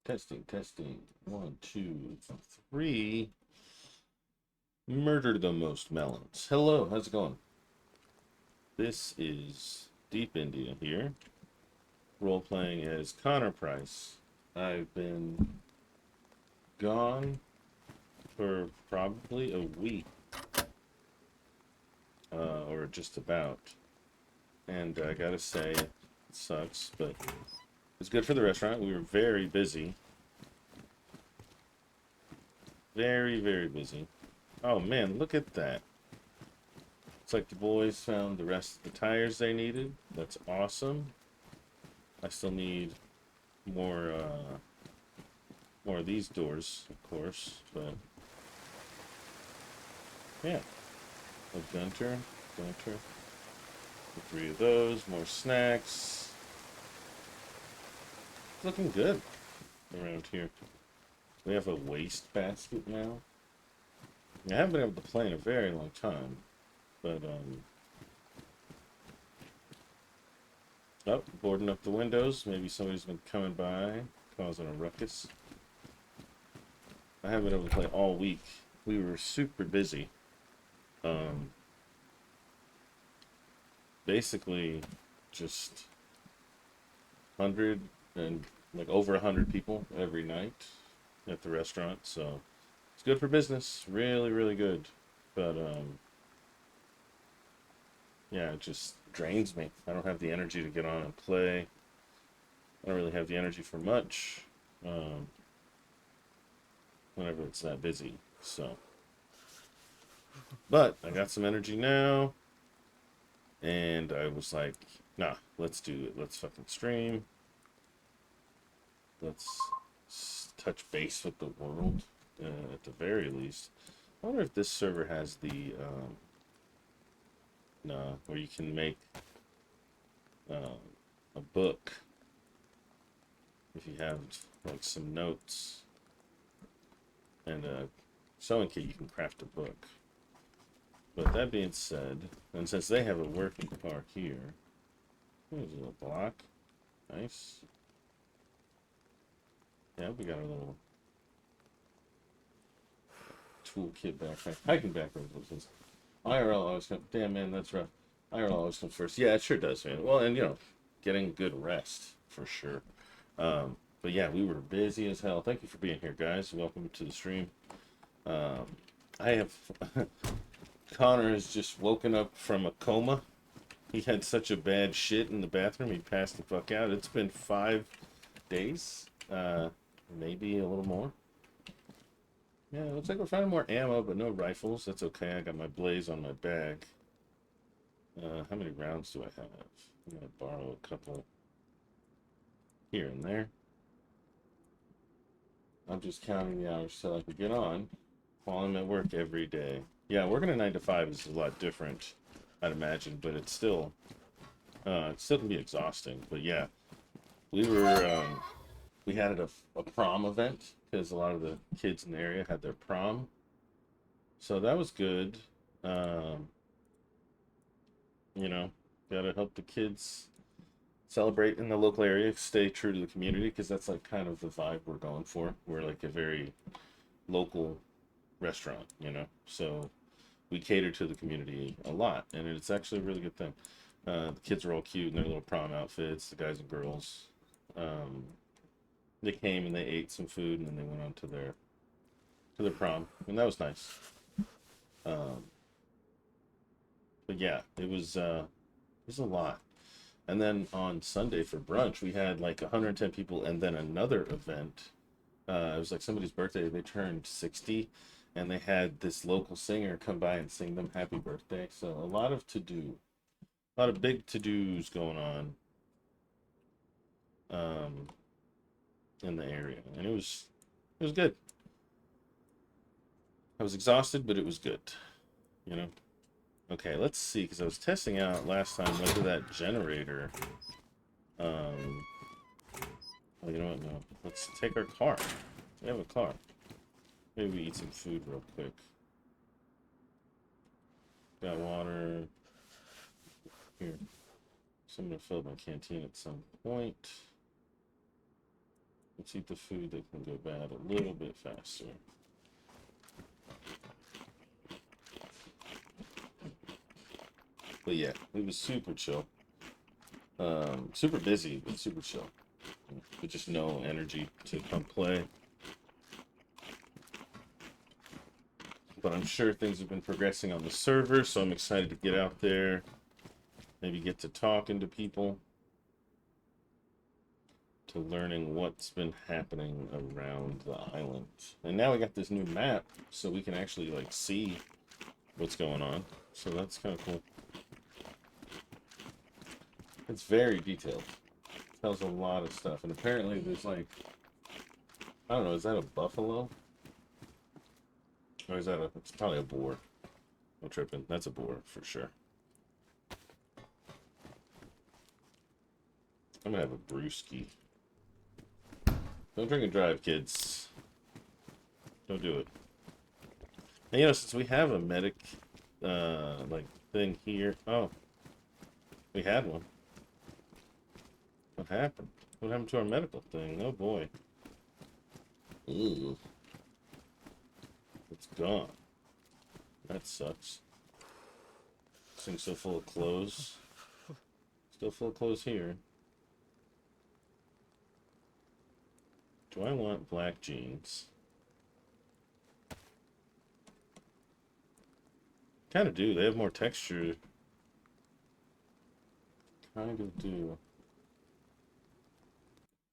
Testing, testing. One, two, three. Murder the most melons. Hello, how's it going? This is Deep India here, role playing as Connor Price. I've been gone for probably a week, or just about. And I gotta say, it sucks, but it's good for the restaurant. We were very busy. Very, very busy. Oh man, look at that. It's like the boys found the rest of the tires they needed. That's awesome. I still need more more of these doors, of course, but yeah. A gunter. Three of those, more snacks. It's looking good around here. We have a waste basket now. I haven't been able to play in a very long time, but oh, boarding up the windows. Maybe somebody's been coming by, causing a ruckus. I haven't been able to play all week. We were super busy. Basically, just 100 and like over 100 people every night at the restaurant. So it's good for business. Really, really good. But yeah, it just drains me. I don't have the energy to get on and play. I don't really have the energy for much um, whenever it's that busy. So, but I got some energy now, and I was like, nah, let's do it. Let's fucking stream. Let's touch base with the world at the very least. I wonder if this server has the no, where you can make a book if you have like some notes and a sewing kit. You can craft a book. But that being said, and since they have a working car here, there's a little block. Nice. Yeah, we got our little toolkit backpack. Hiking backpack. IRL always comes. Damn, man, that's rough. IRL always comes first. Yeah, it sure does, man. Well, and getting good rest for sure. But yeah, we were busy as hell. Thank you for being here, guys. Welcome to the stream. I have Connor has just woken up from a coma. He had such a bad shit in the bathroom. He passed the fuck out. It's been 5 days, maybe a little more. Yeah, it looks like we're finding more ammo, but no rifles. That's okay. I got my blaze on my bag. How many rounds do I have? I'm gonna borrow a couple here and there. I'm just counting the hours till I can get on while I'm at work every day. Yeah, working a 9 to 5 is a lot different, I'd imagine, but it's still it still can be exhausting. But yeah, we were we had a prom event because a lot of the kids in the area had their prom, so that was good. Um, you know, gotta help the kids celebrate in the local area, stay true to the community, because that's like kind of the vibe we're going for. We're like a very local restaurant. So we cater to the community a lot, and it's actually a really good thing. The kids are all cute in their little prom outfits, the guys and girls. Um, they came and they ate some food, and then they went on to their prom, and that was nice. Um, but yeah, it was a lot. And then on Sunday for brunch, we had like 110 people, and then another event. It was like somebody's birthday. They turned 60, and they had this local singer come by and sing them happy birthday. So a lot of to do, a lot of big to dos going on um, in the area, and it was good. I was exhausted, but it was good. You know. Okay, let's see, because I was testing out last time whether that generator. Um, oh, you know what? No, let's take our car. We have a car. Maybe we eat some food real quick. Got water here. So I'm gonna fill up my canteen at some point. Let's eat the food that can go bad a little bit faster. But yeah, it was super chill. Super busy, but super chill. With just no energy to come play. But I'm sure things have been progressing on the server, so I'm excited to get out there. Maybe get to talking to people. To learning what's been happening around the island. And now we got this new map, so we can actually, like, see what's going on. So that's kind of cool. It's very detailed. It tells a lot of stuff. And apparently there's, like, I don't know, is that a buffalo? Or is that it's probably a boar. No tripping. That's a boar for sure. I'm gonna have a brewski. Don't drink and drive, kids. Don't do it. And, you know, since we have a medic, like, thing here. Oh. We had one. What happened? What happened to our medical thing? Oh, boy. Ooh. It's gone. That sucks. This thing's still full of clothes. Still full of clothes here. Do I want black jeans? Kind of do. They have more texture. Kind of do.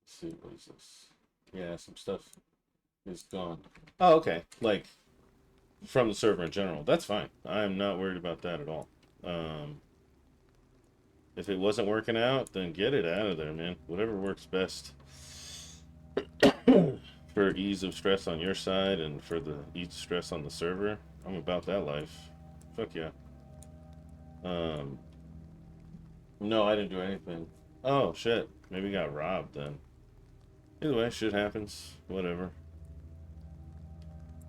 Let's see, what is this? Yeah, some stuff is gone. Oh, okay. Like, from the server in general. That's fine. I'm not worried about that at all. If it wasn't working out, then get it out of there, man. Whatever works best. For ease of stress on your side and for the ease of stress on the server. I'm about that life. Fuck yeah. No, I didn't do anything. Oh, shit. Maybe got robbed then. Either way, shit happens. Whatever.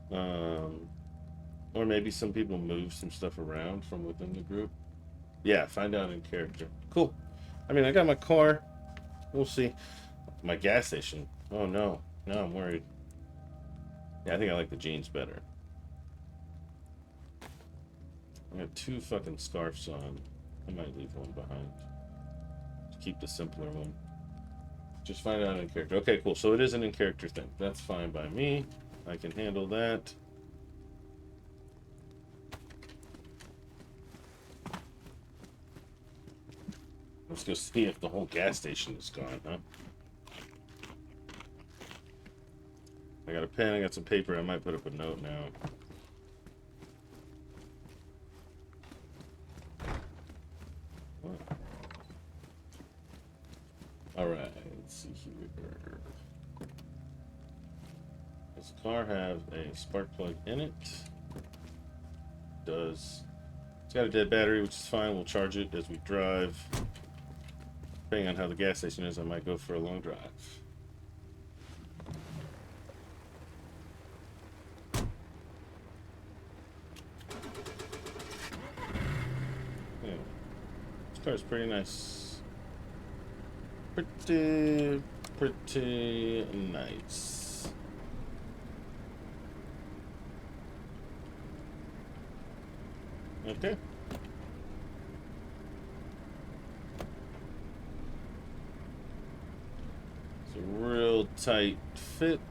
Or maybe some people move some stuff around from within the group. Yeah, find out in character. Cool. I mean, I got my car. We'll see. My gas station. Oh, no. No, I'm worried. Yeah, I think I like the jeans better. I got 2 fucking scarves on. I might leave one behind. To keep the simpler one. Just find out in character. Okay, cool. So it is an in character thing. That's fine by me. I can handle that. Let's go see if the whole gas station is gone, huh? I got a pen, I got some paper, I might put up a note now. What? Alright, let's see here. Does the car have a spark plug in it? Does. It's got a dead battery, which is fine. We'll charge it as we drive. Depending on how the gas station is, I might go for a long drive. Yeah. This car's pretty nice. Pretty nice. Okay. It's a real tight fit.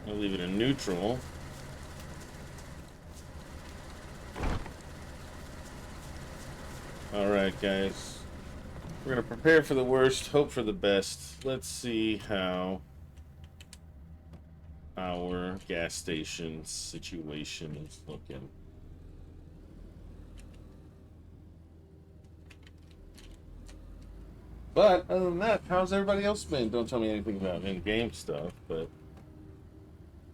I'll leave it in neutral. Alright, guys. We're going to prepare for the worst, hope for the best. Let's see how our gas station situation is looking. But other than that, how's everybody else been? Don't tell me anything about in-game stuff, but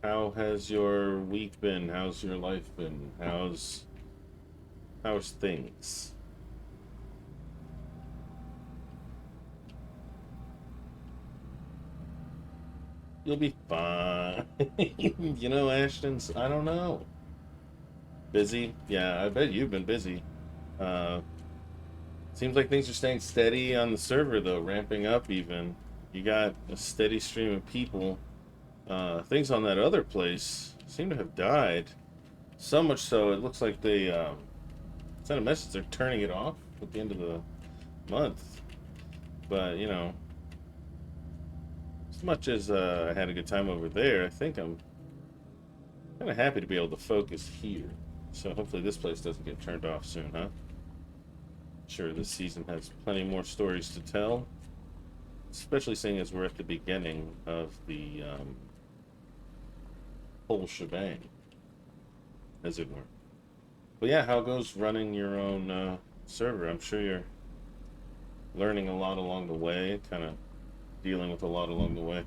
how has your week been? How's your life been? How's things? You'll be fine. You know, Ashton's, I don't know. Busy? Yeah, I bet you've been busy. Seems like things are staying steady on the server though, ramping up even. You got a steady stream of people. Things on that other place seem to have died. So much so, it looks like they sent a message they're turning it off at the end of the month. But, you know, as much as I had a good time over there, I think I'm kind of happy to be able to focus here. So hopefully this place doesn't get turned off soon, huh? Sure, this season has plenty more stories to tell, especially seeing as we're at the beginning of the whole shebang, as it were. But yeah, how goes running your own server? I'm sure you're learning a lot along the way, kind of dealing with a lot along the way.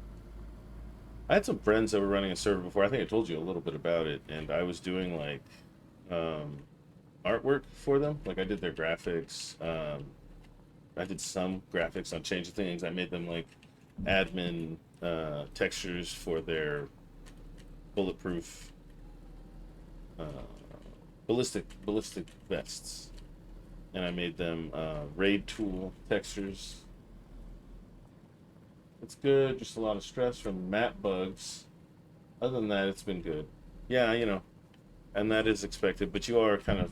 I had some friends that were running a server before. I think I told you a little bit about it, and I was doing like um, artwork for them. Like I did their graphics. I did some graphics on Change of Things. I made them like admin textures for their bulletproof uh, ballistic vests, and I made them raid tool textures. It's good. Just a lot of stress from map bugs. Other than that, it's been good. Yeah, you know, and that is expected. But you are kind of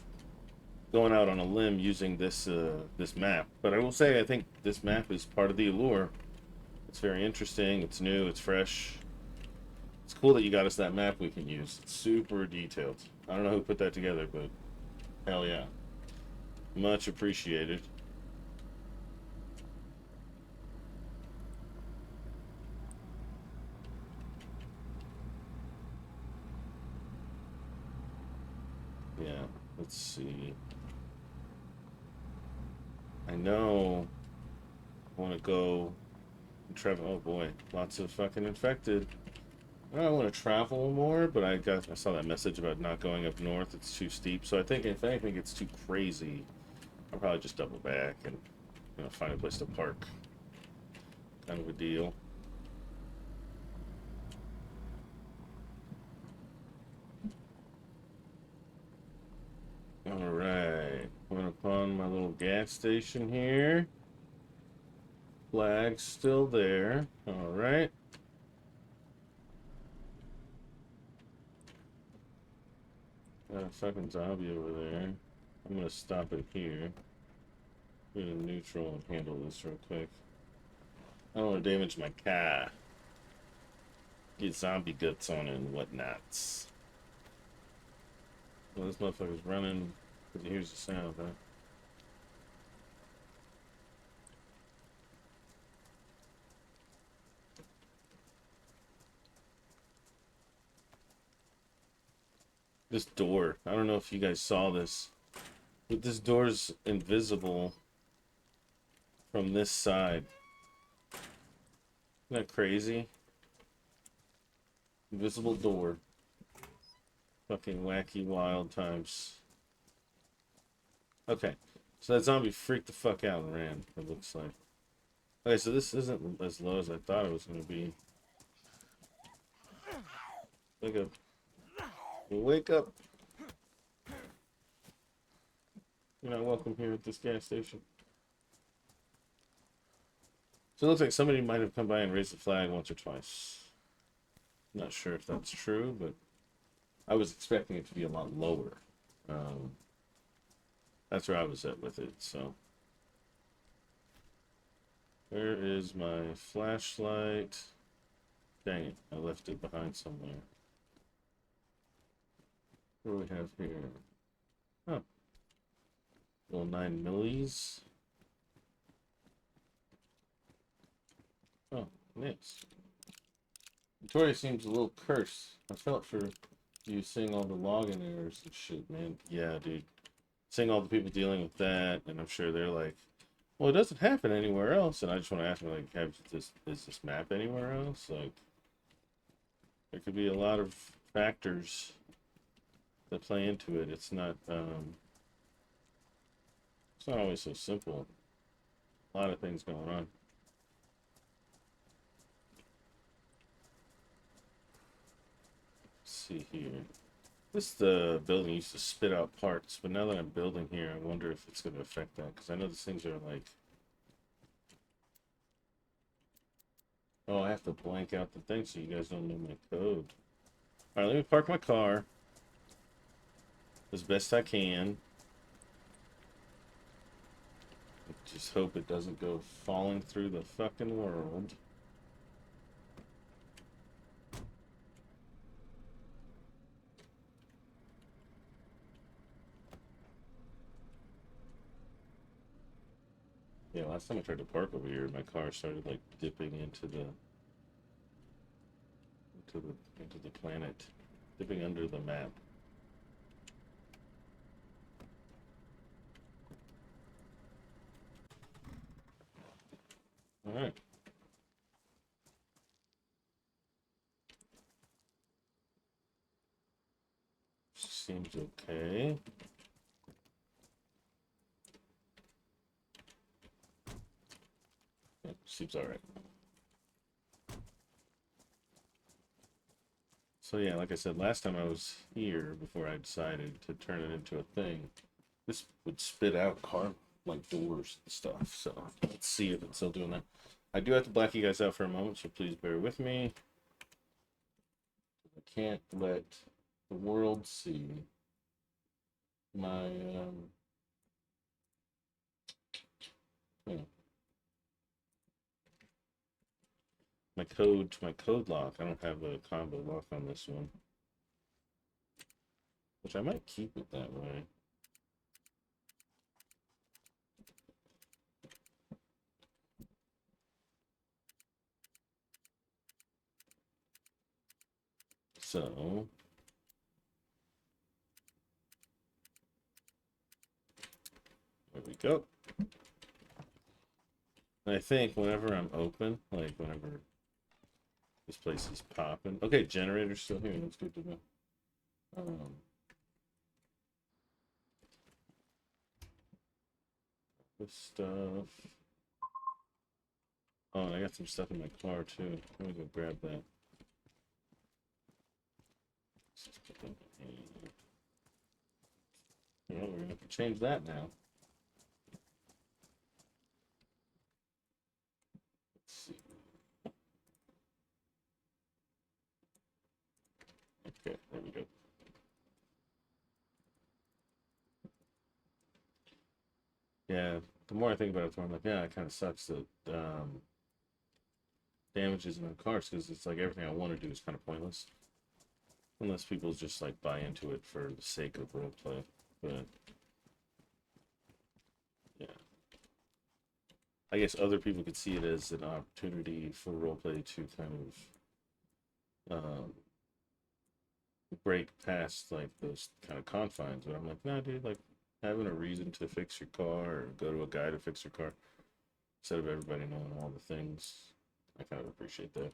going out on a limb using this map. But I will say, I think this map is part of the allure. It's very interesting. It's new. It's fresh. It's cool that you got us that map we can use. It's super detailed. I don't know who put that together, but hell yeah, much appreciated. Yeah. Let's see. I know. I want to go and travel. Oh boy, lots of fucking infected. I want to travel more, but I saw that message about not going up north. It's too steep. So I think if anything gets too crazy, I'll probably just double back and find a place to park. Kind of a deal. All right, went upon my little gas station here. Flag's still there. All right. Got a fucking zombie over there. I'm gonna stop it here. Go to neutral and handle this real quick. I don't want to damage my car. Get zombie guts on it and whatnots. Well, this motherfucker's running because he hears the sound, huh? This door, I don't know if you guys saw this, but this door's invisible from this side. Isn't that crazy? Invisible door. Fucking wacky wild times. Okay, so that zombie freaked the fuck out and ran, it looks like. Okay, so this isn't as low as I thought it was going to be. Wake up. Wake up. You're not welcome here at this gas station. So it looks like somebody might have come by and raised the flag once or twice. Not sure if that's true, but I was expecting it to be a lot lower. That's where I was at with it, so. Where is my flashlight? Dang it, I left it behind somewhere. What do we have here? Oh. Little 9 millis. Oh, nice. Victoria seems a little cursed. I felt for you seeing all the login errors and shit, man. Yeah, dude. Seeing all the people dealing with that, and I'm sure they're like, well, it doesn't happen anywhere else. And I just want to ask them, like, is this map anywhere else? Like, there could be a lot of factors that play into it. It's not always so simple. A lot of things going on. Let's see here. This building used to spit out parts, but now that I'm building here, I wonder if it's going to affect that, because I know these things are like... Oh, I have to blank out the thing so you guys don't know my code. Alright, let me park my car as best I can. Just hope it doesn't go falling through the fucking world. Yeah, last time I tried to park over here, my car started like dipping into the planet, dipping under the map. All right. Seems okay. Yeah, seems all right. So yeah, like I said, last time I was here before I decided to turn it into a thing, this would spit out car like doors and stuff. So let's see if it's still doing that. I do have to black you guys out for a moment, so please bear with me. I can't let the world see my you know, my code lock. I don't have a combo lock on this one, which I might keep it that way. So there we go. And I think whenever I'm open, like whenever this place is popping. Okay, generator's still here. That's good to know. This stuff. Oh, and I got some stuff in my car too. Let me go grab that. Yeah, we're gonna have to change that now. Let's see. Okay, there we go. Yeah, the more I think about it, the more I'm like, yeah, it kind of sucks that damages in the cars, because it's like everything I want to do is kind of pointless unless people just like buy into it for the sake of roleplay. But yeah, I guess other people could see it as an opportunity for roleplay to kind of break past like those kind of confines. But I'm like, nah, dude, like having a reason to fix your car or go to a guy to fix your car instead of everybody knowing all the things. I kind of appreciate that.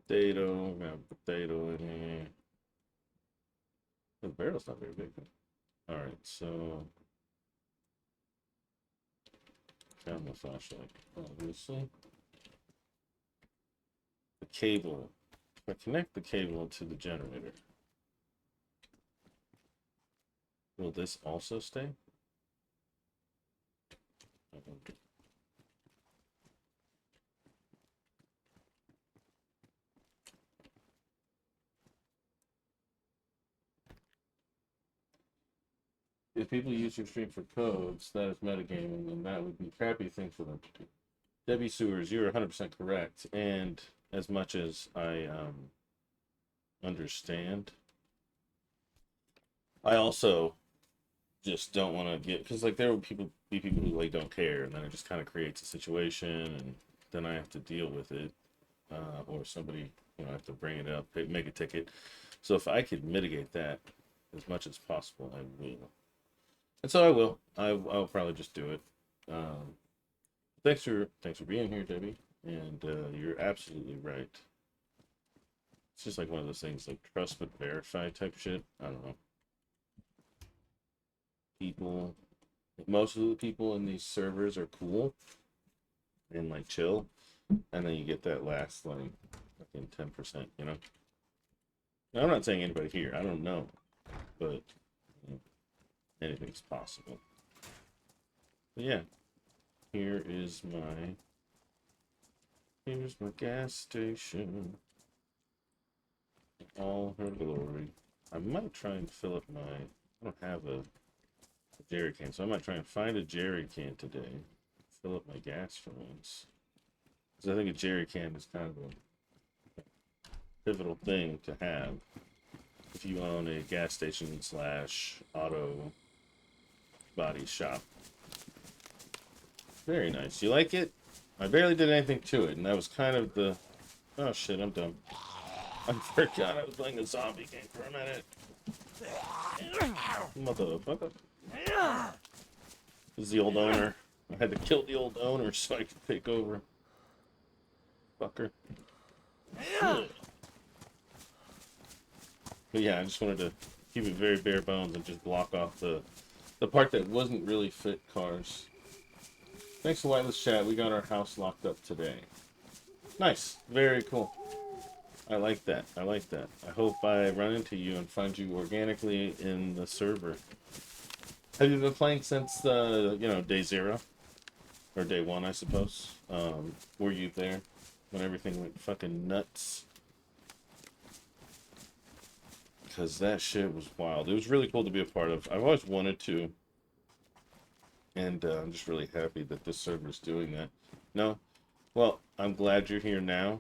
Potato, we got a potato in here. The barrel's not very big. All right, so found the flashlight, obviously. The cable. If I connect the cable to the generator, will this also stay? If people use your stream for codes, that is metagaming, and that would be a crappy thing for them to do. Debbie Sewers, you're 100% correct. And as much as I understand, I also just don't want to get, because like there will be people who like don't care, and then it just kind of creates a situation, and then I have to deal with it, or somebody, I have to bring it up, make a ticket. So if I could mitigate that as much as possible, I will. And so I will. I'll probably just do it. Um, thanks for being here, Debbie. And you're absolutely right. It's just like one of those things, like trust but verify type shit. I don't know. People, most of the people in these servers are cool and like chill, and then you get that last like fucking 10%. Now, I'm not saying anybody here. I don't know, but you know, anything's possible. But yeah, here is my here's my gas station. All her glory. I might try and fill up my. I don't have a jerry can, so I might try and find a jerry can today. Fill up my gas for once. Because I think a jerry can is kind of a pivotal thing to have if you own a gas station slash auto body shop. Very nice. You like it? I barely did anything to it, and that was kind of the. Oh shit, I'm dumb. I forgot I was playing a zombie game for a minute. Motherfucker. This is the old owner. I had to kill the old owner so I could take over. Fucker. But yeah, I just wanted to keep it very bare bones and just block off the part that wasn't really fit cars. Thanks to Wireless Chat, we got our house locked up today. Nice. Very cool. I like that. I like that. I hope I run into you and find you organically in the server. Have you been playing since day 0? Or day 1, I suppose? Were you there when everything went fucking nuts? Because that shit was wild. It was really cool to be a part of. I've always wanted to. And I'm just really happy that this server is doing that. No? Well, I'm glad you're here now.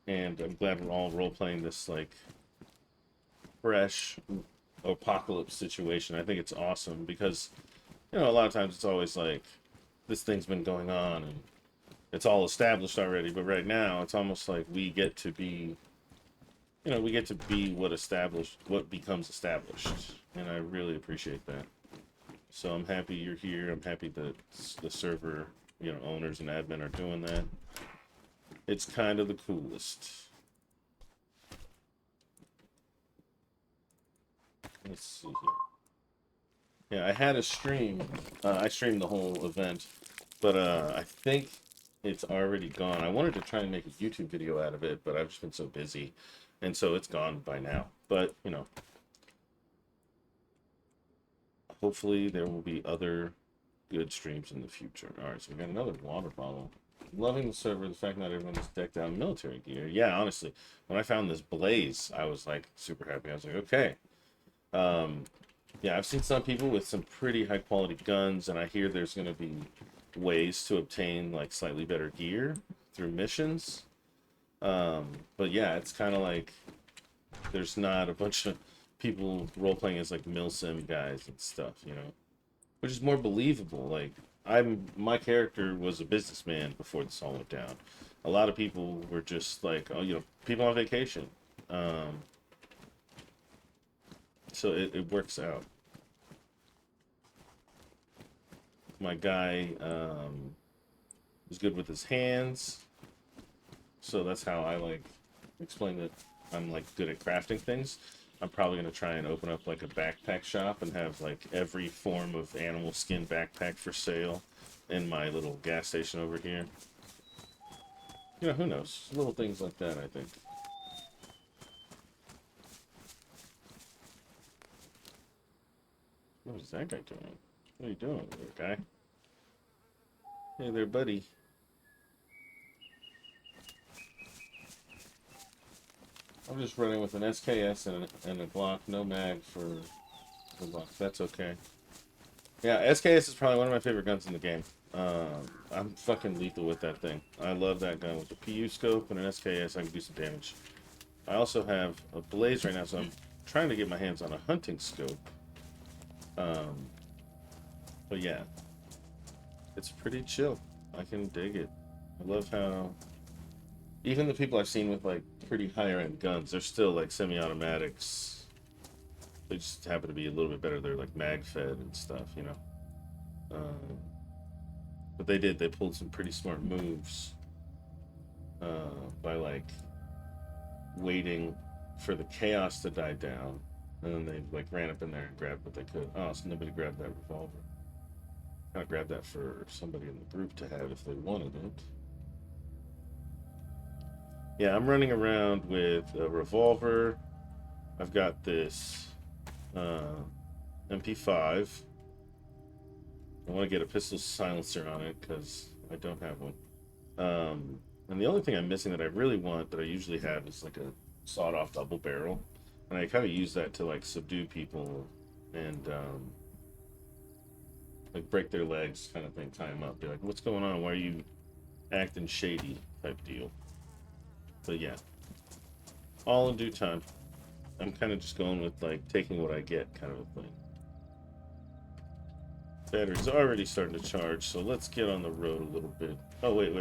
And I'm glad we're all role-playing this, like, fresh apocalypse situation. I think it's awesome because, a lot of times it's always like, this thing's been going on and it's all established already. But right now, it's almost like we get to be, what becomes established. And I really appreciate that. So I'm happy you're here. I'm happy that the server, owners and admin are doing that. It's kind of the coolest. Let's see here. Yeah, I had a stream. I streamed the whole event, but I think it's already gone. I wanted to try and make a YouTube video out of it, but I've just been so busy, and so it's gone by now. But, hopefully there will be other good streams in the future. Alright, so we got another water bottle. Loving the server, the fact not everyone is decked out in military gear. Yeah, honestly, when I found this blaze, I was like super happy. I was like, okay. Yeah, I've seen some people with some pretty high quality guns, and I hear there's going to be ways to obtain like slightly better gear through missions. But yeah, it's kind of like there's not a bunch of people role playing as like milsim guys and stuff, which is more believable. Like my character was a businessman before this all went down. A lot of people were just like, people on vacation. So it works out. My guy is good with his hands, so that's how I like explain that I'm like good at crafting things. I'm probably gonna try and open up like a backpack shop and have like every form of animal skin backpack for sale in my little gas station over here. Who knows? Little things like that, I think. What is that guy doing? What are you doing, little guy? Hey there, buddy. I'm just running with an SKS and a Glock, no mag for the Glock. That's okay. Yeah, SKS is probably one of my favorite guns in the game. I'm fucking lethal with that thing. I love that gun. With a PU scope and an SKS, I can do some damage. I also have a blaze right now, so I'm trying to get my hands on a hunting scope. But yeah, it's pretty chill. I can dig it. I love how even the people I've seen with like pretty higher end guns, they're still like semi-automatics. They just happen to be a little bit better. They're like mag fed and stuff, But they pulled some pretty smart moves by like waiting for the chaos to die down, and then they like ran up in there and grabbed what they could. Oh, so nobody grabbed that revolver. Kind of grabbed that for somebody in the group to have if they wanted it. Yeah, I'm running around with a revolver, I've got this MP5. I want to get a pistol silencer on it because I don't have one. And the only thing I'm missing that I really want that I usually have is like a sawed-off double barrel, and I kind of use that to like subdue people and like break their legs, kind of thing, tie them up, be like, "What's going on? Why are you acting shady?" type deal. But yeah, all in due time. I'm kind of just going with like taking what I get, kind of a thing. Battery's already starting to charge, so let's get on the road a little bit. Oh wait.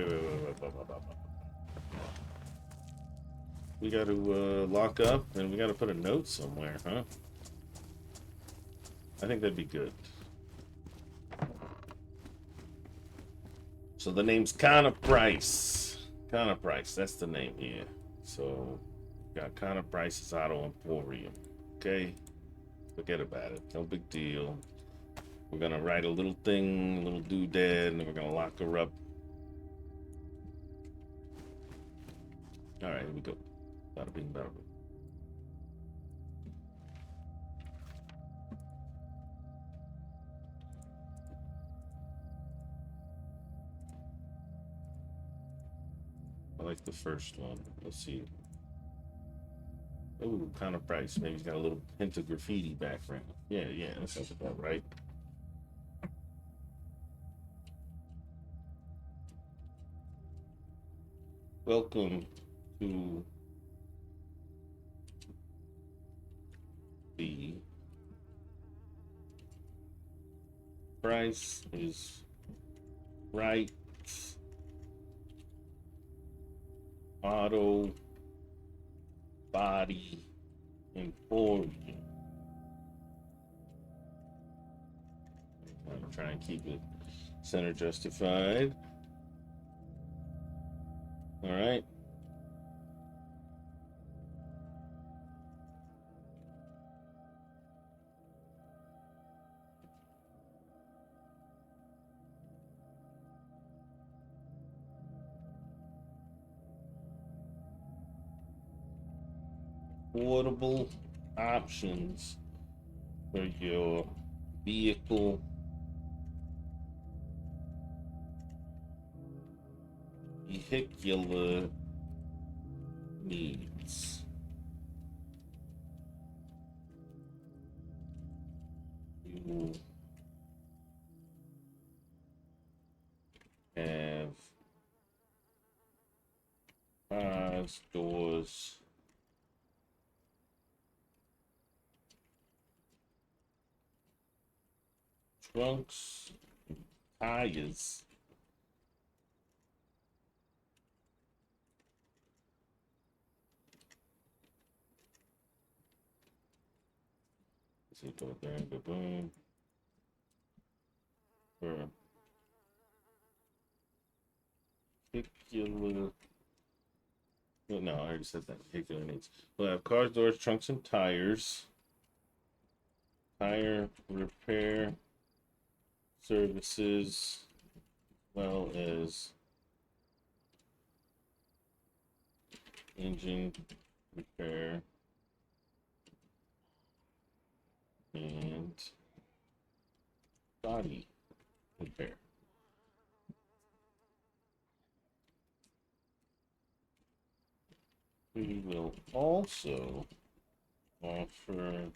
We got to lock up, and we got to put a note somewhere, huh? I think that'd be good. So the name's Connor Price. Connor Price, that's the name here. So, got Connor Price's Auto Emporium. Okay? Forget about it. No big deal. We're gonna write a little thing, a little doodad, and then we're gonna lock her up. Alright, here we go. Bada bing, bada bing. I like the first one. Let's see. Ooh, Connor Price. Maybe he's got a little hint of graffiti background. Yeah, that sounds about right. Welcome to the Price is Right Auto Body Emporium. I'm trying to keep it center justified. All right. Affordable options for your vehicle vehicular needs. You will have cars, doors, trunks, tires. Let's see, go there, go boom. For particular, well, no, I already said that. Particular needs. We'll have cars, doors, trunks, and tires. Tire repair services, as well as engine repair and body repair. We will also offer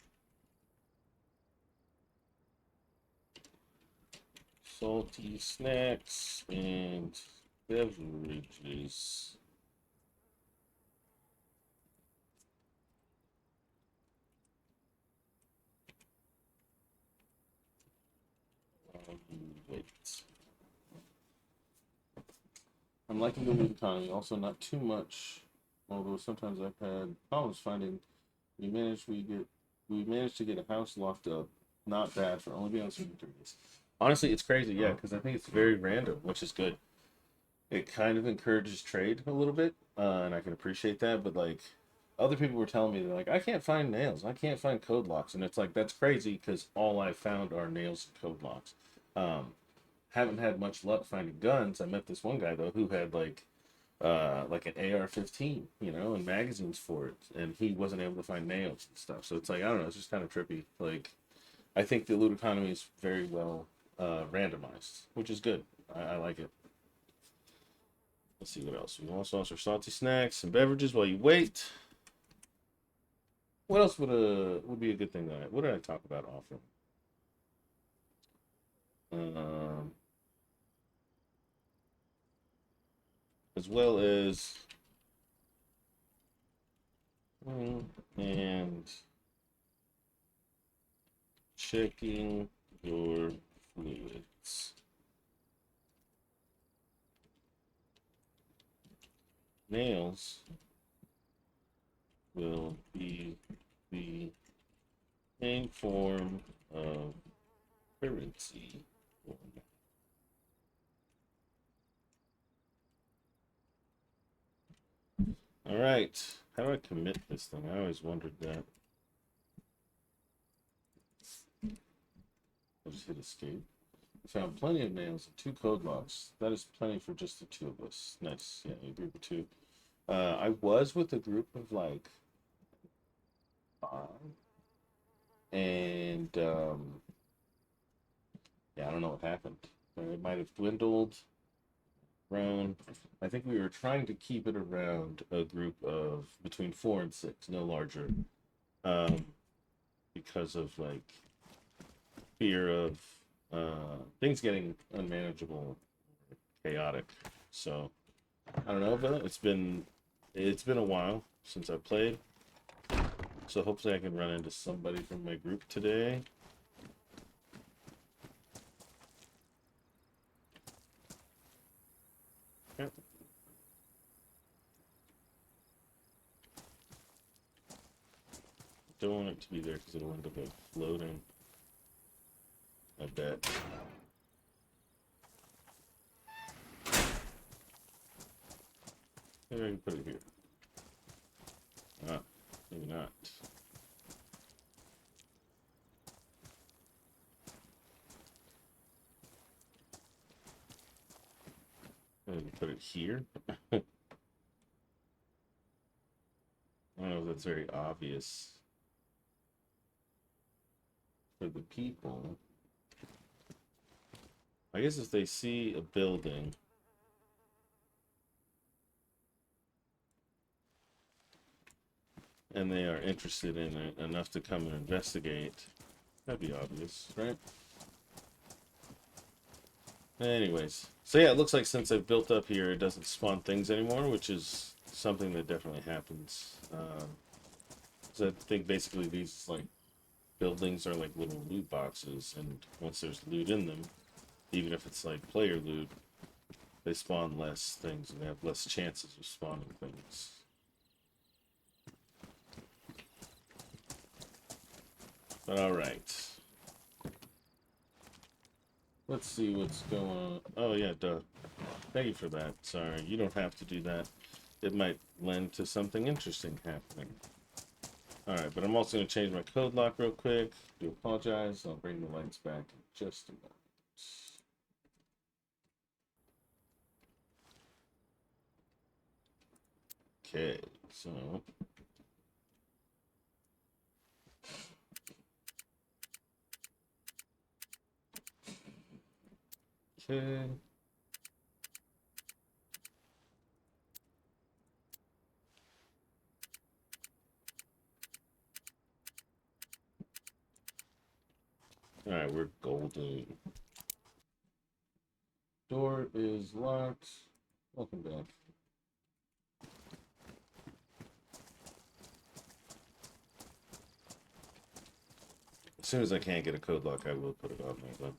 salty snacks and beverages. Wait. I'm liking the new economy. Also, not too much. Although sometimes I've had problems finding. We managed to get a house locked up. Not bad for only being on some days. Honestly, it's crazy, yeah, because I think it's very random, which is good. It kind of encourages trade a little bit, and I can appreciate that. But like, other people were telling me they're like, I can't find nails, I can't find code locks, and it's like that's crazy because all I found are nails and code locks. Um, haven't had much luck finding guns. I met this one guy though who had like like an AR-15, you know, and magazines for it, and he wasn't able to find nails and stuff. So it's like, I don't know, it's just kind of trippy. Like, I think the loot economy is very well randomized, which is good. I like it. Let's see what else. We also offer salty snacks and beverages while you wait. What else would be a good thing what did I talk about offering? Um, as well as and checking your fluids. Nails will be the main form of currency. All right. How do I commit this thing? I always wondered that. I'll just hit escape. Found plenty of nails and 2 code locks. That is plenty for just the 2 of us. Nice. Yeah, a group of 2. I was with a group of like 5. And yeah, I don't know what happened. It might have dwindled, grown. I think we were trying to keep it around a group of between 4 and 6, no larger. Um, because of like fear of things getting unmanageable, chaotic. So I don't know, but it's been a while since I played. So hopefully I can run into somebody from my group today. Okay. Don't want it to be there because it'll end up like floating. I bet. Maybe I can put it here. Ah, maybe not. Maybe I can put it here. I don't know if that's very obvious for the people. I guess if they see a building and they are interested in it enough to come and investigate, that'd be obvious, right? Anyways, so yeah, it looks like since I've built up here, it doesn't spawn things anymore, which is something that definitely happens. So I think basically these like buildings are like little loot boxes, and once there's loot in them, even if it's like player loot, they spawn less things and they have less chances of spawning things. But all right. Let's see what's going on. Oh, yeah, duh. Thank you for that. Sorry, you don't have to do that. It might lend to something interesting happening. Alright, but I'm also going to change my code lock real quick. Do apologize. I'll bring the lights back in just a moment. Okay, so... Okay. Alright, we're golden. Door is locked. Welcome back. As soon as I can't get a code lock, I will put it on there, but...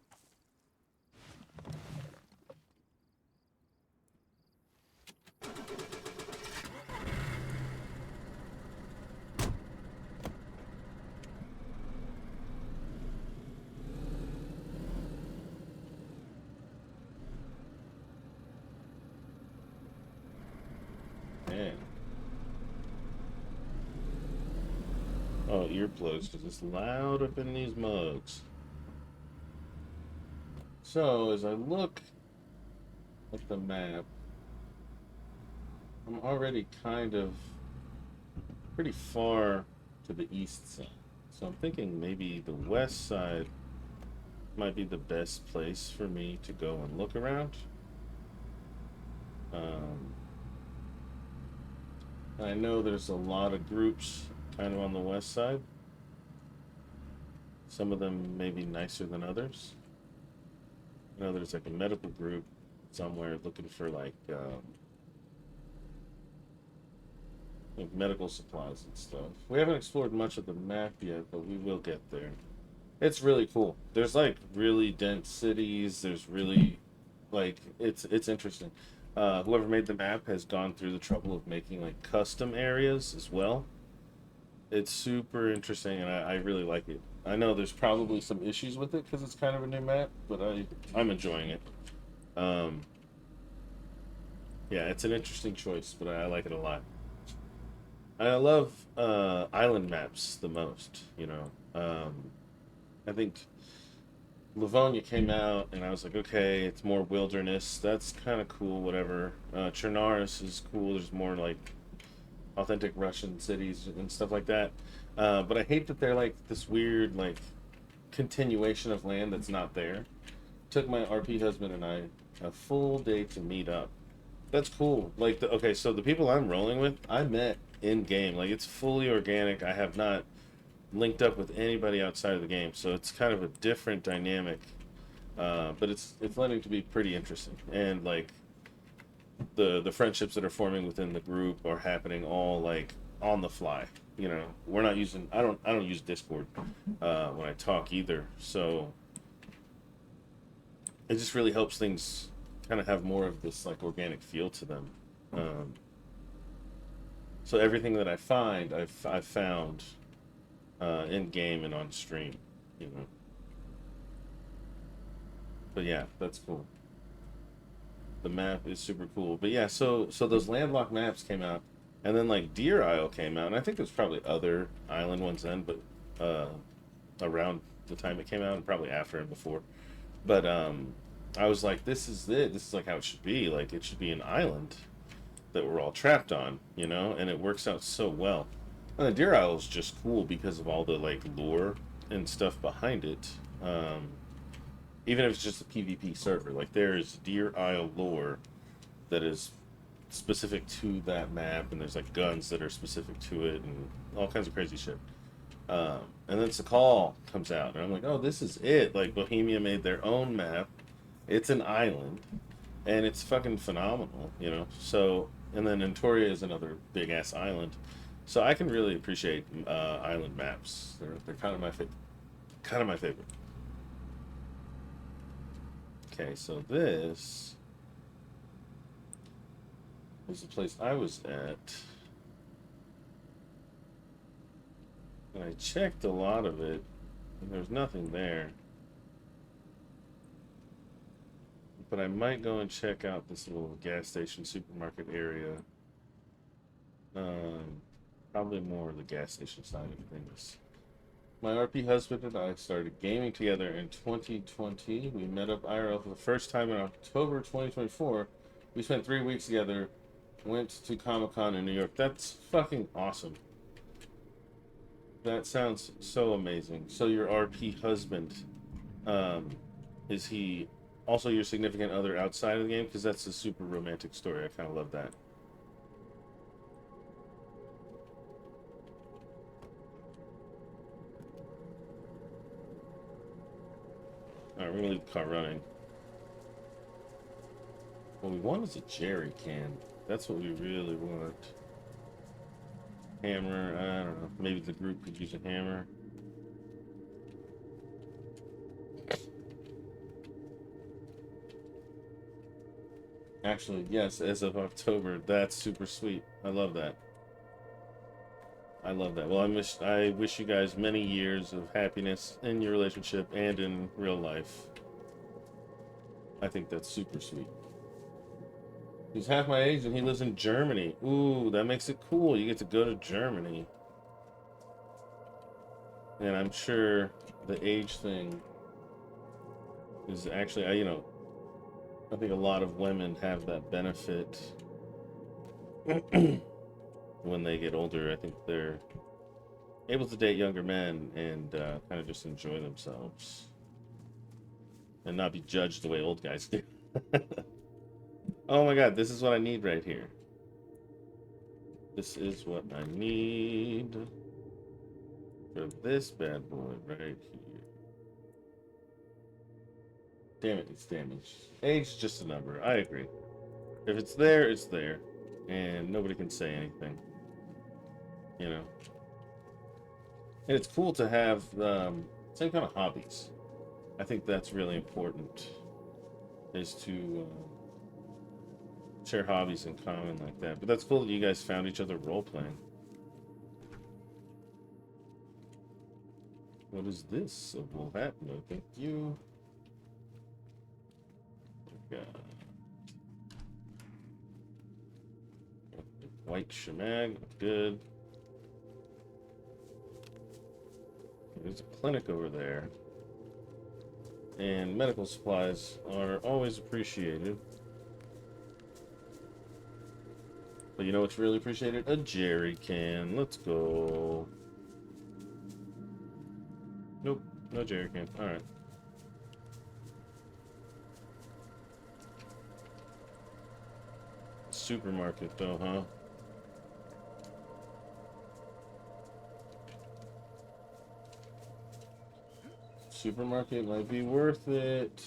Man. Oh, earplugs, because it's loud up in these mugs. So, as I look at the map, I'm already kind of pretty far to the east side. So I'm thinking maybe the west side might be the best place for me to go and look around. Um, I know there's a lot of groups kind of on the west side. Some of them may be nicer than others. I know there's like a medical group somewhere looking for like medical supplies and stuff. We haven't explored much of the map yet, but we will get there. It's really cool. There's like really dense cities. There's really it's interesting. Whoever made the map has gone through the trouble of making like custom areas as well. It's super interesting, and I really like it. I know there's probably some issues with it because it's kind of a new map, but I'm enjoying it. Um, yeah, it's an interesting choice, but I like it a lot. I love island maps the most. I think Livonia came out, and I was like, okay, it's more wilderness. That's kind of cool. Whatever. Chernaris is cool. There's more like authentic Russian cities and stuff like that. But I hate that they're like this weird like continuation of land that's not there. Took my RP husband and I a full day to meet up. That's cool. Okay, so the people I'm rolling with, I met in game. Like it's fully organic. I have not linked up with anybody outside of the game, so it's kind of a different dynamic. But it's learning to be pretty interesting, and like the friendships that are forming within the group are happening all like on the fly. We're not using. I don't use Discord when I talk either, so it just really helps things kind of have more of this like organic feel to them. Um, so everything that I find, I've found in game and on stream, you know. But yeah, that's cool. The map is super cool. But yeah, so those landlocked maps came out, and then like Deer Isle came out, and I think there's probably other island ones then, but uh, around the time it came out, and probably after and before. But I was like, this is it. This is like how it should be. Like it should be an island that we're all trapped on, and it works out so well. And the Deer Isle is just cool because of all the like lore and stuff behind it. Even if it's just a PvP server, like there's Deer Isle lore that is specific to that map, and there's like guns that are specific to it, and all kinds of crazy shit. And then Sakal comes out, and I'm like, oh, this is it. Like Bohemia made their own map. It's an island, and it's fucking phenomenal. So, and then Entoria is another big ass island. So I can really appreciate island maps. They're kind of my favorite. Kind of my favorite. Okay, so this is the place I was at. And I checked a lot of it, and there's nothing there. But I might go and check out this little gas station supermarket area. Um, Probably more the gas station side of things. My RP husband and I started gaming together in 2020. We met up IRL for the first time in October 2024. We spent 3 weeks together, went to Comic Con in New York. That's fucking awesome. That sounds so amazing. So your RP husband, um, is he also your significant other outside of the game? Because that's a super romantic story. I kind of love that. All right, we're gonna leave the car running. What we want is a jerry can. That's what we really want. Hammer, I don't know. Maybe the group could use a hammer. Actually, yes, as of October. That's super sweet. I love that. I love that. Well, I wish you guys many years of happiness in your relationship and in real life. I think that's super sweet. He's half my age and he lives in Germany. Ooh, that makes it cool. You get to go to Germany. And I'm sure the age thing is actually, I think a lot of women have that benefit when they get older, I think they're able to date younger men and kind of just enjoy themselves and not be judged the way old guys do. Oh my god, this is what I need right here. This is what I need for this bad boy right here. Damn it, it's damaged. Age is just a number. I agree. If it's there, it's there. And nobody can say anything. You know? And it's cool to have same kind of hobbies. I think that's really important, is to share hobbies in common like that. But that's cool that you guys found each other role-playing. What is this? A wool hat? No, thank you. God. White shemag, good. There's a clinic over there. And medical supplies are always appreciated. But you know what's really appreciated? A jerry can. Let's go. Nope, no jerry can. Alright. Supermarket though, huh? Supermarket might be worth it.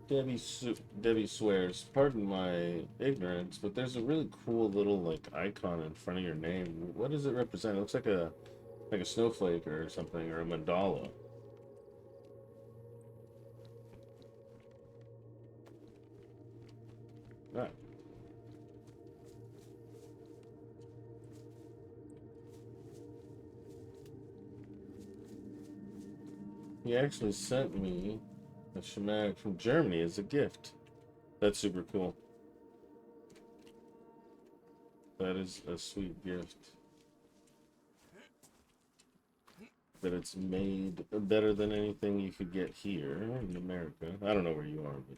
Debbie swears, pardon my ignorance, but there's a really cool little like icon in front of your name. What does it represent? It looks like a snowflake or something, or a mandala. Right. He actually sent me a shemag from Germany as a gift. That's super cool. That is a sweet gift. That it's made better than anything you could get here in America. I don't know where you are, but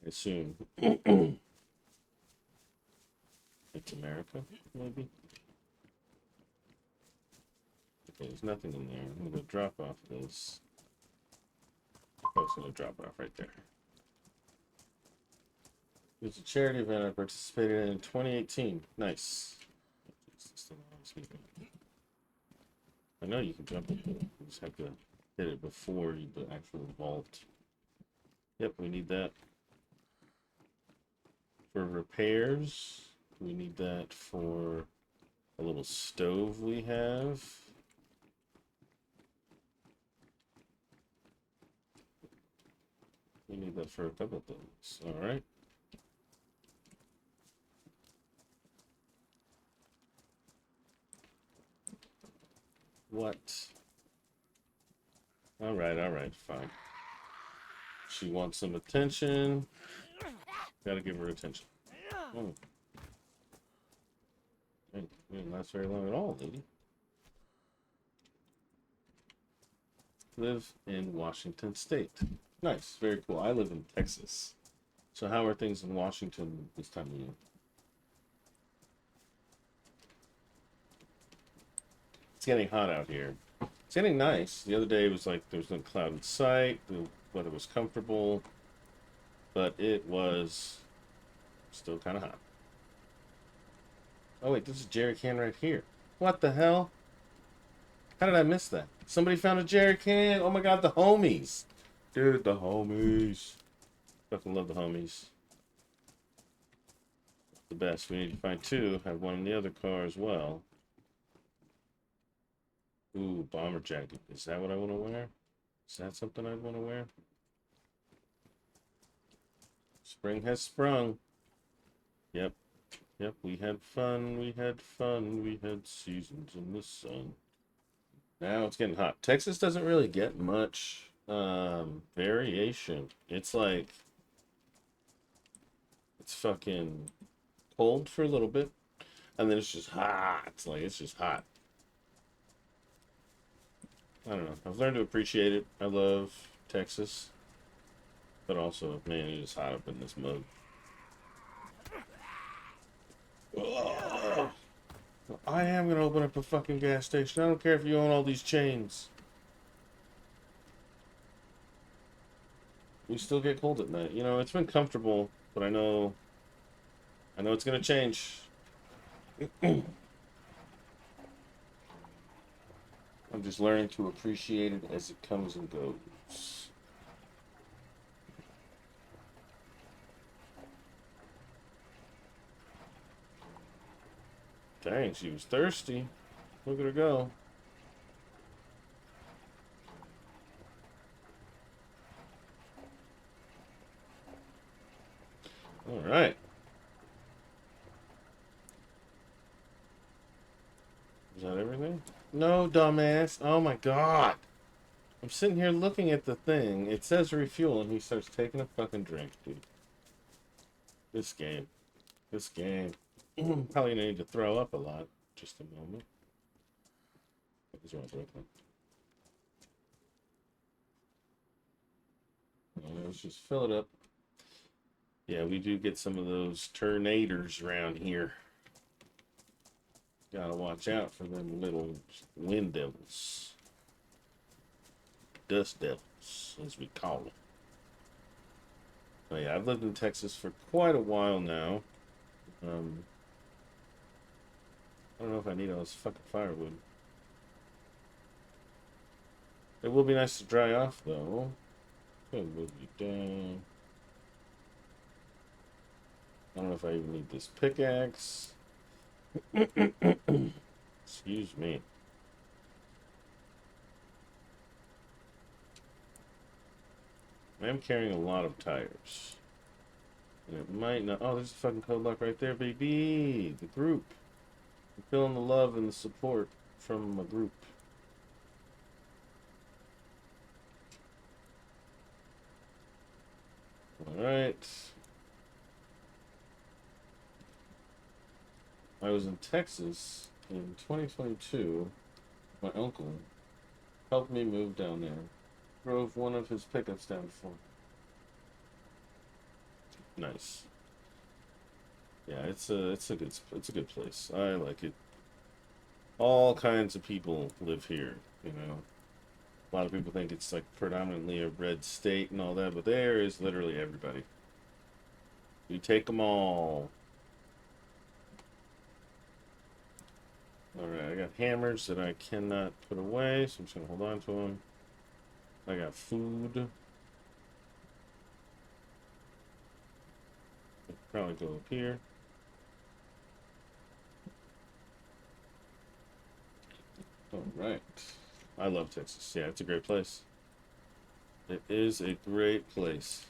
I assume it's America, maybe. Okay, there's nothing in there. I'm gonna drop off this. Oh, it's gonna drop off right there. It's a charity event I participated in 2018. Nice. I know you can jump in here. You just have to hit it before the actual vault. Yep, we need that. For repairs, we need that for a little stove we have. We need that for a couple of things. All right. What? All right, fine. She wants some attention. Gotta give her attention. Oh. Didn't last very long at all, lady. Live in Washington State. Nice, very cool. I live in Texas. So how are things in Washington this time of year? It's getting hot out here. It's getting nice. The other day it was like there was no cloud in sight. The weather was comfortable. But it was still kind of hot. Oh wait, there's a jerry can right here. What the hell? How did I miss that? Somebody found a jerry can. Oh my god, the homies. Dude, the homies. Fucking love the homies. The best. We need to find two. Have one in the other car as well. Ooh, bomber jacket. Is that what I want to wear? Is that something I'd want to wear? Spring has sprung. Yep. Yep, we had fun, we had fun, we had seasons in the sun. Now it's getting hot. Texas doesn't really get much variation. It's like, it's fucking cold for a little bit, and then it's just hot. It's like, it's just hot. I don't know. I've learned to appreciate it. I love Texas. But also, man, it is hot up in this mug. Ugh. I am gonna open up a fucking gas station. I don't care if you own all these chains. We still get cold at night. You know, it's been comfortable, but I know it's gonna change. I'm just learning to appreciate it as it comes and goes. Dang, she was thirsty. Look at her go. All right. Is that everything? No, dumbass. Oh my god. I'm sitting here looking at the thing. It says refuel, and he starts taking a fucking drink, dude. This game. This game. Probably gonna need to throw up a lot. Just a moment. What is wrong with Brooklyn? Let's just fill it up. Yeah, we do get some of those tornadoes around here. Gotta watch out for them little wind devils. Dust devils, as we call them. Oh yeah, I've lived in Texas for quite a while now. I don't know if I need all this fucking firewood. It will be nice to dry off, though. It will be down. I don't know if I even need this pickaxe. Excuse me. I am carrying a lot of tires. And it might not... Oh, there's a fucking code lock right there, baby! The group. I'm feeling the love and the support from a group. Alright. I was in Texas in 2022. My uncle helped me move down there. Drove one of his pickups down for me. Nice. Yeah, it's a good place. I like it. All kinds of people live here, you know. A lot of people think it's like predominantly a red state and all that, but there is literally everybody. We take them all. Alright, I got hammers that I cannot put away, so I'm just gonna hold on to them. I got food. I'll probably go up here. Alright. I love Texas. Yeah, it's a great place. It is a great place.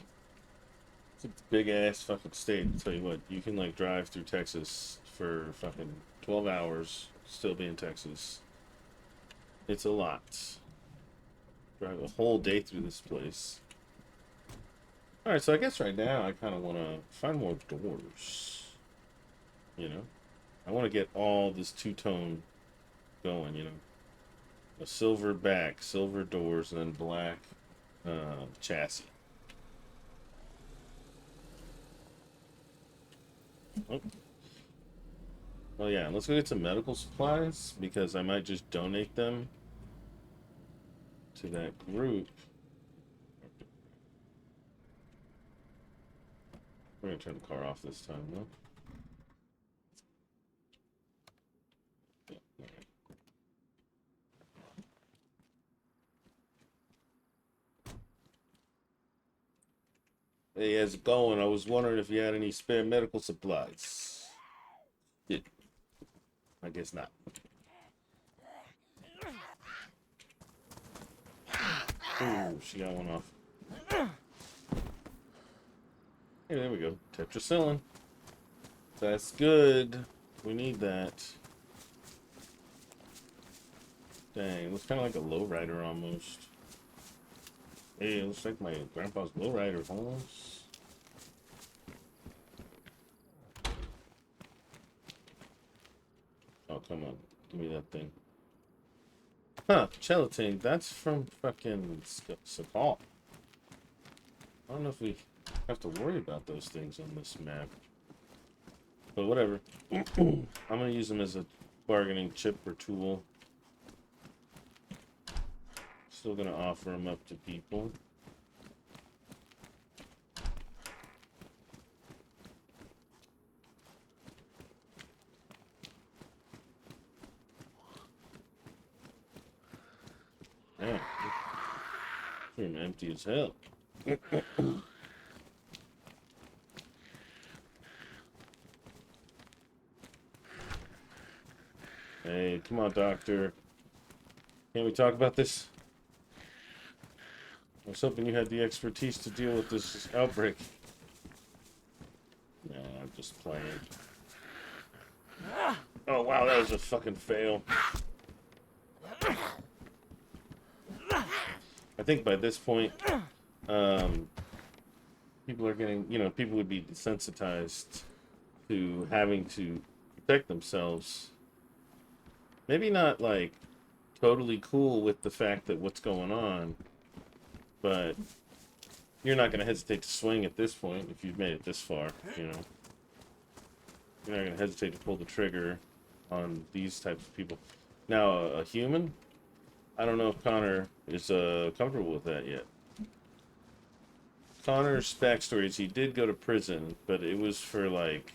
It's a big ass fucking state. I'll tell you what, you can like drive through Texas for fucking 12 hours, still be in Texas. It's a lot. Drive a whole day through this place. Alright, so I guess right now I kind of want to find more doors. You know? I want to get all this two-tone going, you know? A silver back, silver doors, and then black chassis. Oh. Oh yeah, let's go get some medical supplies, because I might just donate them to that group. We're gonna turn the car off this time, though. Yeah, all right. Hey, how's it going? I was wondering if you had any spare medical supplies. Yeah. I guess not. Ooh, she got one off. Hey, there we go. Tetracycline. That's good. We need that. Dang, it looks kind of like a lowrider almost. Hey, it looks like my grandpa's lowrider, Holmes. Oh, come on. Give me that thing. Huh, gelatin. That's from fucking Sakal. I don't know if we have to worry about those things on this map. But whatever. I'm gonna use them as a bargaining chip or tool. Still gonna offer them up to people. Man, room empty as hell. Hey, come on, doctor. Can't we talk about this? I was hoping you had the expertise to deal with this outbreak. Nah, I'm just playing. Oh, wow, that was a fucking fail. I think by this point, people are getting, people would be desensitized to having to protect themselves. Maybe not, like, totally cool with the fact that what's going on, but you're not going to hesitate to swing at this point if you've made it this far, You're not going to hesitate to pull the trigger on these types of people. Now, a human, I don't know if Connor is comfortable with that yet. Connor's backstory is he did go to prison, but it was for, like,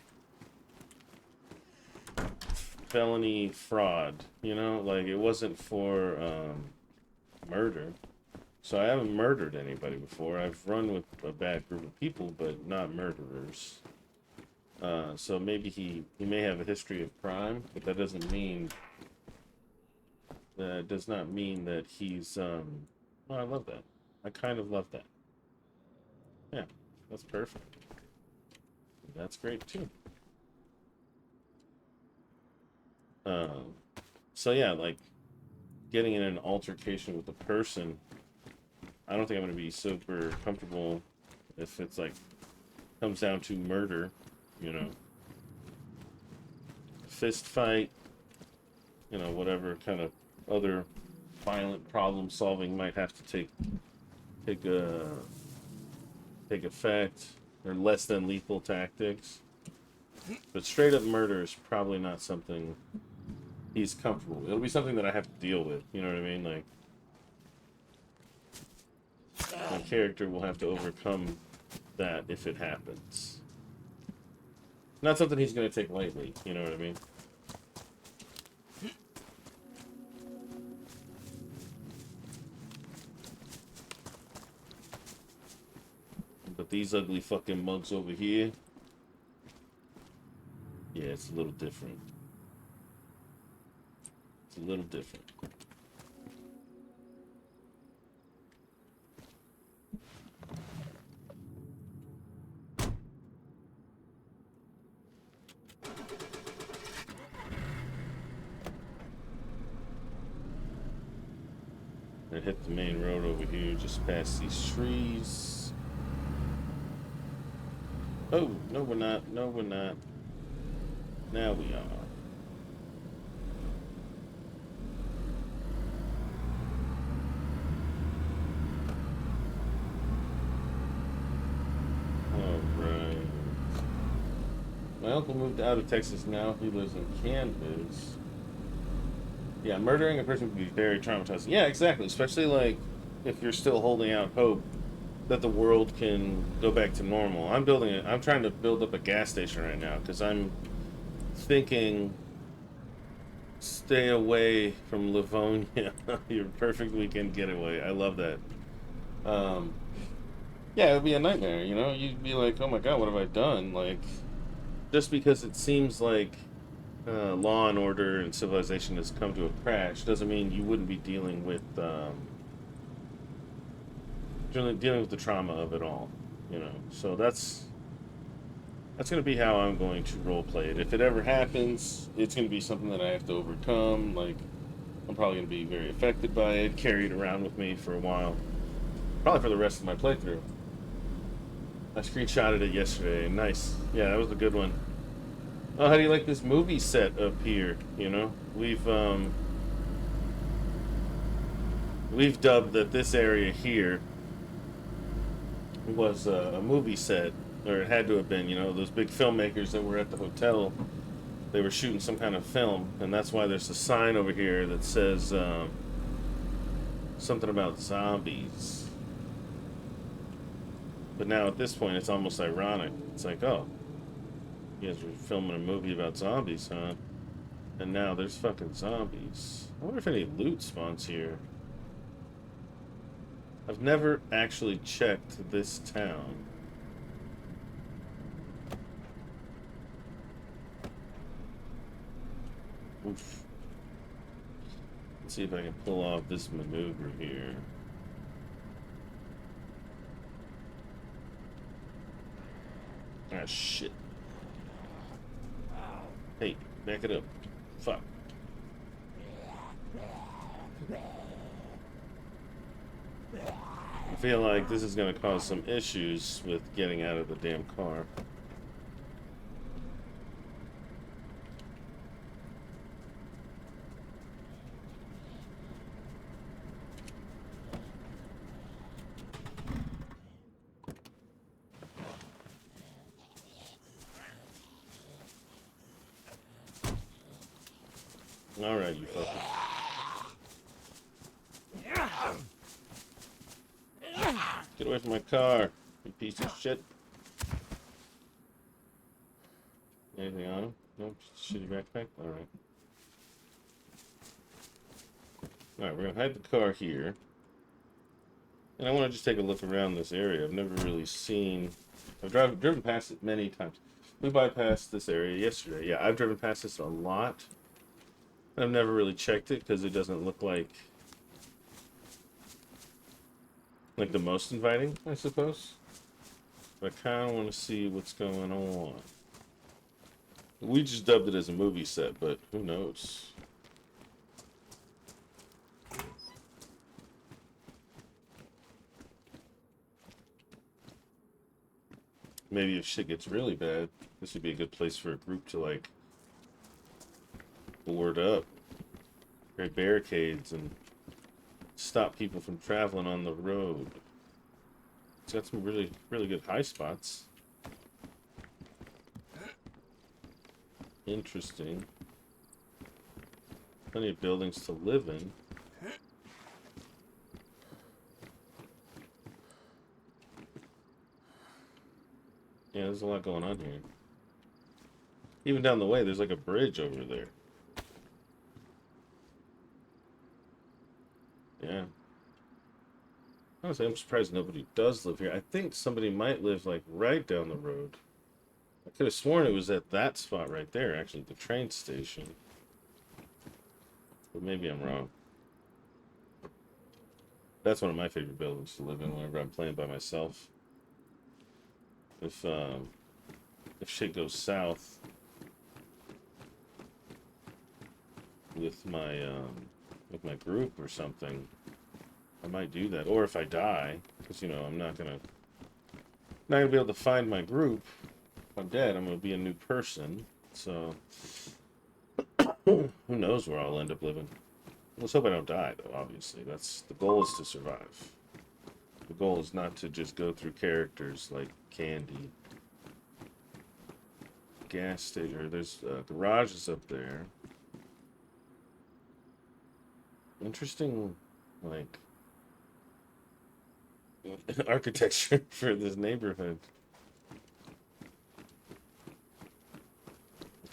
felony fraud, like it wasn't for murder. So I haven't murdered anybody before. I've run with a bad group of people, but not murderers. So maybe he may have a history of crime, but that does not mean that he's oh, I love that. I kind of love that. Yeah, that's perfect. That's great too. So yeah, like getting in an altercation with a person, I don't think I'm going to be super comfortable if it's like comes down to murder, fist fight, whatever kind of other violent problem solving might have to take effect, or less than lethal tactics. But straight up murder is probably not something he's comfortable with. It'll be something that I have to deal with, you know what I mean? Like, my character will have to overcome that if it happens. Not something he's going to take lightly, you know what I mean? But these ugly fucking mugs over here, yeah, it's a little different. It's a little different. I hit the main road over here, just past these trees. Oh, no we're not. No we're not. Now we are. Alright. My uncle moved out of Texas now. He lives in Kansas. Yeah, murdering a person can be very traumatizing. Yeah, exactly. Especially, like, if you're still holding out hope that the world can go back to normal. I'm trying to build up a gas station right now because I'm thinking stay away from Livonia. Your perfect weekend getaway. I love that. Yeah, it would be a nightmare, You'd be like, oh my god, what have I done? Like, just because it seems like law and order and civilization has come to a crash doesn't mean you wouldn't be dealing with the trauma of it all, So that's going to be how I'm going to role play it. If it ever happens, it's going to be something that I have to overcome. Like, I'm probably going to be very affected by it, carry it around with me for a while, probably for the rest of my playthrough. I screenshotted it yesterday. Nice. Yeah, that was a good one. Oh, how do you like this movie set up here? We've dubbed that this area here was a movie set, or it had to have been. You know, those big filmmakers that were at the hotel. They were shooting some kind of film, and that's why there's a sign over here that says something about zombies. But now at this point, it's almost ironic. It's like, oh, you guys were filming a movie about zombies, huh? And now there's fucking zombies. I wonder if any loot spawns here. I've never actually checked this town. Oof. Let's see if I can pull off this maneuver here. Ah, shit. Hey, back it up. Fuck. I feel like this is going to cause some issues with getting out of the damn car. Alright, you fucker. Get away from my car, you piece of shit. Anything on him? Nope, shitty backpack? Alright. Alright, we're gonna hide the car here. And I want to just take a look around this area. I've never really seen... I've driven past it many times. We bypassed this area yesterday. Yeah, I've driven past this a lot. I've never really checked it because it doesn't look like the most inviting, I suppose. But I kind of want to see what's going on. We just dubbed it as a movie set, but who knows? Maybe if shit gets really bad, this would be a good place for a group to, like, board up, create barricades, and stop people from traveling on the road. It's got some really, really good high spots. Interesting. Plenty of buildings to live in. Yeah, there's a lot going on here. Even down the way, there's like a bridge over there. Yeah. Honestly, I'm surprised nobody does live here. I think somebody might live like right down the road. I could have sworn it was at that spot right there, actually, the train station. But maybe I'm wrong. That's one of my favorite buildings to live in whenever I'm playing by myself. If shit goes south with my group or something, I might do that. Or if I die, because you know I'm not gonna be able to find my group. If I'm dead, I'm gonna be a new person. So who knows where I'll end up living? Let's hope I don't die, though. Obviously, that's the goal, is to survive. The goal is not to just go through characters like Candy. Gas station, or there's garages up there. Interesting, like, architecture for this neighborhood.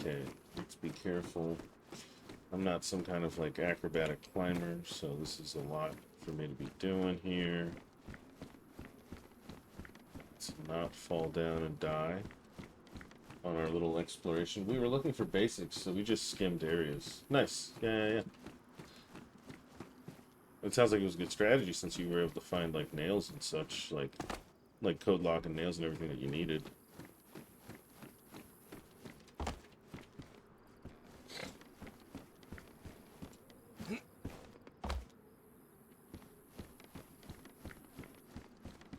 Okay, let's be careful. I'm not some kind of like acrobatic climber, so this is a lot for me to be doing here. Let's not fall down and die on our little exploration. We were looking for basics, so we just skimmed areas. Nice. Yeah. It sounds like it was a good strategy since you were able to find like nails and such, like code lock and nails and everything that you needed.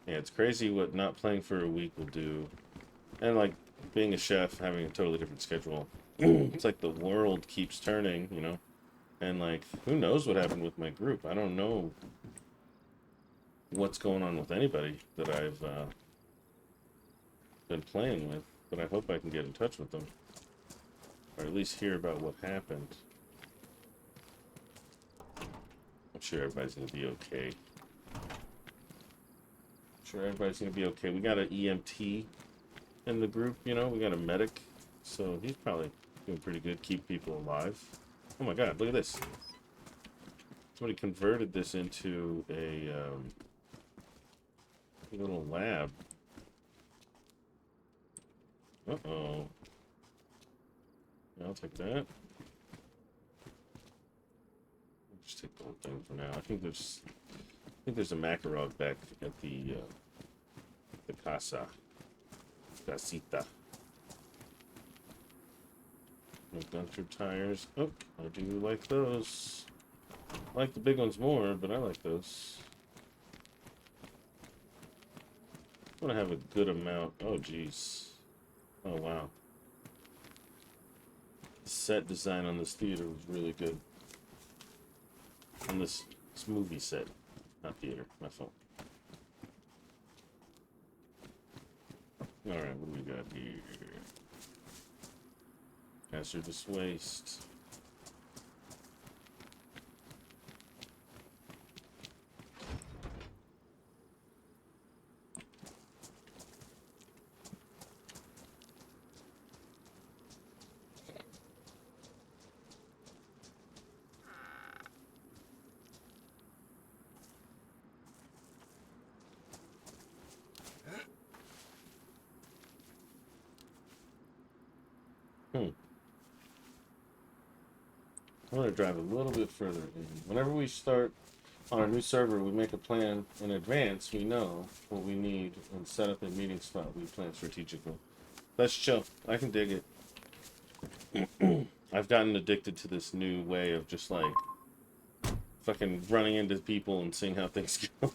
Yeah, it's crazy what not playing for a week will do. And like being a chef, having a totally different schedule. It's like the world keeps turning, you know? And like, who knows what happened with my group? I don't know what's going on with anybody that I've been playing with, but I hope I can get in touch with them. Or at least hear about what happened. I'm sure everybody's gonna be okay. I'm sure everybody's gonna be okay. We got an EMT in the group, you know, we got a medic. So he's probably doing pretty good, keep people alive. Oh my god, look at this. Somebody converted this into a little lab. Uh-oh. Yeah, I'll take that. Just take the whole thing for now. I think there's a Makarov back at the casita. No Gunter tires. Oh, I do like those. I like the big ones more, but I like those. I want to have a good amount. Oh, jeez. Oh, wow. The set design on this theater was really good. On this movie set. Not theater. My fault. Alright, what do we got here? Hazardous waste. I'm going to drive a little bit further in. Whenever we start on a new server, we make a plan in advance. We know what we need and set up a meeting spot. We plan strategically. Let's chill. I can dig it. I've gotten addicted to this new way of just like fucking running into people and seeing how things go.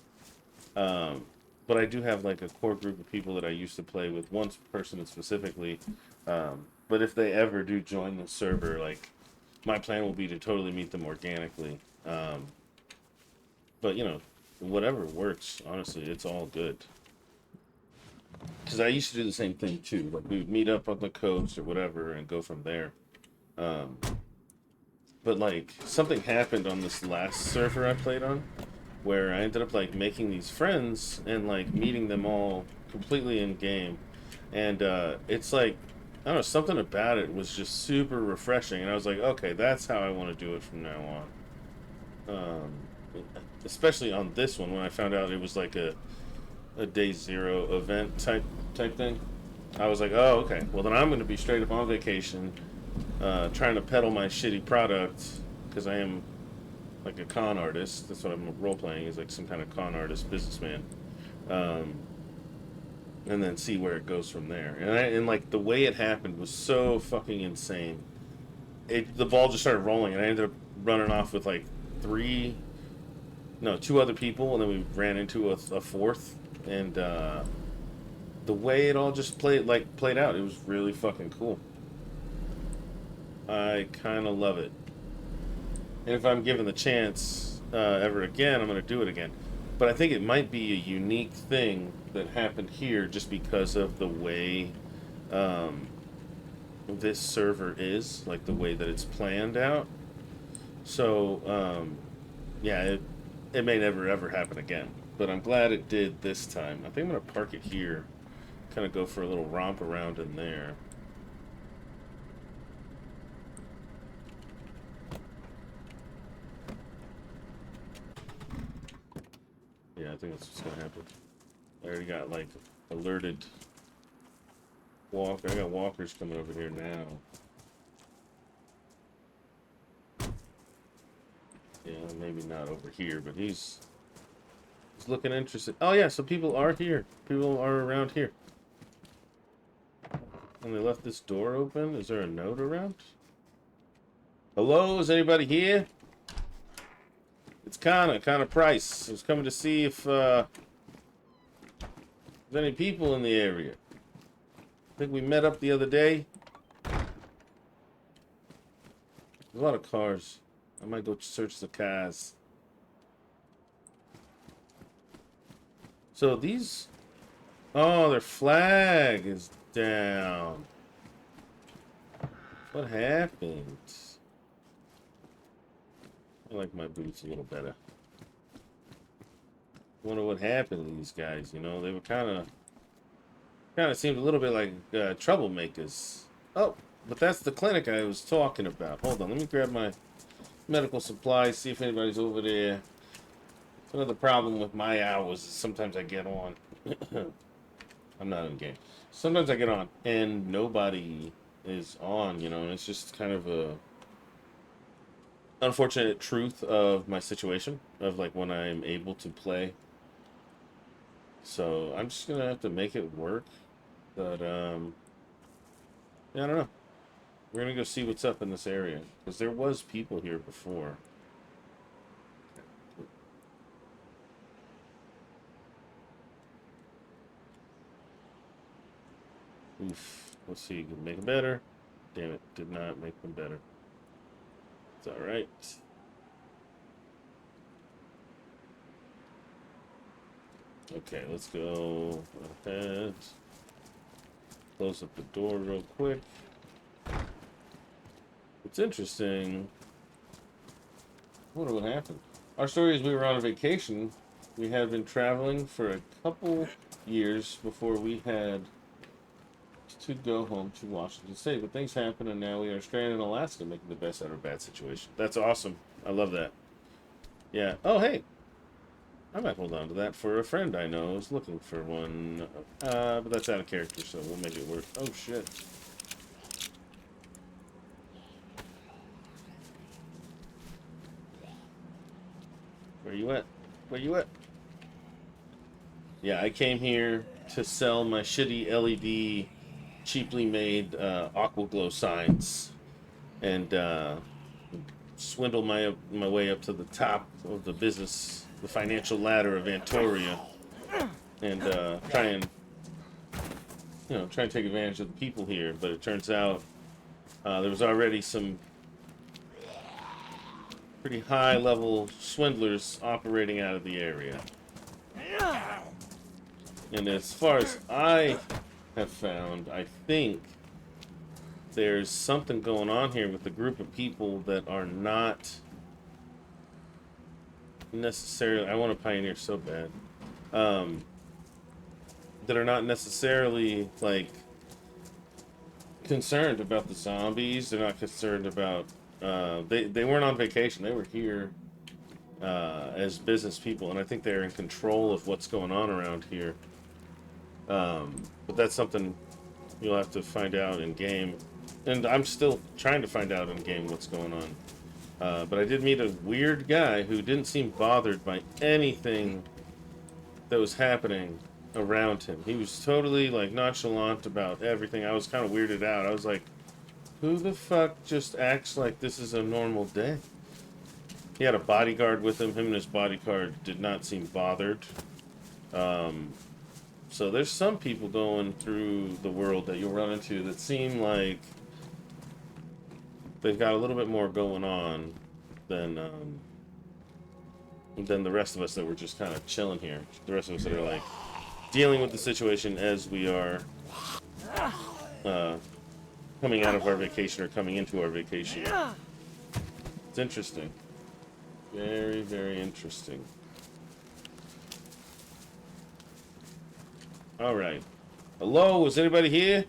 But I do have like a core group of people that I used to play with, one person specifically. But if they ever do join the server, like, my plan will be to totally meet them organically. But, you know, whatever works, honestly, it's all good. Because I used to do the same thing, too. Like, we would meet up on the coast or whatever and go from there. But, like, something happened on this last server I played on where I ended up, like, making these friends and, like, meeting them all completely in-game. And it's like, I don't know, something about it was just super refreshing, and I was like, okay, that's how I want to do it from now on. Especially on this one, when I found out it was like a day zero event type thing. I was like, oh, okay, well then I'm going to be straight up on vacation, trying to peddle my shitty product, because I am like a con artist. That's what I'm role-playing, is like some kind of con artist businessman. And then see where it goes from there. And like the way it happened was so fucking insane. The ball just started rolling, and I ended up running off with like two other people, and then we ran into a fourth. And the way it all just played out, it was really fucking cool. I kind of love it. And if I'm given the chance ever again, I'm going to do it again. But I think it might be a unique thing that happened here just because of the way this server is, like the way that it's planned out. So, yeah, it may never ever happen again. But I'm glad it did this time. I think I'm going to park it here, kind of go for a little romp around in there. Yeah, I think that's what's gonna happen. I already got like alerted walk. I got walkers coming over here now. Yeah, maybe not over here, but he's looking interested. Oh yeah, so people are here. People are around here. And they left this door open. Is there a note around? Hello, is anybody here? It's Connor Price. I was coming to see if there's any people in the area. I think we met up the other day. There's a lot of cars. I might go search the cars. So these Oh, their flag is down. What happened? I like my boots a little better. Wonder what happened to these guys. You know, they were kind of seemed a little bit like troublemakers. Oh, but that's the clinic I was talking about. Hold on, let me grab my medical supplies. See if anybody's over there. Another problem with my hours is sometimes I get on. I'm not in game. Sometimes I get on and nobody is on. You know, and it's just kind of a unfortunate truth of my situation of like when I'm able to play. So I'm just gonna have to make it work. But yeah, I don't know. We're gonna go see what's up in this area because there was people here before. Oof. Let's see. Make them better. Damn it! Did not make them better. It's all right. Okay, let's go ahead. Close up the door real quick. It's interesting. I wonder what happened. Our story is we were on a vacation. We had been traveling for a couple years before we had to go home to Washington State. But things happened, and now we are stranded in Alaska, making the best out of a bad situation. That's awesome. I love that. Yeah. Oh, hey. I might hold on to that for a friend I know is looking for one. But that's out of character, so we'll make it work. Oh, shit. Where you at? Where you at? Yeah, I came here to sell my shitty LED, cheaply made aqua glow signs, and swindle my way up to the top of the business, the financial ladder of Antoria, and try and take advantage of the people here. But it turns out there was already some pretty high level swindlers operating out of the area. And as far as I have found, I think there's something going on here with a group of people that are not necessarily. I want to pioneer so bad. That are not necessarily like concerned about the zombies. They're not concerned about. They weren't on vacation. They were here as business people, and I think they're in control of what's going on around here. But that's something you'll have to find out in game, and I'm still trying to find out in game what's going on. But I did meet a weird guy who didn't seem bothered by anything that was happening around him. He was totally like nonchalant about everything. I was kind of weirded out. I was like, who the fuck just acts like this is a normal day? He had a bodyguard with him. Him and his bodyguard did not seem bothered. So there's some people going through the world that you'll run into that seem like they've got a little bit more going on than the rest of us that were just kind of chilling here. The rest of us that are like dealing with the situation as we are coming out of our vacation or coming into our vacation. It's interesting. Very, very interesting. All right. Hello, is anybody here?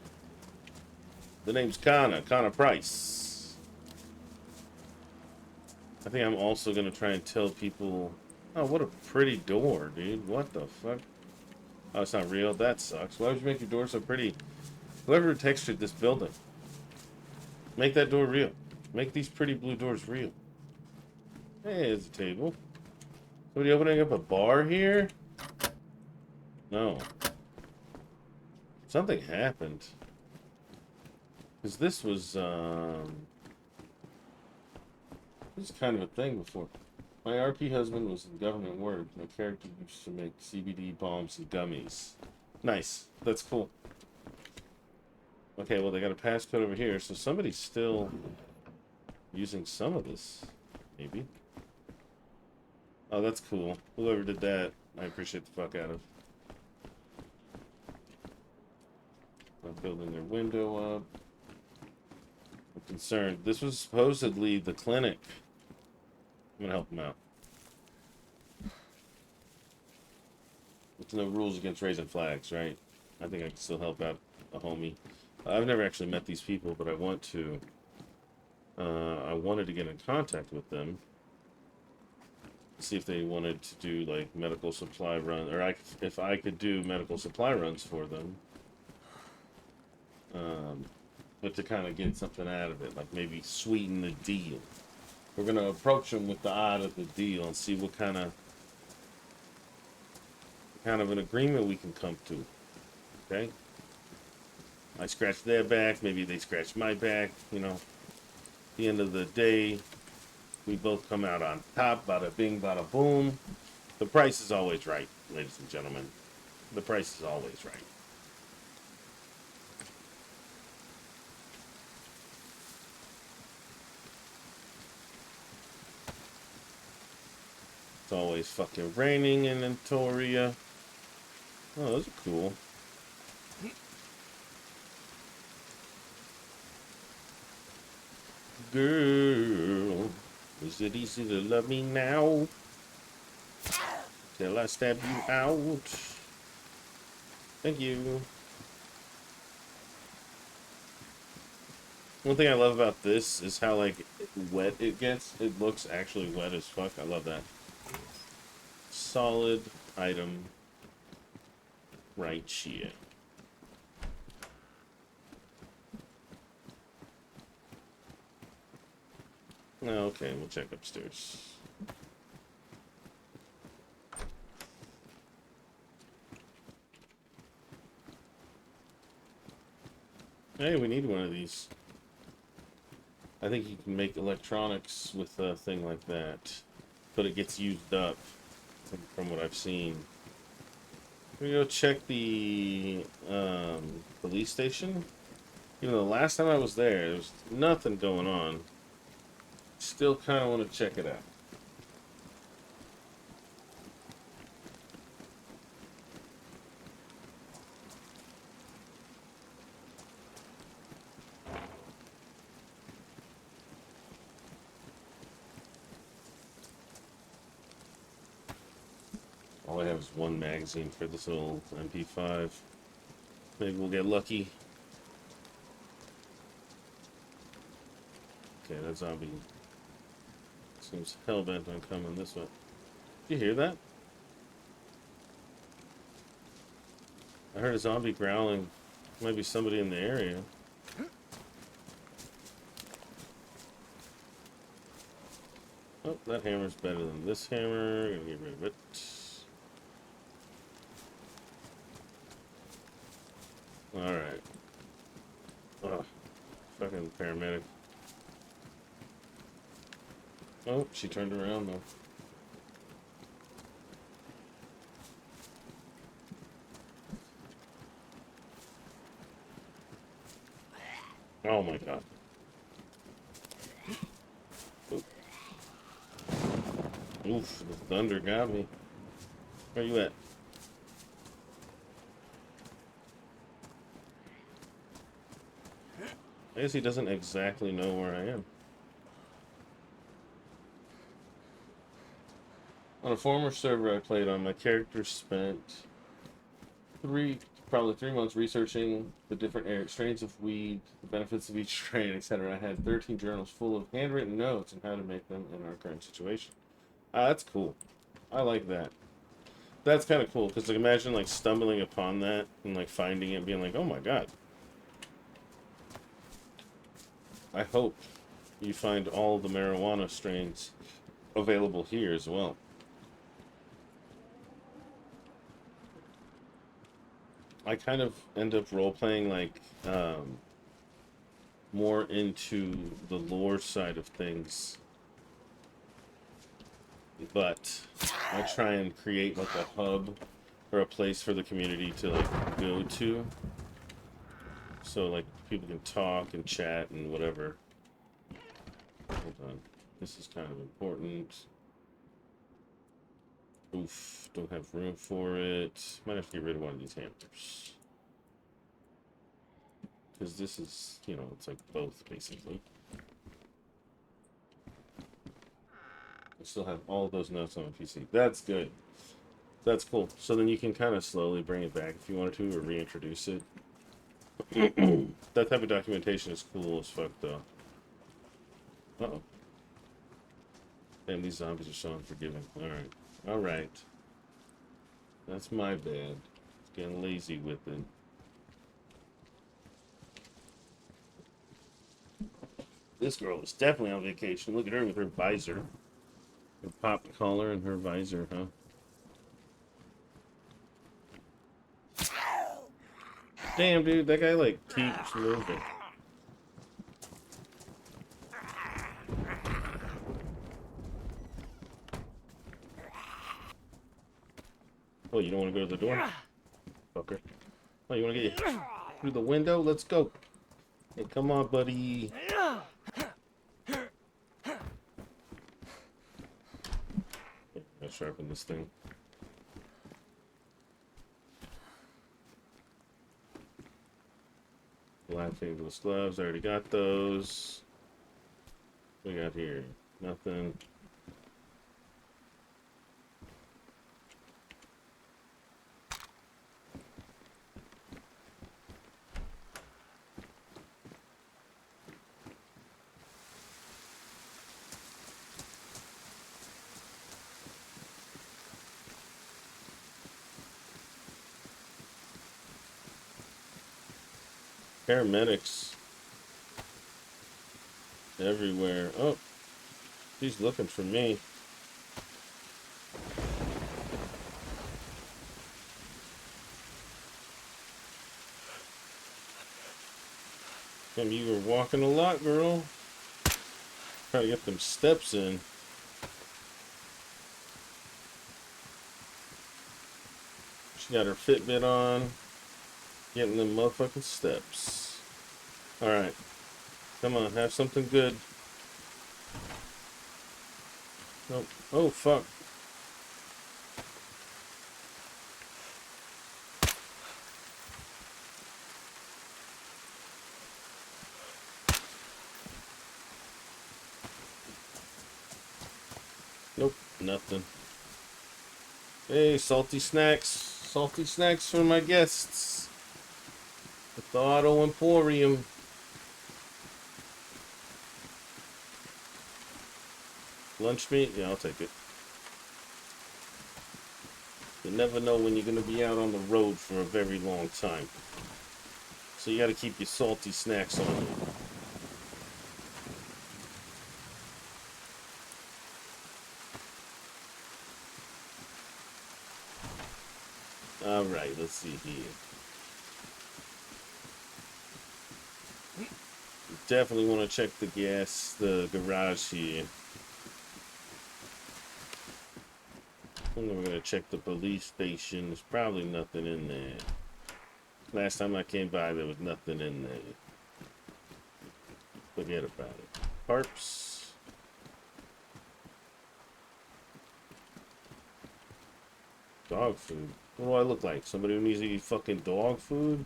The name's Connor Price. I think I'm also going to try and tell people... Oh, what a pretty door, dude. What the fuck? Oh, it's not real? That sucks. Why would you make your door so pretty? Whoever textured this building, make that door real. Make these pretty blue doors real. Hey, there's a table. Somebody opening up a bar here? No. Something happened. Because this was kind of a thing before. My RP husband was in government work. My character used to make CBD bombs and gummies. Nice. That's cool. Okay, well, they got a passcode over here, so somebody's still using some of this. Maybe. Oh, that's cool. Whoever did that, I appreciate the fuck out of. Not building their window up. I'm concerned. This was supposedly the clinic. I'm gonna help them out. There's no rules against raising flags, right? I think I can still help out a homie. I've never actually met these people, but I want to. I wanted to get in contact with them, see if they wanted to do like medical supply run, or if I could do medical supply runs for them. But to kind of get something out of it, like maybe sweeten the deal. We're gonna approach them with the odd of the deal and see what kind of an agreement we can come to. Okay. I scratch their back, maybe they scratch my back. You know, at the end of the day, we both come out on top. Bada bing, bada boom. The price is always right, ladies and gentlemen. The price is always right. It's always fucking raining in Emporium. Oh, those are cool. Girl, is it easy to love me now? Till I stab you out. Thank you. One thing I love about this is how, like, wet it gets. It looks actually wet as fuck. I love that. Solid item right here. Okay, we'll check upstairs. Hey, we need one of these. I think you can make electronics with a thing like that, but it gets used up from what I've seen. We go check the police station. You know, the last time I was there was nothing going on. Still kind of want to check it out. All I have is one magazine for this little MP5. Maybe we'll get lucky. Okay, that zombie seems hell-bent on coming this way. Did you hear that? I heard a zombie growling. Might be somebody in the area. Oh, that hammer's better than this hammer. Gonna get rid of it. Alright. Ugh. Fucking paramedic. Oh, she turned around though. Oh my god. Oof. Oof, the thunder got me. Where you at? I guess he doesn't exactly know where I am. On a former server I played on, my character spent probably 3 months researching the different strains of weed, the benefits of each strain, etc. I had 13 journals full of handwritten notes on how to make them in our current situation. That's cool. I like that. That's kind of cool, because like, imagine like stumbling upon that and like finding it and being like, oh my god. I hope you find all the marijuana strains available here as well. I kind of end up role-playing like more into the lore side of things, but I try and create like a hub or a place for the community to like go to, so like people can talk and chat and whatever. Hold on, this is kind of important. Oof, don't have room for it. Might have to get rid of one of these hammers. because this is, you know, it's like both basically. I still have all those notes on my PC. That's good. That's cool. So then you can kind of slowly bring it back if you wanted to, or reintroduce it. That type of documentation is cool as fuck, though. Uh-oh. Damn, these zombies are so unforgiving. Alright. Alright. That's my bad. Getting lazy with it. This girl is definitely on vacation. Look at her with her visor. Her pop collar and her visor, huh? Damn, dude, that guy, like, keeps moving. Oh, you don't want to go to the door? Fucker. Oh, you want to get through the window? Let's go. Hey, come on, buddy. Gotta sharpen this thing. Black fingerless gloves. I already got those. What we got here? Nothing. Paramedics everywhere. Oh, he's looking for me. Damn, you were walking a lot, girl. Trying to get them steps in. She got her Fitbit on. Getting them motherfucking steps. Alright. Come on, have something good. Nope. Oh, fuck. Nope, nothing. Hey, salty snacks. Salty snacks for my guests. At the Auto Emporium. Lunch meat? Yeah, I'll take it. You never know when you're going to be out on the road for a very long time. So you got to keep your salty snacks on you. Alright, let's see here. Definitely want to check the garage here. And then we're going to check the police station. There's probably nothing in there. Last time I came by, there was nothing in there. Forget about it. Harps. Dog food. What do I look like? Somebody who needs to eat fucking dog food?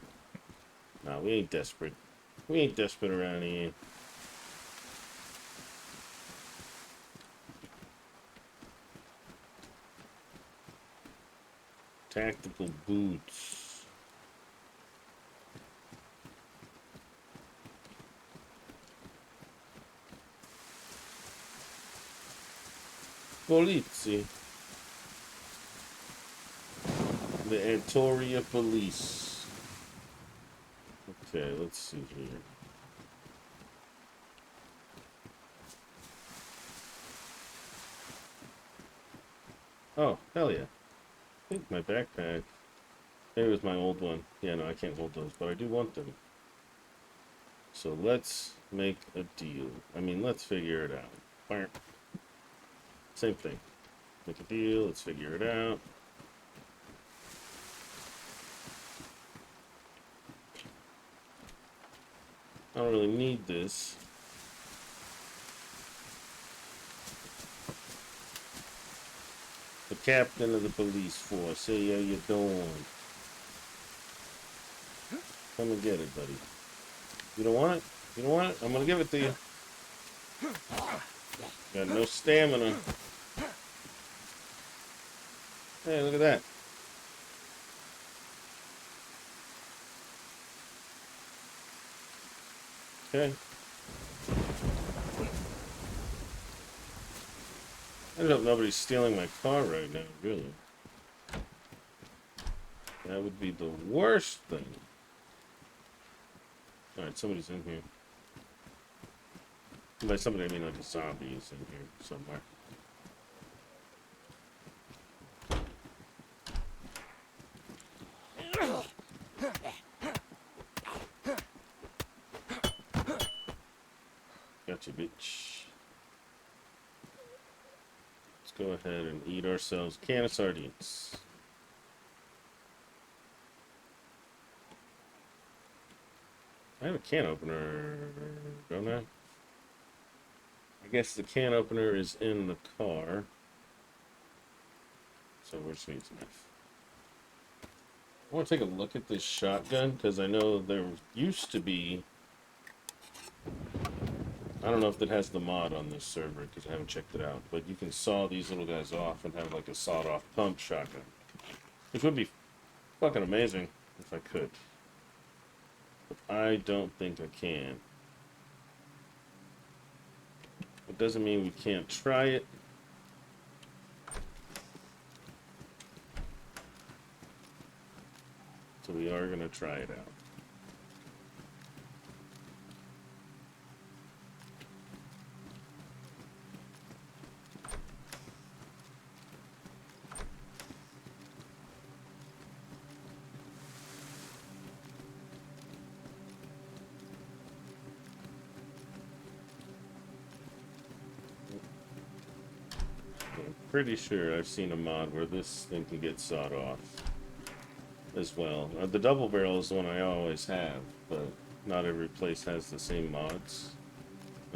Nah, we ain't desperate. We ain't desperate around here. Tactical boots. Polizzi. The Emporium police. Okay, let's see here. Oh, hell yeah. I think my backpack. There was my old one. Yeah, no, I can't hold those, but I do want them. So let's make a deal. I mean, let's figure it out. Same thing. Make a deal, let's figure it out. I don't really need this. The captain of the police force. Hey, how you doing? Come and get it, buddy. You don't want it? You don't want it? I'm gonna give it to you. Got no stamina. Hey, look at that. Okay. I hope nobody's stealing my car right now, really. That would be the worst thing. Alright, somebody's in here. By somebody, I mean like a zombie is in here somewhere. Gotcha, bitch. Let's go ahead and eat ourselves a can of sardines. I have a can opener, don't I? I guess the can opener is in the car. So we're just gonna use a knife. I want to take a look at this shotgun, because I know there used to be... I don't know if it has the mod on this server, because I haven't checked it out. But you can saw these little guys off and have like a sawed-off pump shotgun. Which would be fucking amazing if I could. But I don't think I can. It doesn't mean we can't try it. So we are going to try it out. I'm pretty sure I've seen a mod where this thing can get sawed off as well. The double barrel is the one I always have, but not every place has the same mods.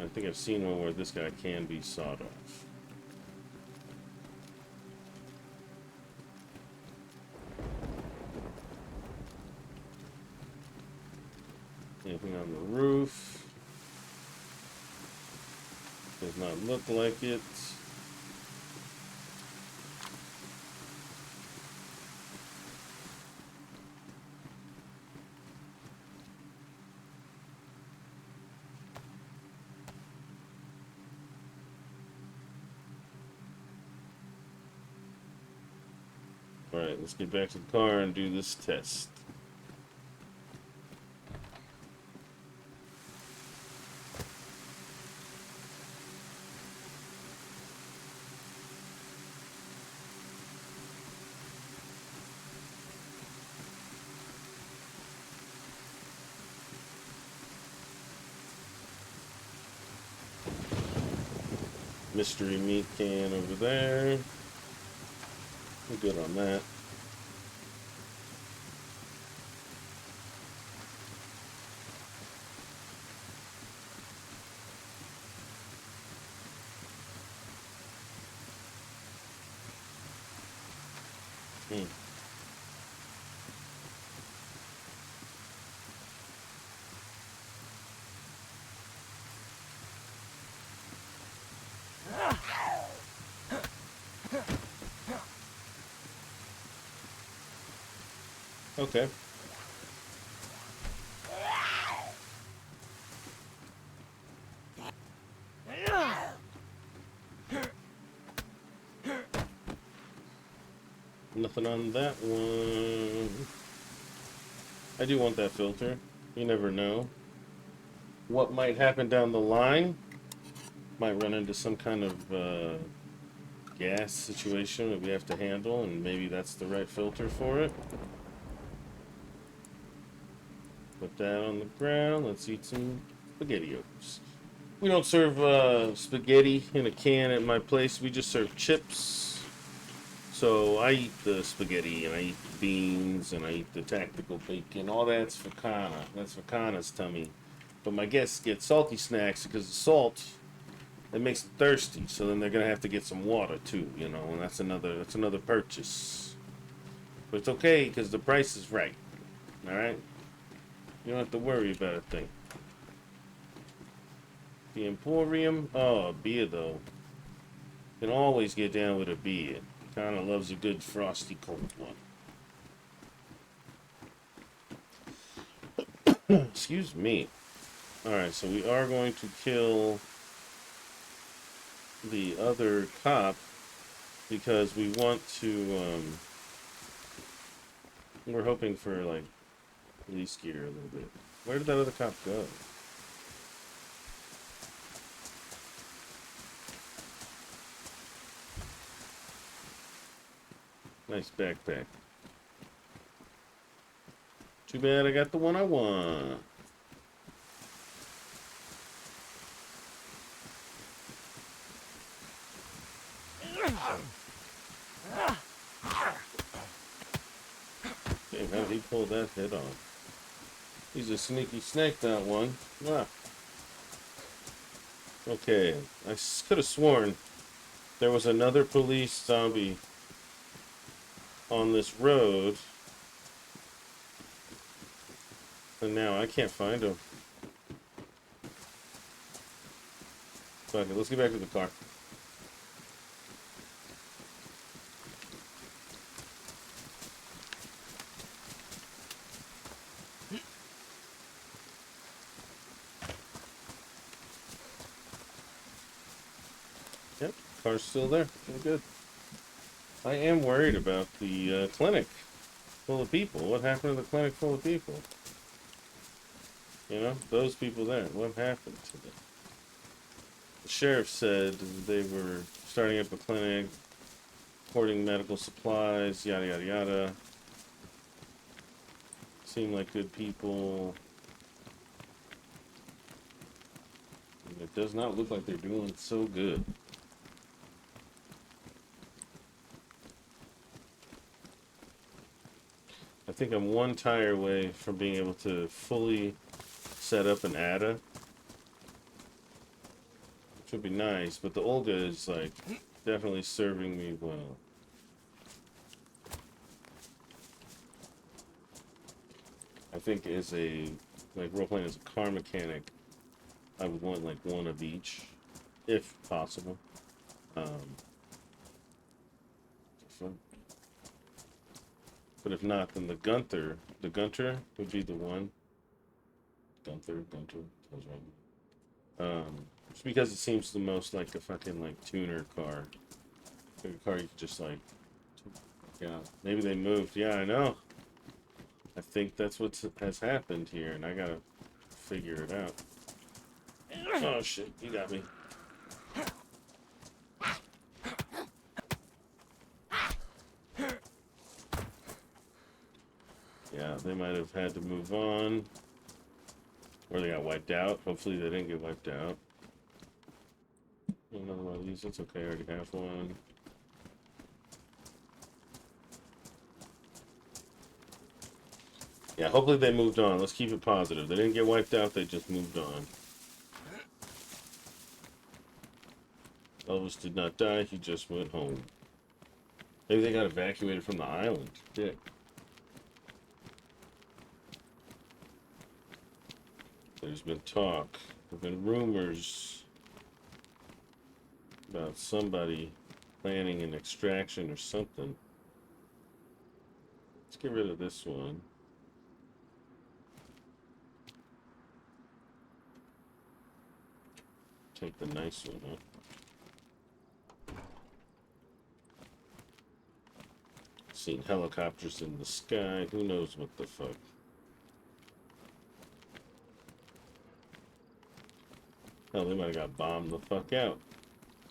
I think I've seen one where this guy can be sawed off. Anything on the roof? Does not look like it. Alright, let's get back to the car and do this test. Mystery meat can over there. We're good on that. Okay. Nothing on that one. I do want that filter. You never know what might happen down the line. Might run into some kind of gas situation that we have to handle, and maybe that's the right filter for it. Put that on the ground. Let's eat some SpaghettiOs. We don't serve spaghetti in a can at my place. We just serve chips. So I eat the spaghetti, and I eat the beans, and I eat the tactical bacon. All that's for Kana. That's for Kana's tummy. But my guests get salty snacks because the salt, it makes them thirsty. So then they're gonna have to get some water too, you know, and that's another purchase. But it's okay because the price is right. All right. You don't have to worry about a thing. The Emporium. Oh, a beer though. Can always get down with a beer. Kind of loves a good frosty cold one. Excuse me. Alright, so we are going to kill the other cop because we want to, we're hoping for, like, police gear a little bit. Where did that other cop go? Nice backpack. Too bad I got the one I want. Damn, how did he pull that head off? He's a sneaky snake, that one. Ah. Okay, I could have sworn there was another police zombie on this road. And now I can't find him. Fuck it, let's get back to the car. Yep, car's still there. We're good. I am worried about the clinic full of people. What happened to the clinic full of people? You know, those people there. What happened to them? The sheriff said they were starting up a clinic, hoarding medical supplies, yada yada yada. Seem like good people. And it does not look like they're doing so good. I think I'm one tire away from being able to fully set up an ADA. Which would be nice, but the Olga is like definitely serving me well. I think as a role playing as a car mechanic, I would want like one of each, if possible. But if not, then the Gunther would be the one. Gunther, that's right. Just because it seems the most like a fucking like tuner car. Like a car you could just like, yeah. Maybe they moved. Yeah, I know. I think that's what has happened here, and I gotta figure it out. Oh shit, you got me. Yeah, they might have had to move on. Or they got wiped out. Hopefully they didn't get wiped out. Another one of these, that's okay, I already have one. Yeah, hopefully they moved on. Let's keep it positive. They didn't get wiped out, they just moved on. Elvis did not die, he just went home. Maybe they got evacuated from the island. Dick. There's been talk. There've been rumors about somebody planning an extraction or something. Let's get rid of this one. Take the nice one up. Seen helicopters in the sky. Who knows what the fuck. Hell, they might have got bombed the fuck out.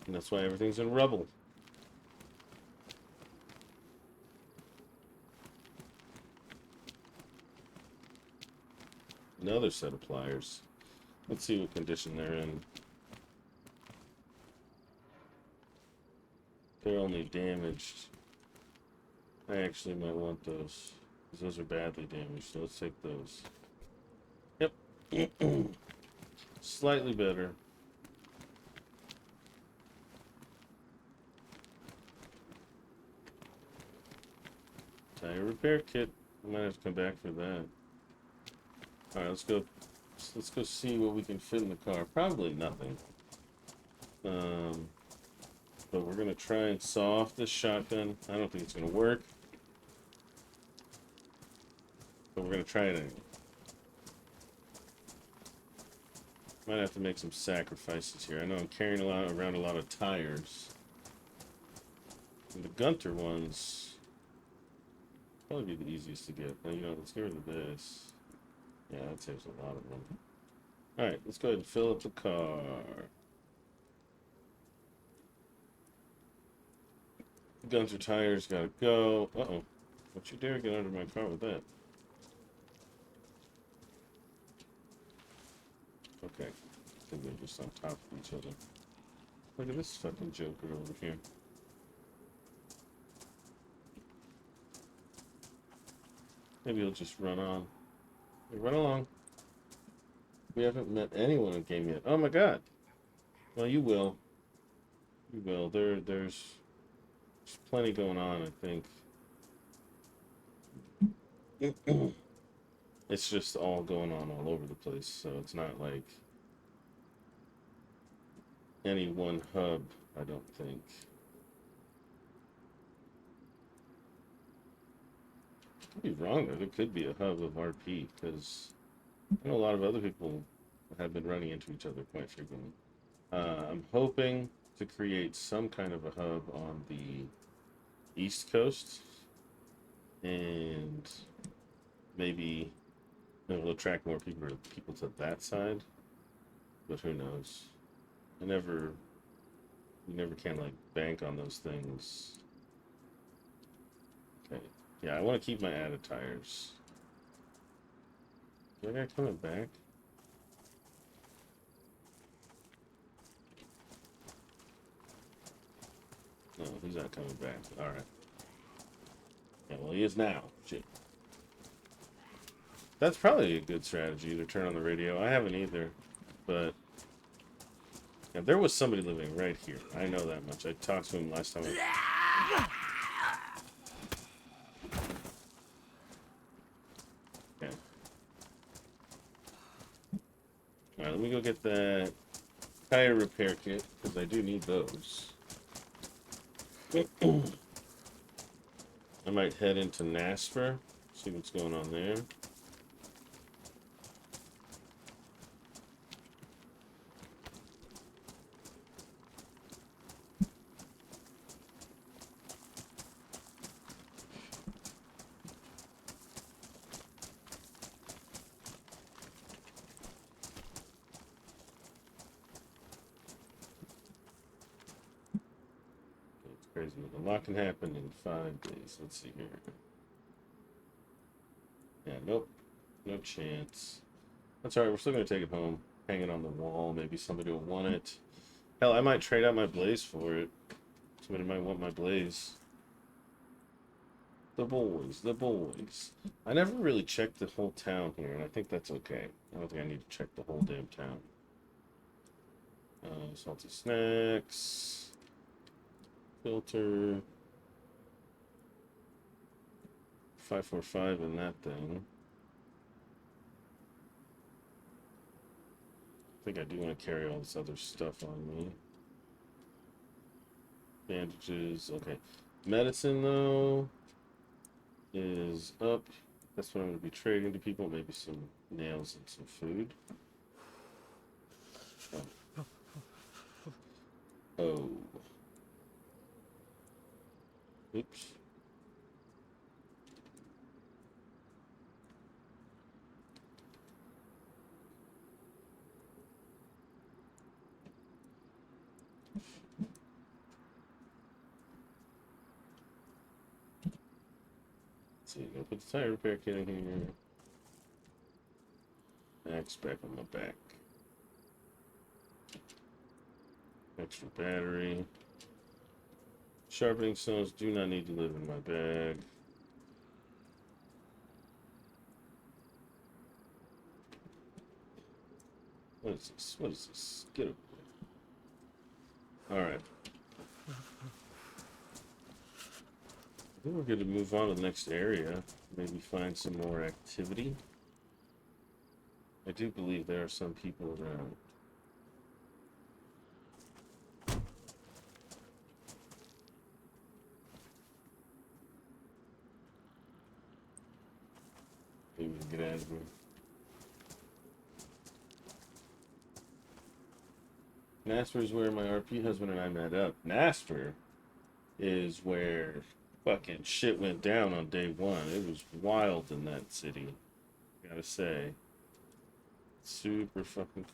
And that's why everything's in rubble. Another set of pliers. Let's see what condition they're in. They're only damaged. I actually might want those. Because those are badly damaged, so let's take those. Yep. Slightly better. Tire repair kit. I might have to come back for that. Alright, let's go let's go see what we can fit in the car. Probably nothing. But we're gonna try and saw off this shotgun. I don't think it's gonna work, but we're gonna try it anyway. Might have to make some sacrifices here. I know I'm carrying around a lot of tires. And the Gunter ones probably be the easiest to get. Now, you know, let's get rid of this. Yeah, that saves a lot of them. Alright, let's go ahead and fill up the car. Gunter tires gotta go. Uh-oh. Don't you dare get under my car with that. Okay. I think they're just on top of each other. Look at this fucking joker over here. Maybe he'll just run on. Hey, run along. We haven't met anyone in the game yet. Oh my god. Well, you will. You will. There's plenty going on, I think. It's just all going on all over the place, so it's not like any one hub, I don't think. Could be wrong though. There could be a hub of RP, because I know a lot of other people have been running into each other quite frequently. I'm hoping to create some kind of a hub on the East Coast, and maybe it'll attract more people to that side. But who knows? You never can like bank on those things. Okay. Yeah, I want to keep my added tires. Is that guy coming back? No, he's not coming back. Alright. Yeah, well, he is now. Shit. That's probably a good strategy to turn on the radio. I haven't either, but yeah, there was somebody living right here. I know that much. I talked to him last time. Okay. Alright, let me go get that tire repair kit, because I do need those. I might head into Nasper, see what's going on there. Crazy. A lot can happen in 5 days. Let's see here. Yeah, nope. No chance. That's alright, we're still gonna take it home. Hang it on the wall. Maybe somebody will want it. Hell, I might trade out my blaze for it. Somebody might want my blaze. The boys, the boys. I never really checked the whole town here, and I think that's okay. I don't think I need to check the whole damn town. Salty snacks. Filter 545 in that thing. I think I do want to carry all this other stuff on me. Bandages, okay. Medicine though is up. That's what I'm going to be trading to people. Maybe some nails and some food. Oh. Oops. Let's see, I'll put the tire repair kit in here. Axe back on my back. Extra battery. Sharpening stones do not need to live in my bag. What is this? What is this? Get over there. Alright. I think we're going to move on to the next area. Maybe find some more activity. I do believe there are some people around. Maybe we can get out of here. Nasper is where my RP husband and I met up. Nasper is where fucking shit went down on day one. It was wild in that city. Gotta say. Super fucking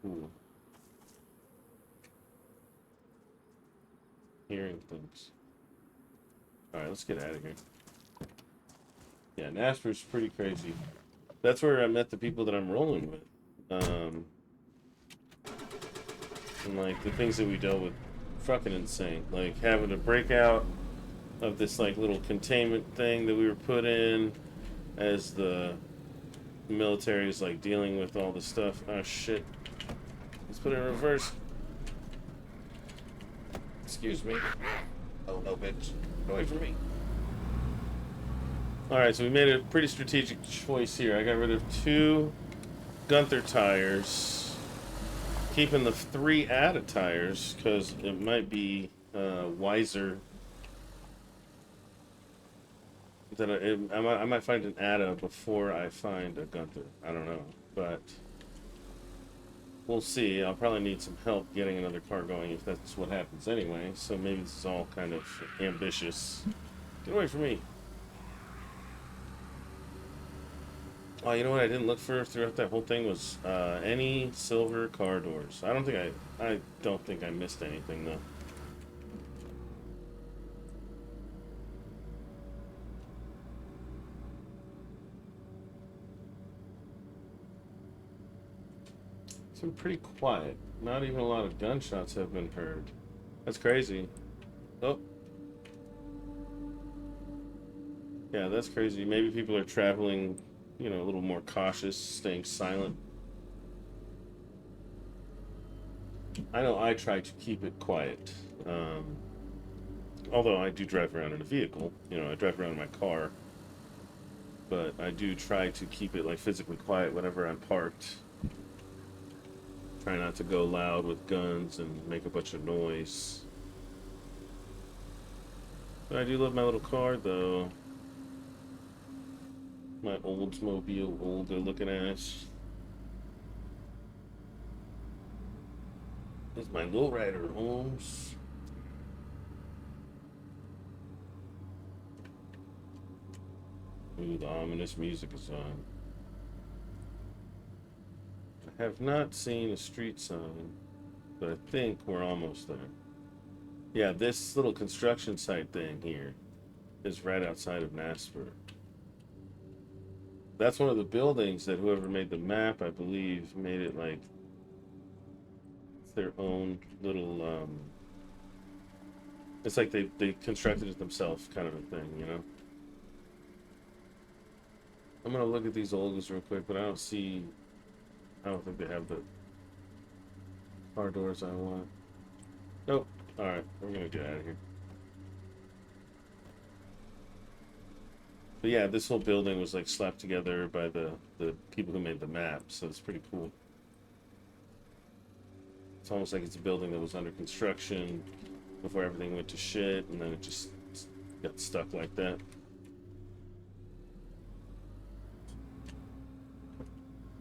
cool. Hearing things. Alright, let's get out of here. Yeah, Nasper's pretty crazy. That's where I met the people that I'm rolling with. And like the things that we dealt with, fucking insane. Like having to break out of this like little containment thing that we were put in as the military is like dealing with all the stuff. Oh shit. Let's put it in reverse. Excuse me. Oh no, bitch. Get away from me. Alright, so we made a pretty strategic choice here. I got rid of 2 Gunther tires, keeping the 3 ATA tires because it might be wiser that I might find an ATA before I find a Gunther. I don't know, but we'll see. I'll probably need some help getting another car going if that's what happens anyway. So maybe this is all kind of ambitious. Get away from me. Oh, you know what I didn't look for throughout that whole thing was any silver car doors. I don't think I missed anything though. It's been pretty quiet. Not even a lot of gunshots have been heard. That's crazy. Oh. Yeah, that's crazy. Maybe people are traveling, you know, a little more cautious, staying silent. I know I try to keep it quiet. Although I do drive around in a vehicle, you know, I drive around in my car. But I do try to keep it like physically quiet whenever I'm parked. Try not to go loud with guns and make a bunch of noise. But I do love my little car though. My Oldsmobile, older looking ass. This is my lowrider, Holmes. Ooh, the ominous music is on. I have not seen a street sign, but I think we're almost there. Yeah, this little construction site thing here is right outside of Nasper. That's one of the buildings that whoever made the map, I believe, made it like it's their own little it's like they constructed it themselves kind of a thing, you know. I'm gonna look at these Olgas real quick, but I don't think they have the car doors I want. Nope. Alright, we're gonna get out of here. But yeah, this whole building was like slapped together by the people who made the map, so it's pretty cool. It's almost like it's a building that was under construction before everything went to shit, and then it just got stuck like that.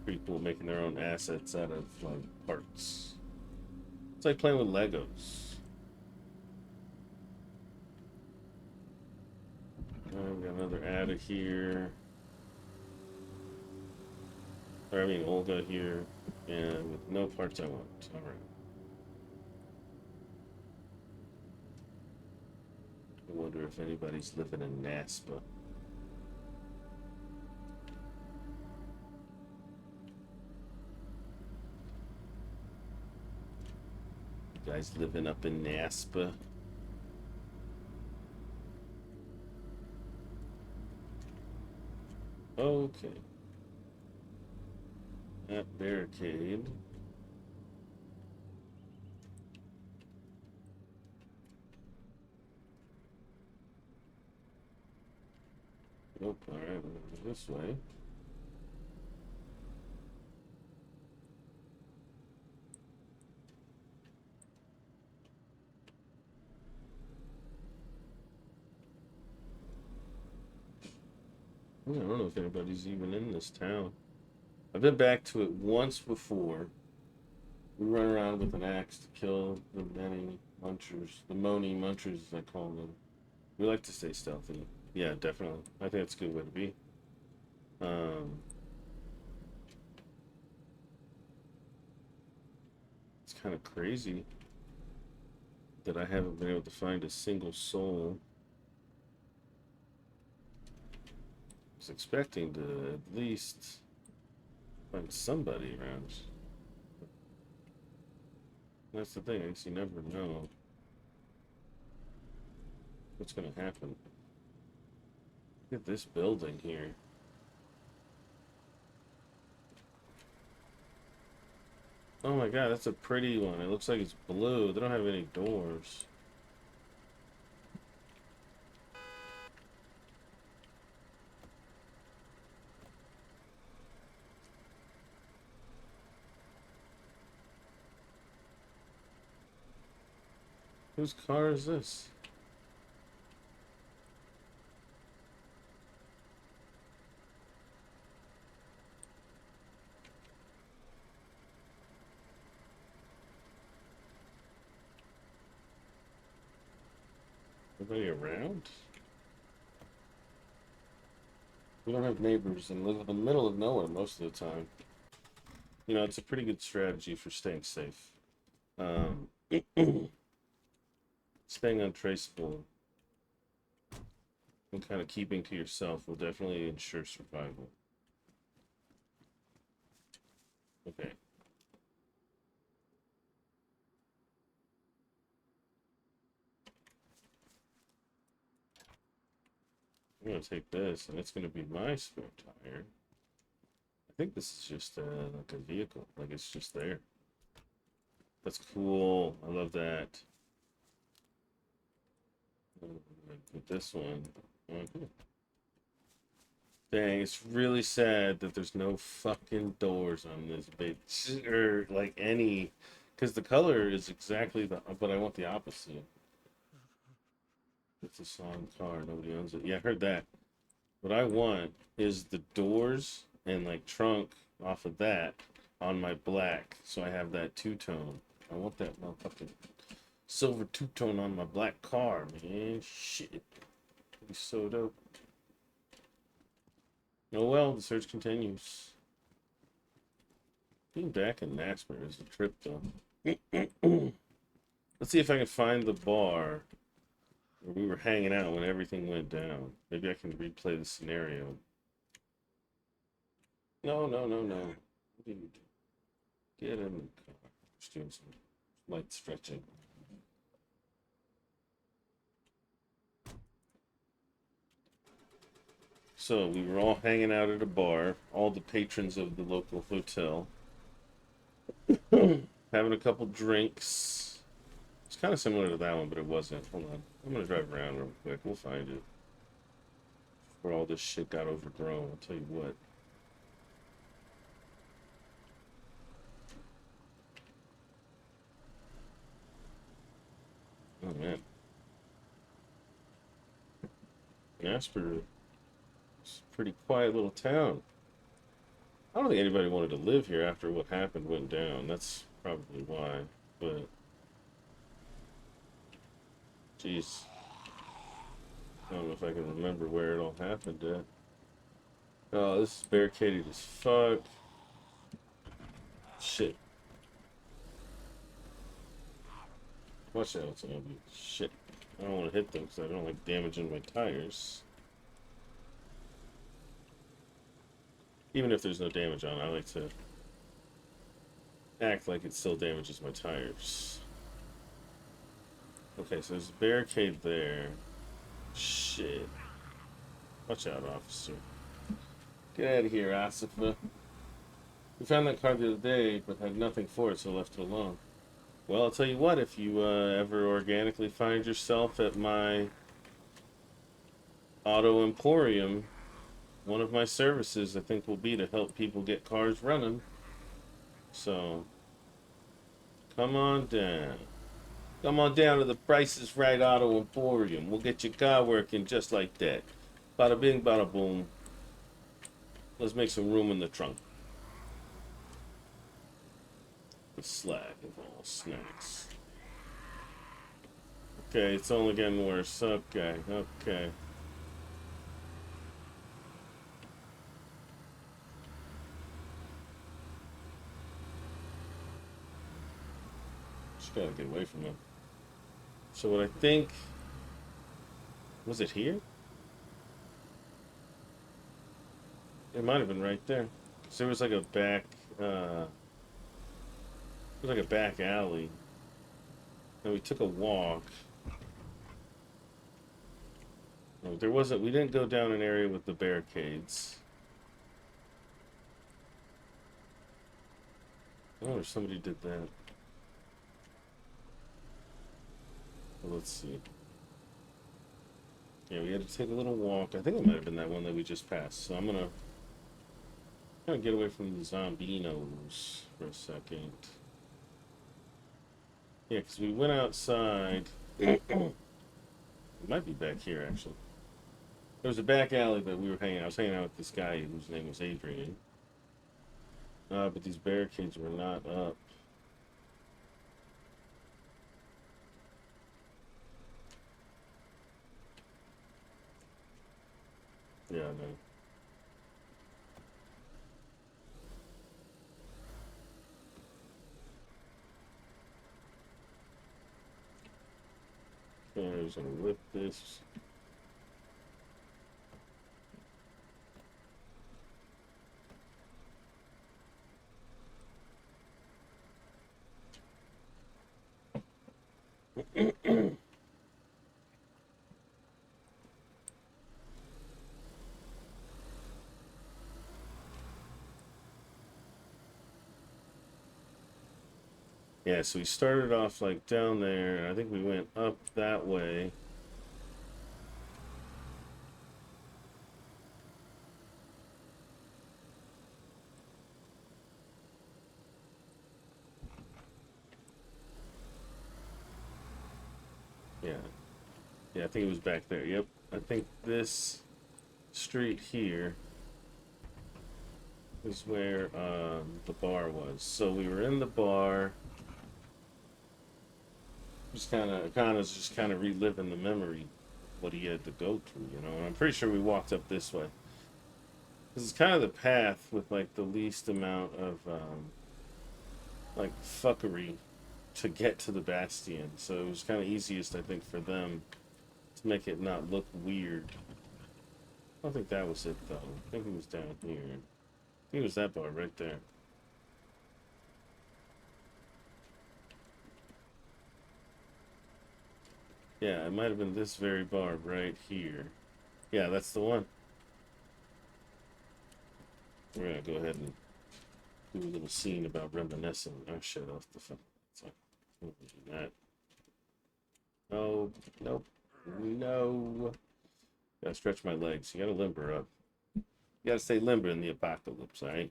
Pretty cool making their own assets out of like parts. It's like playing with Legos. We got another Ada here. Or I mean Olga here. And with no parts I want. Alright. I wonder if anybody's living in NASPA. You guys living up in NASPA? Okay. That barricade. Nope, alright, this way. I don't know if anybody's even in this town. I've been back to it once before. We run around with an axe to kill the many munchers, the Moni munchers, as I call them. We like to stay stealthy. Yeah, definitely. I think that's a good way to be. Um, it's kind of crazy that I haven't been able to find a single soul. I was expecting to at least find somebody around. That's the thing, I guess you never know what's gonna happen. Look at this building here. Oh my god, that's a pretty one. It looks like it's blue. They don't have any doors. Whose car is this? Anybody around? We don't have neighbors and live in the middle of nowhere most of the time. You know, it's a pretty good strategy for staying safe. Um, Staying untraceable and kind of keeping to yourself will definitely ensure survival. Okay. I'm gonna take this, and it's gonna be my spare tire. I think this is just like a vehicle, like it's just there. That's cool. I love that. With this one. Okay. Dang, it's really sad that there's no fucking doors on this bitch, or like any, because the color is exactly the, but I want the opposite. It's a song car, nobody owns it. Yeah, I heard that. What I want is the doors and like trunk off of that on my black, so I have that two-tone. I want that motherfucking silver two-tone on my black car, man. Shit. That'd be so dope. Oh well, the search continues. Being back in Naxper is a trip, though. Let's see if I can find the bar where we were hanging out when everything went down. Maybe I can replay the scenario. No, no, no, no. What do you do? Get in the car. Just doing some light stretching. So we were all hanging out at a bar, all the patrons of the local hotel, having a couple drinks. It's kind of similar to that one, but it wasn't. Hold on. I'm gonna drive around real quick. We'll find it. Before all this shit got overgrown, I'll tell you what. Oh man. Jasper is a pretty quiet little town. I don't think anybody wanted to live here after what happened went down. That's probably why. But jeez. I don't know if I can remember where it all happened at. Oh, this is barricaded as fuck. Shit. Watch out, zombie. Shit. I don't want to hit them because I don't like damaging my tires. Even if there's no damage on it, I like to act like it still damages my tires. Okay, so there's a barricade there. Shit. Watch out, officer. Get out of here, Asifa. We found that car the other day, but had nothing for it, so left it alone. Well, I'll tell you what, if you ever organically find yourself at my auto emporium, one of my services I think will be to help people get cars running. So, come on down. Come on down to the Price is Right Auto Emporium. We'll get your car working just like that. Bada bing, bada boom. Let's make some room in the trunk. The slag of all snacks. Okay, it's only getting worse. Okay, okay. Just gotta get away from him. So what I think... Was it here? It might have been right there. So there was like a back... it was like a back alley. And we took a walk. No, there wasn't... We didn't go down an area with the barricades. Oh, somebody did that. Well, let's see. Yeah, we had to take a little walk. I think it might have been that one that we just passed. So I'm gonna kind of get away from the zombinos for a second. Yeah, because we went outside. It might be back here, actually. There was a back alley that we were hanging out. I was hanging out with this guy whose name was Adrian. But these barricades were not up. Yeah, no. Okay, I was gonna whip this. Yeah, so we started off like down there, and I think we went up that way. Yeah. Yeah, I think it was back there. Yep. I think this street here is where the bar was. So we were in the bar, just kind of reliving the memory, what he had to go through, you know. And I'm pretty sure we walked up this way. This is kind of the path with like the least amount of like fuckery to get to the Bastion. So it was kind of easiest, I think, for them to make it not look weird. I don't think that was it though. I think it was down here. I think it was that bar right there. Yeah, it might have been this very bar right here. Yeah, that's the one. We're gonna go ahead and do a little scene about reminiscing. Oh shit, off the phone. So, that. No, nope, no. Gotta stretch my legs. You gotta limber up. You gotta stay limber in the apocalypse, alright?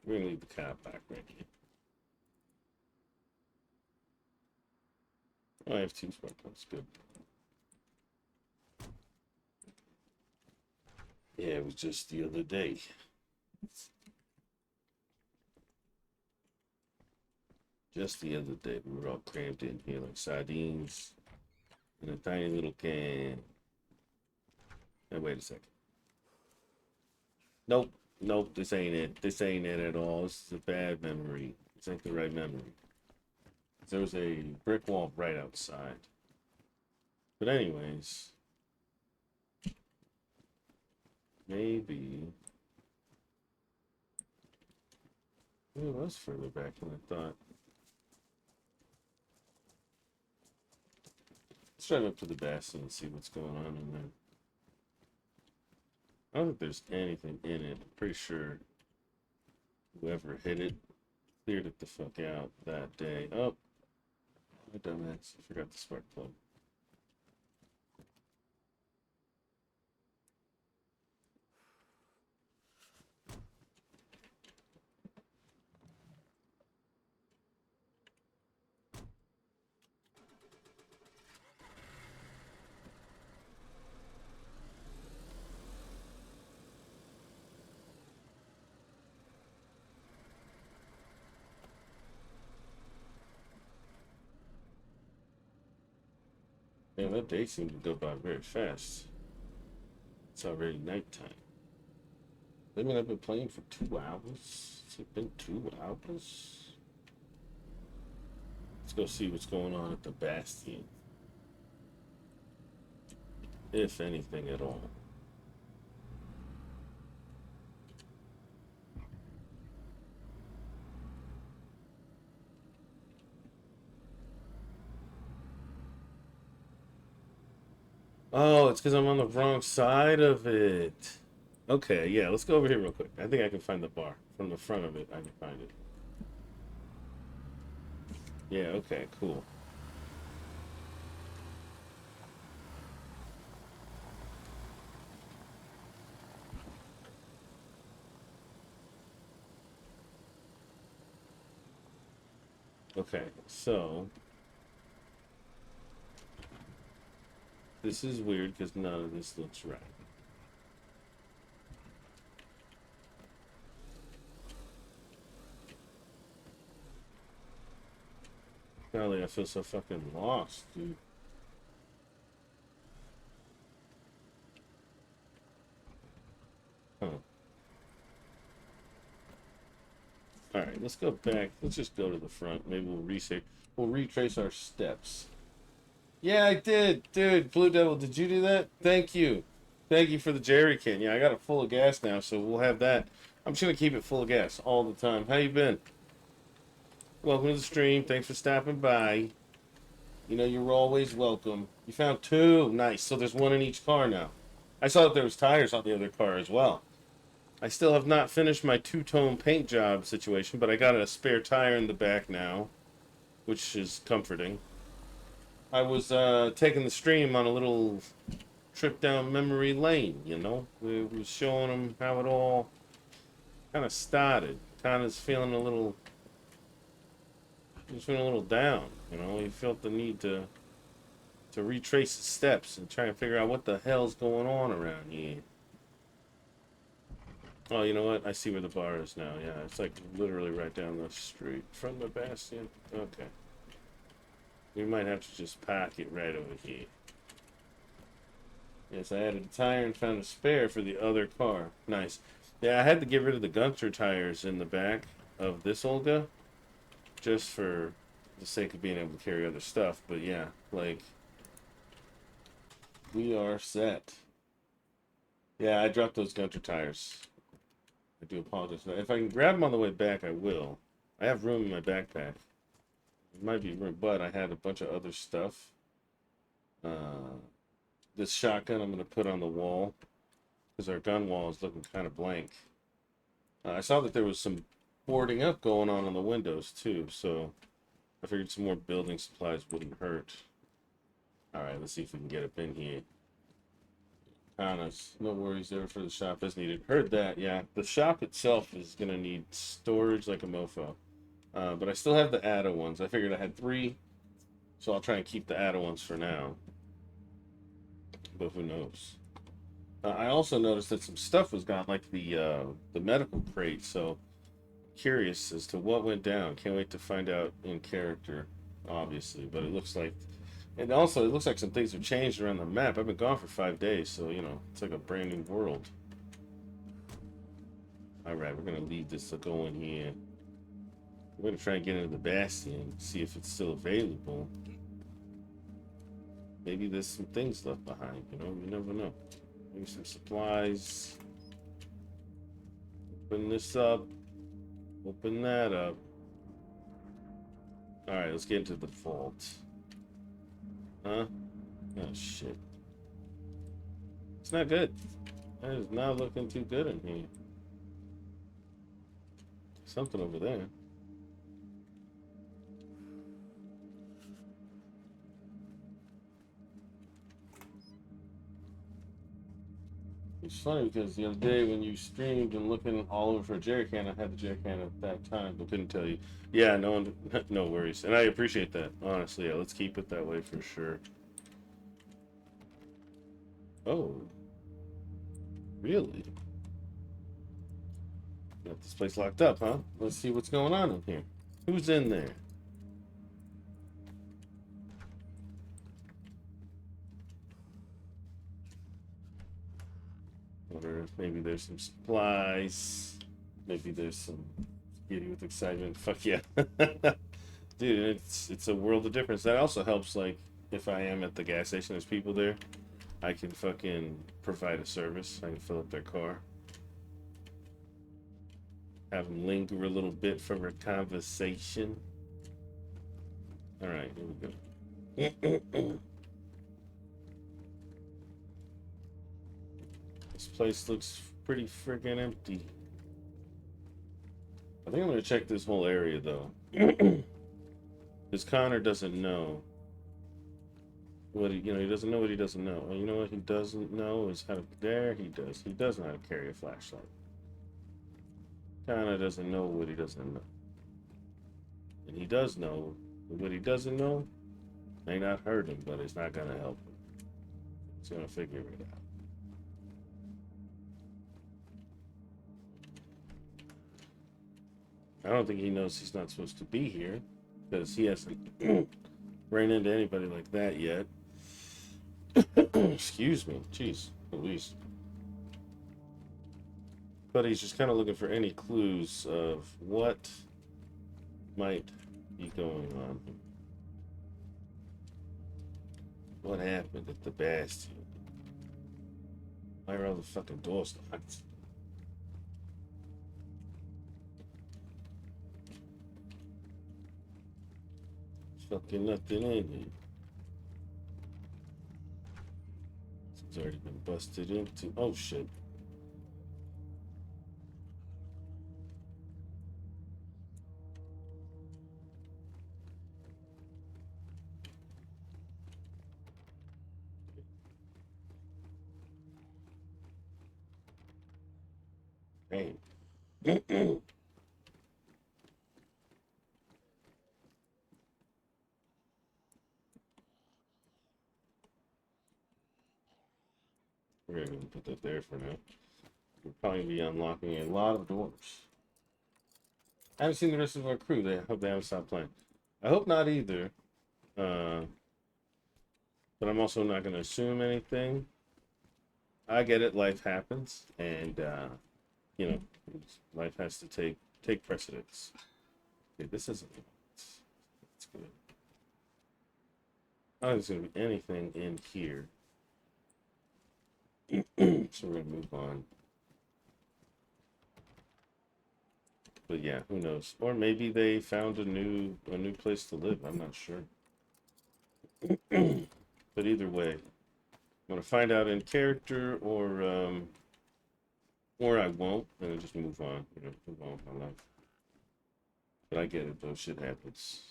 We're gonna leave the car back right here. Oh, I have two smartphones. Good. Yeah, it was just the other day. Just the other day, we were all crammed in here like sardines in a tiny little can. Hey, wait a second. Nope, nope, this ain't it. This ain't it at all. This is a bad memory. This ain't the right memory. There was a brick wall right outside. But anyways, maybe it was further back than I thought. Let's drive up to the Bastion and see what's going on in there. I don't think there's anything in it. I'm pretty sure whoever hit it cleared it the fuck out that day. Oh, my dumbass. I forgot the spark plug. Yeah, that day seemed to go by very fast. It's already nighttime. I mean, I've been playing for 2 hours. It's been 2 hours. Let's go see what's going on at the Bastion. If anything at all. Oh, it's because I'm on the wrong side of it. Okay, yeah, let's go over here real quick. I think I can find the bar. From the front of it, I can find it. Yeah, okay, cool. Okay, so this is weird because none of this looks right. Golly, I feel so fucking lost, dude. Huh. Alright, let's go back. Let's just go to the front. Maybe we'll retrace our steps. Yeah, I did. Dude, Blue Devil, did you do that? Thank you. Thank you for the jerry can. Yeah, I got it full of gas now, so we'll have that. I'm just gonna keep it full of gas all the time. How you been? Welcome to the stream. Thanks for stopping by. You know you're always welcome. You found two. Nice. So there's one in each car now. I saw that there was tires on the other car as well. I still have not finished my two-tone paint job situation, but I got a spare tire in the back now, which is comforting. I was taking the stream on a little trip down memory lane, you know? We was showing them how it all kind of started. Kind of feeling a little, just feeling a little down, you know? He felt the need to retrace the steps and try and figure out what the hell's going on around here. Oh, you know what? I see where the bar is now. Yeah, it's like literally right down the street from the Bastion. Okay. We might have to just park it right over here. Yes, I added a tire and found a spare for the other car. Nice. Yeah, I had to get rid of the Gunter tires in the back of this Olga just for the sake of being able to carry other stuff. But yeah, like, we are set. Yeah, I dropped those Gunter tires. I do apologize. If I can grab them on the way back, I will. I have room in my backpack. It might be room, but I had a bunch of other stuff. This shotgun I'm going to put on the wall because our gun wall is looking kind of blank. I saw that there was some boarding up going on the windows too, so I figured some more building supplies wouldn't hurt. Alright, let's see if we can get up in here. Honest, no worries there for the shop as needed. Heard that, yeah. The shop itself is going to need storage like a mofo. But I still have the ADA ones. I figured I had 3, so I'll try and keep the ADA ones for now. But who knows? I also noticed that some stuff was gone, like the medical crate. So curious as to what went down. Can't wait to find out in character, obviously. But it looks like, and also it looks like some things have changed around the map. I've been gone for 5 days, so you know it's like a brand new world. All right, we're gonna leave this to go in here. We're gonna try and get into the Bastion, see if it's still available. Maybe there's some things left behind, you know? You never know. Maybe some supplies. Open this up. Open that up. Alright, let's get into the vault. Huh? Oh, shit. It's not good. That is not looking too good in here. Something over there. It's funny because the other day when you streamed and looking all over for a jerry can, I had the jerry can at that time, but couldn't tell you. Yeah, no, no worries, and I appreciate that. Honestly, yeah, let's keep it that way for sure. Oh, really? Got this place locked up, huh? Let's see what's going on in here. Who's in there? Wonder if maybe there's some supplies. Maybe there's some giddy with excitement. Fuck yeah. Dude, it's a world of difference. That also helps, like, if I am at the gas station, there's people there, I can fucking provide a service. I can fill up their car. Have them linger a little bit for a conversation. Alright, here we go. This place looks pretty friggin' empty. I think I'm gonna check this whole area though. Because Connor doesn't know what he doesn't know what he doesn't know. Well, you know what he doesn't know is how to, there he does. He does know how to carry a flashlight. Connor doesn't know what he doesn't know. And he does know what he doesn't know may not hurt him, but it's not gonna help him. He's gonna figure it out. I don't think he knows he's not supposed to be here, because he hasn't ran into anybody like that yet. Excuse me. Jeez, Louise. But he's just kind of looking for any clues of what might be going on. What happened at the Bastion? Why are all the fucking doors locked? Fucking nothing in here. It's already been busted into. Oh shit. Hey. We're gonna put that there for now. We'll probably be unlocking a lot of doors. I haven't seen the rest of our crew. They hope they haven't stopped playing. I hope not either. But I'm also not gonna assume anything. I get it. Life happens, and you know, life has to take precedence. Okay, this isn't. It's good. I don't think there's gonna be anything in here. So we're gonna move on. But yeah, who knows? Or maybe they found a new place to live. I'm not sure. But either way, I'm gonna find out in character, or I won't, and then just move on. You know, move on with my life. But I get it though. Shit happens.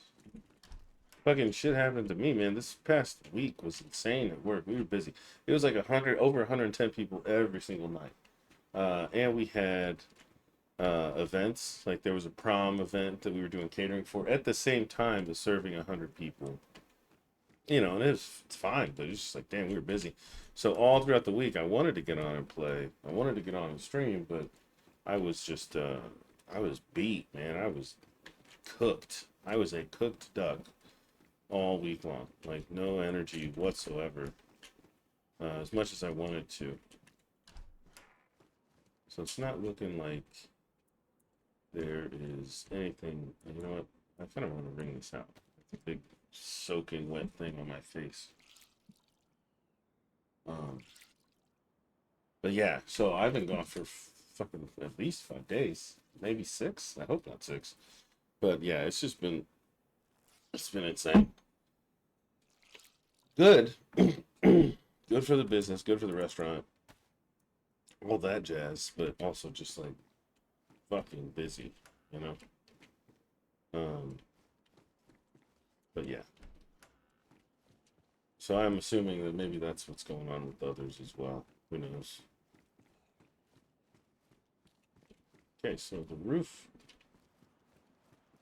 Fucking shit happened to me, man. This past week was insane at work. We were busy. It was like over 110 people every single night. And we had events. Like there was a prom event that we were doing catering for at the same time as serving 100 people. You know, and it's fine, but it's just like, damn, we were busy. So all throughout the week, I wanted to get on and play. I wanted to get on and stream, but I was just, I was beat, man. I was cooked. I was a cooked duck all week long. Like, no energy whatsoever. As much as I wanted to. So it's not looking like there is anything. You know what? I kind of want to wring this out. It's a big soaking wet thing on my face. But yeah, so I've been gone for fucking at least 5 days, maybe 6. I hope not 6. But yeah, it's been insane. Good. Good for the business, good for the restaurant, all that jazz, but also just like fucking busy, you know. But yeah. So I'm assuming that maybe that's what's going on with others as well. Who knows? Okay, so the roof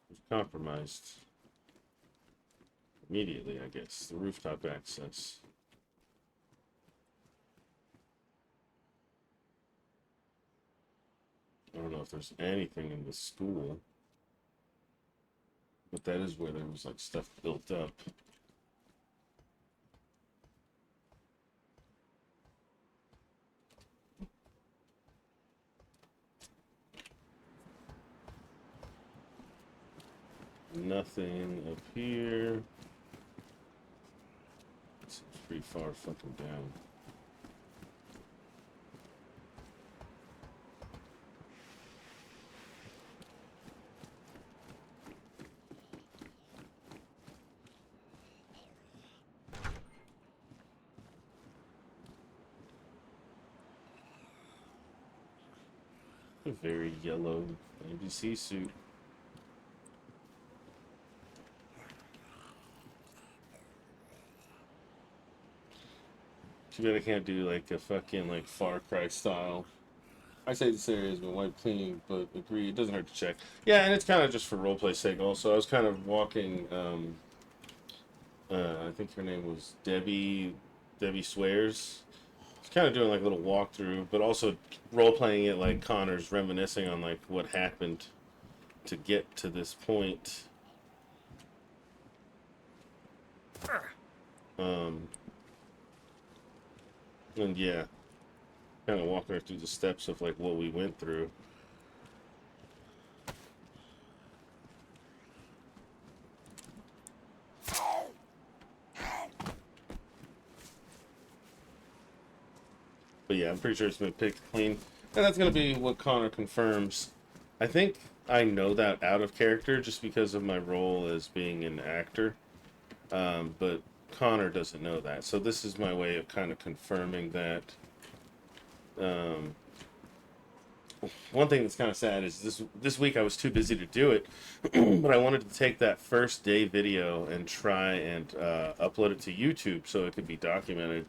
was compromised immediately, I guess. The rooftop access. I don't know if there's anything in the school, but that is where there was like stuff built up. Nothing up here. It's pretty far fucking down. A very yellow ABC suit. Too bad I can't do like a fucking like Far Cry style. I say this area has been wiped clean, but agree, it doesn't hurt to check. Yeah, and it's kind of just for roleplay sake also. I was kind of walking, I think her name was Debbie Swears. It's kind of doing like a little walkthrough, but also role playing it like Connor's reminiscing on like what happened to get to this point. Um, and yeah, kind of walking her through the steps of like what we went through. But yeah, I'm pretty sure it's been picked clean. And that's going to be what Connor confirms. I think I know that out of character just because of my role as being an actor. But Connor doesn't know that. So this is my way of kind of confirming that. One thing that's kind of sad is this week I was too busy to do it, but I wanted to take that first day video and try and upload it to YouTube so it could be documented.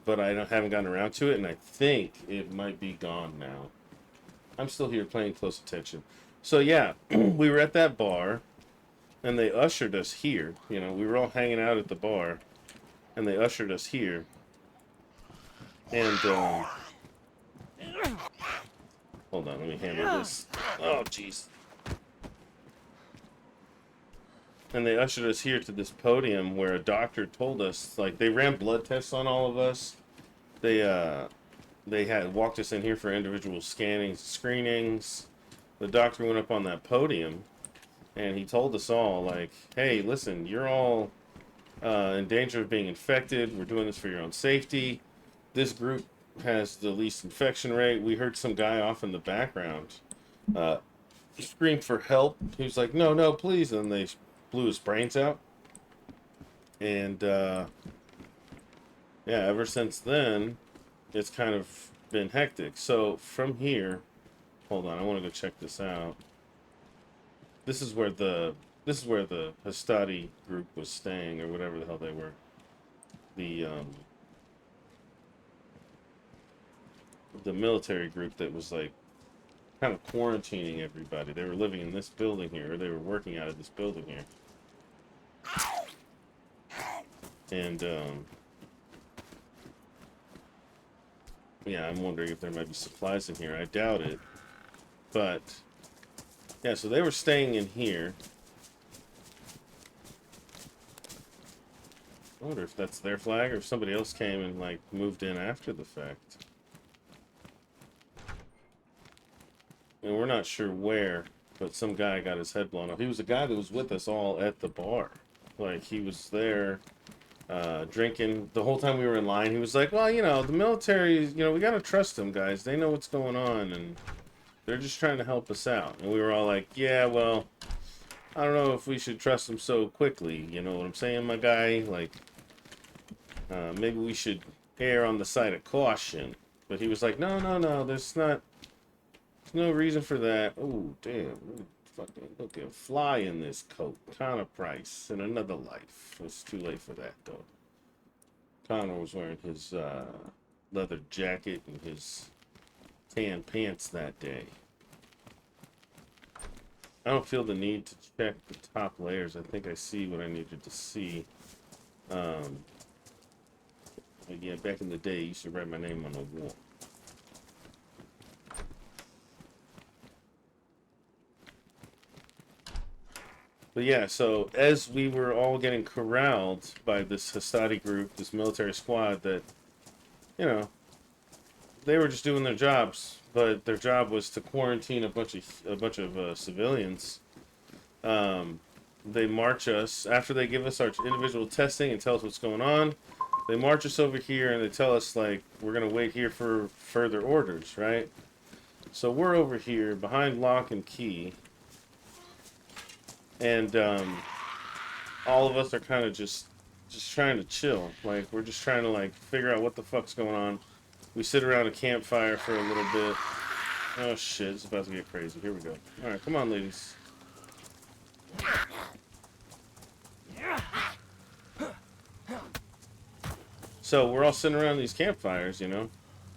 But I haven't gotten around to it, and I think it might be gone now. I'm still here paying close attention. So yeah, we were at that bar, and they ushered us here. You know, we were all hanging out at the bar, and they ushered us here. And hold on, let me handle this. Oh, jeez. And they ushered us here to this podium where a doctor told us, like, they ran blood tests on all of us. They had walked us in here for individual scannings, screenings. The doctor went up on that podium, and he told us all, like, hey, listen, you're all in danger of being infected. We're doing this for your own safety. This group has the least infection rate. We heard some guy off in the background scream for help. He was like, no, no, please. And they blew his brains out. And yeah, ever since then, it's kind of been hectic. So from here, hold on, I want to go check this out. This is where the Hastati group was staying, or whatever the hell they were. The military group that was like kind of quarantining everybody. They were living in this building here, or they were working out of this building here. And yeah, I'm wondering if there might be supplies in here. I doubt it. But yeah, so they were staying in here. I wonder if that's their flag or if somebody else came and like moved in after the fact. And we're not sure where, but some guy got his head blown off. He was a guy that was with us all at the bar. Like, he was there drinking the whole time we were in line. He was like, well, you know, the military, you know, we gotta trust them guys. They know what's going on, and they're just trying to help us out. And we were all like, yeah, well, I don't know if we should trust them so quickly. You know what I'm saying, my guy? Like, maybe we should err on the side of caution. But he was like, no, no, no, there's no reason for that. Oh, damn. Fucking look at fly in this coat. Connor Price in another life. It's too late for that, though. Connor was wearing his leather jacket and his tan pants that day. I don't feel the need to check the top layers. I think I see what I needed to see. Yeah, back in the day, you used to write my name on the wall. But yeah, so as we were all getting corralled by this Hastati group, this military squad that, you know, they were just doing their jobs, but their job was to quarantine a bunch of civilians. They march us after they give us our individual testing and tell us what's going on. They march us over here and they tell us like we're gonna wait here for further orders, right? So we're over here behind lock and key, and all of us are kind of just trying to chill. Like we're just trying to like figure out what the fuck's going on. We sit around a campfire for a little bit. Oh shit, it's about to get crazy. Here we go. All right, come on, ladies. So we're all sitting around these campfires, you know,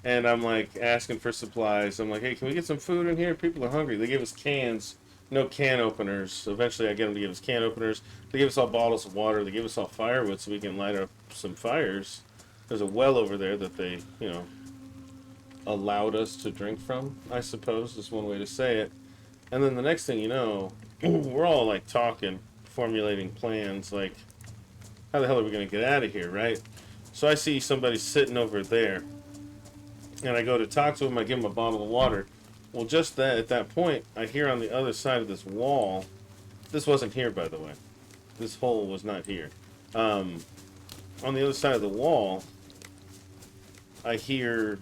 and I'm like asking for supplies. I'm like, hey, can we get some food in here? People are hungry. They gave us cans, no can openers. Eventually, I get them to give us can openers. They give us all bottles of water. They give us all firewood so we can light up some fires. There's a well over there that they, you know, allowed us to drink from, I suppose is one way to say it. And then the next thing you know, we're all like talking, formulating plans, like, how the hell are we going to get out of here, right? So I see somebody sitting over there, and I go to talk to him. I give him a bottle of water. Well, just that at that point, I hear on the other side of this wall. This wasn't here, by the way. This hole was not here. On the other side of the wall, I hear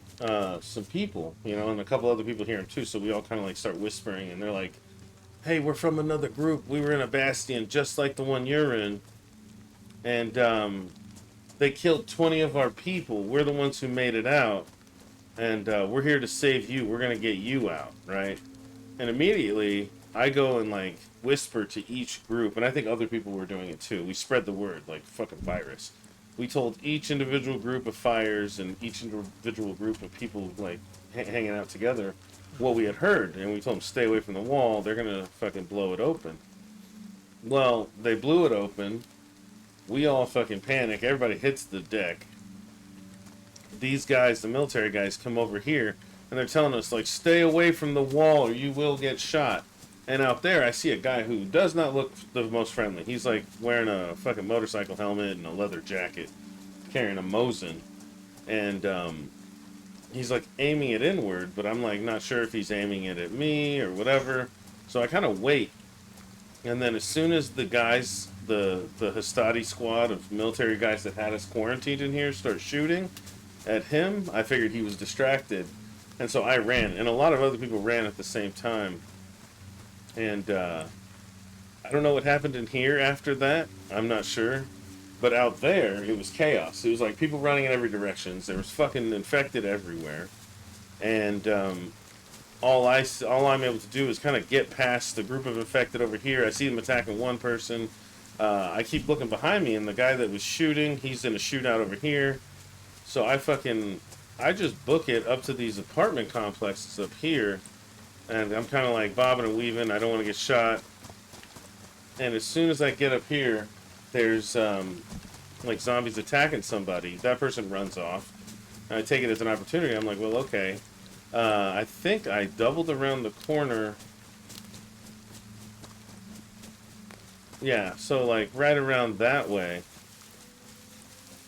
some people, you know, and a couple other people hear him too. So we all kind of like start whispering, and they're like, "Hey, we're from another group. We were in a bastion just like the one you're in, and they killed 20 of our people. We're the ones who made it out, and we're here to save you. We're gonna get you out, right?" And immediately I go and like whisper to each group, and I think other people were doing it too. We spread the word like fucking virus. We told each individual group of fires and each individual group of people like hanging out together what we had heard, and we told them stay away from the wall. They're gonna fucking blow it open. Well, they blew it open. We all fucking panic. Everybody hits the deck. These guys, the military guys, come over here and they're telling us like stay away from the wall or you will get shot. And out there, I see a guy who does not look the most friendly. He's like wearing a fucking motorcycle helmet and a leather jacket, carrying a Mosin, and he's like aiming it inward. But I'm like not sure if he's aiming it at me or whatever. So I kind of wait, and then as soon as the guys, the Hastati squad of military guys that had us quarantined in here, start shooting at him, I figured he was distracted, and so I ran, and a lot of other people ran at the same time. And I don't know what happened in here after that. I'm not sure. But out there, it was chaos. It was like people running in every direction. There was fucking infected everywhere. And all I'm able to do is kind of get past the group of infected over here. I see them attacking one person. I keep looking behind me, and the guy that was shooting, he's in a shootout over here. So I just book it up to these apartment complexes up here. And I'm kind of like bobbing and weaving. I don't want to get shot. And as soon as I get up here, there's like zombies attacking somebody. That person runs off. And I take it as an opportunity. I'm like, well, okay. I think I doubled around the corner. Yeah, so like right around that way.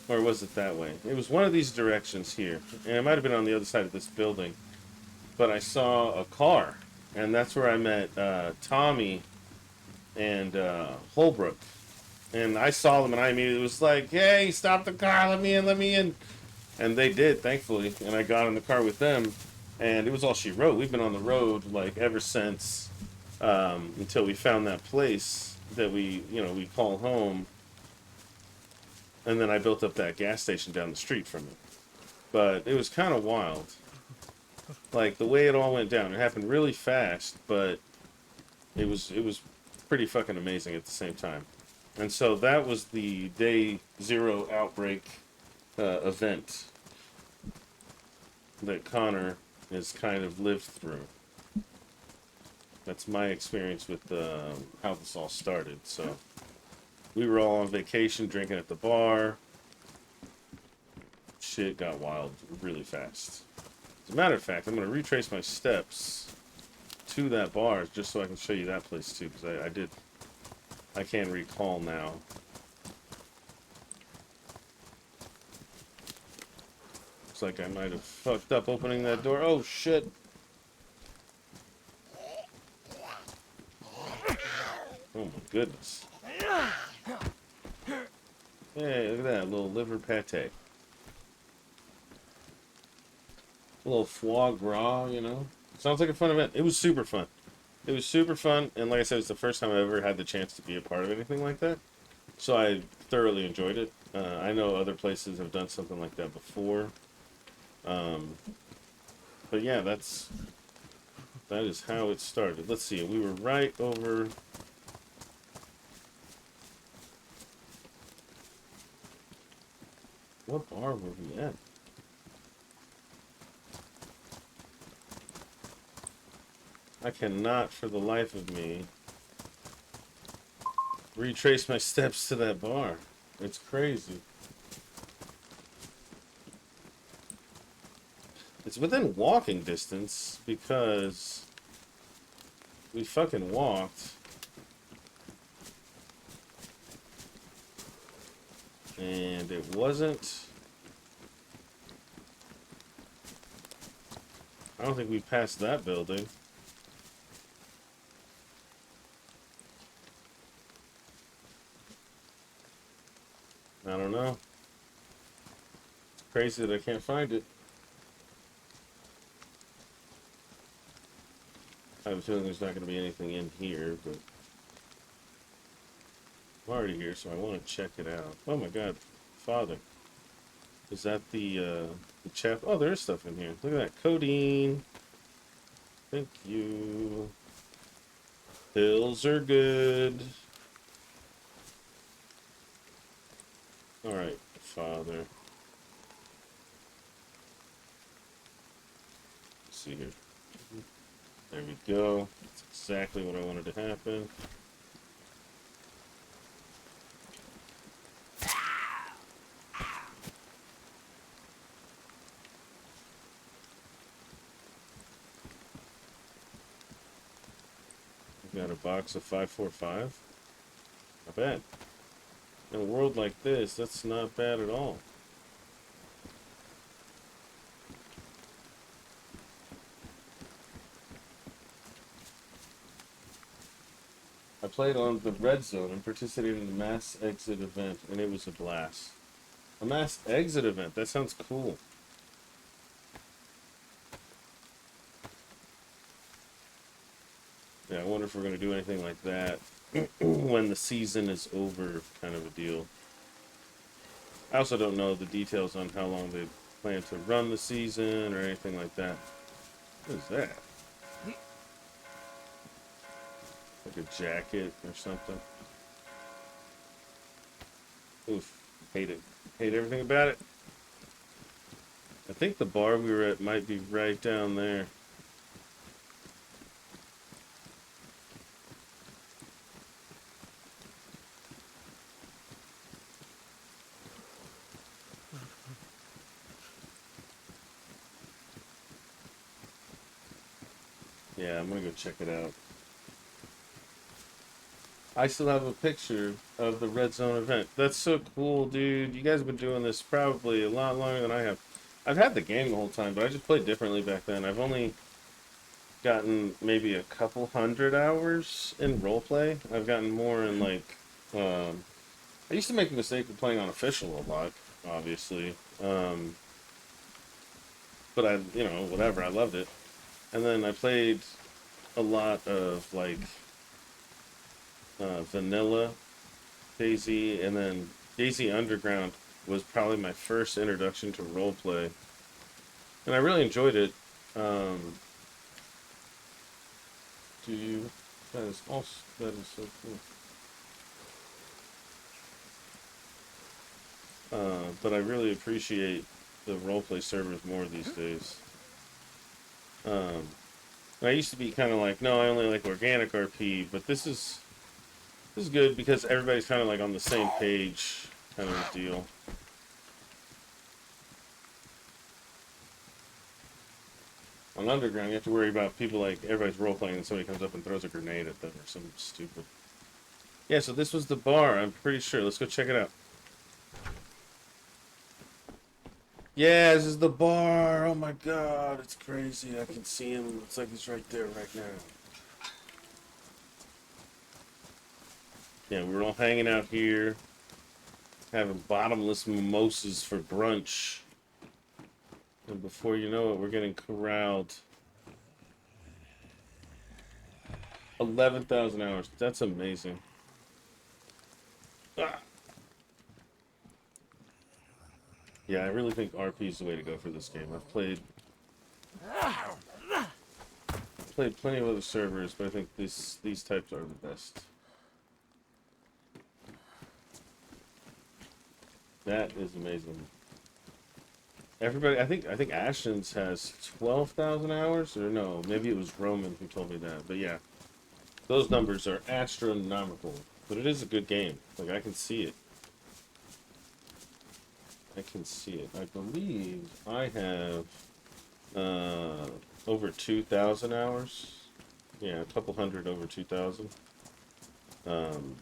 Or was it that way? It was one of these directions here. And it might have been on the other side of this building. But I saw a car, and that's where I met Tommy and Holbrook. And I saw them, and I immediately was like, hey, stop the car, let me in, let me in. And they did, thankfully, and I got in the car with them, and it was all she wrote. We've been on the road, like, ever since, until we found that place that we call home. And then I built up that gas station down the street from it. But it was kind of wild. Like the way it all went down, it happened really fast, but it was pretty fucking amazing at the same time. And so that was the day 0 outbreak event that Connor has kind of lived through. That's my experience with how this all started. So we were all on vacation, drinking at the bar. Shit got wild really fast. As a matter of fact, I'm going to retrace my steps to that bar just so I can show you that place too, because I can't recall now. Looks like I might have fucked up opening that door. Oh shit! Oh goodness. Hey, look at that. A little liver pate. A little foie gras, you know? Sounds like a fun event. It was super fun. It was super fun, and like I said, it's the first time I ever had the chance to be a part of anything like that. So I thoroughly enjoyed it. I know other places have done something like that before. Um, but yeah, that is how it started. Let's see. We were right over. What bar were we at? I cannot, for the life of me, retrace my steps to that bar. It's crazy. It's within walking distance because we fucking walked. And it wasn't. I don't think we passed that building. I don't know. It's crazy that I can't find it. I have a feeling there's not going to be anything in here, but I'm already here, so I want to check it out. Oh my god, Father. Is that the chap? Oh, there is stuff in here. Look at that. Codeine. Thank you. Pills are good. Alright, Father. Let's see here. There we go. That's exactly what I wanted to happen. We got a box of 545. Not bad. In a world like this, that's not bad at all. I played on the Red Zone and participated in the mass exit event, and it was a blast. A mass exit event? That sounds cool. Yeah, I wonder if we're going to do anything like that when the season is over, kind of a deal. I also don't know the details on how long they plan to run the season or anything like that. What is that? Like a jacket or something. Oof. Hate it. Hate everything about it. I think the bar we were at might be right down there. Yeah, I'm gonna go check it out. I still have a picture of the Red Zone event. That's so cool, dude. You guys have been doing this probably a lot longer than I have. I've had the game the whole time, but I just played differently back then. I've only gotten maybe a couple hundred hours in roleplay. I've gotten more in like, I used to make the mistake of playing on official a lot, obviously. But I, you know, whatever, I loved it. And then I played a lot of like vanilla Daisy, and then Daisy Underground was probably my first introduction to roleplay, and I really enjoyed it. Um, do you? That is also that is so cool. But I really appreciate the roleplay servers more these days. Um, I used to be kind of like, no, I only like organic RP, but this is good because everybody's kind of like on the same page, kind of a deal. On Underground, you have to worry about people like everybody's role playing and somebody comes up and throws a grenade at them or something stupid. Yeah, so this was the bar, I'm pretty sure. Let's go check it out. Yeah, this is the bar. Oh my god, it's crazy. I can see him. It's like he's right there right now. Yeah, we were all hanging out here, having bottomless mimosas for brunch. And before you know it, we're getting corralled. 11,000 hours. That's amazing. Ah. Yeah, I really think RP is the way to go for this game. I've played plenty of other servers, but I think these types are the best. That is amazing. Everybody, I think Ashton's has 12,000 hours, or no, maybe it was Roman who told me that. But yeah, those numbers are astronomical. But it is a good game. Like, I can see it. I can see it. I believe I have over 2,000 hours. Yeah, a couple hundred over 2,000. Um,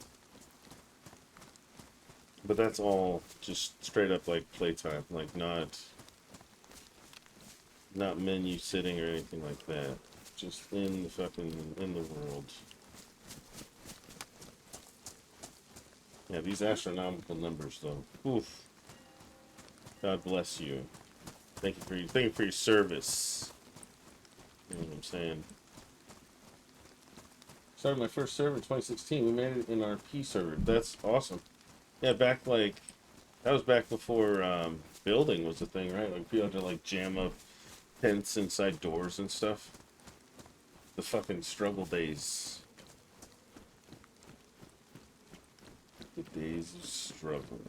but that's all just straight up like playtime, like not menu sitting or anything like that. Just in the fucking in the world. Yeah, these astronomical numbers though. Oof. God bless you. Thank you for your service. You know what I'm saying? Started my first server in 2016. We made it in our P server. That's awesome. Yeah, back like that was back before building was a thing, right? Like people had to like jam up tents inside doors and stuff. The fucking struggle days. The days of struggle.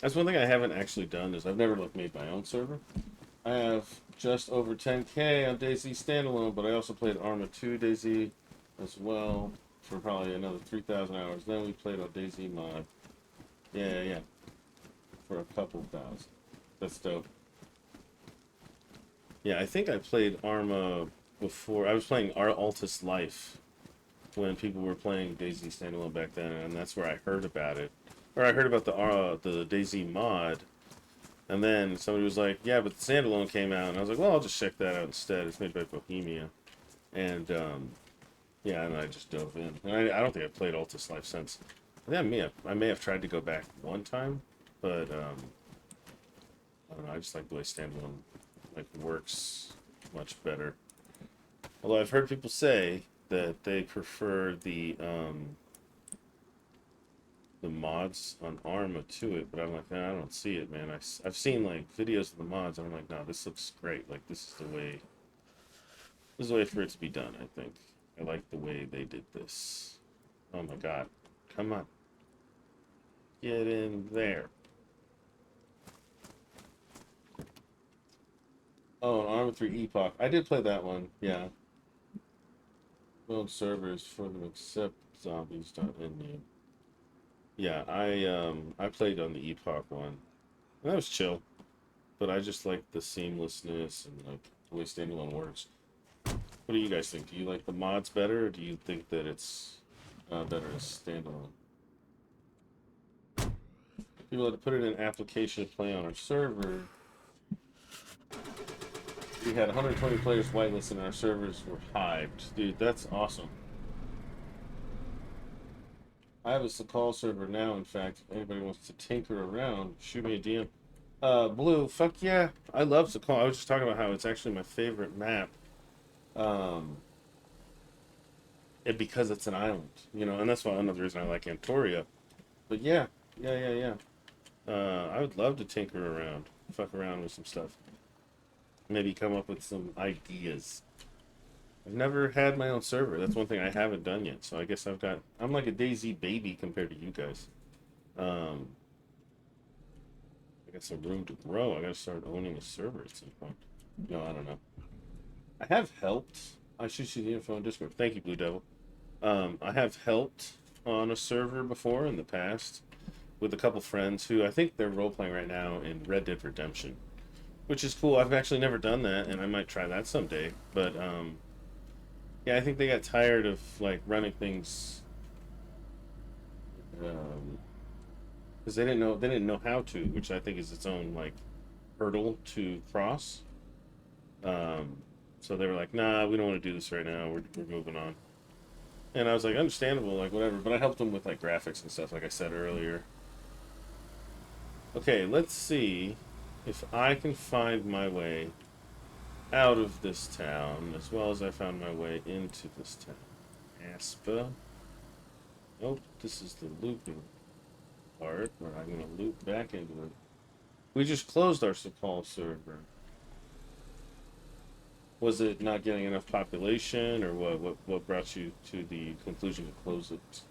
That's one thing I haven't actually done is I've never like made my own server. I have just over 10K on DayZ standalone, but I also played Arma 2 DayZ as well for probably another 3,000 hours. Then we played on DayZ mod. Yeah, for a couple thousand. That's dope. Yeah, I think I played Arma before. I was playing Altus Life when people were playing DayZ standalone back then, and that's where I heard about it. Or I heard about the DayZ mod, and then somebody was like, "Yeah, but the standalone came out," and I was like, "Well, I'll just check that out instead. It's made by Bohemia," and yeah, and I just dove in. And I don't think I've played Altus Life since. Yeah, I may have tried to go back one time, but I don't know. I just like the way standalone like works much better. Although I've heard people say that they prefer the mods on Arma to it, but I'm like, nah, I don't see it, man. I've seen like videos of the mods, and I'm like, no, this looks great. Like this is the way for it to be done. I think I like the way they did this. Oh my god, come on, get in there. Oh, and Arma 3 Epoch. I did play that one. Yeah, build servers for them except zombies don't end you. Yeah, I played on the Epoch one. And that was chill, but I just like the seamlessness and like the way standalone works. What do you guys think? Do you like the mods better, or do you think that it's better as standalone? People had to put it in application to play on our server. We had 120 players whitelisted and our servers were hyped. Dude, that's awesome. I have a Sakal server now, in fact. If anybody wants to tinker around, shoot me a DM. Blue, fuck yeah. I love Sakal. I was just talking about how it's actually my favorite map. Um, because it's an island, you know, and that's why another reason I like Emporium. But yeah. I would love to tinker around, fuck around with some stuff. Maybe come up with some ideas. I've never had my own server. That's one thing I haven't done yet. So I guess I'm like a DayZ baby compared to you guys. Um, I got some room to grow. I gotta start owning a server at some point. No, I don't know. I have helped. I shoot you the info on Discord. Thank you, Blue Devil. I have helped on a server before in the past with a couple friends who I think they're role playing right now in Red Dead Redemption, which is cool. I've actually never done that, and I might try that someday. But yeah, I think they got tired of like running things because they didn't know how to, which I think is its own like hurdle to cross. Um, so they were like, "Nah, we don't want to do this right now. We're moving on." And I was like, "Understandable, like whatever." But I helped them with like graphics and stuff, like I said earlier. Okay, let's see if I can find my way out of this town as well as I found my way into this town. Aspa. Nope, this is the looping part where I'm gonna loop back into it. We just closed our call server. Was it not getting enough population, or what? What brought you to the conclusion to close it?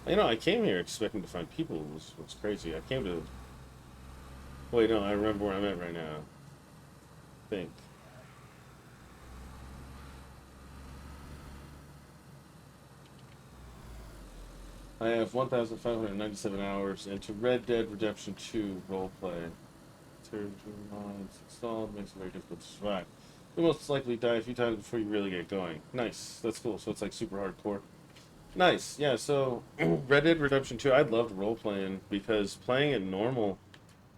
You know, I came here expecting to find people. Was crazy. I came to. Wait, no, I remember where I'm at right now. I think I have 1,597 hours into Red Dead Redemption 2 roleplay. Territory lines installed makes it very difficult to survive. You'll most likely die a few times before you really get going. Nice, that's cool. So it's like super hardcore. Nice, yeah. So Red Dead Redemption 2, I loved role playing because playing it normal,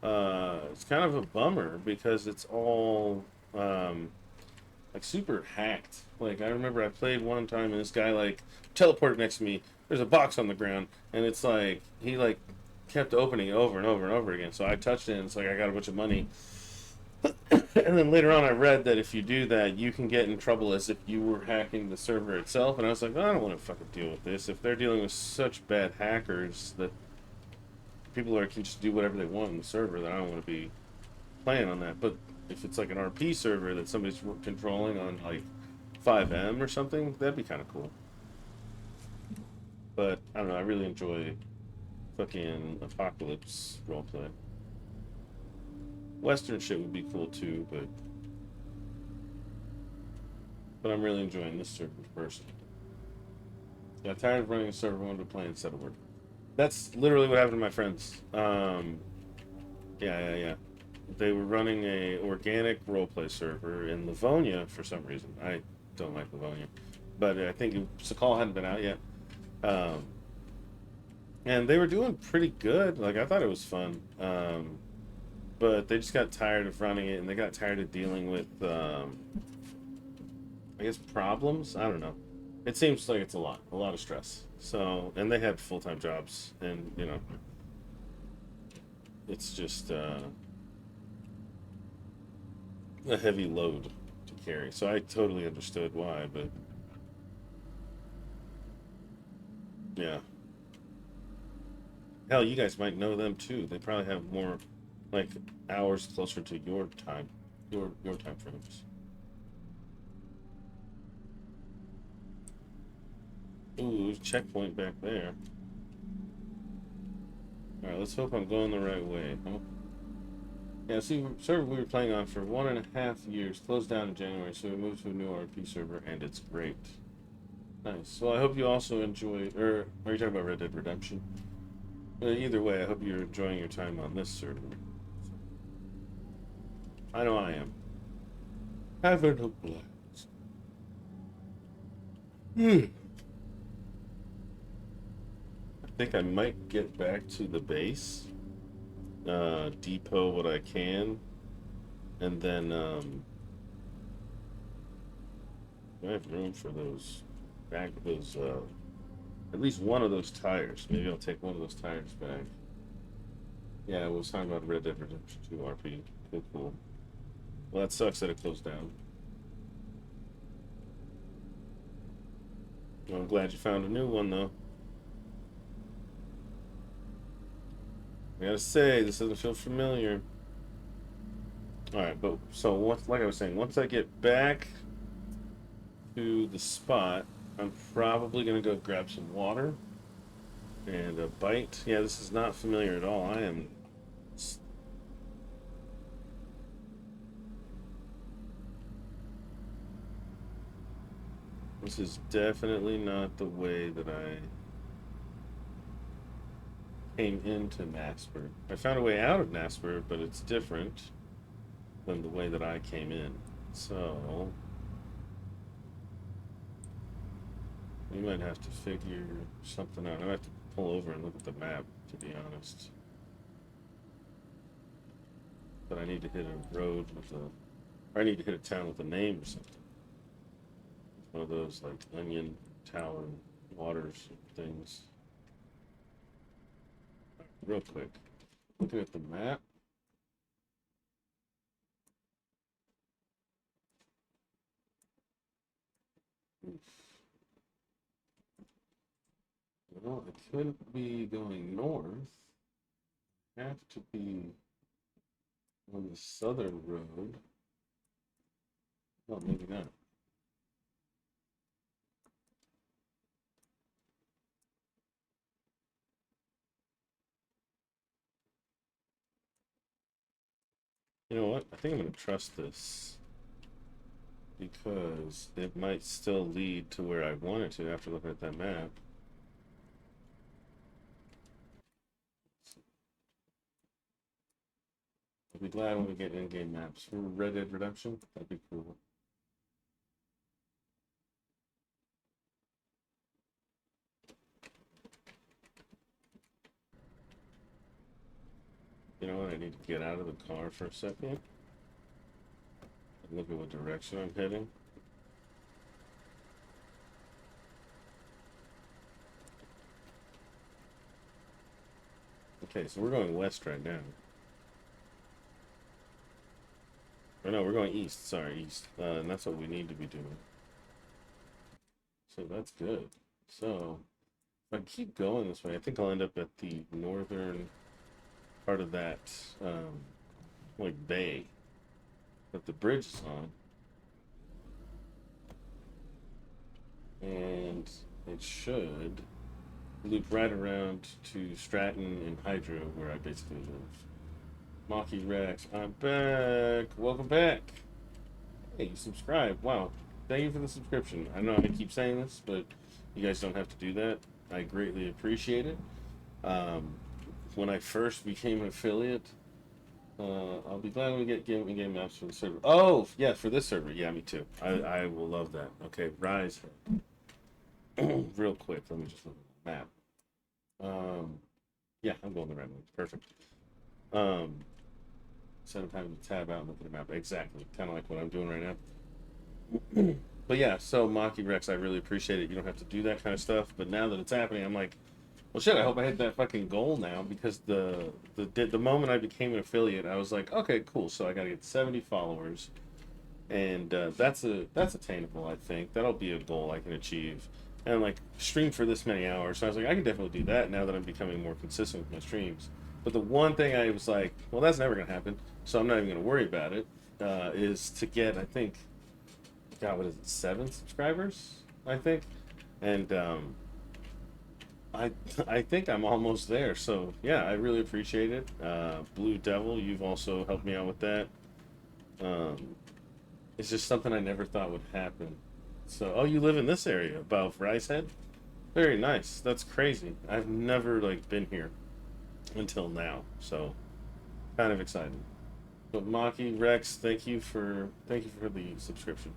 it's kind of a bummer because it's all like super hacked. Like I remember I played one time and this guy like teleported next to me. There's a box on the ground and it's like he like kept opening it over and over and over again. So I touched it and it's like I got a bunch of money. And then later on I read that if you do that you can get in trouble as if you were hacking the server itself. And I was like, I don't want to fucking deal with this. If they're dealing with such bad hackers that people are can just do whatever they want on the server, then I don't want to be playing on that. But if it's like an RP server that somebody's controlling on like 5M or something, that'd be kind of cool. But I don't know. I really enjoy fucking apocalypse roleplay. Western shit would be cool too, but I'm really enjoying this server personally. Got tired of running a server, wanted to play instead of work. That's literally what happened to my friends. Yeah. They were running a organic roleplay server in Livonia for some reason. I don't like Livonia, but I think Sakal hadn't been out yet. Um, and they were doing pretty good. Like I thought it was fun, but they just got tired of running it, and they got tired of dealing with, I guess, problems. I don't know. It seems like it's a lot of stress. So, and they had full time jobs, and you know, it's just a heavy load to carry. So I totally understood why, but yeah. Hell, you guys might know them too. They probably have more like hours closer to your time, your time frames. Ooh, checkpoint back there. All right, let's hope I'm going the right way. Huh? Yeah, see, server we were playing on for 1.5 years closed down in January, so we moved to a new RP server, and it's great. Nice. Well, I hope you also enjoy. Or are you talking about Red Dead Redemption? Either way, I hope you're enjoying your time on this server. I know I am. Having a blast. Hmm. I think I might get back to the base, depot what I can, and then I have room for those those at least one of those tires. Maybe I'll take one of those tires back. Yeah, I was talking about Red Dead Redemption 2 RP. Cool, cool. Well, that sucks that it closed down. Well, I'm glad you found a new one, though. I gotta say, this doesn't feel familiar. Alright, but so once, like I was saying, once I get back to the spot, I'm probably gonna go grab some water and a bite. Yeah, this is not familiar at all. I am. This is definitely not the way that I came into Nasper. I found a way out of Nasper, but it's different than the way that I came in. So we might have to figure something out. I might have to pull over and look at the map, to be honest. but I need to hit a road with a, or I need to hit a town with a name or something. One of those like onion tower waters things. Real quick, looking at the map. Well, it couldn't be going north. Have to be on the southern road. Oh, maybe not. You know what? I think I'm going to trust this because it might still lead to where I want it to after looking at that map. I'll be glad when we get in-game maps for Red Dead Redemption. That'd be cool. You know what? I need to get out of the car for a second and look at what direction I'm heading. Okay, so we're going west right now. Or no, we're going east. Sorry, east. And that's what we need to be doing. So that's good. So if I keep going this way, I think I'll end up at the northern part of that, like bay that the bridge is on. And it should loop right around to Stratton and Hydro, where I basically live. Mocky Rex, I'm back. Welcome back. Hey, you subscribe. Wow. Thank you for the subscription. I know I keep saying this, but you guys don't have to do that. I greatly appreciate it. When I first became an affiliate, I'll be glad when we get game maps for the server. Oh, yeah, for this server. Yeah, me too. I will love that. Okay, Rise. Real quick, let me just look at the map. Yeah, I'm going the right way. Perfect. Instead of having to tab out and look at the map. Exactly. Kind of like what I'm doing right now. But yeah, so Maki Rex, I really appreciate it. You don't have to do that kind of stuff. But now that it's happening, I'm like, well, shit, I hope I hit that fucking goal now, because the moment I became an affiliate, I was like, okay, cool. So I got to get 70 followers, and that's attainable. I think that'll be a goal I can achieve, and like stream for this many hours. So I was like, I can definitely do that now that I'm becoming more consistent with my streams. But the one thing I was like, well, that's never gonna happen, so I'm not even gonna worry about it. Is to get, I think, God, what is it, 7 subscribers? I think, and I I think I'm almost there. So yeah, I really appreciate it. Blue Devil, you've also helped me out with that. Um, it's just something I never thought would happen. So, oh, you live in this area above Ricehead? Very nice. That's crazy. I've never like been here until now. So, kind of excited. But Maki Rex, thank you for the subscription.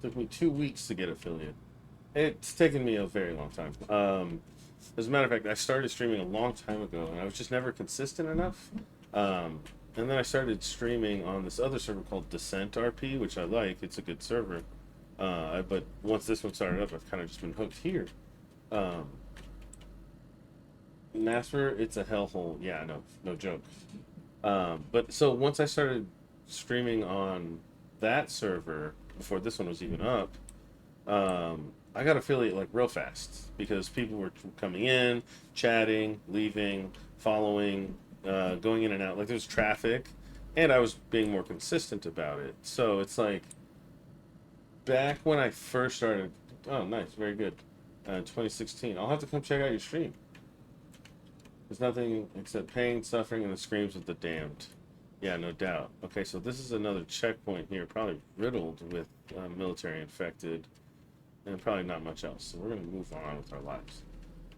Took me 2 weeks to get affiliate. It's taken me a very long time. As a matter of fact, I started streaming a long time ago, and I was just never consistent enough. And then I started streaming on this other server called Descent RP, which I like. It's a good server. But once this one started up, I've kind of just been hooked here. Um, Nasper, it's a hellhole. Yeah, no joke. But so once I started streaming on that server before this one was even up, I got affiliate like real fast because people were coming in, chatting, leaving, following, going in and out. Like there's traffic, and I was being more consistent about it. So it's like back when I first started. Oh, nice, very good. 2016. I'll have to come check out your stream. There's nothing except pain, suffering, and the screams of the damned. Yeah, no doubt. Okay, so this is another checkpoint here, probably riddled with military infected, and probably not much else. So we're gonna move on with our lives.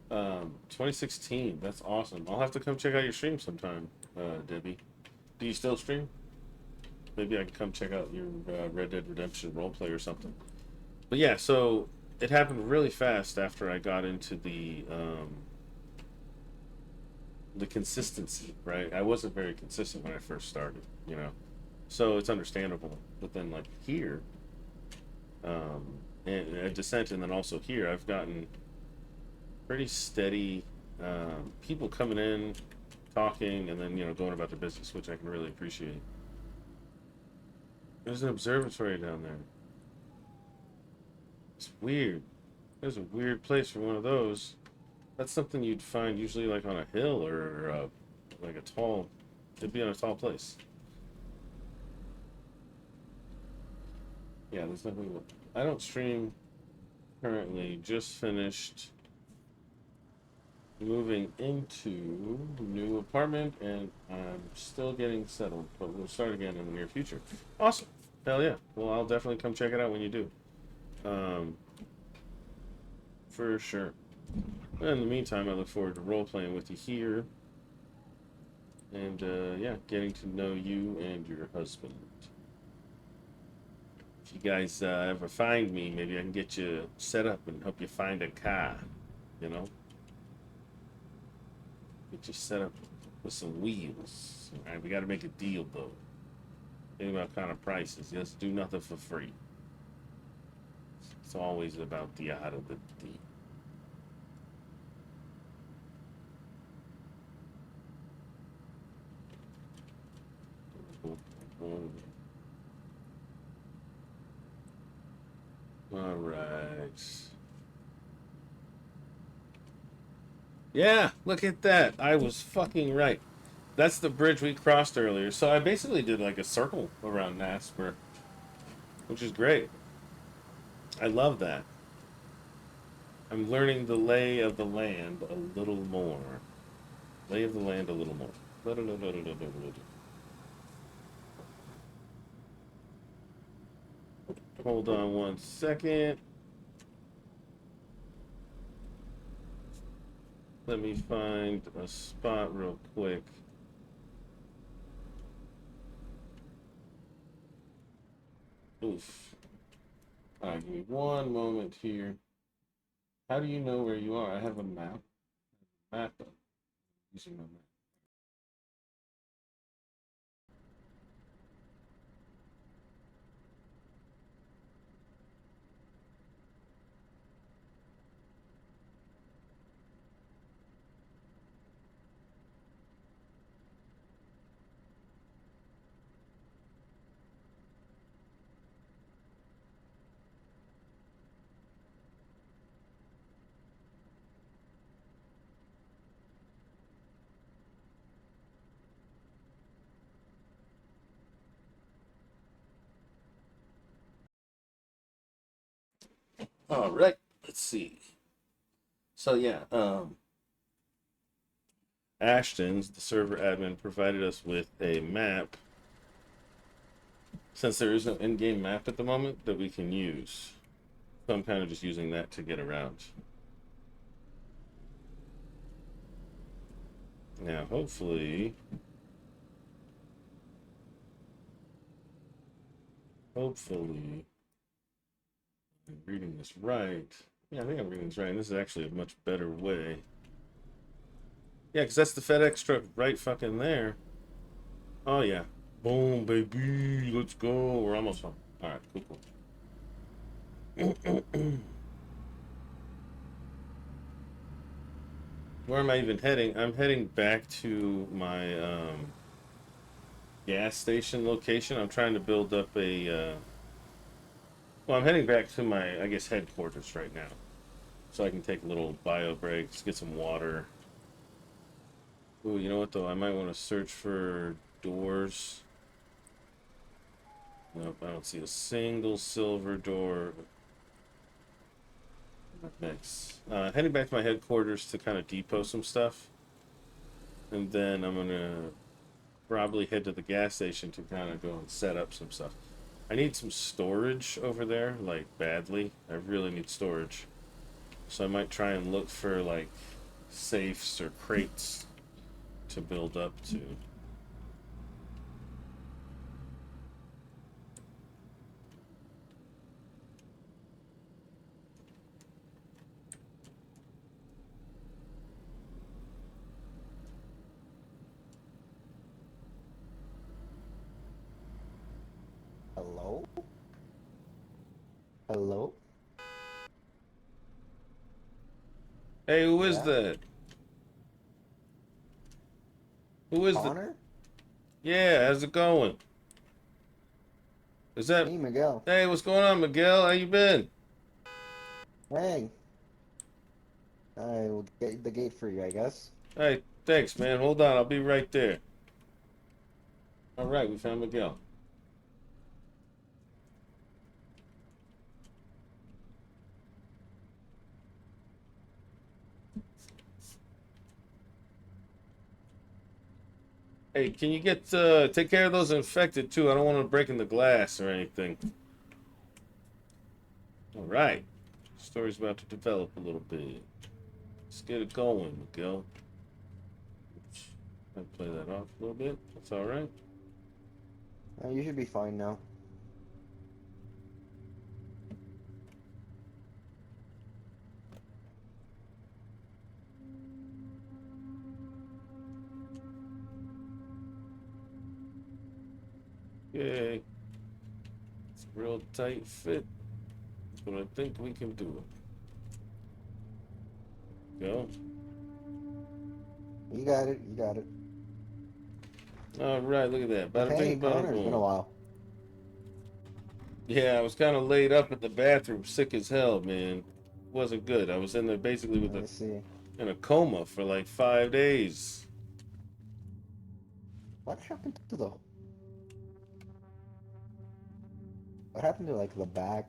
2016. That's awesome. I'll have to come check out your stream sometime, Debbie. Do you still stream? Maybe I can come check out your Red Dead Redemption roleplay or something. But yeah, so it happened really fast after I got into the the consistency, right? I wasn't very consistent when I first started, you know, so it's understandable. But then like here, and at Descent, and then also here, I've gotten pretty steady people coming in, talking, and then going about their business, which I can really appreciate. There's an observatory down there. It's weird. There's a weird place for one of those. That's something you'd find usually like on a hill or like a tall. It'd be on a tall place. Yeah, there's nothing. I don't stream currently. Just finished moving into new apartment, and I'm still getting settled, but we'll start again in the near future. Awesome. Hell yeah. Well, I'll definitely come check it out when you do. Um, for sure. In the meantime, I look forward to role playing with you here, and yeah, getting to know you and your husband. If you guys ever find me, maybe I can get you set up and help you find a car. You know, get you set up with some wheels. All right, we got to make a deal though. Think about kind of prices. Just do nothing for free. It's always about the art of the deal. All right. Yeah, look at that. I was fucking right. That's the bridge we crossed earlier. So I basically did like a circle around Nasper, which is great. I love that. I'm learning the lay of the land a little more. Lay of the land a little more. Hold on one second. Let me find a spot real quick. Oof. Alright, give me one moment here. How do you know where you are? I have a map. Map up. Using my map. All right. Let's see. So yeah, Ashton's, the server admin, provided us with a map. Since there is no in-game map at the moment that we can use, so I'm kind of just using that to get around. Now, hopefully, I'm reading this right. Yeah, I think I'm reading this right. And this is actually a much better way. Yeah, because that's the FedEx truck right fucking there. Oh, yeah. Boom, baby. Let's go. We're almost home. All right, cool. Where am I even heading? I'm heading back to my gas station location. I'm trying to build up a. Well, I'm heading back to my, I guess, headquarters right now, so I can take little bio breaks, get some water. Ooh, you know what though? I might want to search for doors. Nope, I don't see a single silver door. Next, heading back to my headquarters to kind of depot some stuff, and then I'm gonna probably head to the gas station to kind of go and set up some stuff. I need some storage over there, like badly. I really need storage. So I might try and look for like safes or crates to build up to. Hello? Hello? Hey, who is Yeah? that? Who is the? Connor? Yeah, how's it going? Is that? Me, Miguel. Hey, what's going on, Miguel? How you been? Hey, I will get the gate for you, I guess. Hey, thanks, man. Hold on, I'll be right there. All right, we found Miguel. Hey, can you get take care of those infected too? I don't want them breaking the glass or anything. All right, story's about to develop a little bit. Let's get it going, Miguel. Oops. I play that off a little bit. That's all right. You should be fine now. Yay. It's a real tight fit, but I think we can do it. Go. You got it, you got it. All right, look at that. Oh, Bada hey, bing, bada Connor, it's been a boom. while. Yeah, I was kind of laid up in the bathroom, sick as hell, man. Wasn't good. I was in there basically with a I see. in a coma for like 5 days. What happened to the... What happened to, like, the back,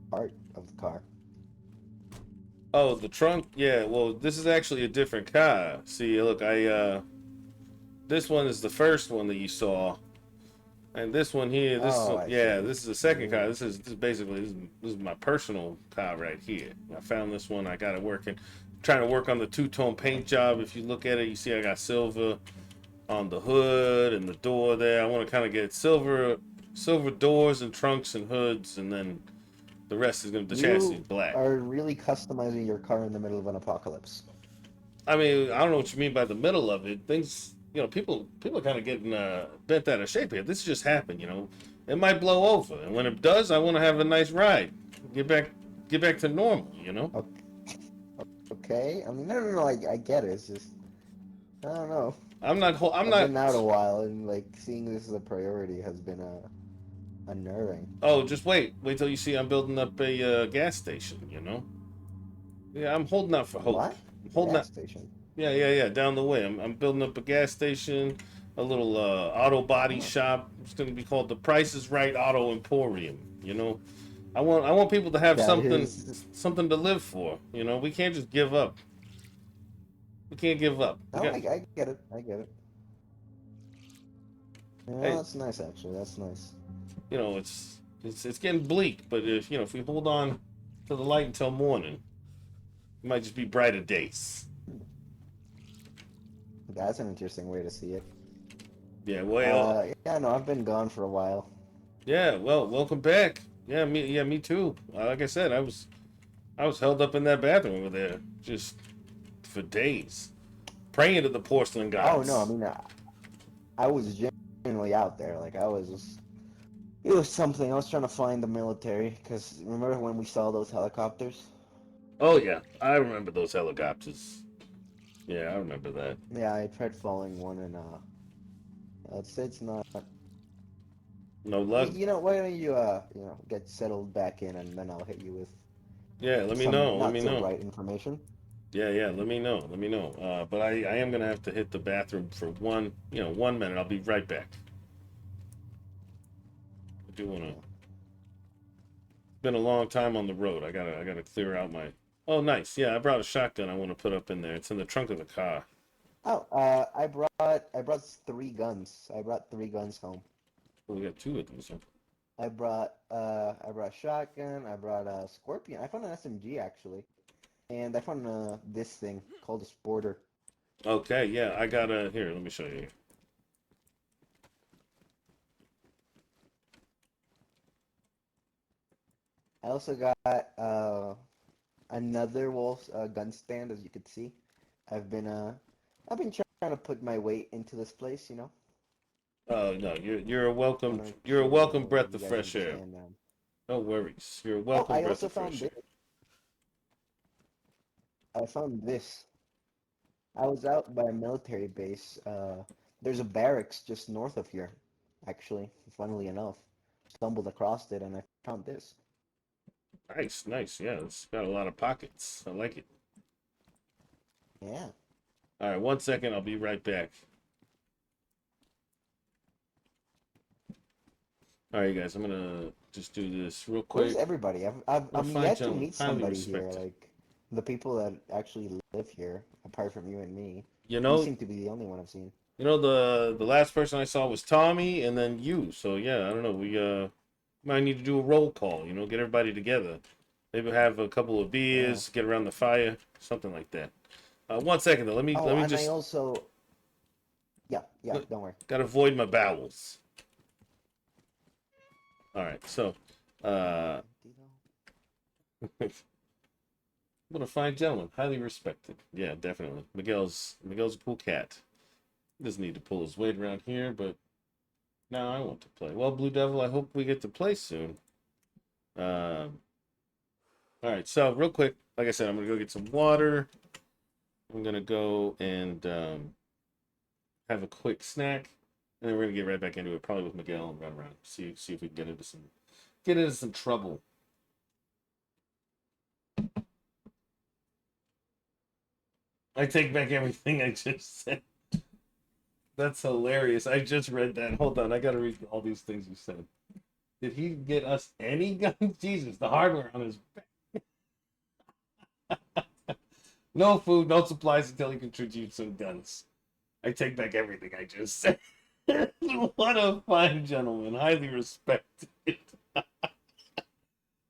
part of the car? Oh, the trunk? Yeah, well, this is actually a different car. See, look, this one is the first one that you saw. And this one here, Oh, I yeah, see. this is the second car. Mm, This is basically this is my personal car right here. I found this one. I got it working. Trying to work on the two-tone paint job. If you look at it, you see I got silver on the hood and the door there. I want to kind of get silver doors and trunks and hoods, and then the rest is gonna the chassis is you black. are really customizing your car in the middle of an apocalypse. I mean, I don't know what you mean by the middle of it. Things, people are kind of getting bent out of shape here. This just happened, It might blow over, and when it does, I want to have a nice ride, get back, get back to normal. Okay, okay? I mean, no, I get it. It's just, I don't know. I'm I've not. been out a while, and, like, seeing this as a priority has been, unnerving. Oh, just wait till you see I'm building up a gas station. Yeah, I'm holding out for hope. What? I'm A holding out. gas station. Yeah. Down the way, I'm building up a gas station, a little auto body Huh. shop. It's going to be called the Price is Right Auto Emporium. I want people to have That something is. something to live for. We can't just give up. We can't give up. We No, got I get it. I get it. Yeah, hey, that's nice, actually. That's nice. it's getting bleak, but if we hold on to the light until morning, it might just be brighter days. That's an interesting way to see it. Yeah, well, Yeah, no, I've been gone for a while. yeah, well, welcome back. Yeah, me too. Like I said, I was held up in that bathroom over there just for days, praying to the porcelain Oh, no, I gods. mean, I was genuinely out there. Like, it was something. I was trying to find the military, because remember when we saw those helicopters? Oh yeah, I remember those helicopters. Yeah, I remember that. Yeah, I tried following one, and, it's not. No luck. Why don't you, get settled back in, and then I'll hit you with Yeah, let me some know. Let not me so know. bright information. Yeah. Let me know. Let me know. But I am gonna have to hit the bathroom for 1 minute. I'll be right back. I do wanna. Yeah. Been a long time on the road. I gotta clear out my. Oh, nice. Yeah, I brought a shotgun. I want to put up in there. It's in the trunk of the car. Oh, I brought 3 guns. I brought 3 guns home. Oh, we got two of these. Huh? I brought a shotgun. I brought a scorpion. I found an SMG actually, and I found this thing called a sporter. Okay, yeah, I got a. Here, let me show you. I also got another wolf gun stand, as you could see. I've been uh I've been trying to put my weight into this place. No, you're a welcome. Wanna You're a welcome chill. breath You of guys fresh air. understand? No worries. You're a Oh, welcome I breath also of fresh found air. this. I found this. I was out by a military base. There's a barracks just north of here, actually, funnily enough. Stumbled across it and I found this. Nice, nice. Yeah, it's got a lot of pockets. I like it. Yeah. All right, 1 second. I'll be right back. All right, guys. I'm gonna just do this real Where's quick. everybody? What a I'm fine yet to gentleman, meet highly somebody here, respected. like the people that actually live here, apart from you and me. You You know, seem to be the only one I've seen. the last person I saw was Tommy, and then you. So yeah, I don't know. We might need to do a roll call. Get everybody together. Maybe have a couple of Yeah. beers, get around the fire, something like that. 1 second though. Let me Oh, let me and I just also, yeah, yeah, don't worry. gotta avoid my bowels. All right, so uh, Empty though? what a fine gentleman, highly respected. Yeah, definitely. Miguel's a cool cat. He doesn't need to pull his weight around here, but now I want to play. Well, Blue Devil, I hope we get to play soon. Um, all right, so real quick, like I said, I'm gonna go get some water. I'm gonna go and have a quick snack, and then we're gonna get right back into it, probably with Miguel and run around, see if we can get into some trouble. I take back everything I just said. That's hilarious. I just read that. Hold on, I gotta read all these things you said. Did he get us any guns? Jesus, the hardware on his no food, no supplies until he contributes some guns. I take back everything I just said. What a fine gentleman, highly respected.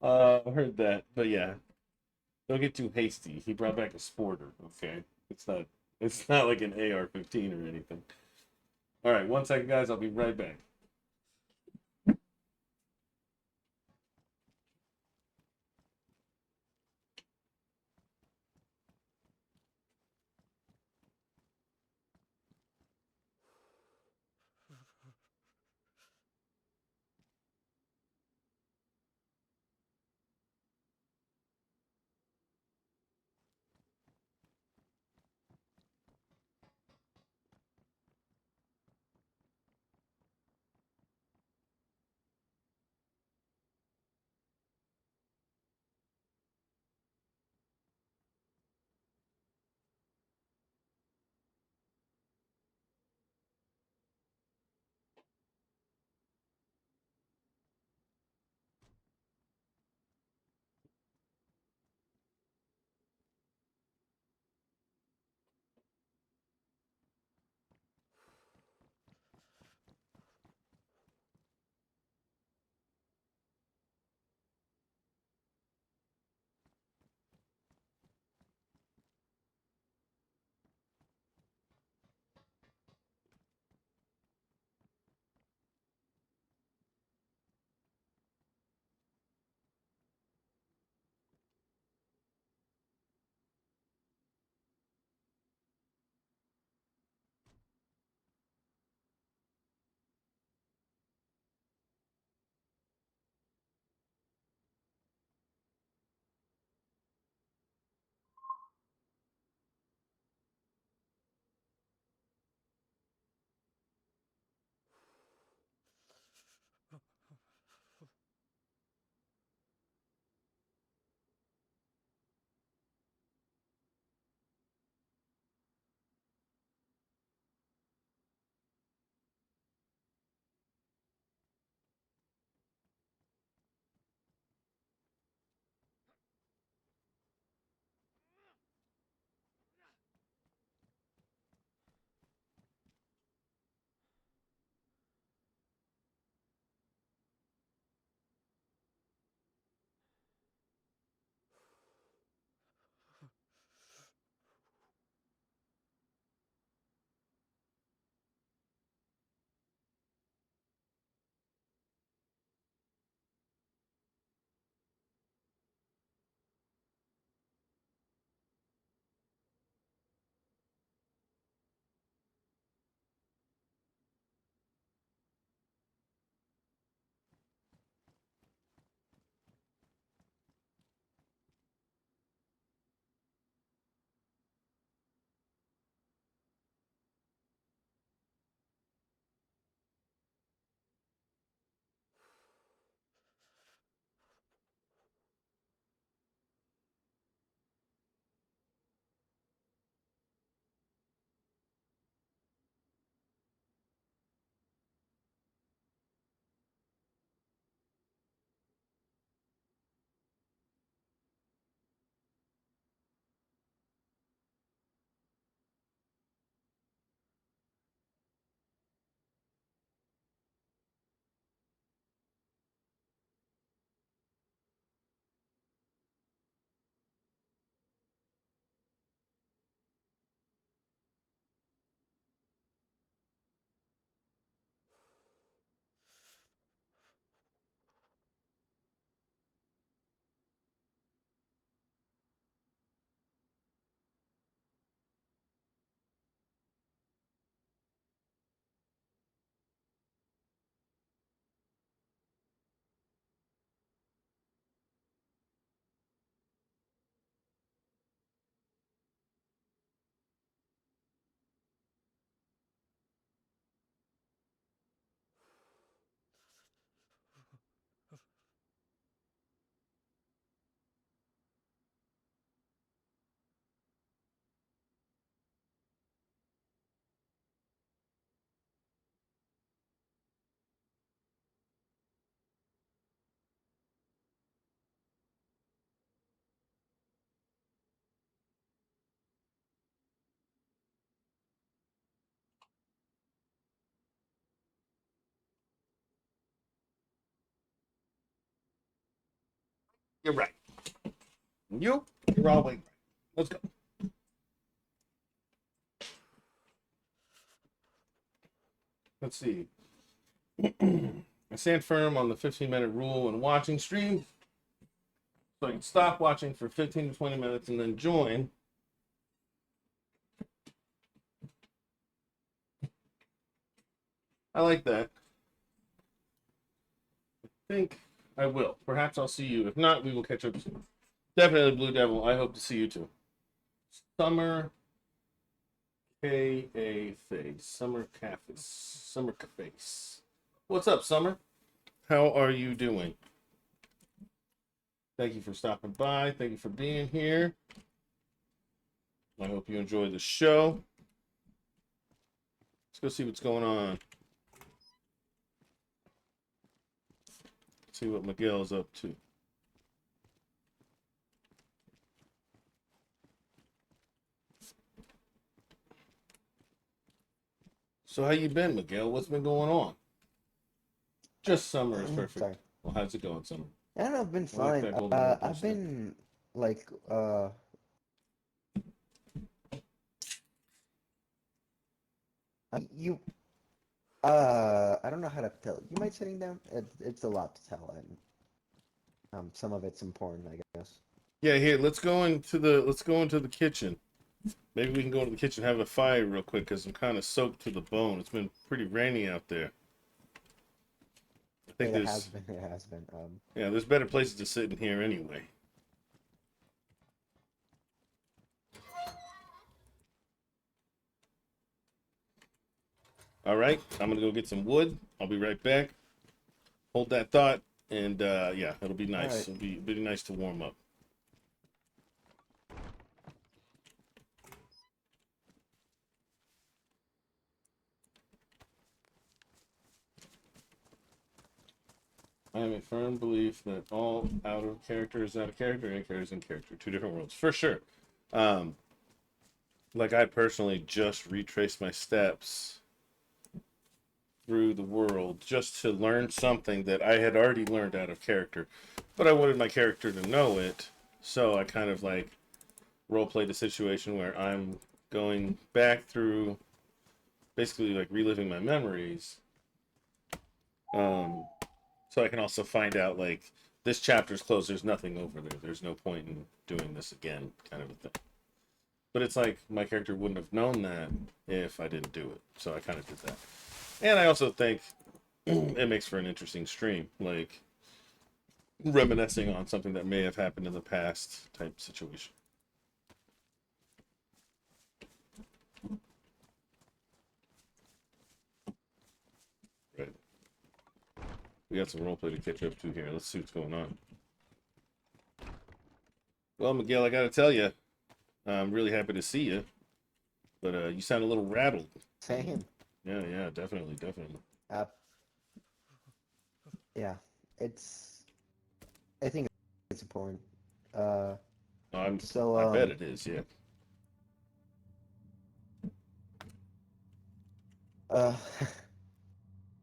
I heard that, but yeah, don't get too hasty. He brought back a sporter. Okay, it's not like an AR-15 or anything. All right, 1 second, guys. I'll be right back. You're right. You're always right. Let's go. Let's see. I stand firm on the 15-minute rule when watching streams, so I can stop watching for 15 to 20 minutes and then join. I like that. I think I will. Perhaps I'll see you. If not, we will catch up soon. Definitely, Blue Devil. I hope to see you too. Summer K.A. Face. Summer Cafes. Summer Cafes. What's up, Summer? How are you doing? Thank you for stopping by. Thank you for being here. I hope you enjoy the show. Let's go see what's going on. See what Miguel's up to. So how you been, Miguel? What's been going on? Just summer is perfect. Sorry. Well, how's it going, Summer? I don't know, I've been I like fine. that golden hair I've there. been like you I don't know how to tell. You mind sitting down? It's a lot to tell, and some of it's important, I guess. Yeah, here, let's go into the kitchen. Maybe we can go into the kitchen and have a fire real quick because I'm kind of soaked to the bone. It's been pretty rainy out there. I think It has there's been. It has been. yeah, there's better places to sit in here anyway. All right, I'm gonna go get some wood. I'll be right back. Hold that thought, and yeah, it'll be nice. All right. It'll be really nice to warm up. I have a firm belief that all out of character is out of character, and character is in character. Two different worlds, for sure. Um, like I personally just retraced my steps through the world just to learn something that I had already learned out of character, but I wanted my character to know it, so I kind of like role played a situation where I'm going back through, basically like reliving my memories. So I can also find out like this chapter's closed. There's nothing over there. There's no point in doing this again, kind of a thing. But it's like my character wouldn't have known that if I didn't do it. So I kind of did that. And I also think it makes for an interesting stream, like reminiscing on something that may have happened in the past type situation. Right. We got some roleplay to catch up to here. Let's see what's going on. Well, Miguel, I got to tell you, I'm really happy to see you, but you sound a little rattled. Same. Yeah, definitely, definitely. Uh, yeah. It's. I think it's important. Uh, so I bet it is. Yeah. uh,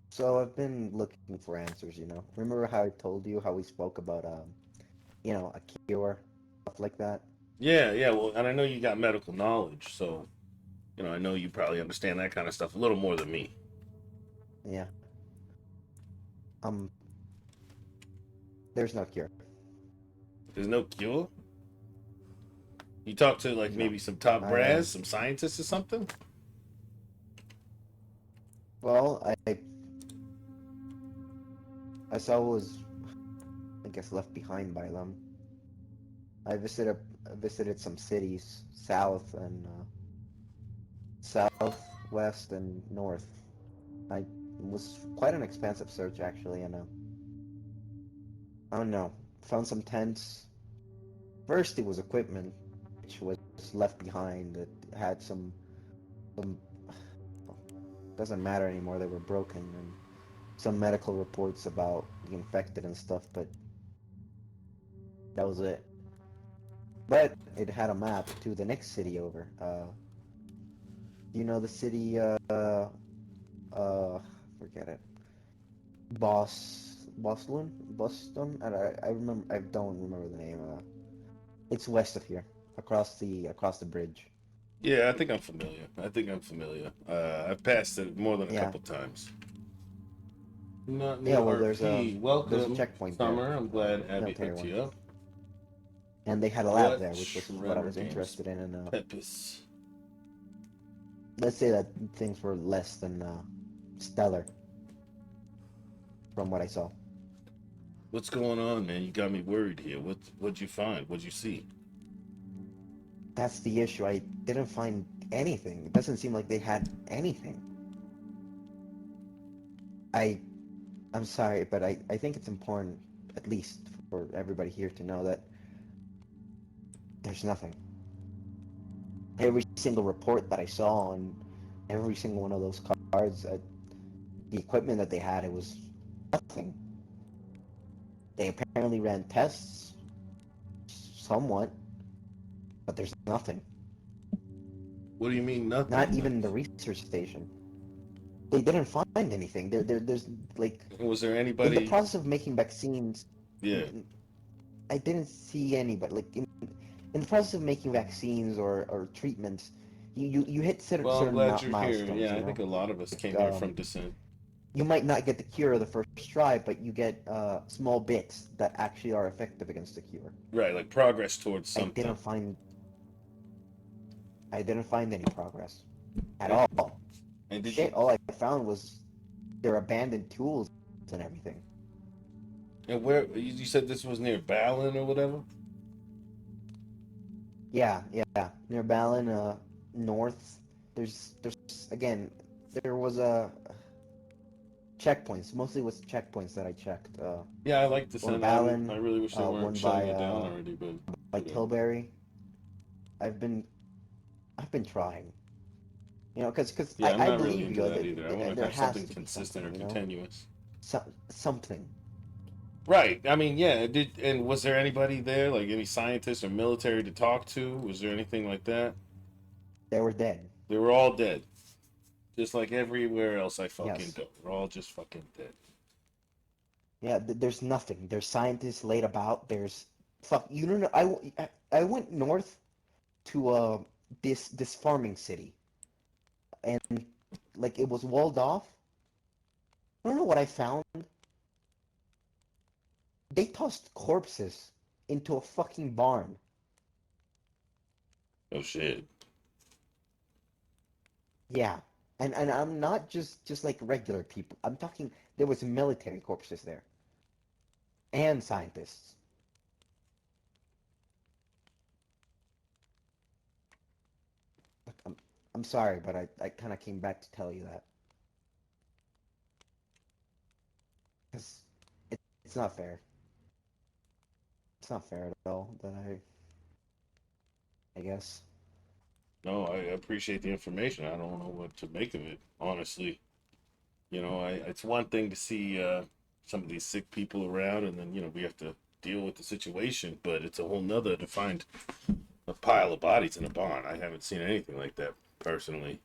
so I've been looking for answers. Remember how I told you how we spoke about a cure, stuff like that. Yeah. Well, and I know you got medical knowledge, so I know you probably understand that kind of stuff a little more than me. Yeah. Um. There's no cure. There's no cure. You talk to like No. maybe some top I brass, some scientists or something. Well, I saw what was, I guess, left behind by them. I visited some cities south and south, west, and north. It was quite an expansive search actually, and I don't know. Found some tents. First, it was equipment which was left behind. It had some doesn't matter anymore. They were broken, and some medical reports about the infected and stuff, but that was it. But it had a map to the next city over. You know the city? Forget it. Boss. Boston. I remember. I don't remember the name. It's west of here, across the bridge. Yeah, I think I'm familiar. I think I'm familiar. I've passed it more than a Yeah, couple times. Not yeah. near Well, RP. there's a Welcome, checkpoint there, Summer. I'm glad Abby military hooked one, you up. and they had a lab What there, which was what I Shredder was games? interested in. And Pepis. let's say that things were less than stellar from what I saw. What's going on, man? You got me worried here. What'd you find? What'd you see? That's the issue. I didn't find anything. It doesn't seem like they had anything. I I'm sorry, but I think it's important, at least for everybody here, to know that there's nothing. Every single report that I saw on every single one of those cards, the equipment that they had, it was nothing. They apparently ran tests, somewhat, but there's nothing. What do you mean Not nothing? even the research station. They didn't find anything. There's like Was there in the anybody? process of making vaccines, Yeah. I didn't see anybody like in the process of making vaccines or treatments. You hit Well, I'm certain glad you're here. milestones, Yeah, you I know. think a lot of us came Like, here from descent. you might not get the cure the first try, but you get small bits that actually are effective against the cure. Right, like progress towards I something. didn't find I didn't find any progress at And, all. and did you? Shit, all I found was their abandoned tools and everything. And where you said this was near Ballin or whatever? Yeah, yeah. Near Ballin, north. There's again, there was a checkpoints. Mostly was checkpoints that I checked. Yeah, I like One descent. I Ballin, really wish they weren't one shutting it down already, but by you know. Tilbury. I've been I've been trying. You know, because Yeah, I'm I not really believe into you. that either. I want to There have has something to be consistent something. or You know, continuous. something. Right. I mean, yeah. Did and was there anybody there, like any scientists or military to talk to? Was there anything like that? They were dead. They were all dead, just like everywhere else I fucking Yes. go. They're all just fucking dead. Yeah. There's nothing. There's scientists laid about. There's fuck. You don't know. I went north to this farming city, and like it was walled off. I don't know what I found. They tossed corpses into a fucking barn. Oh shit. Yeah. And I'm not just like regular people. I'm talking there was military corpses there and scientists. Like, I'm sorry, but I kind of came back to tell you that because it's not fair. It's not fair at all that I guess. No, I appreciate the information. I don't know what to make of it, honestly. It's one thing to see some of these sick people around, and then we have to deal with the situation. But it's a whole nother to find a pile of bodies in a barn. I haven't seen anything like that personally.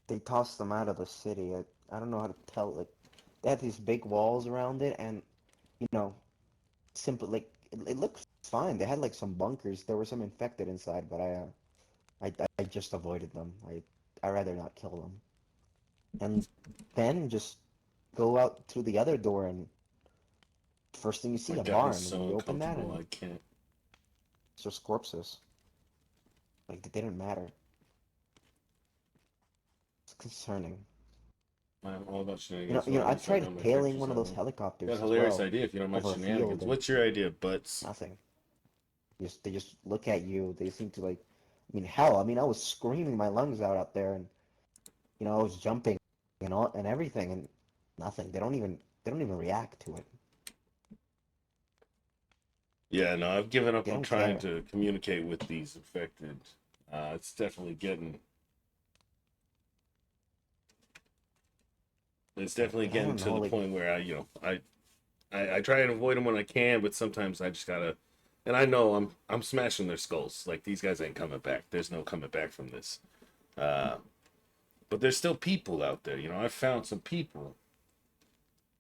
They tossed them out of the city. I don't know how to tell. Like they had these big walls around it, and you know, simple like it looked fine. They had like some bunkers. There were some infected inside, but I just avoided them. I rather not kill them. And then just go out through the other door, and first thing you My see, a God, it's barn, so and you open that, uncomfortable. and I can't. it's just corpses. Like they didn't matter. It's concerning. I'm all about shenanigans. Hold You know, on, let me I've start tried down my hailing pictures one of of those them. Got a helicopters as hilarious well idea if you don't mind over a field, shenanigans. and What's your idea, Butts? nothing. They just look at you. They seem to like. I mean, hell. I mean, I was screaming my lungs out there, and I was jumping and all and everything, and nothing. They don't even react to it. Yeah, no, I've given up They on don't trying care. to communicate with these affected. It's definitely getting. It's definitely But I getting don't to know. the Like, point where I try and avoid them when I can, but sometimes I just gotta. And I know I'm smashing their skulls. Like these guys ain't coming back. There's no coming back from this. Uh, but there's still people out there. I've found some people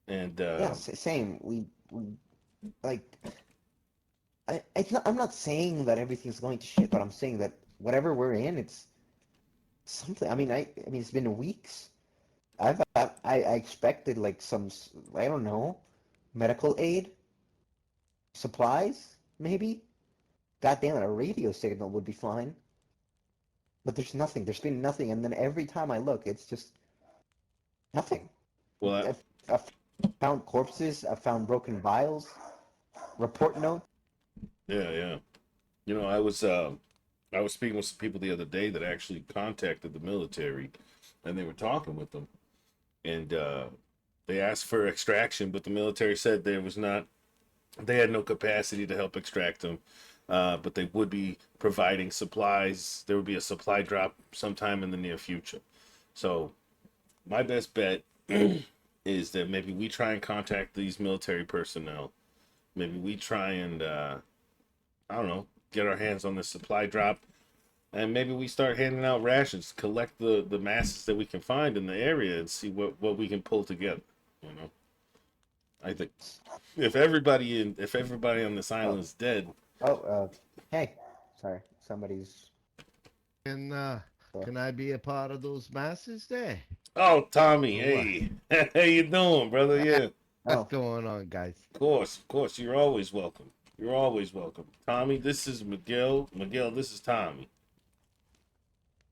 And Yeah, same. We like I'm not saying that everything's going to shit, but I'm saying that whatever we're in, it's something. I mean, it's been weeks. I expected like I don't know, medical aid, supplies, maybe. God damn it, a radio signal would be fine. But there's nothing. There's been nothing, and then every time I look, it's just nothing. well, I've found corpses. I've found broken vials, report notes. yeah, yeah. I was speaking with some people the other day that actually contacted the military, and they were talking with them, and they asked for extraction, but the military said there was not they had no capacity to help extract them, but they would be providing supplies. There would be a supply drop sometime in the near future. So my best bet is that maybe we try and contact these military personnel. Maybe we try and I don't know, get our hands on the supply drop, and maybe we start handing out rations, collect the masses that we can find in the area, and see what we can pull together. You know, I think if everybody on this Oh, island is dead. oh, hey, sorry, somebody's. And Uh, can I be a part of those masses there? Oh, Tommy, Or what? hey, how you doing, brother? Yeah, What's oh, going on, guys? of course. You're always welcome. You're always welcome, Tommy. This is Miguel. Miguel, this is Tommy.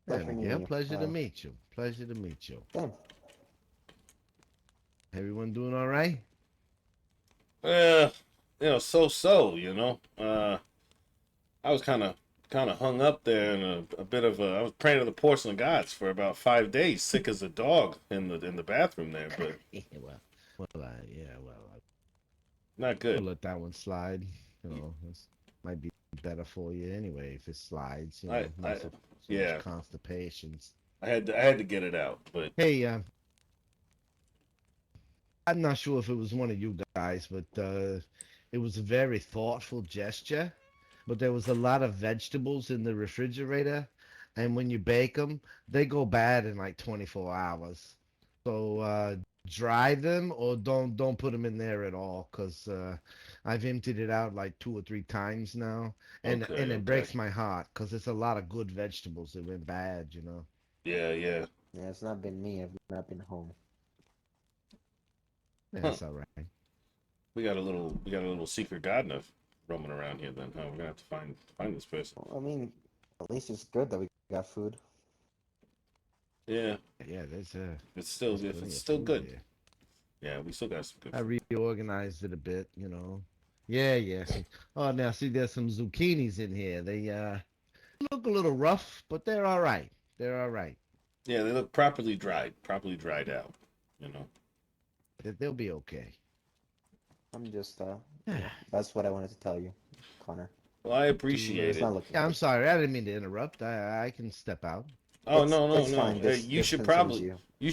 Yeah, pleasure Miguel, meeting you. pleasure to meet you. Pleasure to meet you. Damn, Everyone doing all right? Uh, so. I was kind of hung up there in a bit of a. I was praying to the porcelain gods for about 5 days, sick as a dog in the bathroom there, but Yeah, well, not we'll good. let that one slide. This might be better for you anyway if it slides. I Not I so much yeah, constipations. I had to get it out, but Hey, I'm not sure if it was one of you guys, but it was a very thoughtful gesture. But there was a lot of vegetables in the refrigerator, and when you bake them, they go bad in like 24 hours. So dry them or don't put them in there at all, because I've emptied it out like 2 or 3 times now, and it okay. breaks my heart because it's a lot of good vegetables that went bad. Yeah, yeah. yeah, it's not been me. I've not been home. Yeah, Huh. it's all right. We got a little secret gardener roaming around here. Then, huh? We're gonna have to find this person. Well, I mean, at least it's good that we got food. Yeah, Yeah, there's if it's plenty of still food good. here. Yeah, we still got some good I food. reorganized it a bit. Yeah, yeah. Oh, now see, there's some zucchinis in here. They look a little rough, but they're all right. They're all right. Yeah, they look properly dried out. You know. They'll be okay. I'm just, Yeah. that's what I wanted to tell you, Connor. Well, I To appreciate It's it. not looking yeah, I'm good. sorry. I didn't mean to interrupt. I can step out. Oh no, It's no. fine. This concerns you. You should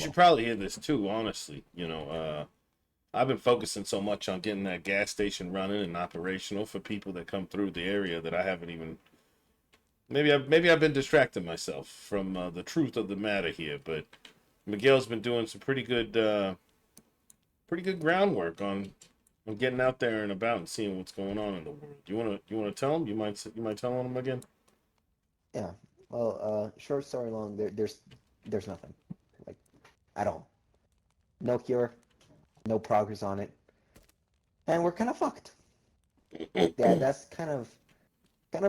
Well, probably hear this too. Honestly, I've been focusing so much on getting that gas station running and operational for people that come through the area that I haven't even. Maybe I've been distracting myself from the truth of the matter here. But Miguel's been doing some pretty good groundwork on getting out there and about and seeing what's going on in the world. You wanna tell him? You might tell him again. yeah. Well, short story long, there's nothing, like, at all. No cure, no progress on it, and we're kind of fucked. Yeah, that's kind of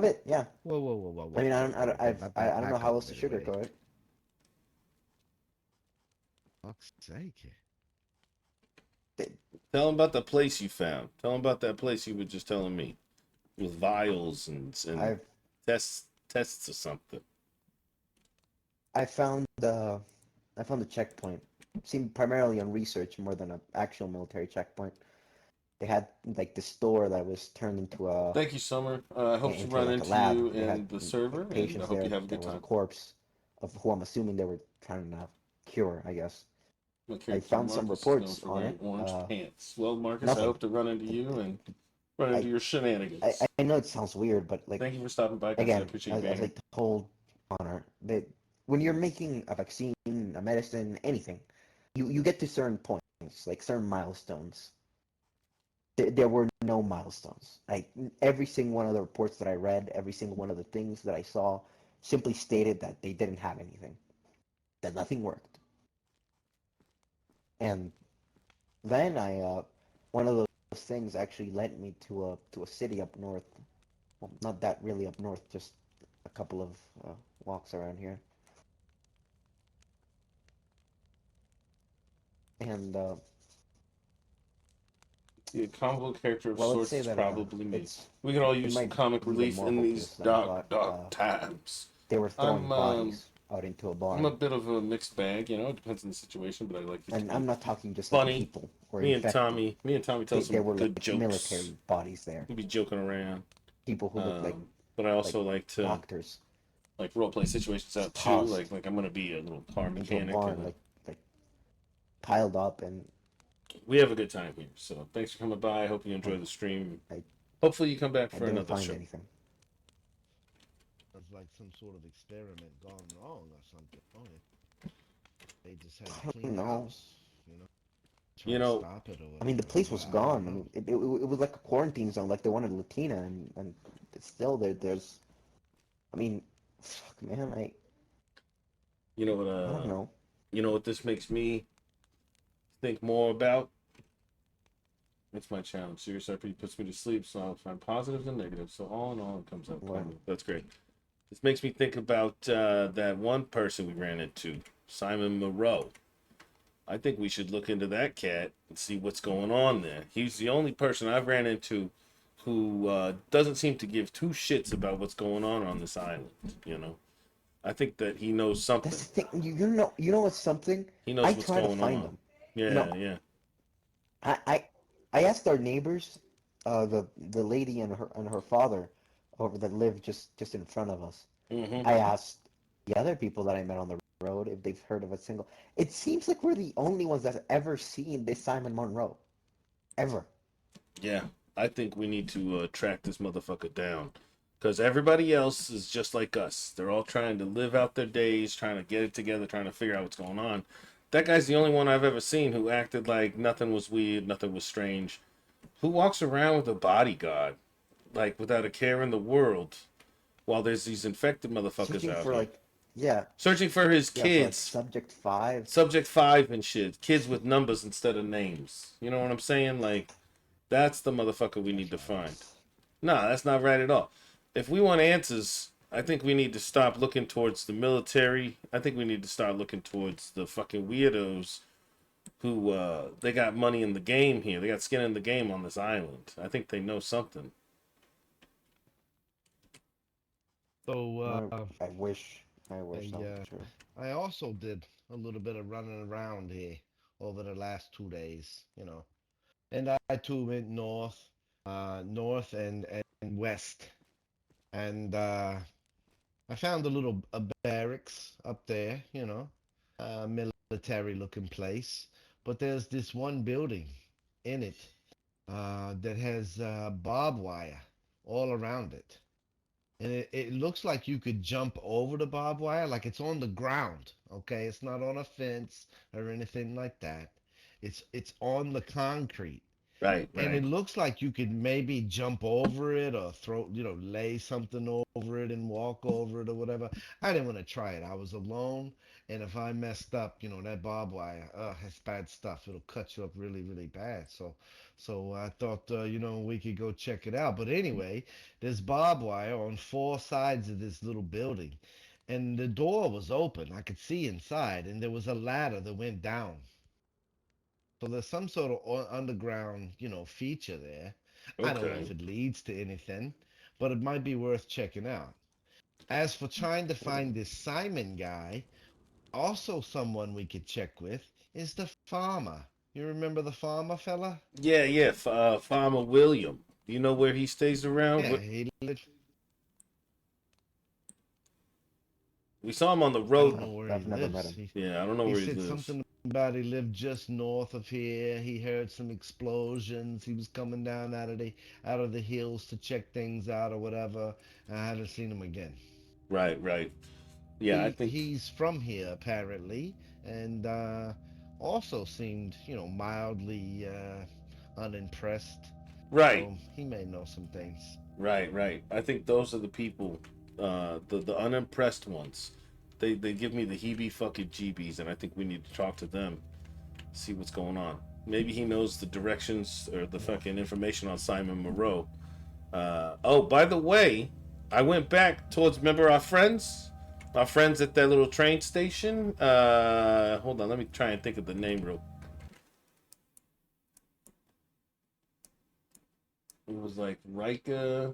it. Yeah. Whoa, whoa, whoa, whoa, I whoa, mean, whoa, whoa, whoa. I don't know Back how up a else to minute. Wait. sugarcoat it. Fuck's sake. Tell him about the place you found. Tell him about that place you were just telling me with vials and I've tests or something. I found the I found the checkpoint. Seemed primarily on research more than an actual military checkpoint. They had like the store that was turned Thank you, Summer. I hope to into run like a into lab. you They had and the server, like and I patients hope you there. have a There good was a time. corpse of who I'm assuming they were trying to cure. I guess My I character found some Marcus is known reports for on wearing it. orange pants. Well, Marcus, I Nothing. hope to run into you and run into I, your shenanigans. I know it sounds weird, but like Thank you for stopping by, guys. I again, appreciate you being as I here. told Connor, that when you're making a vaccine, a medicine, anything, you get to a certain point. like certain milestones. There were no milestones. Like every single one of the reports that I read, every single one of the things that I saw, simply stated that they didn't have anything, that nothing worked. And then one of those things actually led me to a city up north. Well, not that really up north, just a couple of walks around here. And The comic book character of well, let's sorts say is that probably me. it's We could all it use some might comic be even relief more in these hopeless than I dark, thought. dark times. They were throwing I'm um, bodies out into a I'm a barn, bit of a mixed bag, you know. It depends on the situation, but I like it to and be I'm not talking just like funny. people or infected. Me and Tommy tell There some were good like jokes. military bodies there, We'll be joking around. people who looked But I like also like to doctors, like role play situations just out too. tossed Like I'm gonna be a little car into a mechanic, barn, and like piled up, and we have a good time here. So thanks for coming by. I hope you I enjoy the stream. I, Hopefully you come back I for didn't another find show. anything. It's like some sort of experiment gone wrong or something. Oh, yeah. They just had to I clean don't the know. house, try You to know, stop it or I mean, the whatever. place was I don't gone. I know. mean, it was like a quarantine zone, like the one in Latina, and it's still there. There's, I mean, fuck, man, you know what? I don't know. You know what this makes me think more about. It's my challenge. Serious RP puts me to sleep, so I'll find positives and negatives. So all in all, it comes out What? positive. That's great. This makes me think about that one person we ran into, Simon Moreau. I think we should look into that cat and see what's going on there. He's the only person I've ran into who doesn't seem to give two shits about what's going on this island. You know, I think that he knows something. That's the thing. You know what's something? He knows I what's try to going find on. them. You know, Yeah, yeah. I I, I asked our neighbors, the lady and her father, over that live just in front of us. Hmm. I asked the other people that I met on the road if they've heard of a single. It seems like we're the only ones that's ever seen this Simon Monroe, ever. Yeah, I think we need to track this motherfucker down. Because everybody else is just like us. They're all trying to live out their days, trying to get it together, trying to figure out what's going on. That guy's the only one I've ever seen who acted like nothing was weird, nothing was strange. Who walks around with a bodyguard, like without a care in the world, while there's these infected motherfuckers Searching out for here. like, yeah, Searching for his yeah, for like kids. subject 5. Subject 5 and shit. Kids with numbers instead of names. You know what I'm saying? Like, that's the motherfucker we need That's to right. find. Nah, that's not right at all. If we want answers, I think we need to stop looking towards the military. I think we need to start looking towards the fucking weirdos who they got money in the game here. They got skin in the game on this island. I think they know something. So, I wish, I wish that was I, true. I also did a little bit of running around here over the last 2 days, and I too went north and west, and I found a barracks up there, a military looking place, but there's this one building in it that has barbed wire all around it. And it looks like you could jump over the barbed wire, like it's on the ground. Okay, it's not on a fence or anything like that. It's on the concrete, Right, and it right. looks like you could maybe jump over it or lay something over it and walk over it or whatever. I didn't want to try it. I was alone, and if I messed up, that barbed wire, it's bad stuff. It'll cut you up really, really bad. So I thought, we could go check it out. But anyway, there's barbed wire on 4 sides of this little building, and the door was open. I could see inside, and there was a ladder that went down. So there's some sort of underground, feature there. I don't know if Okay. it leads to anything, but it might be worth checking out. As for trying to find this Simon guy, also someone we could check with is the farmer. You remember the farmer fella? Yeah, yeah. Farmer William. Do you know where he stays around? Yeah, he lived. We saw him on the I road. don't know where he I've never met lives. him. Yeah, I don't know He where he said lives. something about he lived just north of here. He heard some explosions. He was coming down out of the hills to check things out or whatever. I haven't seen him again. Right, right. Yeah, I he think he's from here apparently, and also seemed, mildly unimpressed. Right, So he may know some things. right, right. I think those are the people, the unimpressed ones. They give me the heebie fucking jeebies, and I think we need to talk to them, see what's going on. Maybe he knows the directions or the Yeah. fucking information on Simon Moreau. Oh, by the way, I went back towards, remember our friends at that little train station. Hold on, let me try and think of the name real. It was like Rika.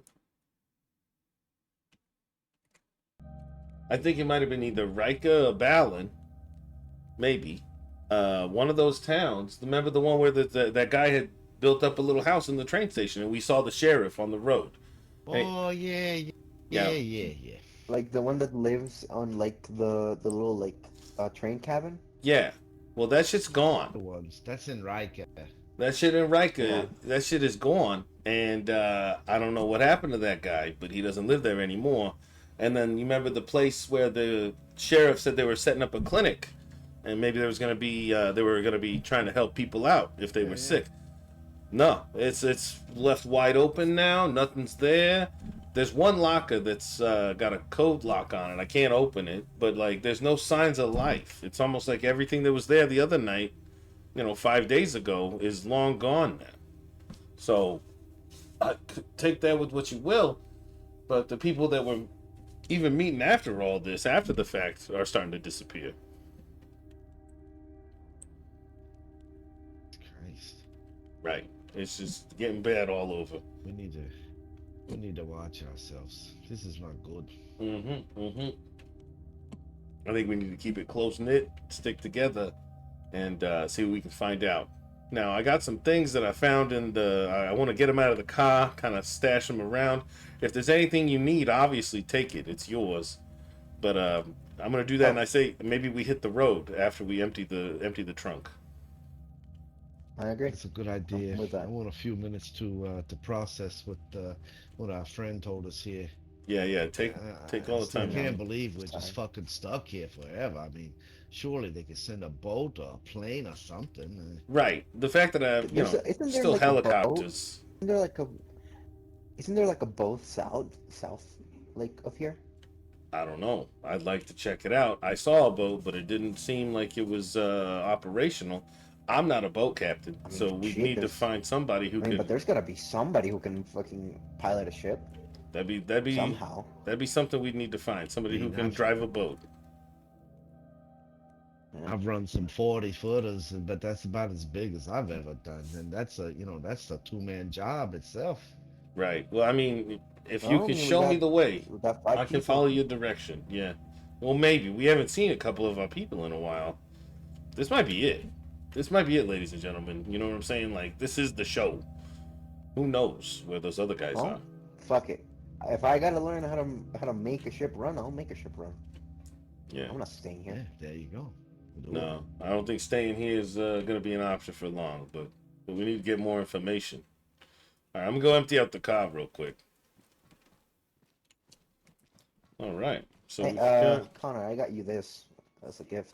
I think it might have been either Rika or Ballin, maybe. One of those towns. Remember the one where that guy had built up a little house in the train station, and we saw the sheriff on the road. Hey, Oh yeah, yeah, yeah, yeah, yeah. Like the one that lives on like the little like train cabin. yeah. Well, that shit's gone. The ones. That's in Riker. That shit in Yeah. Rika, that shit is gone. And I don't know what happened to that guy, but he doesn't live there anymore. And then you remember the place where the sheriff said they were setting up a clinic, and maybe there was gonna be they were gonna be trying to help people out if they Yeah, were yeah. sick. No, it's left wide open now. Nothing's there. There's one locker that's got a code lock on it. I can't open it, but like, there's no signs of life. It's almost like everything that was there the other night, 5 days ago, is long gone now. So take that with what you will. But the people that were even meeting after all this, after the fact, are starting to disappear. Christ. Right. It's just getting bad all over. We need to we need to watch ourselves. This is not good. Mm-hmm. Mm-hmm. I think we need to keep it close knit, stick together, and see what we can find out. Now, I got some things that I found in the. I want to get them out of the car, kind of stash them around. If there's anything you need, obviously take it. It's yours. But I'm gonna do that, and Oh, I say maybe we hit the road after we empty the trunk. I agree. That's a good I'm idea. with I that. want a few minutes to process what our friend told us here. Yeah, yeah. I, Take I all the still You time you know, can't need. believe we're it's just time. fucking stuck here forever. I mean, surely they could send a boat or a plane or something. Right. The fact that I, Isn't there still like a boat? helicopters. Isn't there like a isn't there like a boat south like of here? I don't know. I'd like to check it out. I saw a boat, but it didn't seem like it was operational. I'm not a boat captain, I mean, so we'd shit. need to find somebody who But could. there's gotta be somebody who can fucking pilot a ship That'd be that'd be somehow. that'd be something we'd need to find. I Somebody who mean, can I've drive a boat. Yeah. I've run some 40 footers, but that's about as big as I've ever done, and that's a two-man job itself. Right. Well, I mean, if you Well, I could mean, show me the way, we got I five can follow people. your direction. Yeah. Well, maybe we haven't seen a couple of our people in a while. This might be it. This might be it, ladies and gentlemen. You know what I'm saying? Like, this is the show. Who knows where those other guys are? Well, fuck it. If I gotta learn how to make a ship run, I'll make a ship run. Yeah. I'm not staying here. Yeah, there you go. Do it. No, I don't think staying here is going to be an option for long, but we need to get more information. All right, I'm going to go empty out the car real quick. All right. So Hey, we got. Connor, I got you this as a gift.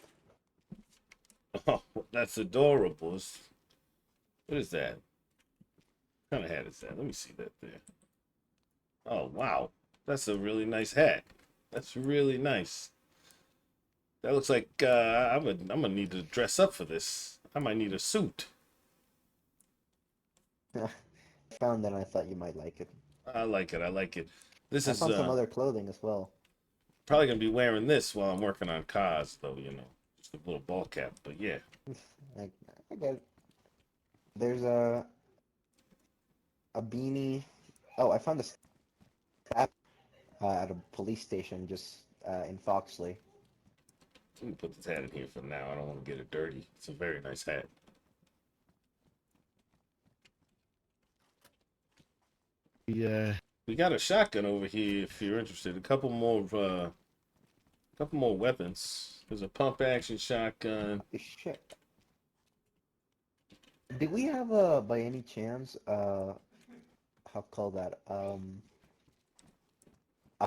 Oh, that's adorable. What is that? What kind of hat is that? Let me see that there. Oh, wow. That's a really nice hat. That's really nice. That looks like I'm gonna need to dress up for this. I might need a suit. I found that and I thought you might like it. I like it. I like it. This I is found some other clothing as well. probably gonna be wearing this while I'm working on cars, though. Just a little ball cap. But yeah, I, I get it. There's a beanie. Oh, I found a strap at a police station just in Foxley. let me put this hat in here for now. I don't want to get it dirty. It's a very nice hat. Yeah, We got a shotgun over here if you're interested. couple more weapons. There's a pump action shotgun. Shit. Did we have by any chance how call that a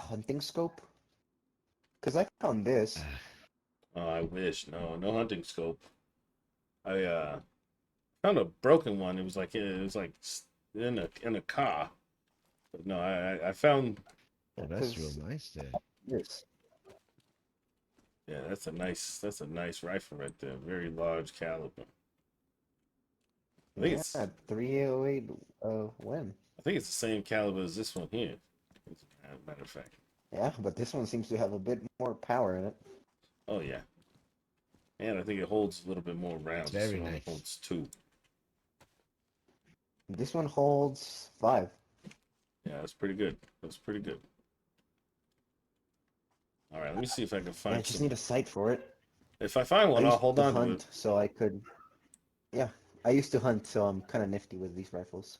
hunting scope? Because I found this. Oh, I wish. No, no hunting scope. I found a broken one. In a car. But no, I found. Oh, that's real Because nice there. this, Yeah, that's a nice rifle right there. Very large caliber. I think yeah, it's 308 when? I think it's the same caliber as this one here. As a matter of fact. Yeah, but this one seems to have a bit more power in it. Oh yeah, and I think it holds a little bit more rounds. This Very one only nice. holds two. This one holds 5. Yeah, that's pretty good. That's pretty good. All right, let me see if I can Yeah, I find just some. need a sight for it. If I find I one, I'll used hold to on to it. hunt, so I could. Yeah, I used to hunt, so I'm kind of nifty with these rifles.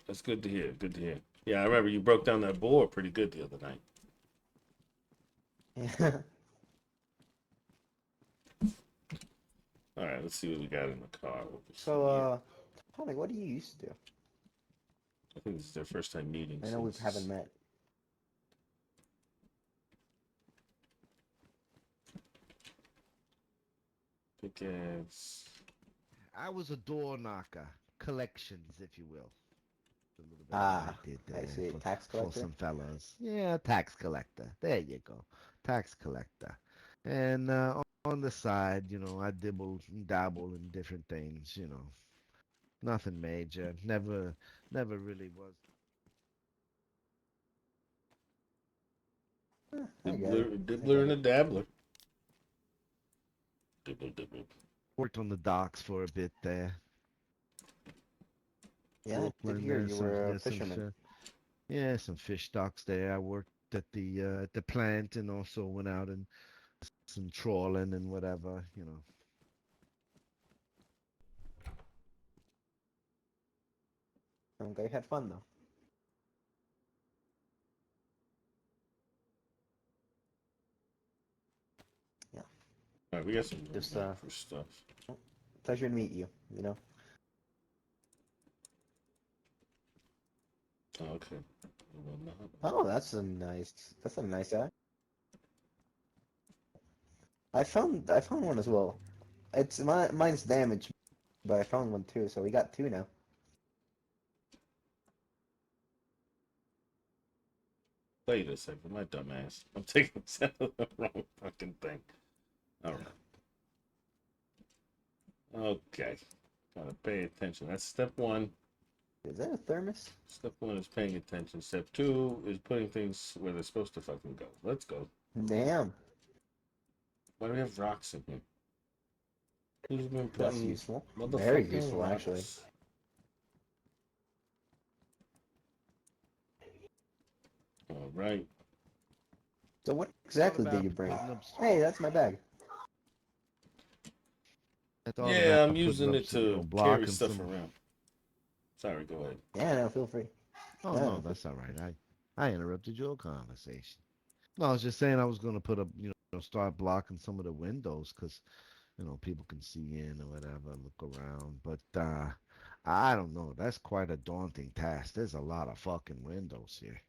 That's good to hear. Good to hear. Yeah, I remember you broke down that boar pretty good the other night. Yeah. All right, let's see what we got in the car over So, here. Tommy, what do you used to do? I think this is their first time meeting I know we since haven't met. pickaxe. I was a door knocker, collections, if you will. A little bit of what I Ah, did I there see. Tax for collector. some fellas. Yeah, tax collector. There you go, tax collector. And on the side, I dibble and dabble in different things. Nothing major. Never really was. I get it. I Dibbler get and a it. dabbler. Dibble, dibble. Worked on the docks for a bit there. Yeah, I did Brooklyn, hear you were a fisherman. some fish docks there. I worked at the plant and also went out and some trawling and whatever. Okay, had fun though. Yeah, All right, we got some room just back for stuff. pleasure to meet you. You know. Oh, okay. Well, Oh, That's a nice eye. I found one as well. Mine's damaged, but I found one too. So we got two now. wait a second, my dumb ass. I'm taking the wrong fucking thing. All right. Okay. Gotta pay attention. That's step one. Is that a thermos? Step one is paying attention. Step two is putting things where they're supposed to fucking go. Let's go. Damn, Why do we have rocks in here? Who's been that's putting useful. Very motherfucking useful, actually. rocks? All right. So what Thought exactly did about you bring? putting up. Hey, that's my bag. I thought Yeah, about I'm putting using up it some, to carry blocking stuff some. around. Sorry, go ahead. Yeah, no, feel free. Oh No, no, no, feel that's all right. I interrupted your conversation. No, I was just saying I was gonna put up, start blocking some of the windows because people can see in or whatever, look around. But I don't know. That's quite a daunting task. There's a lot of fucking windows here.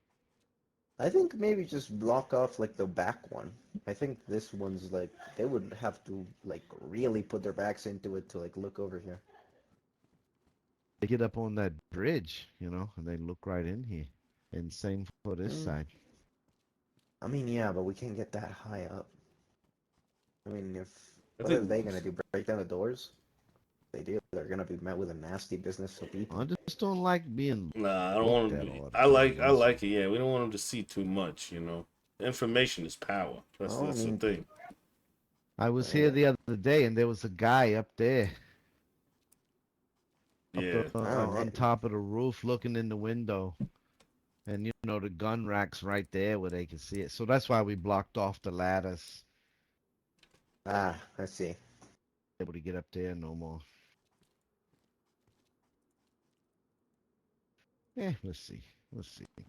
I think maybe just block off like the back one. I think this one's like they would have to like really put their backs into it to like look over here. They get up on that bridge, and they look right in here. And same for this Mm, side. I mean, yeah, but we can't get that high up. I mean, if I what are think they gonna do? Break down the doors? If they do, they're gonna be met with a nasty business of people. I just don't like being nah, I don't want looked them at to be. all the time. I That's like it. Yeah, we don't want them to see too much. Information is power. Oh, I That's the mean, thing. I was here yeah, the other day, and there was a guy up there, up Yeah. oh, on top of the roof, looking in the window, and the gun rack's right there where they can see it. So that's why we blocked off the ladders, I see. able to get up there no more. Yeah, let's see, let's see. Let's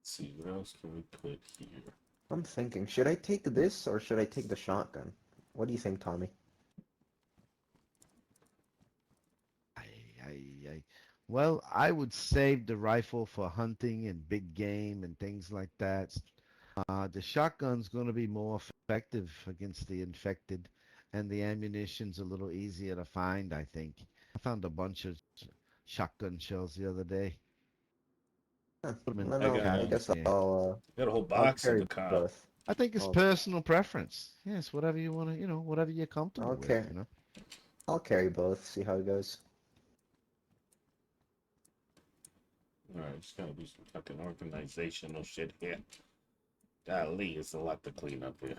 see, what else can we put here? I'm thinking, should I take this or should I take the shotgun? What do you think, Tommy? I, I, I, Well, I would save the rifle for hunting and big game and things like that. The shotgun's going to be more effective against the infected, and the ammunition's a little easier to find, I think. I found a bunch of shotgun shells the other day. Huh. Put them in No, I no. got I cabin. guess Yeah. got a whole I'll box of carry the cob. both. I think it's I'll personal preference. Yes, whatever you want to, whatever you're comfortable I'll with, carry I'll carry both. See how it goes. All right, just gotta do some fucking organizational shit here. Golly, it's a lot to clean up here.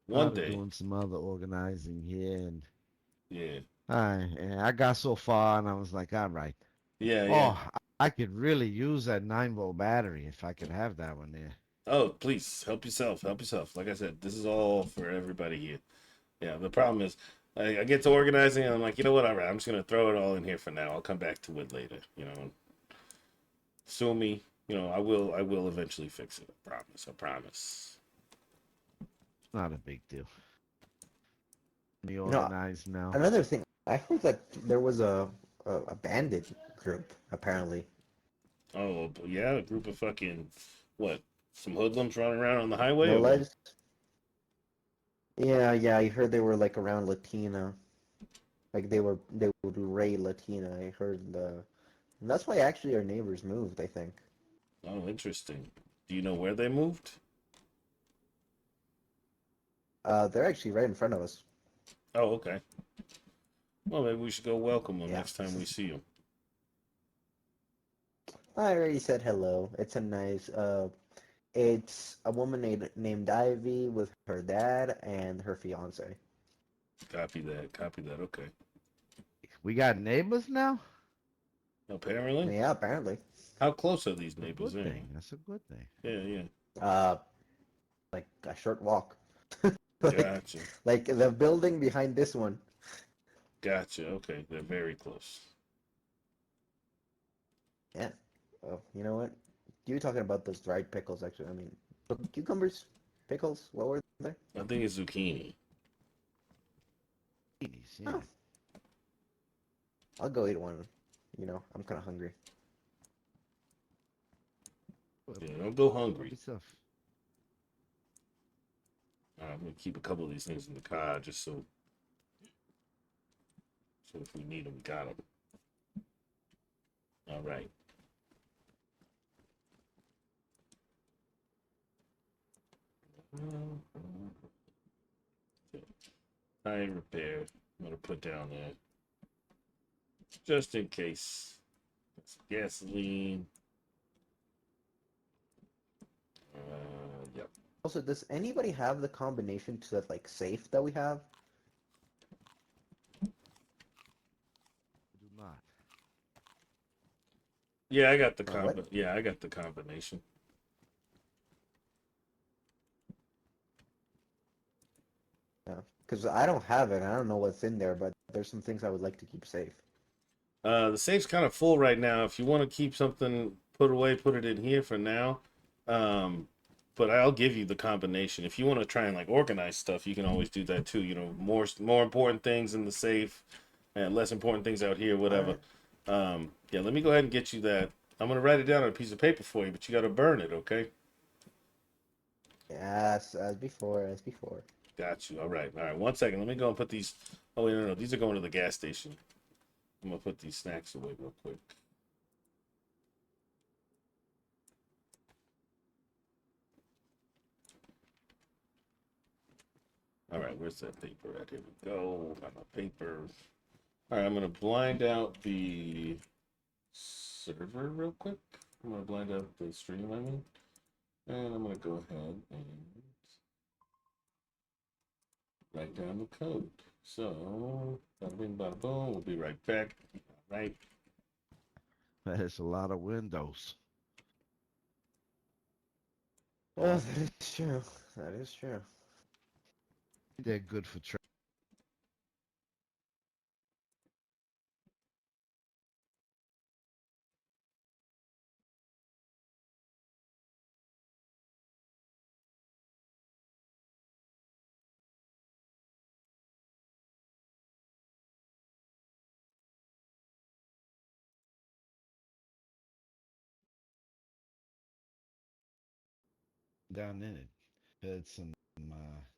One Started day, doing some other organizing here, and yeah, I got so far, and I was like, all right. yeah, yeah. Oh, I could really use that 9-volt battery if I could have that one there. Oh, please help yourself. Help yourself. Like I said, this is all for everybody here. Yeah, the problem is, I get to organizing, and I'm like, you know what? All right, I'm just gonna throw it all in here for now. I'll come back to it later. Sue me. I will eventually fix it. I promise. I promise. Not a big deal. Be You know, organized now. another thing. I heard that there was a bandit group apparently. Oh, yeah, a group of fucking what? Some hoodlums running around on the highway No or what? lies. Yeah, yeah. I heard they were like around Latina. Like they would raid Latina. I heard and that's why actually our neighbors moved, I think. Oh, interesting. Do you know where they moved? They're actually right in front of us. Oh, okay. Well, maybe we should go welcome them Yeah. next time we see them. I already said hello. It's a woman named Ivy with her dad and her fiance. Copy that. Copy that. Okay. We got neighbors now? Apparently, Yeah, apparently. how close are these A neighbors good anyway? thing. That's a good thing. Yeah, yeah. Uh, like a short walk. like Gotcha. like the building behind this one. Gotcha. Okay, they're very close. Yeah. Oh, you know what? You were talking about those dried pickles, actually. I mean, cucumbers, pickles. What were they? I think it's zucchini. Ladies, yeah. Oh, I'll go eat one. I'm kind of hungry. Well, Yeah, don't go hungry. stuff. I'm gonna keep a couple of these things in the car just so if we need them, we got them. All right. Tire repair. I'm gonna put down there just in case. Gasoline. Yep. Also, does anybody have the combination to that like safe that we have? Do not. Yeah, I got the What? Yeah, I got the combination. Yeah, because I don't have it. I don't know what's in there, but there's some things I would like to keep safe. The safe's kind of full right now. If you want to keep something put away, put it in here for now. Um, but I'll give you the combination. If you want to try and like organize stuff, you can always do that too. More important things in the safe and less important things out here, All whatever. right. Yeah, let me go ahead and get you that. I'm gonna write it down on a piece of paper for you, but you gotta burn it, okay? Yes, as before, as before. Got you. All right, all right. 1 second. Let me go and put these. Oh wait, no, no. These are going to the gas station. I'm gonna put these snacks away real quick. All right, where's that paper at? Here we go. Got my paper. All right, I'm gonna blind out the server real quick. I'm gonna blind out the stream, I mean, and I'm gonna go ahead and write down the code. So, bada bing, bada boom. We'll be right back. All right. That's a lot of windows. Oh, that is true. That is true. They're good for down in it. Heard some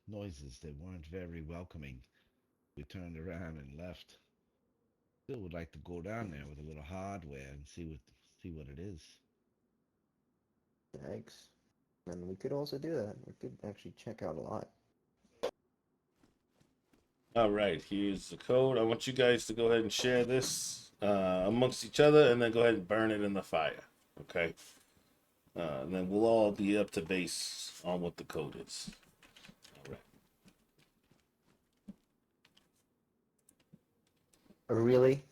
noises that weren't very welcoming. We turned around and left. Still would like to go down there with a little hardware and see what it is. Yikes. And we could also do that. We could actually check out a lot. All right, here's the code. I want you guys to go ahead and share this amongst each other, and then go ahead and burn it in the fire. Okay. And then we'll all be up to base on what the code is. All right. Really?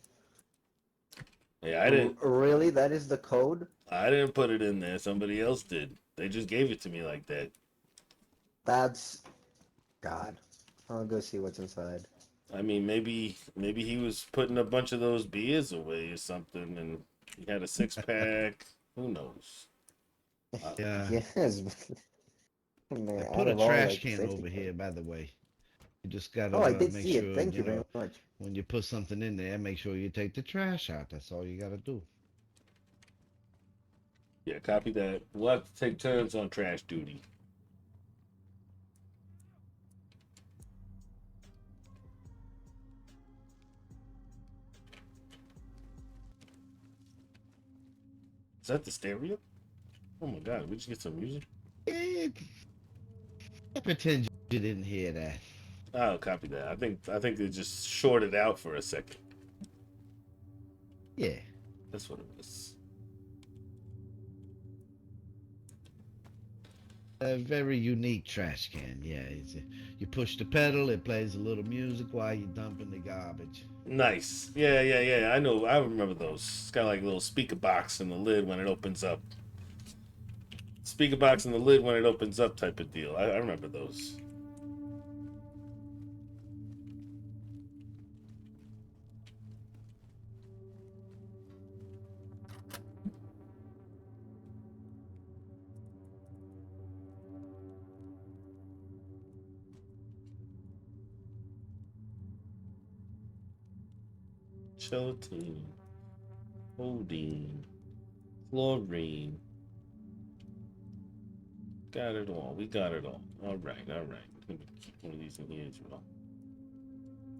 Yeah, I didn't. Really? That is the code? I didn't put it in there. Somebody else did. They just gave it to me like that. That's God. I'll go see what's inside. I mean, maybe he was putting a bunch of those beers away or something, and he had a 6-pack. Who knows? Yeah. Yes. Man, I out put a of all, trash like, can safety over code. here, by the way. You just gotta Oh, I did make see it. sure, Thank you very much. when you put something in there, make sure you take the trash out. That's all you gotta do. Yeah, copy that. We'll have to take turns on trash duty. Is that the stereo? Oh my god, we just get some music? Eh, I pretend you didn't hear that. Oh, copy that. I think they just shorted out for a second. Yeah. That's what it was. A very unique trash can. Yeah. You push the pedal, it plays a little music while you're dumping the garbage. Nice. Yeah. I know. I remember those. It's got like a little speaker box in the lid when it opens up. Speaker box in the lid when it opens up type of deal. I remember those. Gelatin, codeine, chlorine. Got it all. We got it all. All right. Let me keep one of these in here as well.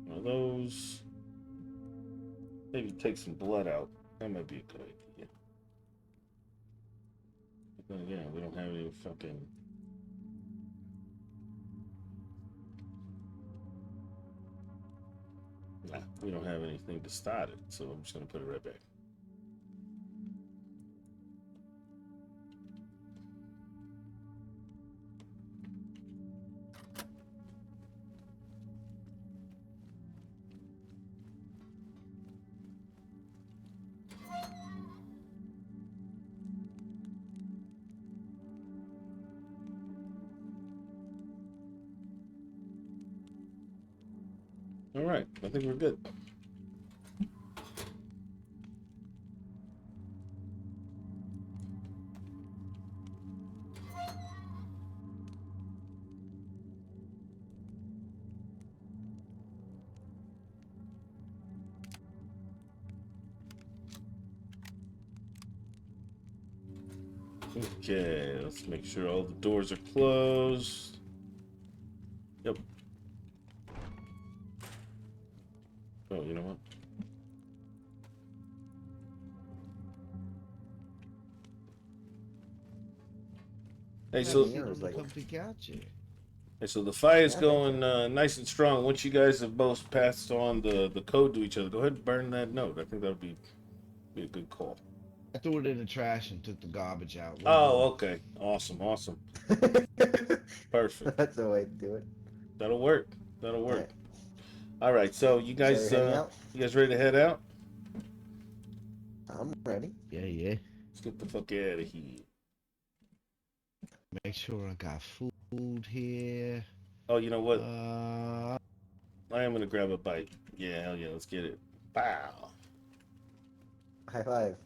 One of those. Maybe take some blood out. That might be a good idea. But then again, we don't have any fucking. Nah, we don't have anything to start it, so I'm just gonna put it right back. All right, I think we're good. Okay, let's make sure all the doors are closed. Yep. Oh, you know what? Hey, Haven't so Yeah, seen it was them to like, come to get you. the fire's yeah, thank going nice and strong. Once you guys have both passed on the code to each other, go ahead and burn that note. I think that would be a good call. I threw it in the trash and took the garbage out. We're Oh, good. okay. Awesome. you. Perfect. That's the way to do it. That'll work. That'll All work. right. All right. So So you're heading out? you guys ready to head out? I'm ready. Yeah. Let's get the fuck out of here. Make sure I got food here. Oh, you know what? Uh, I am gonna grab a bite. Yeah, hell yeah. Let's get it. Bow. High five.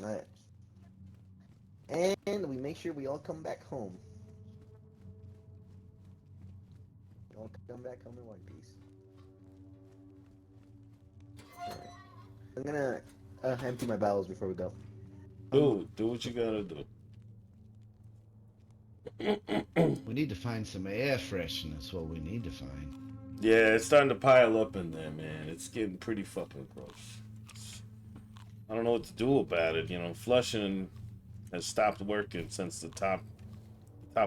All right. And we make sure we all come back home. We all come back home in one piece. All right. I'm gonna empty my bowels before we go. Do what you gotta do. We need to find some air freshener. That's what we need to find. Yeah, it's starting to pile up in there, man. It's getting pretty fucking gross. I don't know what to do about it. You know, flushing has stopped working since the top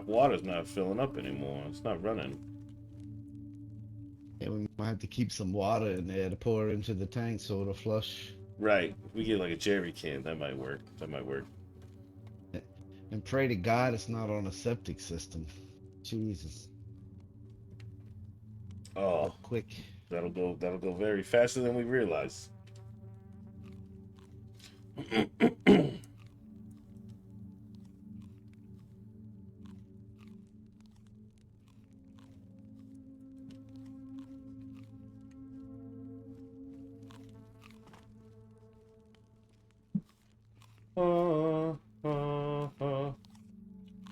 water's not filling up anymore. It's not running. Yeah, we might have to keep some water in there to pour into the tank so it'll flush. Right. We get like a jerry can. That might work. That might work. And pray to God it's not on a septic system. Jesus. Oh, Go quick. that'll go very faster than we realize.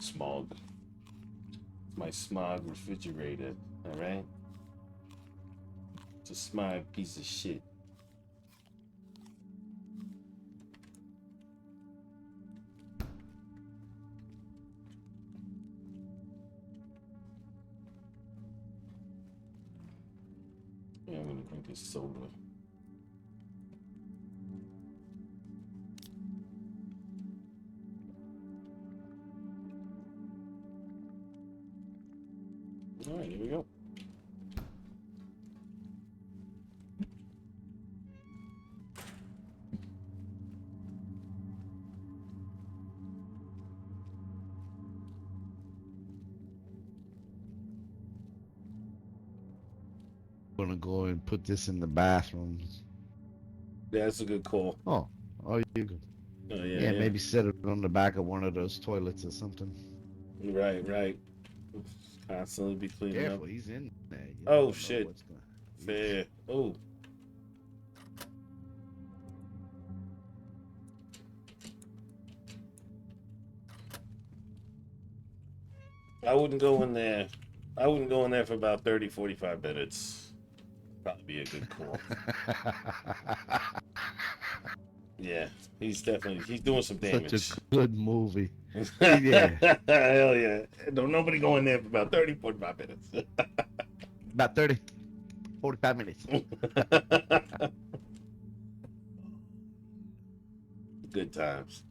Smog. It's my smog refrigerator. All right. It's a smog piece of shit. Yeah, I'm gonna drink this soda. All right, here we go. Gonna go and put this in the bathroom. Yeah, that's a good call. Oh, oh, you go. Oh yeah, Yeah, yeah. maybe set it on the back of one of those toilets or something. Right, right. Constantly be cleaning up. Careful, he's in there. You Oh never know shit. what's gonna. Fair. Oh. I wouldn't go in there. I wouldn't go in there for about 30, 45 minutes. Probably be a good call. Yeah, he's doing some Such a damage. good movie. Yeah, Hell yeah. Don't nobody go in there for about 30, 45 minutes. about 30, 45 minutes. Good times.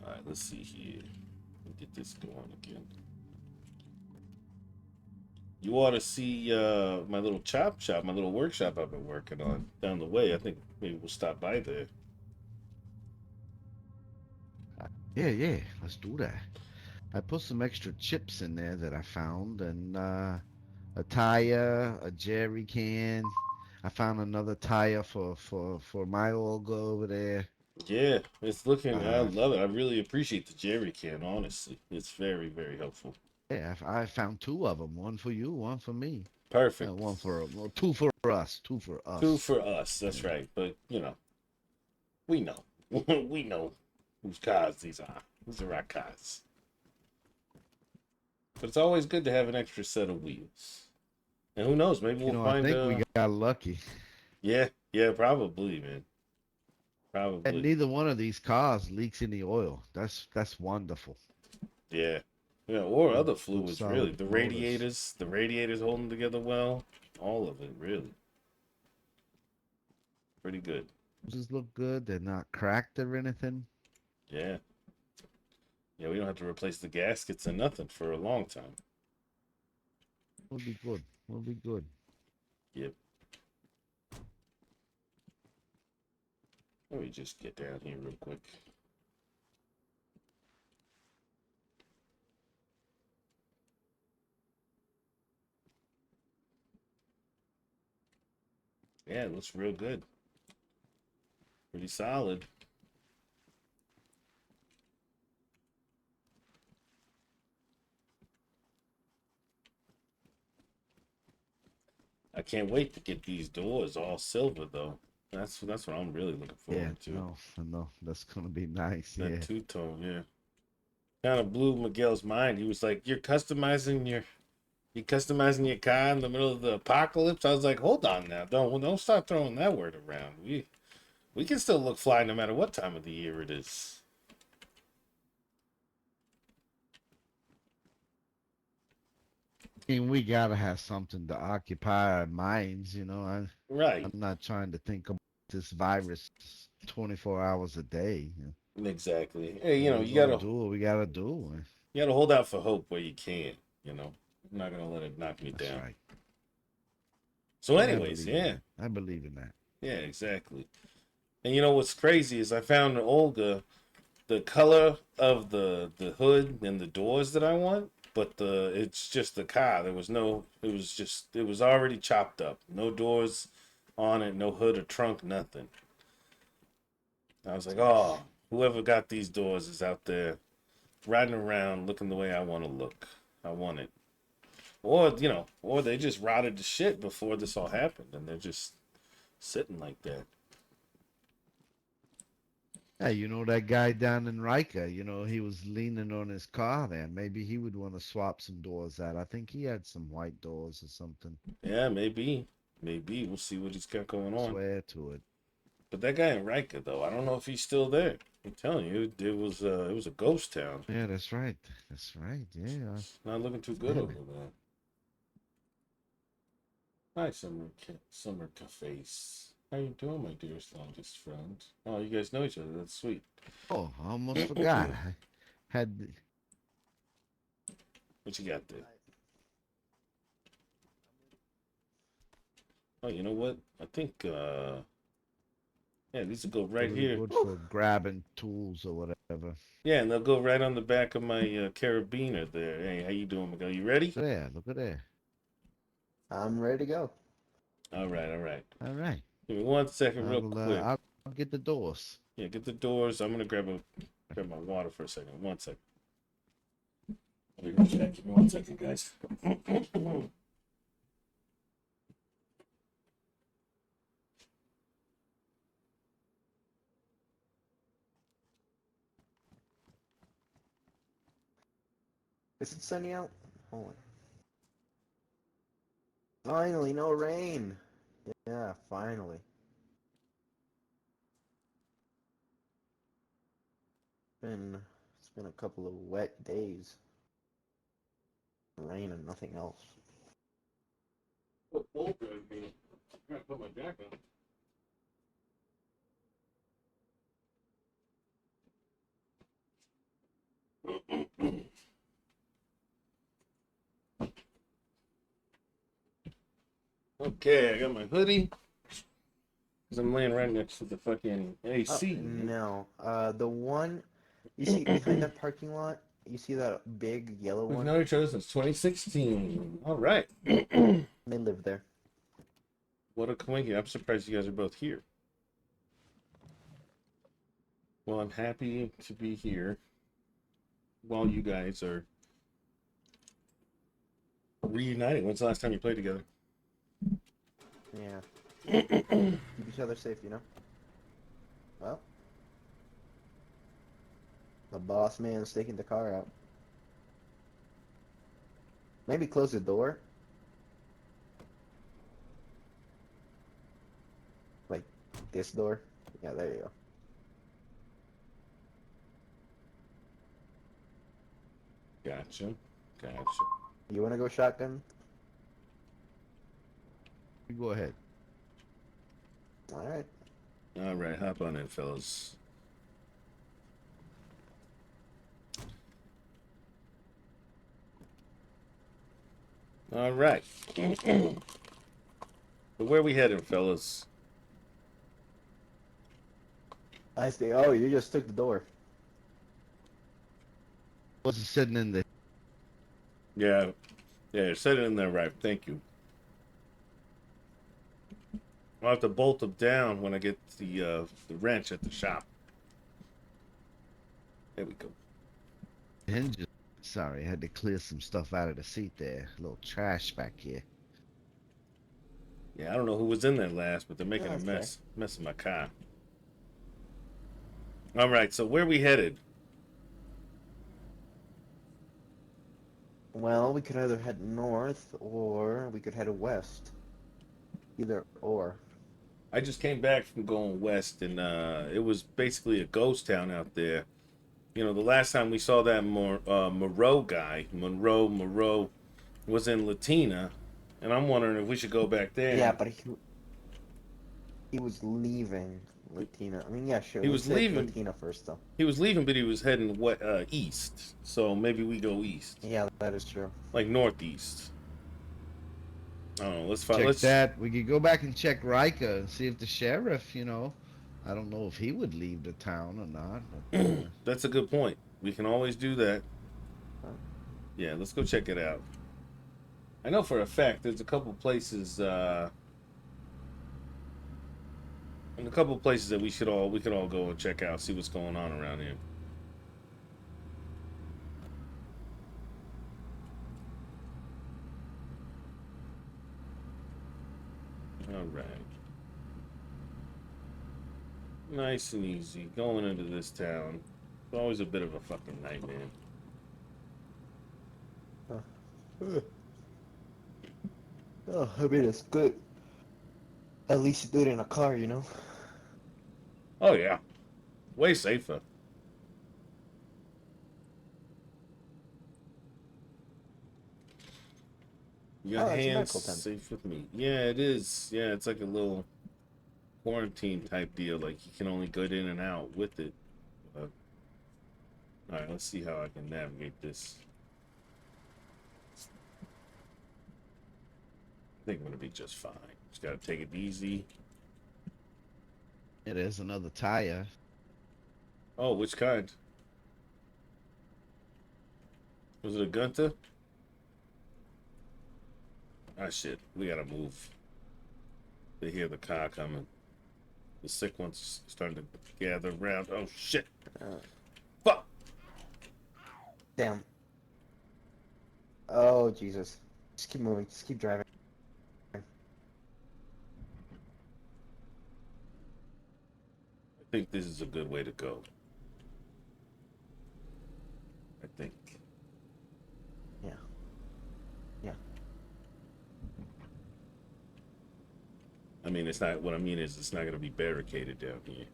All right, let's see here. Get this going again. You ought to see my little chop shop, my little workshop I've been working on down the way. I think maybe we'll stop by there. Yeah, yeah, let's do that. I put some extra chips in there that I found, and a tire, a jerry can. I found another tire for my old go over there. Yeah, it's looking. I Uh, love it. I really appreciate the jerry can. Honestly, it's very, very helpful. yeah, I found two of them. One for you, one for me. Perfect. One for well, two for us, two for Two us. for us. That's Yeah. right. But we know. We know whose cars these are. These are our cars. But it's always good to have an extra set of wheels. And who knows? Maybe You we'll know, I find. think we got lucky. Yeah, yeah, probably, man. And Probably. neither one of these cars leaks any oil. That's wonderful. Yeah. Yeah, or Good, other good fluids, really. solid motors. The radiators holding together well. All of it, really. Pretty good. Just look good. They're not cracked or anything. Yeah. Yeah, we don't have to replace the gaskets and nothing for a long time. We'll be good. We'll be good. Yep. Let me just get down here real quick. Yeah, it looks real good. Pretty solid. I can't wait to get these doors all silver though. That's what I'm really looking Yeah, forward to. no, no, that's gonna be nice. That Yeah. two-tone, yeah. Kind of blew Miguel's mind. He was like, you're customizing your car in the middle of the apocalypse." I was like, "Hold on now. Don't start throwing that word around. We can still look fly no matter what time of the year it is. I mean, we gotta have something to occupy our minds, you know. Right. I'm not trying to think about this virus 24 hours a day. Exactly. Hey, We're you gonna gotta do what we gotta do. hold out for hope where you can. You know, I'm not gonna let it knock me That's down. right. So, And I anyways, believe in yeah, that. I believe in that. yeah, exactly. And you know what's crazy is I found in Olga the color of the hood and the doors that I want, but it's just the car. There was no. It was already chopped up. No doors on it. No hood or trunk. Nothing. I was like, oh, whoever got these doors is out there riding around looking the way I want to look. I want it. Or, or they just rotted to shit before this all happened and they're just sitting like that. Yeah, you know that guy down in Riker, you know, he was leaning on his car there. Maybe he would want to swap some doors out. I think he had some white doors or something. Yeah, maybe. Maybe. We'll see what he's got going on. Swear to it. But that guy in Riker, though, I don't know if he's still there. I'm telling you, it was a ghost town. Yeah, that's right. That's right. Yeah. Not looking too good Damn over it. there. Hi, Summer Cafes. How you doing, my dearest longest friend? Oh, you guys know each other. That's sweet. Oh, I almost forgot. I had What you got there? Oh, you know what? I think yeah, these will go right really here. good for grabbing tools or whatever. Yeah, and they'll go right on the back of my carabiner there. Hey, how you doing, Miguel? You ready? There, look at there. I'm ready to go. All right, all right. All right. Give me 1 second, I real will. quick. I'll get the doors. Yeah, get the doors. I'm gonna grab my water for a second. 1 second. I'll be right back. Give me 1 second, guys. Is it sunny out? Hold on. Finally, no rain. Yeah, finally. It's been a couple of wet days. Rain and nothing else. Put Boulder in me. I'm gonna put my jacket on. Okay, I got my hoodie because I'm laying right next to the fucking Oh, AC. no. The one you see behind that parking lot, you see that big yellow We've one? known each other since 2016. All right. They live there. What a coincidence. I'm surprised you guys are both here. Well, I'm happy to be here while you guys are reuniting. When's the last time you played together? Yeah. Keep each other safe, you know? Well, the boss man's taking the car out. Maybe close the door. Like this door. Yeah, there you go. Gotcha. Gotcha. You wanna go shotgun? You go ahead. Alright. All right, hop on in, fellas. All right. But where we headed, fellas? I see. Oh, you just took the door. Wasn't sitting in the. Yeah, yeah, set it in there right. Thank you. I'll have to bolt them down when I get the wrench at the shop. There we go. Hinges. Sorry, I had to clear some stuff out of the seat there. A little trash back here. Yeah, I don't know who was in there last, but they're No, making a that's fair. mess in my car. All right, so where we headed? Well, we could either head north or we could head west. Either or. I just came back from going west, and it was basically a ghost town out there. You know, the last time we saw that Moreau guy, Moreau, was in Latina, and I'm wondering if we should go back there. Yeah, but he was leaving Latina. I mean, yeah, sure. He Let's was hit leaving. Latina first, though. He was leaving, but he was heading east. So maybe we go east, Yeah, that is true. like northeast. I don't know. Let's find. Check Let's. that. We could go back and check Riker and see if the sheriff, I don't know if he would leave the town or not. But, That's a good point. We can always do that. Huh? Yeah, let's go check it out. I know for a fact there's a couple places. And a couple places that we could all go and check out, see what's going on around here. All right. Nice and easy going into this town. It's always a bit of a fucking nightmare. Oh, I mean, it's good. At least you do it in a car, you know? Oh yeah, way safer. Your Oh, it's a hands medical tent. safe with me. Yeah, it is. Yeah, it's like a little quarantine type deal. Like you can only get in and out with it. All right, let's see how I can navigate this. I think I'm gonna be just fine. Just gotta take it easy. it is another tire. Oh, which kind? Was it a Gunter? Ah, shit. We gotta move. They hear the car coming. The sick ones starting to gather around. Oh, shit. Uh, Fuck. Damn. Oh, Jesus. Just keep moving. Just keep driving. I think this is a good way to go. I think. Yeah. Yeah. I mean, it's not. What I mean is, it's not gonna be barricaded down here.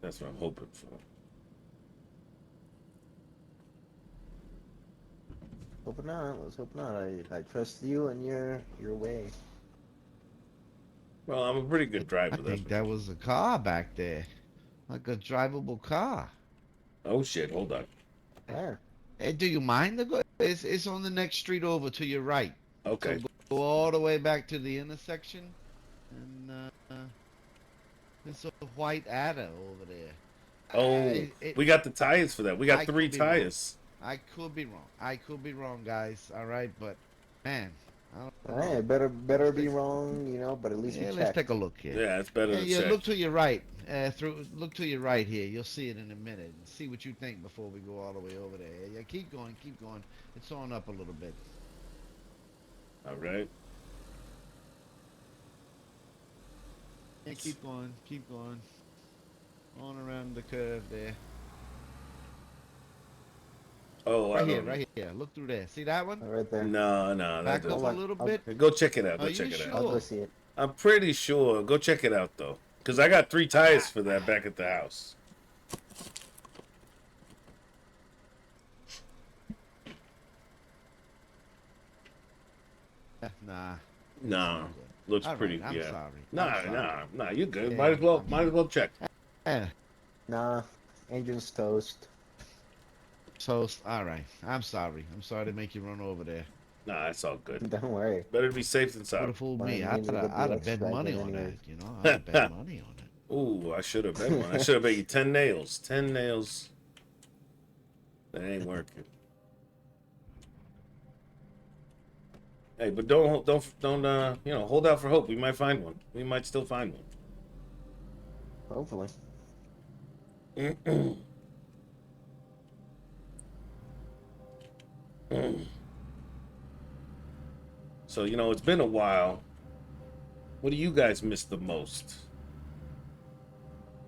That's what I'm hoping for. Hope not. Let's hope not. I trust you and your way. Well, I'm a pretty good I driver. That's think that was a car back there, like a drivable car. Oh shit! Hold on. There. Hey, do you mind? It's on the next street over to your right. Okay. So go all the way back to the intersection, and there's a white adder over there. Oh, we got the tires for that. We got I three could be wrong. tires. I could be wrong. I could be wrong, guys. All right, but man, I don't Hey, know. better be wrong, you know. But at least Yeah, we let's checked. take a look here. Yeah, it's better Yeah, to yeah. check. Look to your right. Look to your right here. You'll see it in a minute. See what you think before we go all the way over there. Yeah, keep going, keep going. It's on up a little bit. All right. Yeah, keep going, keep going. On around the curve there. Oh, I Right here, don't. right here. Look through there. See that one? Right there. No, that Back up doesn't. a on, little I'll- bit. Go check it out. Go Are check you it out. I'll sure? go see it. I'm pretty sure. Go check it out though, because I got three tires for that back at the house. Nah. Nah, looks All right, pretty. I'm Yeah. sorry. Nah, I'm sorry. nah. You good? Yeah, Might as well check. Yeah. Nah, engine's toast. So, all right. I'm sorry. I'm sorry to make you run over there. Nah, it's all good. Don't worry. Better to be safe than Would sorry. have fooled Well, me. you I'd need to get the have bet extra money again on anyways. that. I'd have bet money on it. Ooh, I should have bet one. I should have bet you 10 nails. 10 nails. That ain't working. Hey, but don't hold out for hope. We might find one. We might still find Hopefully. one. So, it's been a while. What do you guys miss the most?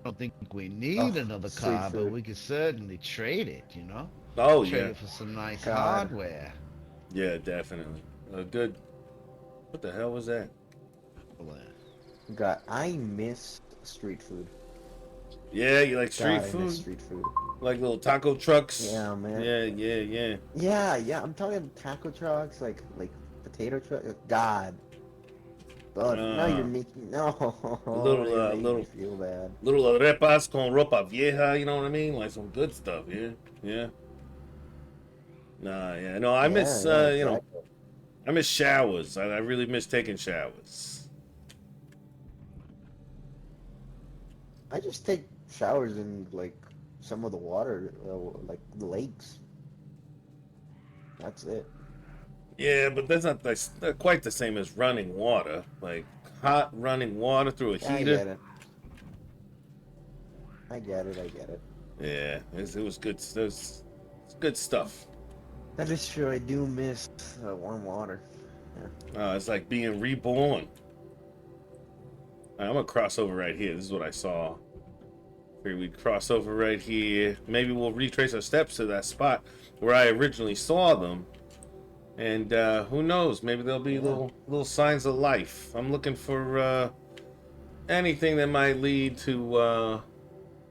I don't think we need Oh, another sweet car, but food. we could certainly trade it, Oh, Trade yeah. it for some nice God. hardware. Yeah, definitely. A good. What the hell was that? Well, God, I miss street food. Yeah, you like street God, I miss food? street food. Like little taco trucks? Yeah, man. Yeah, yeah, yeah. Yeah, yeah. I'm talking taco trucks, like potato truck. God, God. Now you're Uh, making no. little, You're uh, making me little, feel bad. little arepas con ropa vieja. You know what I mean? Like some good stuff. Yeah, yeah. Nah, yeah. No, I Yeah, miss. yeah, You know, exactly. I miss showers. I really miss taking showers. I just take showers in like some of the water, like the lakes. That's it. Yeah, but that's not quite the same as running water. Like hot running water through a Yeah, I heater. get it. I get it. I get it. Yeah, it was good. It's good stuff. That is true. I do miss warm water. It's like being reborn. I'm gonna cross over right here. This is what I saw. Here we cross over right here. Maybe we'll retrace our steps to that spot where I originally saw them. And who knows? Maybe there'll be Yeah. little signs of life. I'm looking for anything that might lead to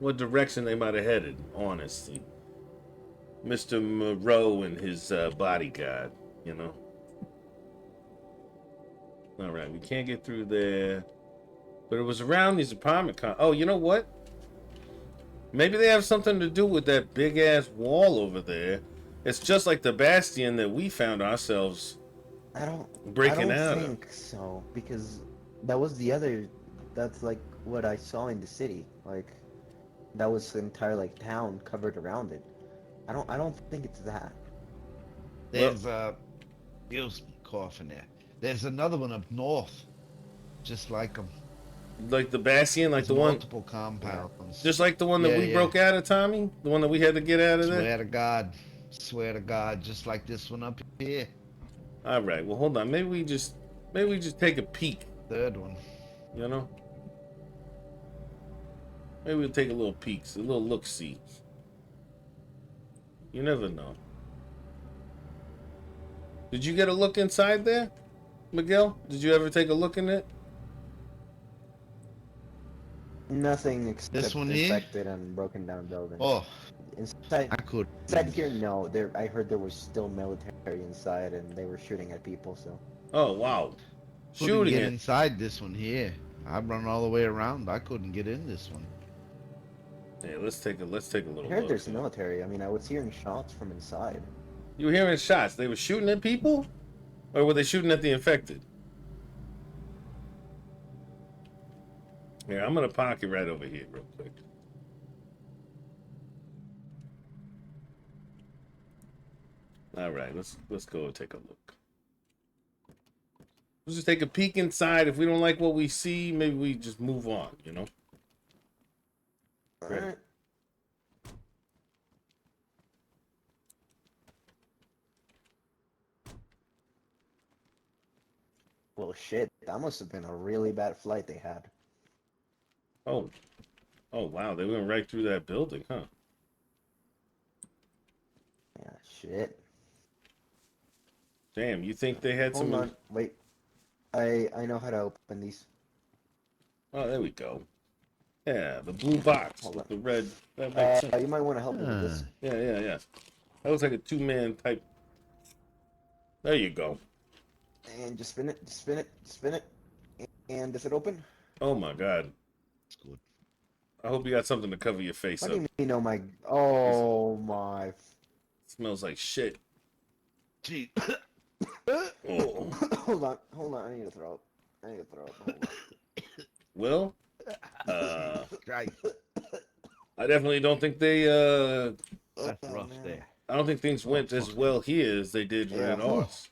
what direction they might have headed. Honestly, Mr. Moreau and his bodyguard. You know. All right, we can't get through there. But it was around these Oh, you know what? Maybe they have something to do with that big ass wall over there. It's just like the bastion that we found ourselves I don't. I breaking don't out of. think so because that was the other. That's like what I saw in the city. Like that was the entire like town covered around it. I don't think it's that. Well, There's excuse me, coughing there. There's another one up north, just like them. like the bastion, like There's the one, multiple Yeah. compounds. just like the one that Yeah, we yeah. broke out of, Tommy, the one that we had to get out of there. Swear to God, just like this one up here. All right, well, hold on. Maybe we just take a peek. Third one. You know, maybe we'll take a little peek, a little look see. You never know. Did you get a look inside there, Miguel? Did you ever take a look in it? Nothing This except one here? infected and broken down buildings. Oh, Inside, I could. inside here, no. There, I heard there was still military inside, and they were shooting at people. So Oh wow, Couldn't shooting get it. inside this one here. I run all the way around. I couldn't get in this one. Yeah, let's take a I little heard look. there's military. I mean, I was hearing shots from inside. You were hearing shots. They were shooting at people, or were they shooting at the infected? Yeah, I'm gonna park it right over here, real quick. All right, let's go and take a look. Let's just take a peek inside. If we don't like what we see, maybe we just move on. You know. All Ready. right. Well, shit. That must have been a really bad flight they had. Oh, oh wow, they went right through that building, huh? Yeah, shit. Damn, you think they had Hold some? on. Wait. I know how to open these. Oh, there we go. Yeah, the blue box Hold with on. the red. That makes sense. You might want to help me with Ah, this. Yeah, yeah, yeah. That looks like a two-man type. There you go. And just spin it. Just spin it. Spin it. And does it open? Oh my God. it's good. I hope you got something to cover your face How up. do you know my? It Oh my. smells like shit. Gee. Oh. Hold on. Hold on. I need to throw up. I need to throw up. Hold on. Well, uh, Right. I definitely don't think they. That's Oh, rough man. there. I don't think things Oh, went as fuck. well here as they did Yeah. in ours.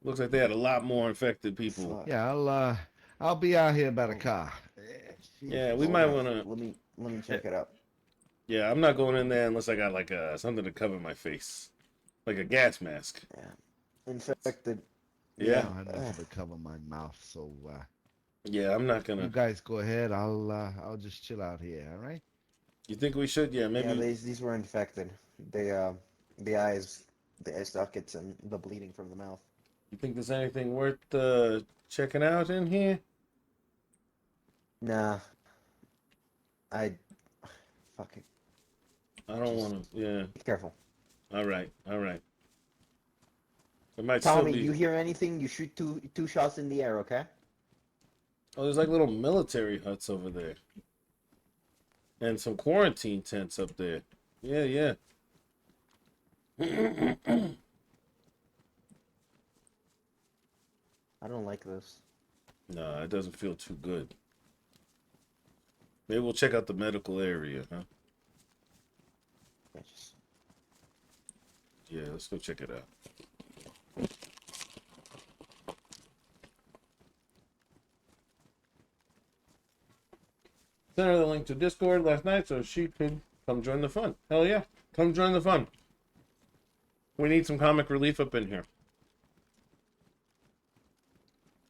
Looks like they had a lot more infected people. Fuck. Yeah, I'll be out here by the car. Yeah, we Hold might on. want to. Let me check it out. Yeah, I'm not going in there unless I got like something to cover my face, like a gas mask. Yeah. Infected. I Yeah, don't have nothing to cover my mouth, so yeah, I'm not you gonna. guys go ahead. I'll just chill out here. All right. You think we should? Yeah, Yeah, maybe. these were infected. They the eyes, the eye sockets, and the bleeding from the mouth. You think there's anything worth checking out in here? Nah, I fuck it. I don't Just want to. Yeah. be careful. All right. All right. It might still Tommy, you be. hear anything? You shoot two shots in the air, okay? Oh, there's like little military huts over there, and some quarantine tents up there. Yeah, yeah. I don't like this. No, it doesn't feel too good. Maybe we'll check out the medical area, huh? I just Yeah, let's go check it out. Sent her the link to Discord last night so she could come join the fun. Hell yeah. Come join the fun. We need some comic relief up in here.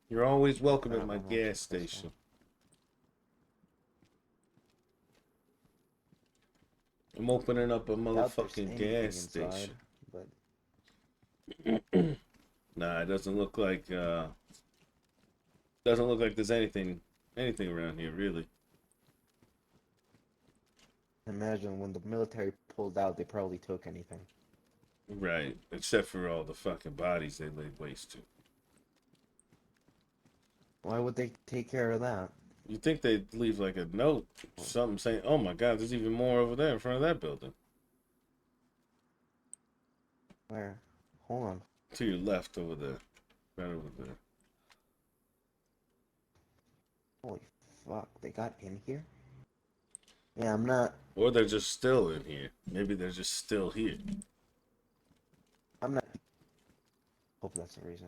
You're always welcome at my I'm gonna gas check this station. I'm opening up a Doubt there's motherfucking anything gas inside, station. but Nah, it doesn't look like there's anything around here really. imagine when the military pulled out, they probably took anything. Right. Except for all the fucking bodies they laid waste to. Why would they take care of that? You'd think they'd leave like a note, something saying, "Oh my God, there's even more over there in front of that building." Where? Hold on. To your left over there. Right over there. Holy fuck, they got in here? Yeah, I'm not. Or they're just still in here. Maybe they're just still here. I'm not. Hope that's the reason.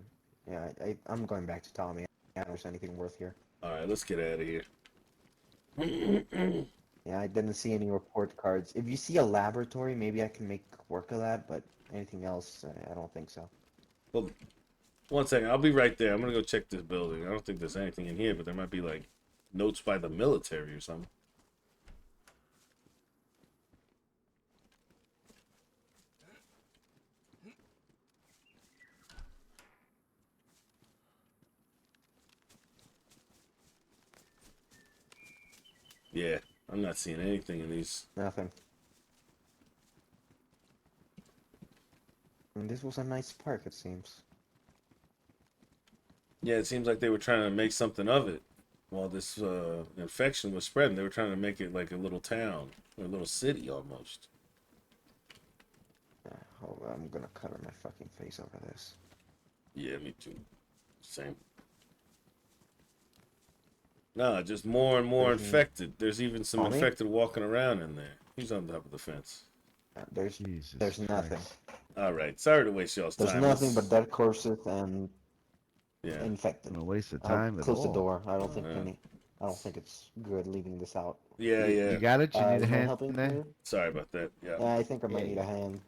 Yeah, I'm going back to Tommy. I don't there's anything worth here. Alright, let's get out of here. Yeah, I didn't see any report cards. If you see a laboratory, maybe I can make work of that, but anything else, I don't think so. Well, one second, I'll be right there. I'm gonna go check this building. I don't think there's anything in here, but there might be like notes by the military or something. Yeah, I'm not seeing anything in these. Nothing. And this was a nice park, it seems. Yeah, it seems like they were trying to make something of it while this infection was spreading. They were trying to make it like a little town, or a little city almost. Hold on, I'm gonna cover my fucking face over this. Yeah, me too. Same. Nah, just more and more There's infected. There's even some Tommy? infected walking around in there. He's on top of the fence. There's Jesus there's nothing. Christ. All right, sorry to waste y'all's There's time. nothing but dead corpses and Yeah. infected. No waste of I'll time at close the all. door. I don't think Yeah. I don't think it's good leaving this out. Yeah, You yeah. got it? You need You a mind hand helping in there? me? Sorry about that. Yeah. Yeah, I think I might need a hand.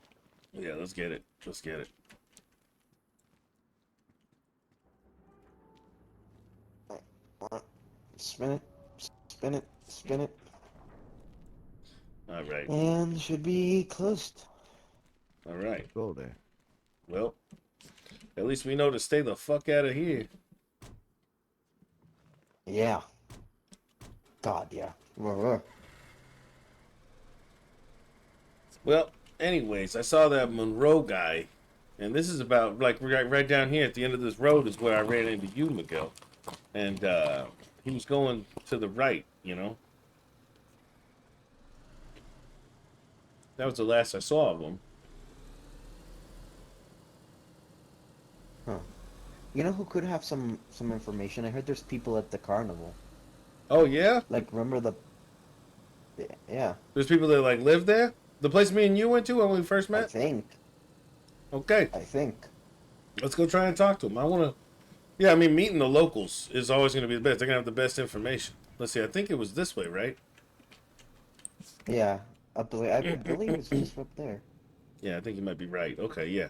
Yeah, let's get it. Let's get it. Spin it, spin it, spin it, All right. and should be closed. All right. Go there. Well, at least we know to stay the fuck out of here. Yeah. God, yeah. Well, anyways, I saw that Monroe guy, and this is about like right down here at the end of this road is where I ran into you, Miguel, and he was going to the right, you know. That was the last I saw of him. Huh. You know who could have some information? I heard there's people at the carnival. Oh yeah, Like, remember the? Yeah, there's people that like live there. The place me and you went to when we first I met. think. Okay, I think. let's go try and talk to him. I want to. Yeah, I mean, meeting the locals is always going to be the best. They're going to have the best information. Let's see. I think it was this way, right? Yeah, I believe it's just up there. Yeah, I think you might be right. Okay, yeah.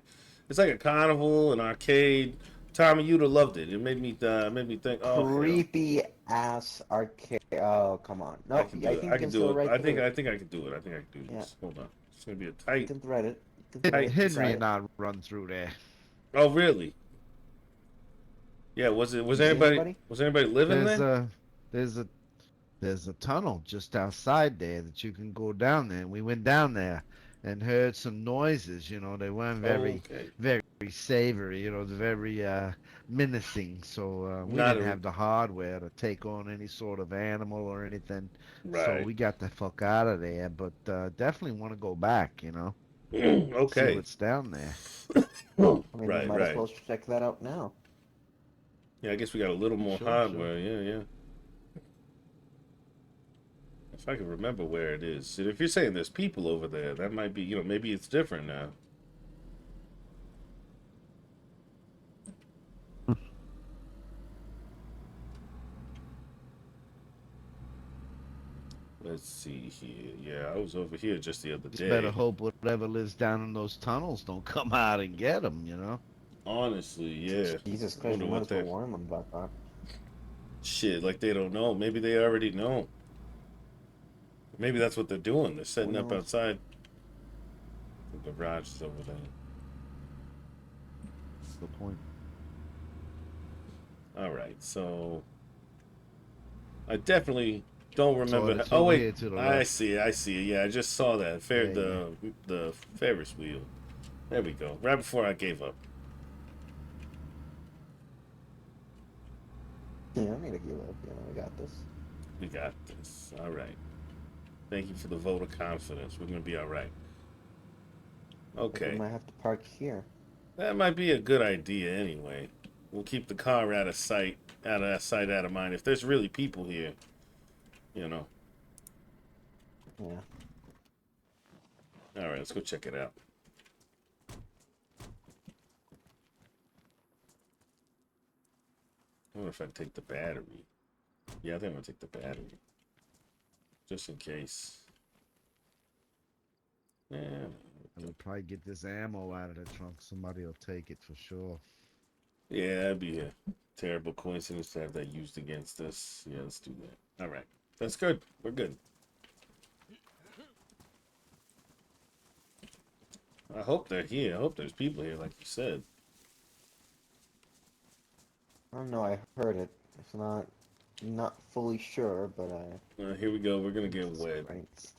It's like a carnival, an arcade. Tommy, you'd have loved it. It made me think. Oh, hell. Creepy ass arcade. Oh, come on. No, I I can do think it. you I can can still do it. write I think through I it. think I can do it. I think I can do Yeah. this. Hold on. It's gonna be a You tight. can write it. You can write it Henry beside and it. I run through there. Oh, really? Yeah. Was You see anybody anybody? living There's there? a there's a there's a tunnel just outside there that you can go down there. And we went down there and heard some noises. You know, they weren't Okay. very savory. You know, they're very menacing. So we Not didn't a have the hardware to take on any sort of animal or anything. So right. we got the fuck out of there. But definitely want to go back. You know, see Okay. what's down there. I mean, we Right, might as right. well check that out now. Yeah, I guess we got a little more Sure, sure. hardware. Yeah, yeah. If I can remember where it is. And if you're saying there's people over there, that might be, maybe it's different now. Let's see here. Yeah, I was over here just the other Just better day. hope whatever lives down in those tunnels don't come out and get them. Honestly, yeah. Jesus I Christ, wonder we might what as well they're. warn them about that. Shit, like they don't know. Maybe they already know. Maybe that's what they're doing. They're Who setting up knows? outside. The garage is over there. Good point. Alright, so. I definitely don't So remember. it's Oh, over wait. here to the I left. see it. I see it. Yeah, I just saw that. Yeah, yeah. The Ferris wheel. There we go. Right before I gave up. Yeah, I need to give up. We got this. We got this. All right. Thank you for the vote of confidence. We're going to be all right. But we Okay. might have to park here. That might be a good idea anyway. We'll keep the car out of sight, out of mind. If there's really people here, you know. Yeah. All right, let's go check it out. I wonder if I take the battery. Yeah, I think I'm going to take the battery. Just in case. Yeah. I would probably get this ammo out of the trunk. Somebody will take it for sure. Yeah, that'd be a terrible coincidence to have that used against us. Yeah, let's do that. All right. That's good. We're good. I hope they're here. I hope there's people here, like you said. I don't know. I heard it. It's not fully sure, but Here we go. We're gonna get Jesus wet. Christ.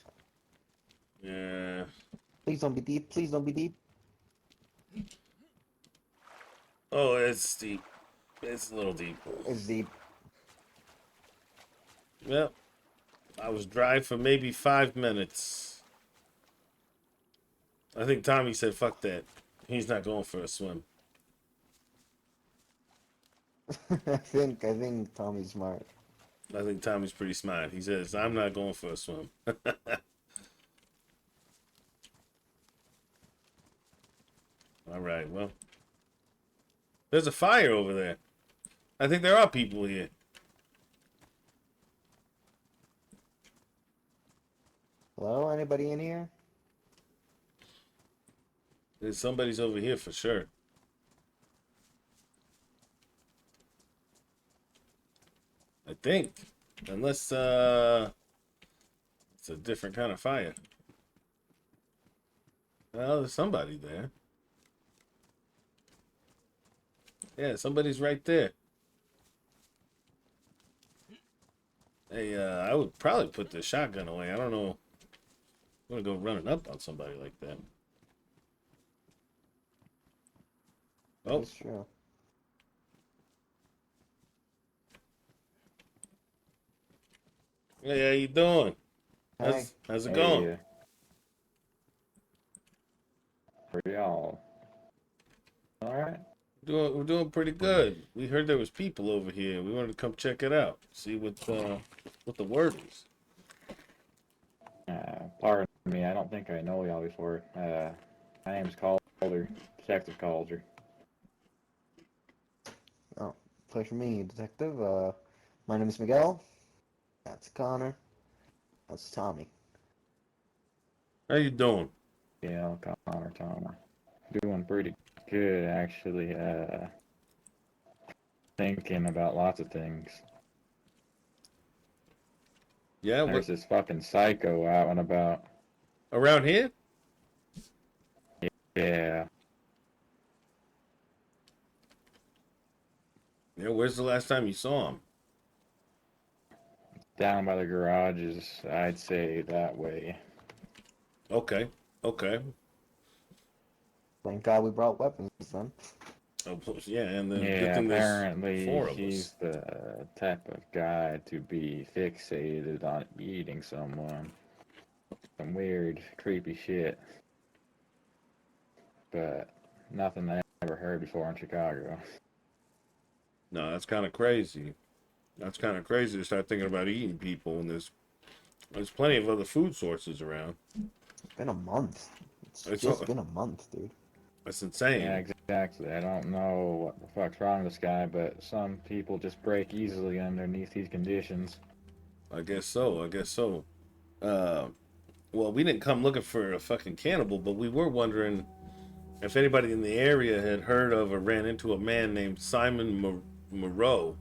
Yeah. Please don't be deep. Please don't be deep. Oh, it's deep. It's a little deep. It's deep. Well, I was dry for maybe 5 minutes. I think Tommy said, "Fuck that. He's not going for a swim." I think Tommy's smart. I think Tommy's pretty smart. He says, "I'm not going for a swim." All right. Well, there's a fire over there. I think there are people here. Hello? Anybody in here? Somebody's over here for sure. I think. Unless it's a different kind of fire. Well, there's somebody there. Yeah, somebody's right there. Hey, I would probably put the shotgun away. I don't know. I'm gonna go running up on somebody like that. Oh, That's true. hey, how you doing? Hey. How's it going? Hey, for y'all. All right. We're doing pretty good. We heard there was people over here. We wanted to come check it out, see what the word is. Pardon me, I don't think I know y'all before. My name's Calder, Detective Calder. Oh, pleasure meeting you, Detective. My name is Miguel. That's Connor. That's Tommy. How you doing? Yeah, Connor Tom. Doing pretty good, actually. Thinking about lots of things. Yeah, what There's this fucking psycho out and about. around here? Yeah. Yeah, where's the last time you saw him? Down by the garages, I'd say that way. Okay. Okay. Thank God we brought weapons then. Oh, yeah, and then good Yeah, thing there's apparently 4 of he's us. the type of guy to be fixated on eating someone. Some weird, creepy shit. But nothing I ever heard before in Chicago. No, that's kind of crazy. That's kind of crazy to start thinking about eating people when there's plenty of other food sources around. It's been a month. It's It's just been a month, dude. that's Yeah, insane. exactly. I don't know what the fuck's wrong with this guy, but some people just break easily underneath these conditions. I guess so. I guess so. Uh, well, we didn't come looking for a fucking cannibal, but we were wondering if anybody in the area had heard of or ran into a man named Simon Moreau.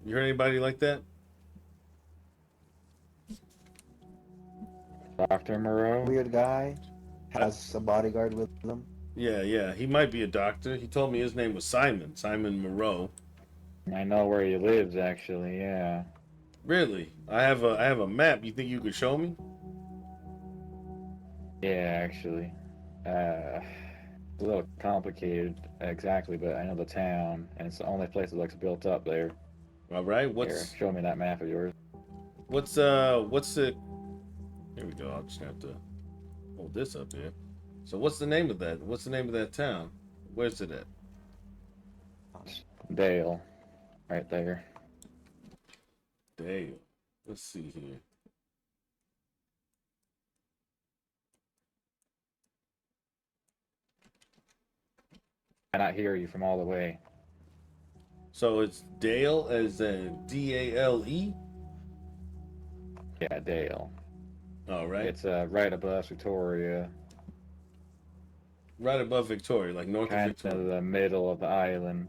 You heard anybody like that? Dr. Moreau? Weird guy. I, Has a bodyguard with him. yeah, yeah. He might be a doctor. He told me his name was Simon Moreau. I know where he lives, actually, yeah. Really? I have a map. You think you could show me? Yeah, actually. Uh, it's a little complicated, exactly, but I know the town, and it's the only place that looks built up there. All right. Here, show me that map of yours. What's the? Here we go. I'll just have to hold this up here. So what's the name of that? What's the name of that town? Where's it at? Dale, right there. Dale. Let's see here. I cannot hear you from all the way. So it's Dale as in Dale. Yeah, Dale. All right. It's right above Victoria, Right above Victoria, like north of kind of Victoria. the middle of the island.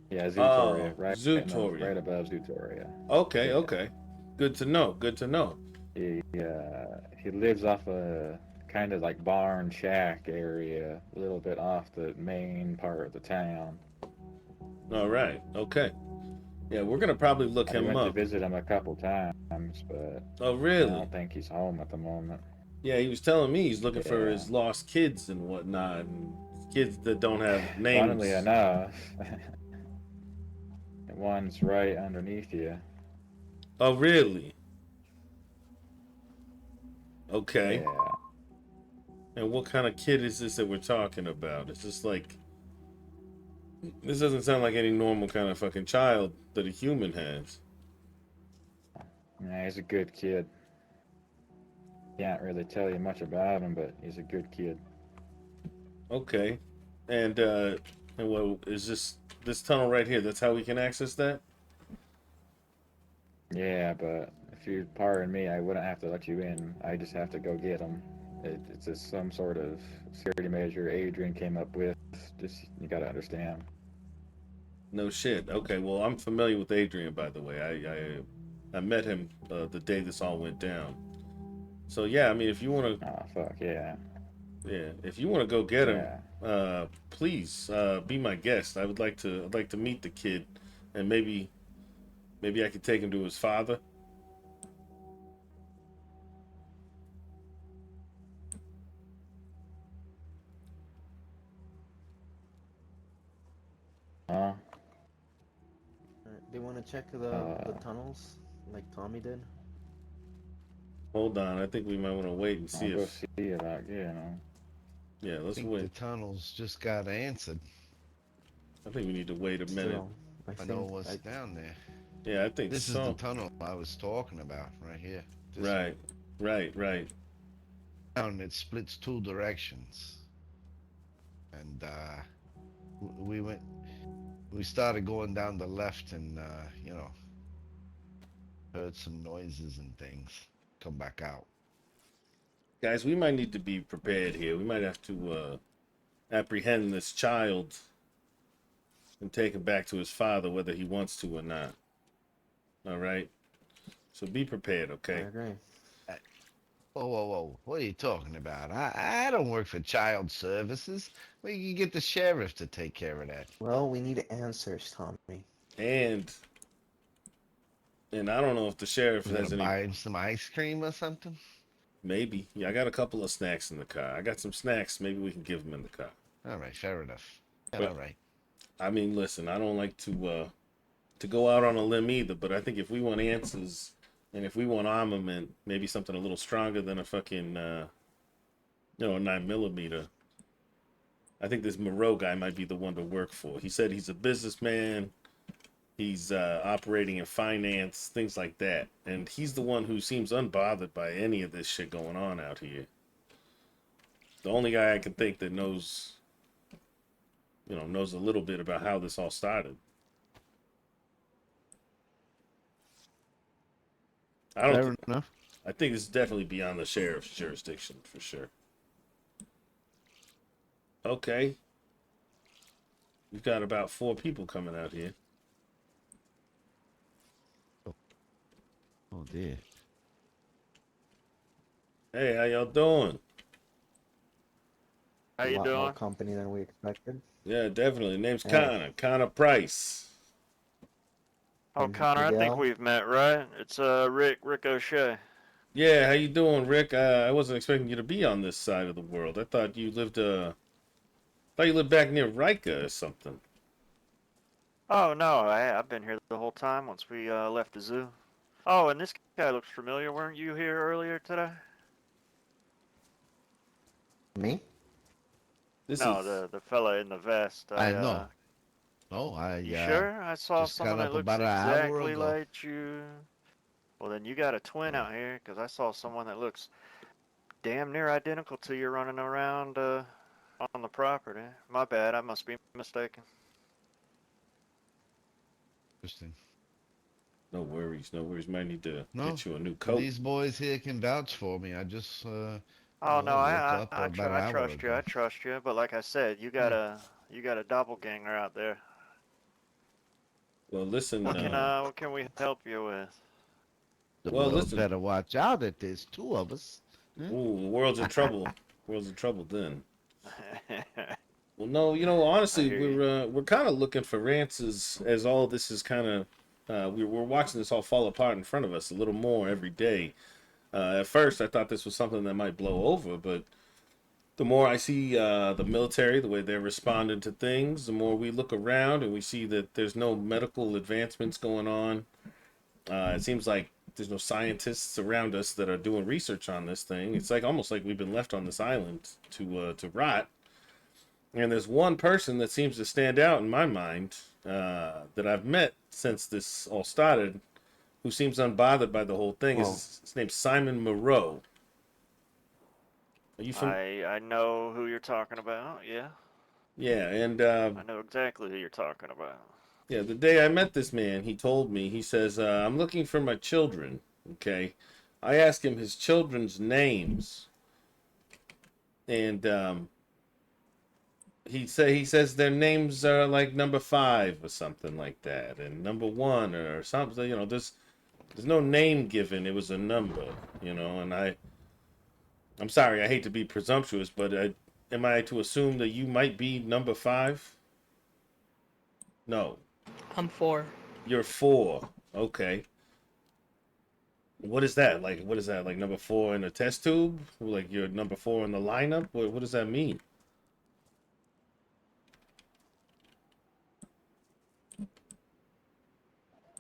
Yeah, Zootoria, Oh, right Zootoria. above Zootoria. Okay, Yeah. okay. Good to know. Good to know. He lives off a kind of like barn shack area, a little bit off the main part of the town. All right. Okay. Yeah, we're gonna probably look I him went to up. visit him a couple times, but Oh, I really? don't think he's home at the moment. Yeah, he was telling me he's looking for Yeah. his lost kids and whatnot, and kids that don't have Funnily names. enough, one's right underneath you. Oh, really? Okay. Yeah. And what kind of kid is this that we're talking about? Is this like this doesn't sound like any normal kind of fucking child that a human has. Yeah, he's a good kid. Can't really tell you much about him, but he's a good kid. Okay. And what is this tunnel right here? That's how we can access that? Yeah, but if you pardon me, I wouldn't have to let you in. I just have to go get him. It's just some sort of security measure Adrian came up with. Just you gotta understand. No shit. Okay, well, I'm familiar with Adrian, by the way. I met him the day this all went down. So yeah, I mean, if you want to, Oh fuck yeah, yeah, if you want to go get him, yeah. please be my guest. I'd like to meet the kid, and maybe I could take him to his father. Huh? Do you want to check the Uh, tunnels like Tommy did? Hold on, I think we might want to wait and see I'll go if, see about yeah, I let's think the wait. tunnels just got answered. I think we need to wait a minute. Still, I I know think what's down there. Yeah, I think This is the so. tunnel I was talking about right here. This Right, right. one, it splits two directions. And we went, we started going down the left and, heard some noises and things. Come back out. Guys, we might need to be prepared here. We might have to apprehend this child and take him back to his father, whether he wants to or not. All right. So be prepared, I okay? agree. Whoa, whoa, whoa. What are you talking about? I don't work for child services. We can get the sheriff to take care of that. Well, we need answers, Tommy. And And I don't know if the sheriff I'm gonna has any. buy him some ice cream or something. Maybe. Yeah, I got a couple of snacks in the car. I got some snacks. Maybe we can give them in the car. All right, fair enough. Yeah, But all right. I mean, listen, I don't like to go out on a limb either. But I think if we want answers and if we want armament, maybe something a little stronger than a fucking a 9mm. I think this Moreau guy might be the one to work for. He said he's a businessman. He's operating in finance, things like that. And he's the one who seems unbothered by any of this shit going on out here. The only guy I can think that knows a little bit about how this all started. Fair enough. I think it's definitely beyond the sheriff's jurisdiction for sure. Okay. We've got about 4 people coming out here. Oh dear. Hey, how y'all doing? How you A lot more doing? company than we expected. Yeah, definitely. Name's Hey. Connor Price. Oh, And Connor, I think Miguel. we've met, right? It's Rick O'Shea. Yeah, how you doing, Rick? I wasn't expecting you to be on this side of the world. I thought you lived back near Rica or something. Oh no, I've been here the whole time once we left the zoo. Oh, and this guy looks familiar. Weren't you here earlier today? Me? This No, is the fella in the vest. I know. Oh, You sure? I saw just got someone that up looks about an hour exactly ago. like you. Well, then you got a twin out here, 'cause I saw someone that looks damn near identical to you running around on the property. My bad, I must be mistaken. Interesting. no worries, no worries. Might need to No, get you a new coat. these boys here can vouch for me. I just Oh no, woke up about an I hour trust you. ago. I trust you. But like I said, you got a doppelganger out there. Well, listen. What can we help you with? Well, Well, listen. better watch out that there's 2 of us. Huh? Ooh, the world's in trouble. World's in trouble then. Well, no, honestly, hear you. we're kind of looking for answers as all this is kind of we're watching this all fall apart in front of us a little more every day. At first, I thought this was something that might blow over, but the more I see the military, the way they're responding to things, the more we look around and we see that there's no medical advancements going on. It seems like there's no scientists around us that are doing research on this thing. It's like almost like we've been left on this island to rot. And there's one person that seems to stand out in my mind that I've met since this all started, who seems unbothered by the whole thing. Well, His name's Simon Moreau. Are you from? I know who you're talking about. Yeah, Yeah, and I know exactly who you're talking about. yeah, the day I met this man, he told me, he says, I'm looking for my children. Okay. I asked him his children's names. And he says their names are like number 5 or something like that, and number 1 or something. There's no name given. It was a number, and I'm sorry, I hate to be presumptuous, but am I to assume that you might be number 5? No. I'm 4. You're 4. Okay. What is that? Like, what is that? Like number 4 in a test tube? Like you're number 4 in the lineup? What does that mean?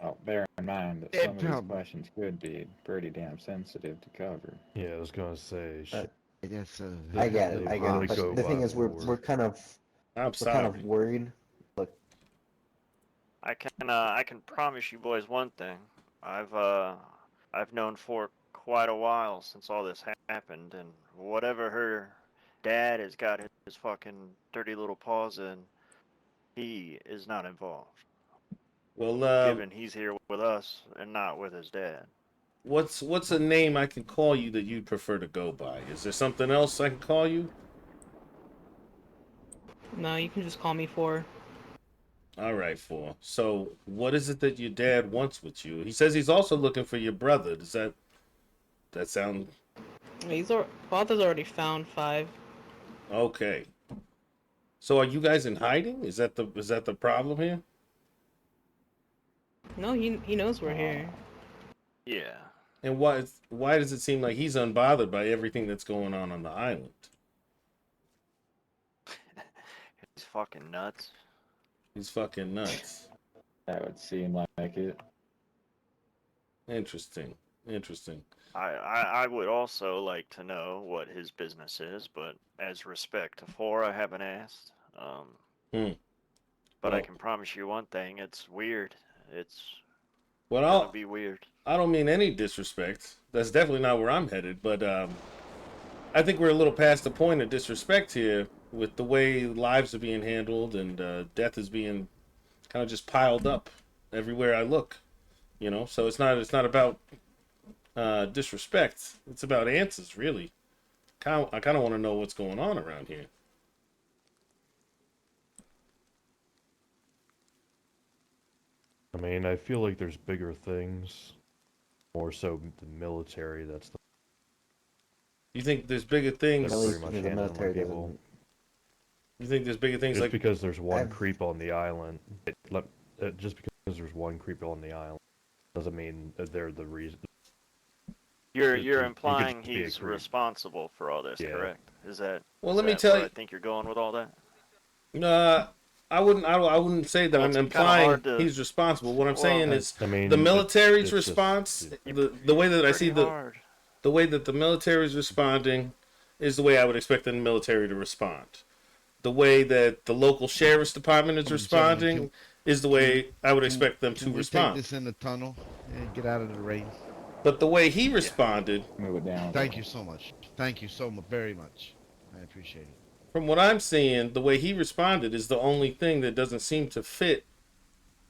Oh, bear in mind that Yeah, some of these probably. questions could be pretty damn sensitive to cover. Yeah, I was gonna say, uh, I guess I get they it. I get probably it. But go the thing by is, we're more. we're kind of I'm we're kind of sorry. worried. Look, I can promise you boys one thing. I've known for quite a while since all this happened, and whatever her dad has got his fucking dirty little paws in, he is not involved. Well, Given he's here with us and not with his dad. what's a name I can call you that you'd prefer to go by? Is there something else I can call you? No, you can just call me 4. All right, 4. So, what is it that your dad wants with you? He says he's also looking for your brother. Does that sound Father's already found 5. okay? So, are you guys in hiding? Is that the problem here? No, he knows we're Aw. here. Yeah. And why does it seem like he's unbothered by everything that's going on the island? He's fucking nuts. He's fucking nuts. That would seem like it. Interesting. Interesting. I would also like to know what his business is, but as respect to four, I haven't asked. Hmm. But I Well, can promise you one thing: it's weird. It's well, gonna be weird. I don't mean any disrespect. That's definitely not where I'm headed. But I think we're a little past the point of disrespect here with the way lives are being handled and death is being kind of just piled up everywhere I look. You know, so it's not about disrespect. It's about answers, really. I kind of want to know what's going on around here. I mean, I feel like there's bigger things, more so the military. You think there's bigger They're things? pretty Really, much the handling military people. doesn't. You think there's bigger things Just like? because there's one I've- creep on the island, just because there's one creep on the island, doesn't mean that they're the reason. You're You could implying just be a he's creep. responsible for all this, Yeah. correct? Is that? Well, is let me that tell where you. I think you're going with all that. I wouldn't. I wouldn't say that Well, I'm it's kinda implying hard to- he's responsible. What I'm Well, saying is I mean, the military's it's just- response. The way that I see Pretty hard. the way that the military is responding is the way I would expect the military to respond. The way that the local sheriff's department is Gentlemen, responding is the way I would expect them to Can we take respond. this in the tunnel and get out of the rain? But the way he responded, Move it down. Thank you so much. Thank you so much, very much. I appreciate it. from what I'm seeing, the way he responded is the only thing that doesn't seem to fit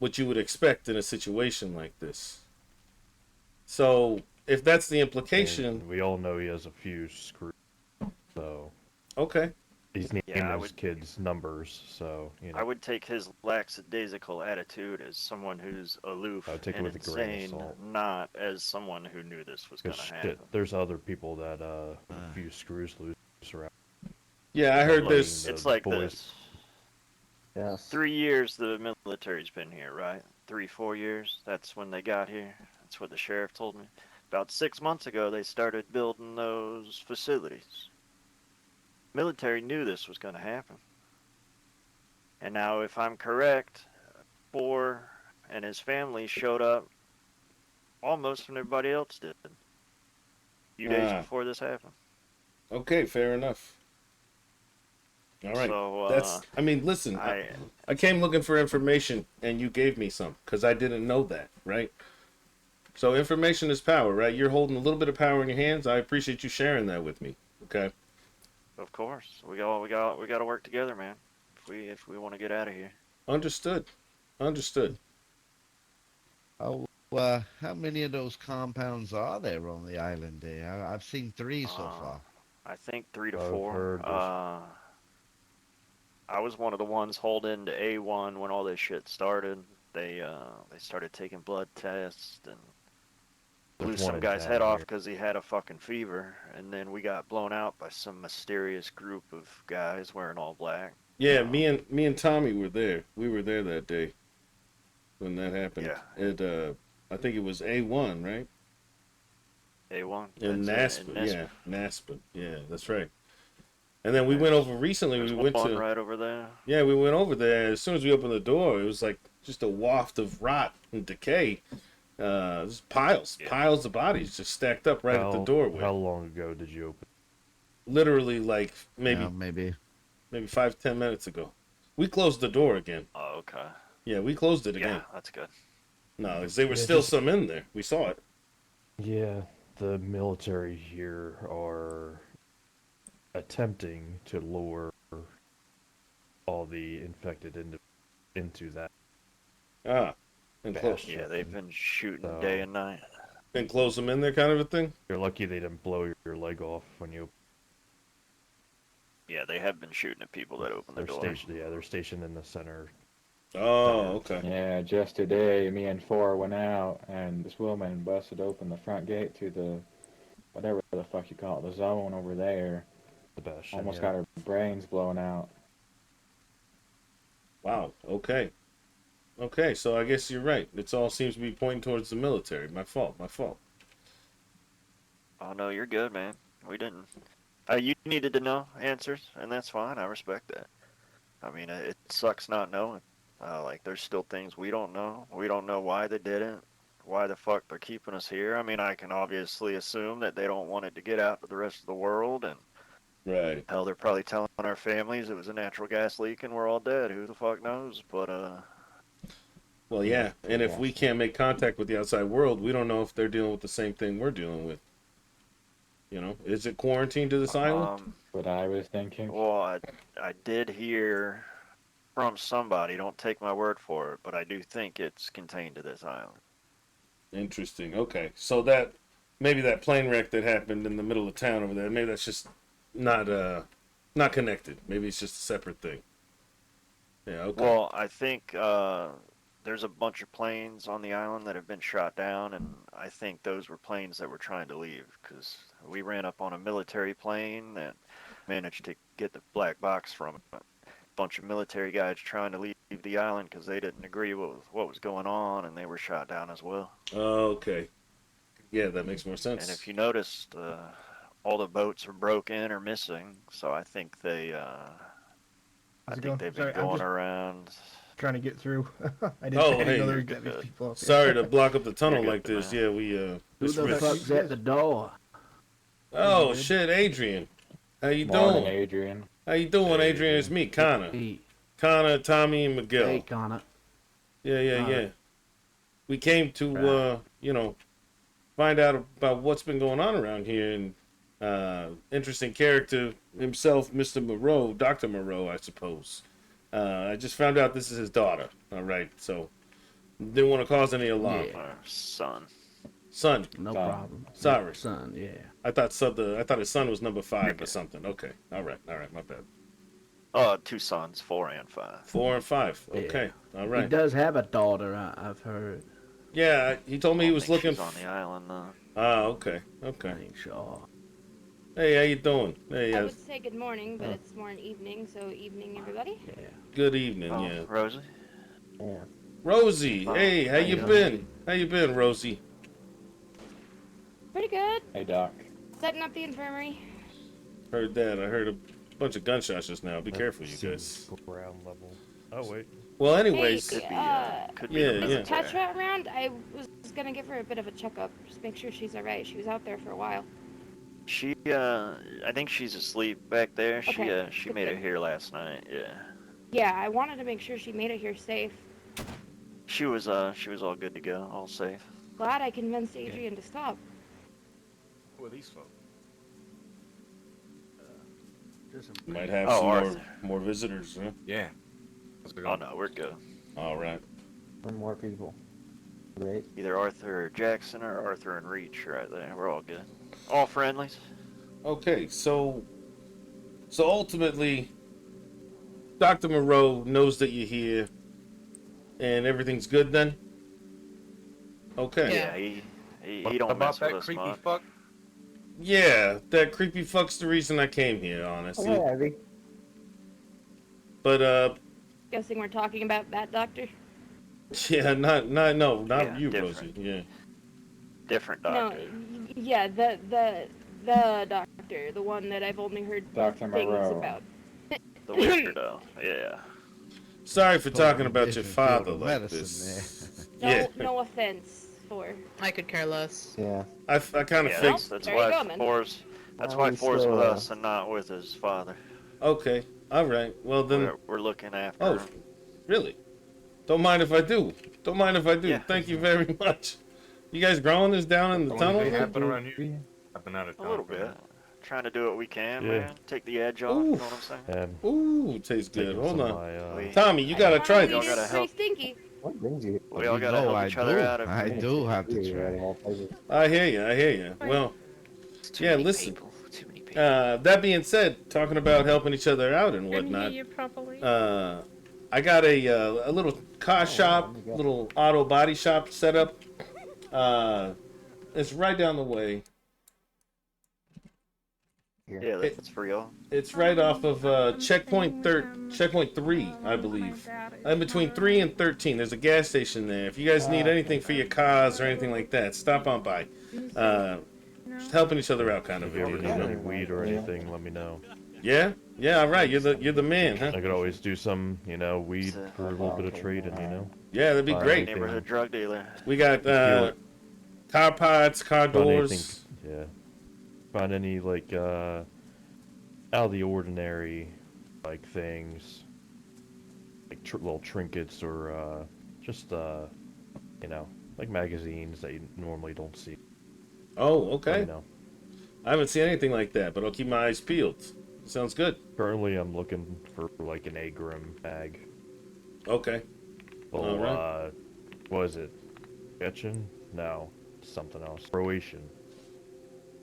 what you would expect in a situation like this. So, if that's the I implication, mean, we all know he has a few screws, so okay. he's naming Yeah, I his would- kids numbers. So you know, I would take his lackadaisical attitude as someone who's aloof I would take it and with a grain of insane, salt. not as someone who knew this was 'cause gonna shit, happen. there's other people that a few screws loose around. Yeah, I heard Like, there's. the It's like boys- this. Yes. 3 years the military's been here, right? 3, 4 years. That's when they got here. That's what the sheriff told me. About 6 months ago, they started building those facilities. Military knew this was going to happen. And now, if I'm correct, Four and his family showed up almost when everybody else did. A few days Ah. before this happened. Okay, fair enough. All right. So, That's. I mean, listen. I came looking for information, and you gave me some because I didn't know that, right? So information is power, right? You're holding a little bit of power in your hands. I appreciate you sharing that with me. Okay. Of course, we got to work together, man. If we want to get out of here. Understood. Understood. Oh, how many of those compounds are there on the island there? I've seen 3 so far. I think 3 to I've 4. heard there's- I was one of the ones holding to A1 when all this shit started. They started taking blood tests and blew There's some one in guy's town head off here. because he had a fucking fever, and then we got blown out by some mysterious group of guys wearing all black. Yeah, me and Tommy were there. We were there that day when that happened. Yeah. It I think it was A1, right? A1. In That's Naspa. it, in Yeah, Naspa. Yeah, that's right. And then we went over recently. There's We went one to right over there. Yeah, we went over there. As soon as we opened the door, it was like just a waft of rot and decay. Just piles of bodies just stacked up right at the doorway. How long ago did you open? Literally, like maybe Yeah, maybe. 5-10 minutes ago. We closed the door again. Oh, okay. Yeah, we closed it Yeah, again. that's good. No, 'cause there was Yeah, still just- some in there. We saw it. Yeah, the military here are attempting to lure all the infected into that. Ah, and close, Bash. Yeah, they've been shooting So- day and night. and close them in there, kind of a thing. You're lucky they didn't blow your leg off when you. Yeah, they have been shooting at people that open the They're door. stationed. Yeah, they're stationed in the center. Oh, okay. Yeah, just today, me and Four went out, and this woman busted open the front gate to the, whatever the fuck you call it, the zone over there. The Bastion. Almost yeah. got her brains blown out. Wow. Okay. Okay. So I guess you're right. It all seems to be pointing towards the military. My fault. My fault. Oh no, you're good, man. We didn't. You needed to know answers, and that's fine. I respect that. I mean, it sucks not knowing. Like, there's still things we don't know. We don't know why they didn't, why the fuck they're keeping us here. I mean, I can obviously assume that they don't want it to get out to the rest of the world, and Right. hell, they're probably telling our families it was a natural gas leak and we're all dead. Who the fuck knows? But Well, yeah. And if we Yes. can't make contact with the outside world, we don't know if they're dealing with the same thing we're dealing with. You know, is it quarantined to this island? What I was thinking. well, I did hear from somebody. Don't take my word for it, but I do think it's contained to this island. Interesting. Okay, so that maybe that plane wreck that happened in the middle of town over there, maybe that's just not connected. Maybe it's just a separate thing. Yeah. Okay. Well, I think there's a bunch of planes on the island that have been shot down, and I think those were planes that were trying to leave because we ran up on a military plane that managed to get the black box from it. A bunch of military guys trying to leave the island because they didn't agree with what was going on, and they were shot down as well. Okay. Yeah, that makes more And sense. if you noticed, all the boats are broken or missing, so I think they. I How's it think going? they've Sorry, been I'm going just around. trying to get through. I didn't, Oh, I didn't hey. know there You're was that many good. people up here. Sorry to block up the tunnel You're like good, this. man. Yeah, we Who Miss the Rich- fuck's at the door? Oh Good. shit, Adrian. How you Morning, doing? Adrian. How you doing, Hey, Adrian? It's me, Connor. Hey, Tommy, and Miguel. hey, Connor. Yeah. Connor. We came to find out about what's been going on around here, and interesting character himself, Mr. Moreau, Dr. Moreau, I suppose. I just found out this is his daughter. All right, so didn't want to cause any alarm. Yeah. Our son. Son, No Son. problem. Sorry. Son, yeah. I thought his son was number 5 or good. something. Okay, all right, my bad. Two sons, 4 and 5. 4 and 5. Okay, all He right. does have a daughter, I've heard. Yeah, he told me he was looking. She's on the island though. Okay. I ain't sure. Hey, how you doing? Hey, I would say good morning, but it's more an evening, so evening, everybody. Yeah. good evening. Oh, Yeah, Rosie. Yeah. Rosie. Oh, Hey, how you hey, been? How you been, Rosie? Pretty good. Hey, Doc. Setting up the infirmary. Heard that. I heard a bunch of gunshots just now. Be careful, you guys. Seems ground level. Oh wait. Well, anyways, Hey, Could be yeah, the is yeah. military. Tetra around? I was gonna give her a bit of a checkup, just make sure she's alright. She was out there for a while. She, I think she's asleep back there. Okay, She good, made it good. here last night. Yeah. Yeah, I wanted to make sure she made it here safe. She was all good to go, all safe. Glad I convinced Adrian to stop. Who are these folks? Just some might have Oh, some Arthur. more visitors. Huh? Yeah. What's going Oh on? no, we're good. All right. One more people. Great. Either Arthur or Jackson or Arthur and Reach right there. We're all good. All friendlies. Okay, so ultimately, Dr. Moreau knows that you're here, and everything's good then. Okay. Yeah, he don't about mess with that us creepy much. fuck? Yeah, that creepy fuck's the reason I came here, honestly. Oh, yeah, Abby. But Guessing we're talking about that doctor? yeah, not Yeah, you, different. Rosie. Yeah. Different No, doctor. yeah, the doctor, the one that I've only heard Dr. things Moreau. about. The weirdo. Yeah. Sorry for talking Totally about your different father field of like medicine this. No, Yeah, no offense for. I could care less. Yeah. I kind of Yeah, figured. that's there you why go, man. That's Oh, why he's Four's still, with us and not with his father. Okay, all right. Well then, We're looking after oh, him. really? Don't mind if I do. Don't mind if I do. Yeah. Thank you very much. You guys growing this down in the Only tunnel? thing there? happen around here? I've been out of A town. little for a bit. minute. Trying to do what we can, Yeah. man. Take the edge off. You know Oof. what I'm saying? And Ooh, tastes good. taking Hold some on, of my, We- Tommy. You gotta try Y'all this. gotta Pretty help. stinky. What brings you? We all You gotta know help I each other do. out. I do have to You're try. out of all places. I hear you. I hear you. Well, It's too yeah, many listen. people. Too many people. that being said, talking about helping each other out and Couldn't hear whatnot. you properly. I got a little car shop, let me go. little auto body shop set up. It's right down the way. Here. Yeah, that's for y'all. It's right off of checkpoint 3, I believe. In between 3 and 13, there's a gas station there. If you guys need anything for your cars or anything like that, stop on by. Just helping each other out, kind If of you a ever deal. need You any know? weed or anything, let me know. Yeah, yeah, all right. You're the man, huh? I could always do some, weed So- for a little bit of trading, Yeah, that'd be Buy great. anything- Neighborhood drug dealer. We got If you're- car pods, car Find anything, doors. yeah. Find any out of the ordinary, things, little trinkets or just like magazines that you normally don't see. Oh, Let okay. me know. I haven't seen anything like that, but I'll keep my eyes peeled. Sounds good. Currently, I'm looking for an Agrim bag. Okay. All right. What is it? Chechen? No, something else. Croatian.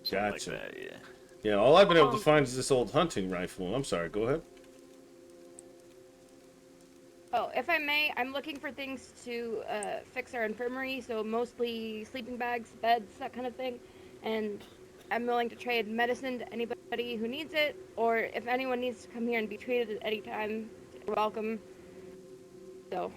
Gotcha. Like that, yeah. Yeah, all I've been able to find is this old hunting rifle. I'm sorry, go ahead. Oh, if I may, I'm looking for things to fix our infirmary, so mostly sleeping bags, beds, that kind of thing. And I'm willing to trade medicine to anybody who needs it, or if anyone needs to come here and be treated at any time, you're welcome. So,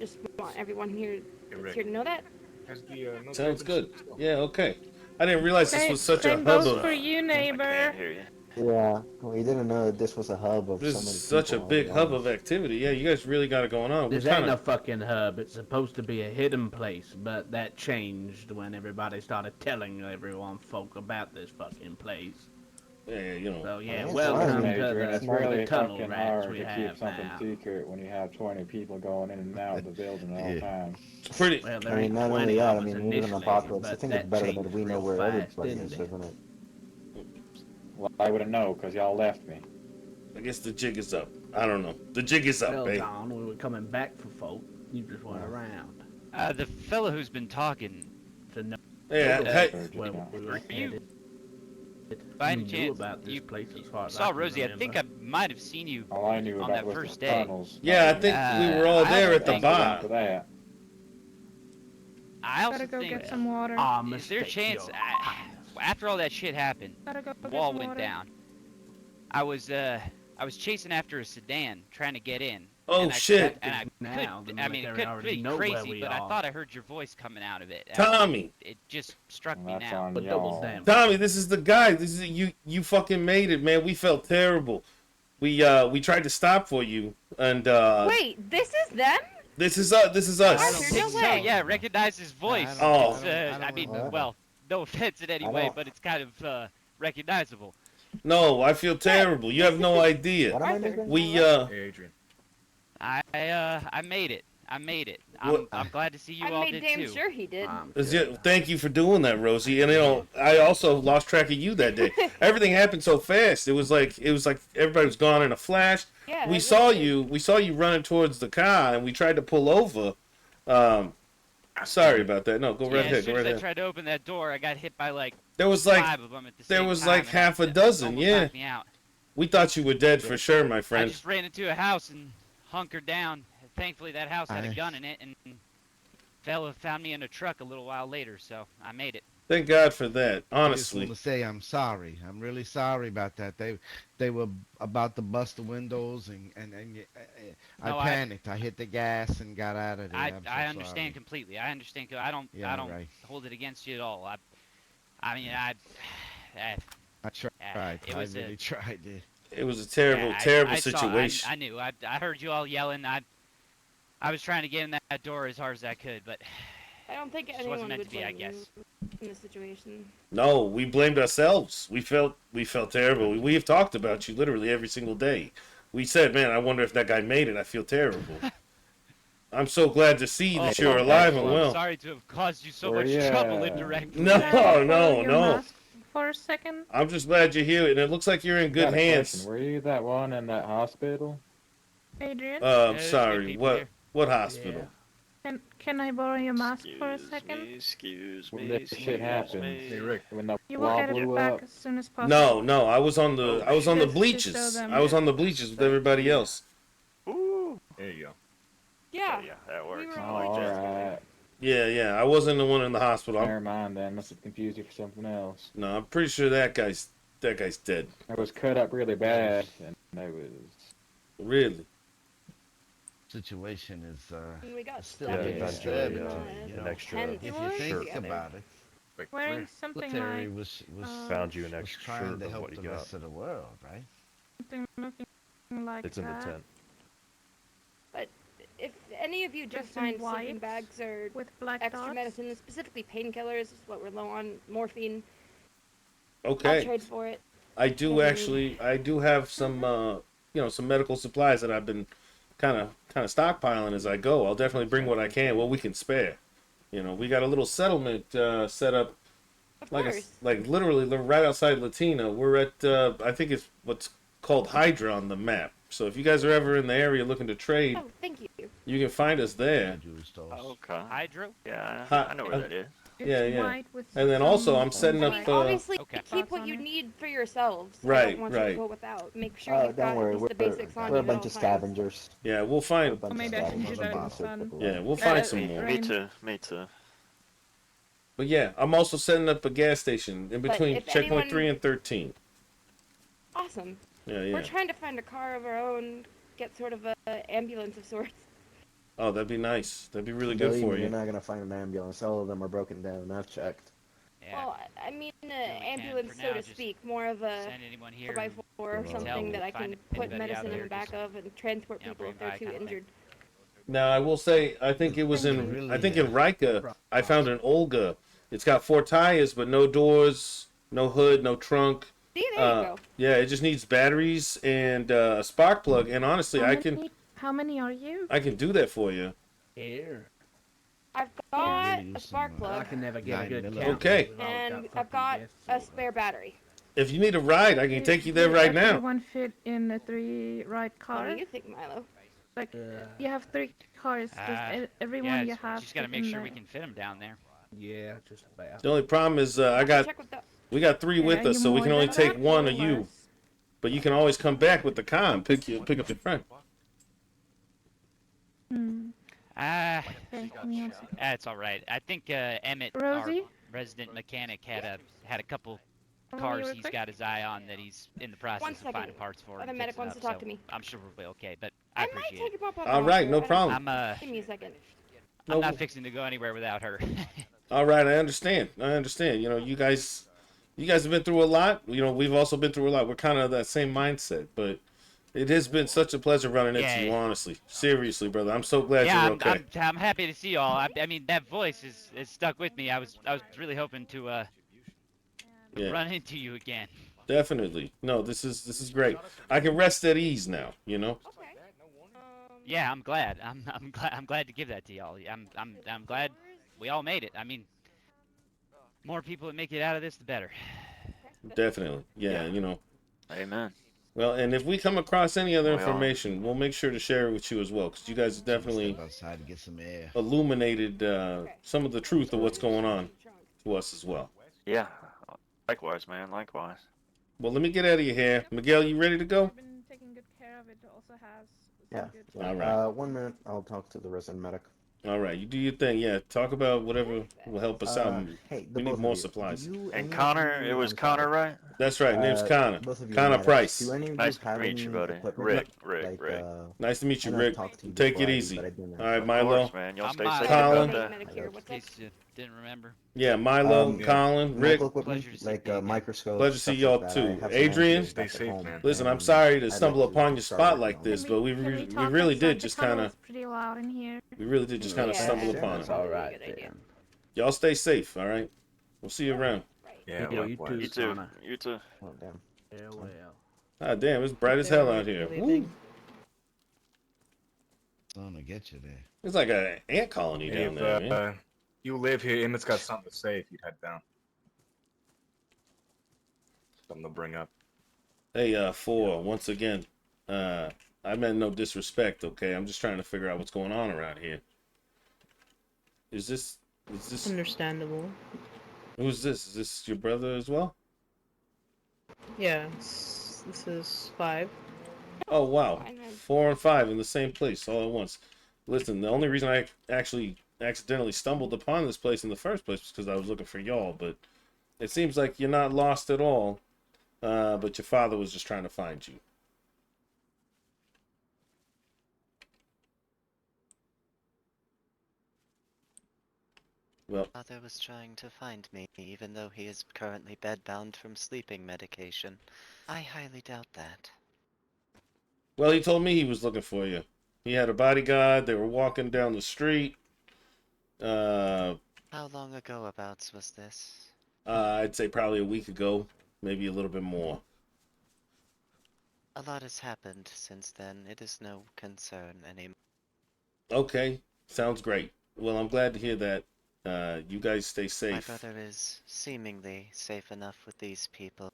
just want everyone here that's here to know that. Has the, no Sounds been good. shipped still? Yeah, okay. I didn't realize this was such a Same hub goes of... for you, I neighbor. can't hear you. Yeah, we didn't know that this was a hub of This so is many such a people all big at hub once. of activity. Yeah, you guys really got it going on. This What kind ain't a of... fucking hub. It's supposed to be a hidden place, but that changed when everybody started telling everyone folk about this fucking place. Yeah, you know... So yeah, That's welcome fine. to Adrian, it's the really tunnel fucking rats hard we to have keep something now. secret when you have 20 people going in and out of the building at all Yeah. times. It's pretty... Well, I there mean, ain't not 20 only that, of I us mean, we live in an initially, apocalypse. I but think that it's better that changed we know real where fast, everybody didn't is, it? isn't it? Well, I wouldn't know because y'all left me. I guess the jig is up. I don't know. The jig is up, Well, babe. Don, we were coming back for folk. You just weren't around. The fellow who's been talking. To know Yeah, hey... where we were you- headed. By You any knew chance, about this you place as far as saw can Rosie. I remember. think I might have seen you. All I knew On about that was first the day. tunnels. Yeah, I think we were all I there also at the think- bar. For that. I also Gotta go think. get some water. Ah, Is there a mistake, chance? Your Highness. After all that shit happened, Gotta go the get wall some went water. down. I was chasing after a sedan, trying to get in. Oh, and shit. I Now, the could, I mean, it military could already be know where crazy, we but I are. thought I heard your voice coming out of it. Tommy! It just struck me Well, that's now. on But double y'all. damn. Tommy, this is the guy. This is you fucking made it, man. We felt terrible. We tried to stop for you, and Wait, this is them? this is us. This is us. I I don't think No so. way. Yeah, recognize his voice. Oh. It's, I I mean, wanna- well, no offense in any way, don't- but it's kind of recognizable. No, I feel terrible. You have no idea. What am I Arthur. missing? We Hey, Adrian. I made it. I made it. What- I'm glad to see you I all made did damn too. sure he did. thank you for doing that, Rosie. And I also lost track of you that day. Everything happened so fast. It was like everybody was gone in a flash. Yeah, We it saw really you. We saw you running towards the car, and we tried to pull over. Sorry about that. No, go Yeah, right as ahead. soon Go as right I ahead. tried to open that door, I got hit by like There was like 5 of them at the there same was time, like and half a that dozen. almost Yeah, knocked me out. we thought you were dead for sure, my I friend. just ran into a house and hunkered down. Thankfully, that house had a gun in it, and fella found me in a truck a little while later, so I made it. Thank God for that. I just Honestly, want to say I'm sorry. I'm really sorry about that. They were about to bust the windows and I No, panicked. I hit the gas and got out of there. I'm so I understand sorry. completely. I understand. I don't Yeah, right. hold it against you at all. I mean, I I tried. it was I a- really tried to. it was a terrible, yeah, terrible I saw- situation. I knew. I heard you all yelling. I was trying to get in that door as hard as I could, but I don't think Just anyone wasn't meant would to be, I blame you guess. in this situation. No, we blamed ourselves. We felt terrible. We have talked about you literally every single day. We said, man, I wonder if that guy made it. I feel terrible. I'm so glad to see that you're alive and I'm well. sorry to have caused you so Where much you trouble at? indirectly. No, Can I borrow no, your no. mask for a second? I'm just glad you're here, and it looks like you're in good Got a hands. question. Were you that one in that hospital? Adrian? there's good Sorry, people here. what hospital? Can I borrow your mask for a Excuse second? me, excuse When me, this shit excuse happened, me. Hey, Rick. when the You will wall get it blew back up, as soon as possible. No, I was on the Just to show bleachers. them. I was on the bleachers with everybody else. Ooh. There you go. Yeah. Yeah, that works. were oh, all like that. alright. Yeah, I wasn't the one in the hospital. Never mind then, must have confused you for something else. No, I'm pretty sure that guy's dead. I was cut up really bad, and I was... Really? Situation is And we got still stuck a in bit the disturbing. street, an and extra tent If you was think together. about it. Like Wearing where? something Military like was Found you an was extra trying shirt to of help what you the got. rest of the world, right? something looking like It's in the that. tent. But if any of you do Just in find sleeping white bags or with black extra dots. medicine, specifically painkillers, is what we're low on, morphine, I'll Okay. trade for it. I do Whatever you actually. I do have some, some medical supplies that I've been kind of stockpiling as I go. I'll definitely bring what I can, what we can spare. We got a little settlement set up, Of like course. like literally right outside Latina. We're at I think it's what's called Hydra on the map. So if you guys are ever in the area looking to trade, Oh, thank you. you can find us there. Okay. Hydro? Yeah, Hi- I know where that is. It's Yeah. white with And then also I'm some setting I up. mean, black obviously, Okay. keep dots what on you it. need for yourselves. I Right, don't want you right. to go without. Make sure Oh, you've don't got worry. at least the basics on We're you a at bunch all of times. scavengers. Yeah, we'll We're a find. bunch Or of maybe I should do scavengers. that in the Boss would sun. put Yeah, one. we'll find some It more. Me rains. too. Me too. But yeah, I'm also setting up a gas station in But between if checkpoint anyone- 3 and 13. Awesome. Yeah. We're trying to find a car of our own, get sort of a ambulance of sorts. Oh, that'd be nice. That'd be really good Believe for me, you. you're not gonna find an ambulance. All of them are broken down. I've checked. Yeah. Well, I mean, we can ambulance, for so now, to just speak, more of a send anyone here 4x4 or and something tell that I find can put anybody out medicine in there, the back just, of and transport people bring if they're by too kind of thing. injured. Now, I will say, I think it was Thank in, you. I think in Rika, I found an Olga. It's got 4 tires, but no doors, no hood, no trunk. See, there you go. Yeah, it just needs batteries and a spark plug. And honestly, How many are you? I can do that for you. Here. I've really got use a spark some, I plug, can never get a 9 good millimeter. count. Okay. We've always and I've fucking got guests a over. spare battery. If you need a ride, I can take you there right now. Everyone fit in a 3-ride What car? do you think, Milo? Like, you have 3 cars. Does everyone Yeah, you have just gotta fit make in sure we there? can fit them down there. Yeah, just about. The only problem is Check with the. we got 3 with Yeah, us, you so we can more only than take that one or of you. less? But you can always come back with the car and pick up your friend. Hmm. Ah, Okay, give me one second. it's all right. I think Emmett, Rosie? our resident mechanic, had a couple Follow me cars real he's quick. got his eye on that he's in the process One of finding second. parts for. Other and medic fixing wants up, to talk so to me. I'm sure we'll be okay, but I I might appreciate take it. a pop out. All right, no problem. Give me a second. I'm not fixing to go anywhere without her. All right, I understand. You guys have been through a lot. We've also been through a lot. We're kind of that same mindset, but it has been such a pleasure running into you. Honestly, seriously, brother, I'm so glad Yeah, you're okay. I'm happy to see y'all. I mean, that voice is stuck with me. I was really hoping to Yeah. run into you again. Definitely. No, this is great. I can rest at ease now. Okay. Yeah, I'm glad. I'm glad to give that to y'all. I'm glad we all made it. I mean, more people that make it out of this, the better. Definitely. Yeah. Amen. Well, and if we come across any other We are. information, we'll make sure to share it with you as well, because you guys have definitely Step outside to get some air. illuminated some of the truth of what's going on to us as well. Yeah. Likewise, man. Likewise. Well, let me get out of your hair. Miguel, you ready to go? I've been taking good care of it. It also has some Yeah. good. All right. 1 minute. I'll talk to the resident medic. All right, you do your thing. Yeah, talk about whatever will help us out. Hey, We need both more of you, supplies. do you- And any of Connor, you- it was I'm Connor, sorry. right? That's right. Name's Connor. Both of you Connor medics. Price. Do any of Nice you to have meet you, any buddy. equipment? Rick. Like, Rick. Nice to meet you, I know I've Rick. talked to you Take before, it ID, easy. but I didn't All right, have- Of Milo. course, man. Y'all I'm stay Milo. safe Colin. out there. Medic here. In What's up? case you didn't remember. Yeah, Milo, Yeah. Colin, Rick. Medical equipment, Pleasure to see like you again. microscopes. Pleasure to see stuff y'all like that. too. I have some Adrian? ampules back Stay at safe, home, man. Listen, I'm and sorry to I'd stumble like upon to your start spot working like on this, it. but we talk really outside? did The just tunnel kind is of pretty loud in here. kind of Yeah, stumble sure. upon That's it. all Really right. good idea. Then. Y'all stay safe. All right. We'll see you around. Yeah, Yeah, you likewise. too. You too. Connor. You too. Oh damn. Yeah, well. Ah, damn, it's bright as hell out here. Woo. Something to get you there. It's like an ant colony Hey, down there, man. if you live here, Emmett's got something to say if you'd head down. Something to bring up. Hey, 4, once again, I meant no disrespect, okay? I'm just trying to figure out what's going on around here. Is this Understandable. who's this? Is this your brother as well? Yeah, this is 5. Oh, wow. Fine, man. 4 and 5 in the same place all at once. Listen, the only reason I actually accidentally stumbled upon this place in the first place was because I was looking for y'all, but it seems like you're not lost at all, but your father was just trying to find you. Well, Father was trying to find me, even though he is currently bedbound from sleeping medication. I highly doubt that. well, he told me he was looking for you. He had a bodyguard. They were walking down the street. Uh, How long ago abouts was this? I'd say probably a week ago, maybe a little bit more. A lot has happened since then. It is no concern anymore. Okay, sounds great. Well, I'm glad to hear that. You guys stay My safe. brother is seemingly safe enough with these people,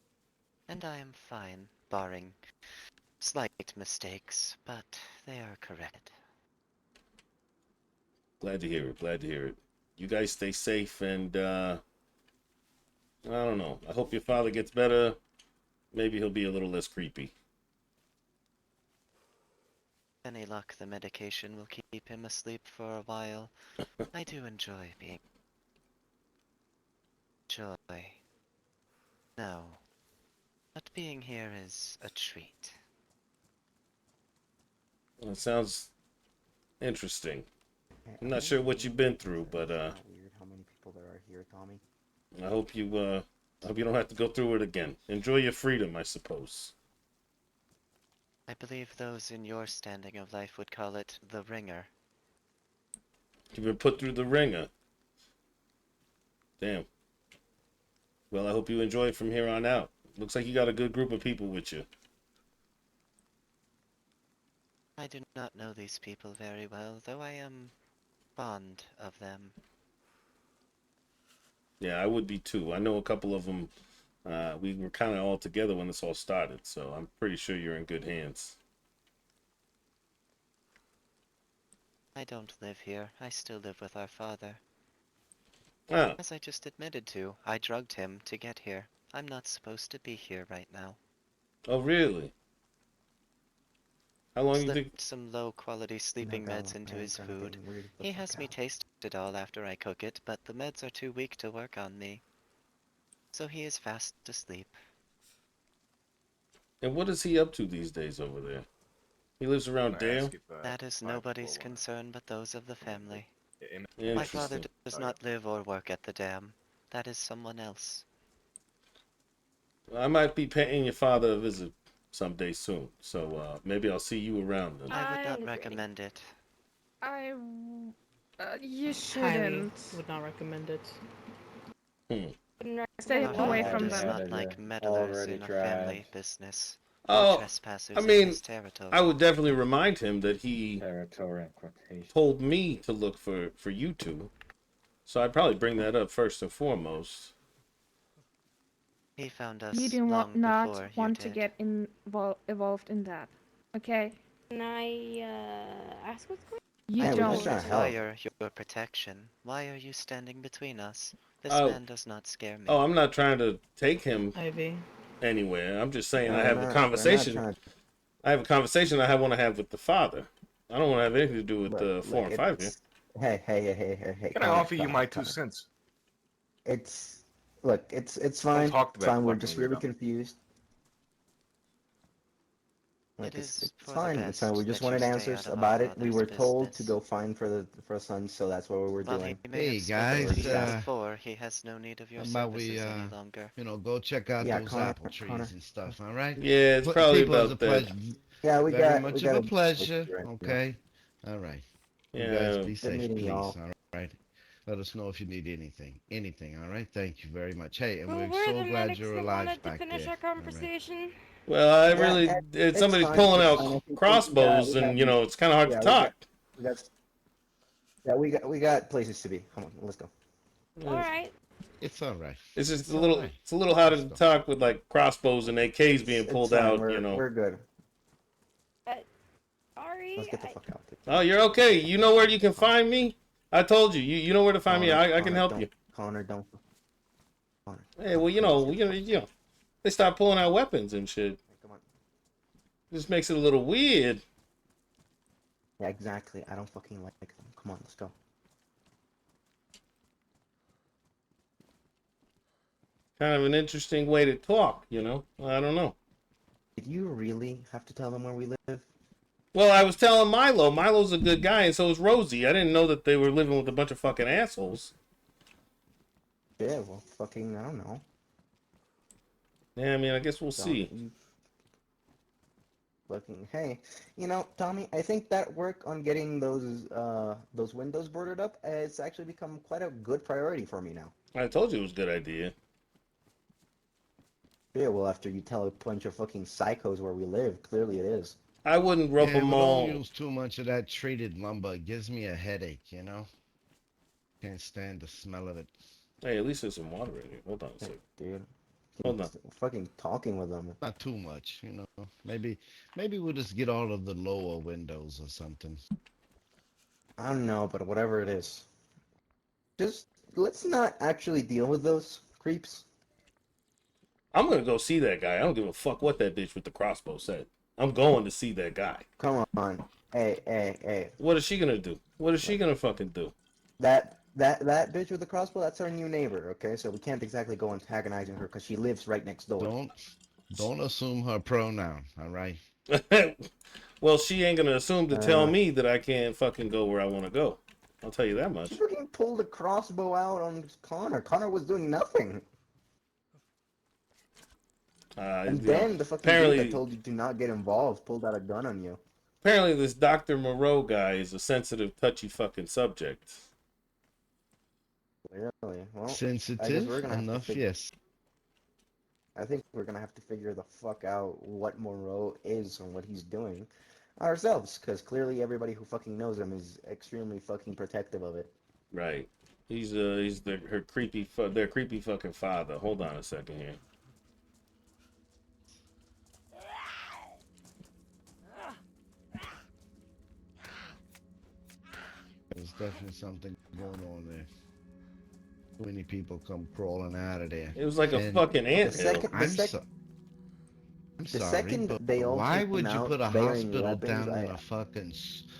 and I am fine, barring slight mistakes, but they are correct. Glad to hear it. Glad to hear it. You guys stay safe, and I don't know. I hope your father gets better. Maybe he'll be a little less creepy. Any luck, the medication will keep him asleep for a while. I do enjoy being... Joy. No. But being here is a treat. Well, it sounds interesting. Hey, I'm I not think sure what you've been it's through, but not weird how many people there are here, Tommy. I hope you don't have to go through it again. Enjoy your freedom, I suppose. I believe those in your standing of life would call it the ringer. You've been put through the ringer. Damn. Well, I hope you enjoy it from here on out. Looks like you got a good group of people with you. I do not know these people very well, though I am fond of them. Yeah, I would be too. I know a couple of them. We were kind of all together when this all started, so I'm pretty sure you're in good hands. I don't live here. I still live with our father. Ah, As I just admitted to, I drugged him to get here. I'm not supposed to be here right now. oh really? How long you think? Slipped some low-quality sleeping meds into his food. He has me taste it all after I cook it, but the meds are too weak to work on me. So he is fast asleep. And what is he up to these days over there? He lives around Dale? That is nobody's concern but those of the family. My Interesting. father does not live or work at the dam. That is someone else. I might be paying your father a visit someday soon, so maybe I'll see you around then. I would not recommend it. You Highly shouldn't. would not recommend it. Stay Our away father from does them. not like meddlers in a family business. Or Oh, trespassers I in mean, his territory. I would definitely remind him that he Territory in quotation. told me to look for you two. So I'd probably bring that up first and foremost. He found us You do long not before want you to did. get involved in that. Okay? Can I ask what's going You Hey, we're don't. just trying to help. Require your protection. Why are you standing between us? This Oh. man does not scare me. Oh, I'm not trying to take him Ivy. anywhere. I'm just saying No, I have a conversation. trying to- I have a conversation I want to have with the father. I don't want to have anything to do with the look, 4 and 5 here. Hey, hey. Can I Connor, offer you Connor, my 2 Connor. cents? It's it's fine. talk to It's that fine. We're fucking just really weirdo. confused. It It's is for the fine. It's fine. best We just that you wanted stay answers out of about our it. We father's were told to business. go find for a son, so that's what we're While doing. he may Hey, have spoken guys, to you uh, before, he has no need of your How about we, services any longer. go check out Yeah, those Connor, apple trees Connor. and stuff, all right? Yeah, it's probably People, it's a about that. pleasure. Yeah, we Very got much we of got a pleasure. right now. Okay, all right. You Yeah. guys be Good safe, meeting please. y'all. All right. Let us know if you need anything. All right. Thank you very much. Hey, and on? we're We're so the glad medics you're that alive wanted to back finish there. our All right. conversation. Well, I Yeah, really, it's somebody's fine. pulling It's out fine. I think crossbows, and you know it's kind of hard to talk. we got places to be. Come on, let's go. All right. It's all right. It's just It's a all little, right. it's a little harder Let's to go. talk with like crossbows and AKs being It's pulled fine. out. We're good. Sorry. Let's get the fuck out. Oh, you're okay. You know where you can find me. I told you. You know where to find me. I can help you. Connor, don't. Hey, well, you know, they start pulling out weapons and shit. Come on. Just makes it a little weird. Yeah, exactly. I don't fucking like them. Come on, let's go. Kind of an interesting way to talk, you know. I don't know. Did you really have to tell them where we live? Well, I was telling Milo. Milo's a good guy, and so is Rosie. I didn't know that they were living with a bunch of fucking assholes. Yeah, well, fucking, I don't know. Yeah, I mean, I guess we'll see. Fucking, hey, Tommy, I think that work on getting those windows boarded up has actually become quite a good priority for me now. I told you it was a good idea. Yeah, well, after you tell a bunch of fucking psychos where we live, clearly it is. I wouldn't rub Yeah, them but don't all. use too much of that treated lumber. It gives me a headache, you know? Can't stand the smell of it. Hey, at least there's some water in here. Hold on a second. Dude. Hold on. Fucking talking with them. Not too much, you know. Maybe we'll just get all of the lower windows or something. I don't know, but whatever it is. Just, let's not actually deal with those creeps. I'm gonna go see that guy. I don't give a fuck what that bitch with the crossbow said. I'm going to see that guy. Come on. Hey. What is she gonna do? What is she gonna fucking do? That bitch with the crossbow, that's our new neighbor, okay? So we can't exactly go antagonizing her because she lives right next door. Don't assume her pronoun, all right? Well, she ain't gonna assume to tell me that I can't fucking go where I want to go. I'll tell you that much. She freaking pulled a crossbow out on Connor. Connor was doing nothing. And then the fucking dude that told you to not get involved pulled out a gun on you. Apparently, this Dr. Moreau guy is a sensitive, touchy fucking subject. Really? Well, sensitive enough, yes. I think we're gonna have to figure the fuck out what Moreau is and what he's doing ourselves, because clearly everybody who fucking knows him is extremely fucking protective of it. Right. He's their creepy fucking father. Hold on a second here. There's definitely something going on there. Too many people come crawling out of there. It was like a fucking anthill. I'm sorry, but why would you put a hospital down in a fucking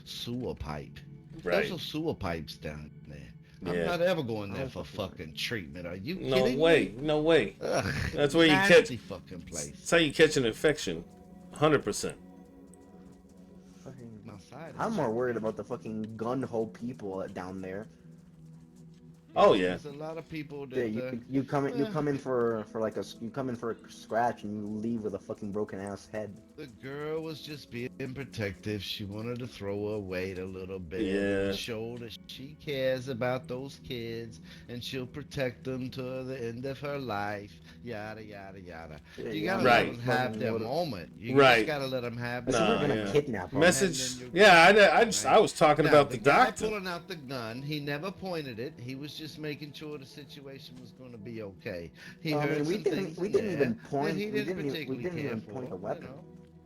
sewer pipe? Right. There's no sewer pipes down there. I'm not ever going there for fucking treatment. Are you kidding me? No way. Ugh, that's where you catch. Fucking place. That's how you catch an infection. 100%. I'm more worried about the fucking gun hole people down there. Oh yeah. There's a lot of people that you come in for a scratch and you leave with a fucking broken ass head. The girl was just being protective. She wanted to throw her weight a little bit. Yeah. And show that she cares about those kids and she'll protect them to the end of her life. Yada yada yada. Yeah, you gotta right. let them have their moment. You right. just gotta let them have. We're gonna kidnap them. Message. Yeah, I was talking about the doctor pulling out the gun. He never pointed it. He was just making sure the situation was going to be okay. We didn't even point a weapon.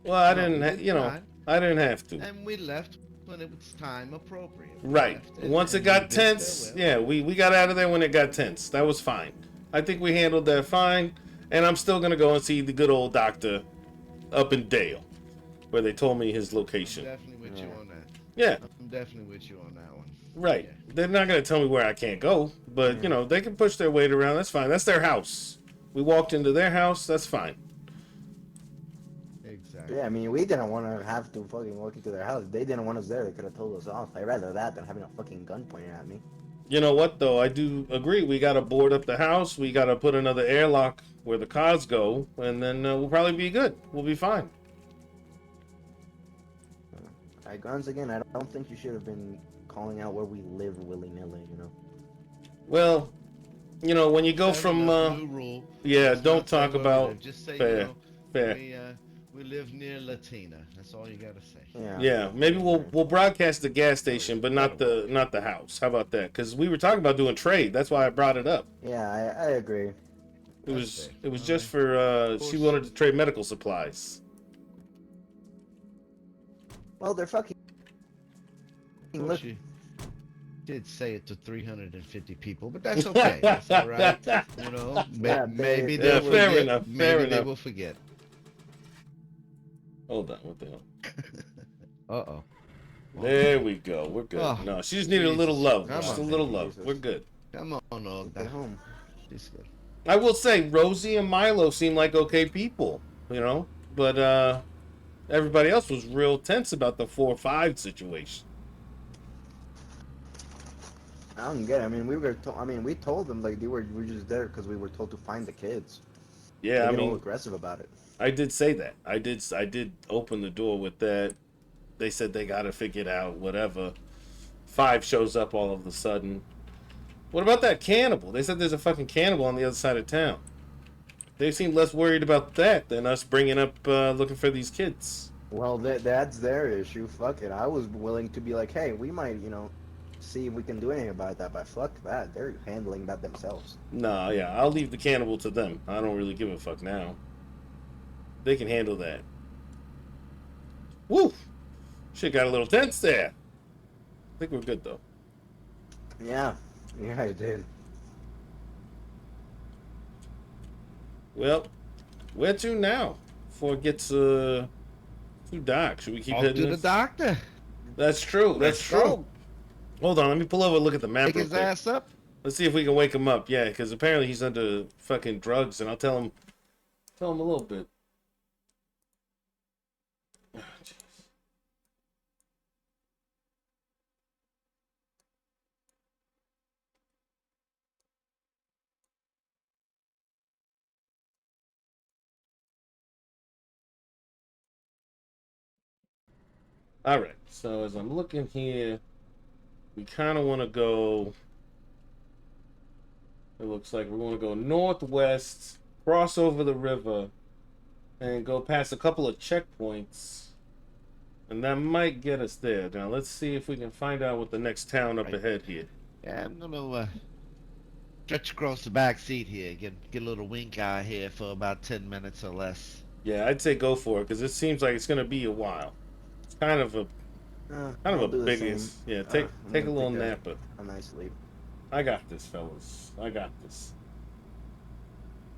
Well, I didn't have to. And we left when it was time appropriate. Right. Once it got tense, we got out of there when it got tense. That was fine. I think we handled that fine. And I'm still gonna go and see the good old doctor up in Dale, where they told me his location. I'm definitely with you on that. Yeah. I'm definitely with you on that one. Right. Yeah. They're not going to tell me where I can't go, but, they can push their weight around. That's fine. That's their house. We walked into their house. That's fine. Exactly. Yeah, I mean, we didn't want to have to fucking walk into their house. They didn't want us there. They could have told us off. I'd rather that than having a fucking gun pointed at me. You know what, though? I do agree. We got to board up the house. We got to put another airlock where the cars go, and then we'll probably be good. We'll be fine. Once again, I don't think you should have been calling out where we live willy-nilly, Well, when you go from don't talk about just say, fair. We live near Latina. That's all you gotta say. Yeah, maybe we'll broadcast the gas station, but not the house. How about that? Because we were talking about doing trade. That's why I brought it up. Yeah, I agree. It was just for she wanted to trade medical supplies. Well, they're fucking. Look. She did say it to 350 people, but that's okay. That's all right. Maybe they will fair forget. enough. Maybe Fair they enough. will forget. Hold on, what the hell? Uh-oh. There we go. We're good. Oh, No, she just needed a little love. Come Just a on. little love. We're good. Come on, Olga. Home. She's good. I will say, Rosie and Milo seem like okay people, but everybody else was real tense about the 4-5 situation. I don't get it. I mean, we told them like we're just there because we were told to find the kids. Yeah, They I get all mean, aggressive about it. I did say that. I did open the door with that. They said they got to figure it out, whatever. Five shows up all of a sudden. What about that cannibal? They said there's a fucking cannibal on the other side of town. They seem less worried about that than us bringing up looking for these kids. Well, that's their issue. Fuck it. I was willing to be like, hey, we might, see if we can do anything about that. But fuck that. They're handling that themselves. Nah, yeah, I'll leave the cannibal to them. I don't really give a fuck now. They can handle that. Woo! Shit got a little tense there. I think we're good though. Yeah, I did. Well, where to now? Before it gets too dark, should we keep Off heading? to the doctor. That's true. That's Let's true. go. Hold on, let me pull over and look at the map Take real his quick. ass up. Let's see if we can wake him up. Yeah, because apparently he's under fucking drugs, and I'll tell him a little bit. Oh, jeez. All right. So as I'm looking here, we kind of want to go. It looks like we're going to go northwest, cross over the river, and go past a couple of checkpoints. And that might get us there. Now, let's see if we can find out what the next town up ahead here. Yeah, I'm gonna stretch across the back seat here. Get a little wink eye here for about 10 minutes or less. Yeah, I'd say go for it, because it seems like it's going to be a while. It's kind of a biggest. Yeah, take a little nap. A nice sleep. I got this, fellas. I got this.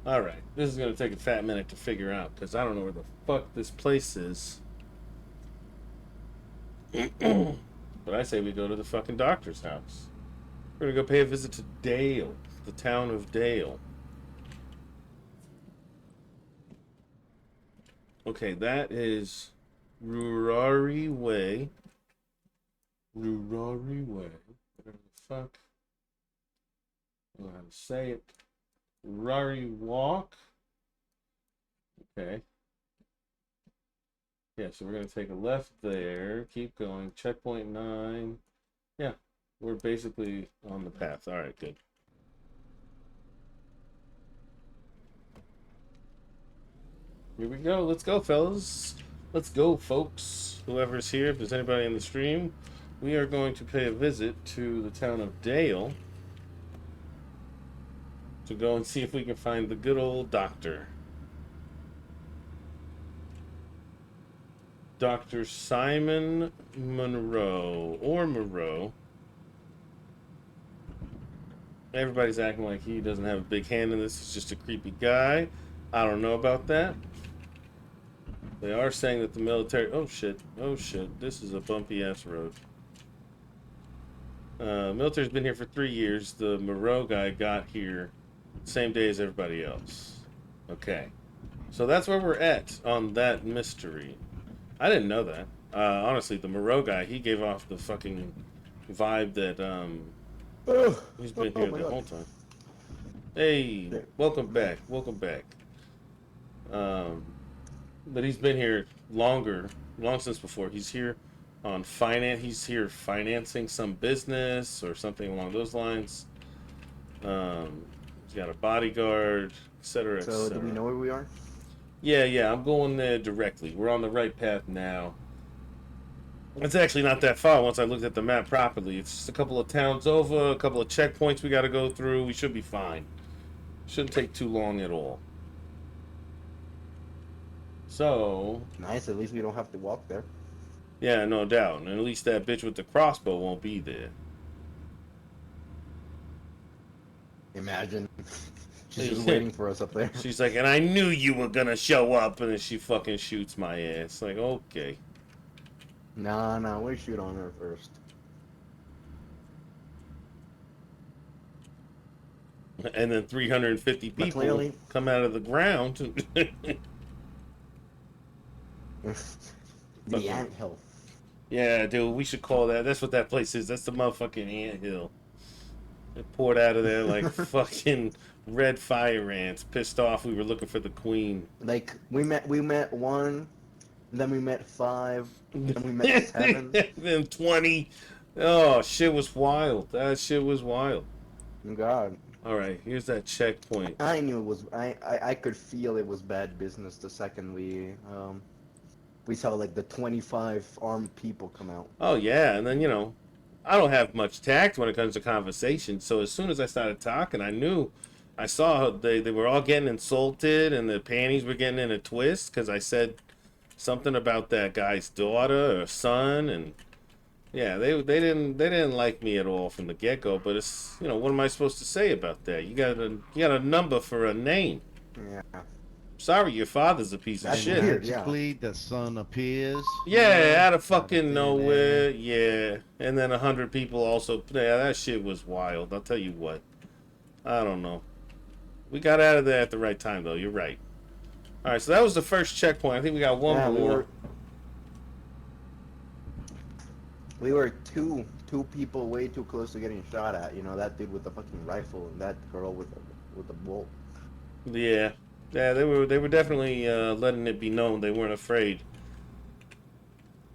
All right, this is going to take a fat minute to figure out, because I don't know where the fuck this place is. But I say we go to the fucking doctor's house. We're gonna go pay a visit to Dale, the town of Dale. Okay, that is Rurari Way. Rurari Way. Whatever the fuck. I don't know how to say it. Rurari Walk. Okay. Yeah, so we're going to take a left there, keep going, checkpoint 9. Yeah, we're basically on the path. All right, good. Here we go. Let's go, fellas. Let's go, folks. Whoever's here, if there's anybody in the stream, we are going to pay a visit to the town of Dale to go and see if we can find the good old doctor. Dr. Simon Monroe, or Moreau. Everybody's acting like he doesn't have a big hand in this. He's just a creepy guy. I don't know about that. They are saying that the military... Oh, shit. Oh, shit. This is a bumpy-ass road. Military's been here for 3 years. The Moreau guy got here same day as everybody else. Okay. So that's where we're at on that mystery. I didn't know that. Honestly, the Moreau guy, he gave off the fucking vibe that he's been here the whole time. Hey, welcome back. Welcome back. But he's been here long since before. He's here on finance. He's here financing some business or something along those lines. He's got a bodyguard, etc. So, do we know where we are? Yeah, I'm going there directly. We're on the right path now. It's actually not that far once I looked at the map properly. It's just a couple of towns over, a couple of checkpoints we got to go through. We should be fine. Shouldn't take too long at all. So... Nice, at least we don't have to walk there. Yeah, no doubt. And at least that bitch with the crossbow won't be there. Imagine. She's just waiting for us up there. She's like, and I knew you were gonna show up, and then she fucking shoots my ass. Like, okay. Nah, we shoot on her first. And then 350 people come out of the ground. The anthill. Yeah, dude, we should call that. That's what that place is. That's the motherfucking anthill. It poured out of there like fucking red fire ants. Pissed off. We were looking for the queen. Like we met one, then we met 5, then we met 7. Then 20. Oh, shit was wild. That shit was wild. God. All right, here's that checkpoint. I knew it was. I could feel it was bad business the second we saw like the 25 armed people come out. Oh yeah, and then I don't have much tact when it comes to conversation. So as soon as I started talking, I saw they were all getting insulted and the panties were getting in a twist because I said something about that guy's daughter or son, and yeah, they didn't like me at all from the get go. But it's what am I supposed to say about that? You got a number for a name. Yeah. Sorry, your father's a piece of shit. Weird, yeah. Magically, the sun appears. Yeah, out of fucking nowhere. Yeah, and then 100 people also. Yeah, that shit was wild. I'll tell you what. I don't know. We got out of there at the right time, though. You're right. All right, so that was the first checkpoint. I think we got one more. We were two people way too close to getting shot at. You know, that dude with the fucking rifle and that girl with the bolt. Yeah. Yeah, they were definitely letting it be known they weren't afraid.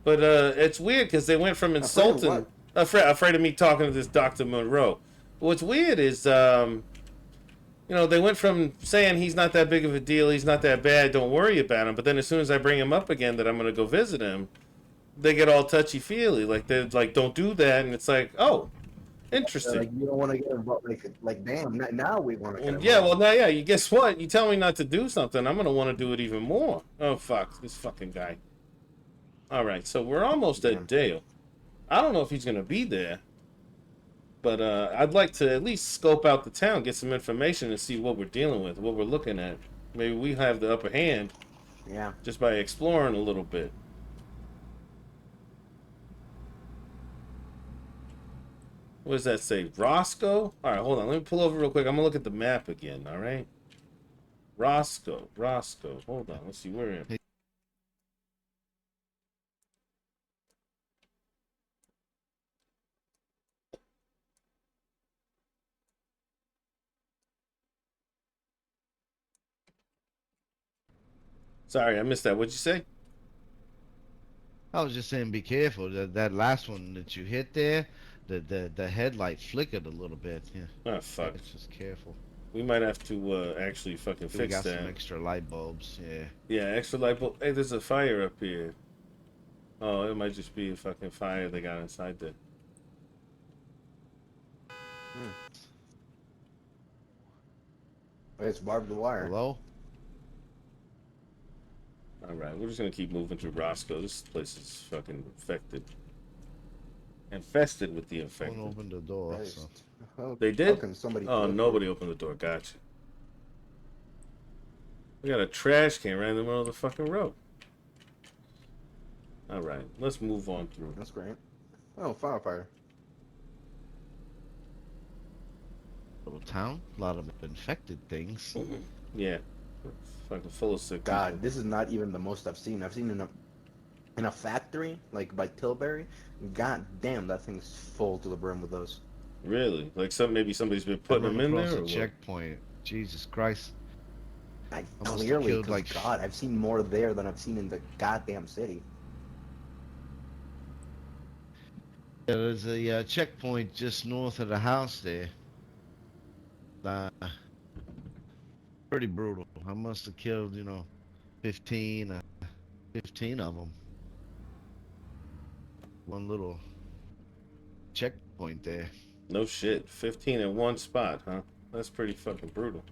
But it's weird because they went from insulting, afraid of me talking to this Dr. Monroe. What's weird is, they went from saying he's not that big of a deal, he's not that bad, don't worry about him. But then as soon as I bring him up again that I'm gonna go visit him, they get all touchy feely, like they're like, don't do that, and it's like, oh. Interesting. Like you don't want to get involved. Like damn. Now we want to get involved. Yeah, well, now, yeah. You guess what? You tell me not to do something, I'm gonna want to do it even more. Oh fuck, this fucking guy. All right, so we're almost at Dale. I don't know if he's gonna be there, but I'd like to at least scope out the town, get some information, and see what we're dealing with, what we're looking at. Maybe we have the upper hand. Yeah. Just by exploring a little bit. What does that say? Roscoe? Alright, hold on. Let me pull over real quick. I'm going to look at the map again, alright? Roscoe. Hold on. Let's see. We're in. Sorry, I missed that. What'd you say? I was just saying, be careful. That last one that you hit there, the headlight flickered a little bit. Yeah. Oh fuck. Just careful. We might have to actually fucking fix that. We got some extra light bulbs. Yeah. Yeah, extra light bulb. Hey, there's a fire up here. Oh, it might just be a fucking fire they got inside there. It's barbed wire. Hello? Alright, we're just gonna keep moving through Roscoe. This place is fucking infected. Infested with the infected. Don't open the door. So. They did? Somebody nobody opened the door. Gotcha. We got a trash can right in the middle of the fucking road. Alright, let's move on through. That's great. Oh, firefighter. Little town, a lot of infected things. Yeah, it's fucking full of sick God, people. this is not even the most I've seen. I've seen in a factory like by Tilbury. God damn, that thing's full to the brim with those. Really? Like maybe somebody's been putting them in there. A checkpoint. Jesus Christ. Clearly, like God, I've seen more there than I've seen in the goddamn city. Yeah, there's a checkpoint just north of the house there. Pretty brutal. I must have killed, 15 of them. One little checkpoint there. No shit. 15 in one spot, huh? That's pretty fucking brutal.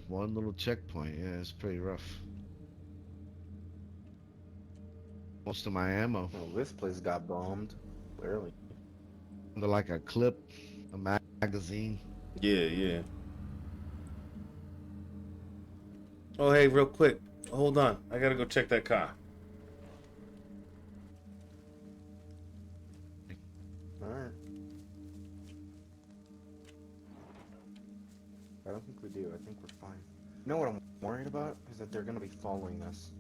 One little checkpoint. Yeah, it's pretty rough. Most of my ammo. Well, this place got bombed. Clearly. Under like a clip, a magazine. Yeah. Oh, hey, real quick. Hold on. I gotta go check that car. Alright. I don't think we do. I think we're fine. You know what I'm worried about? Is that they're gonna be following us.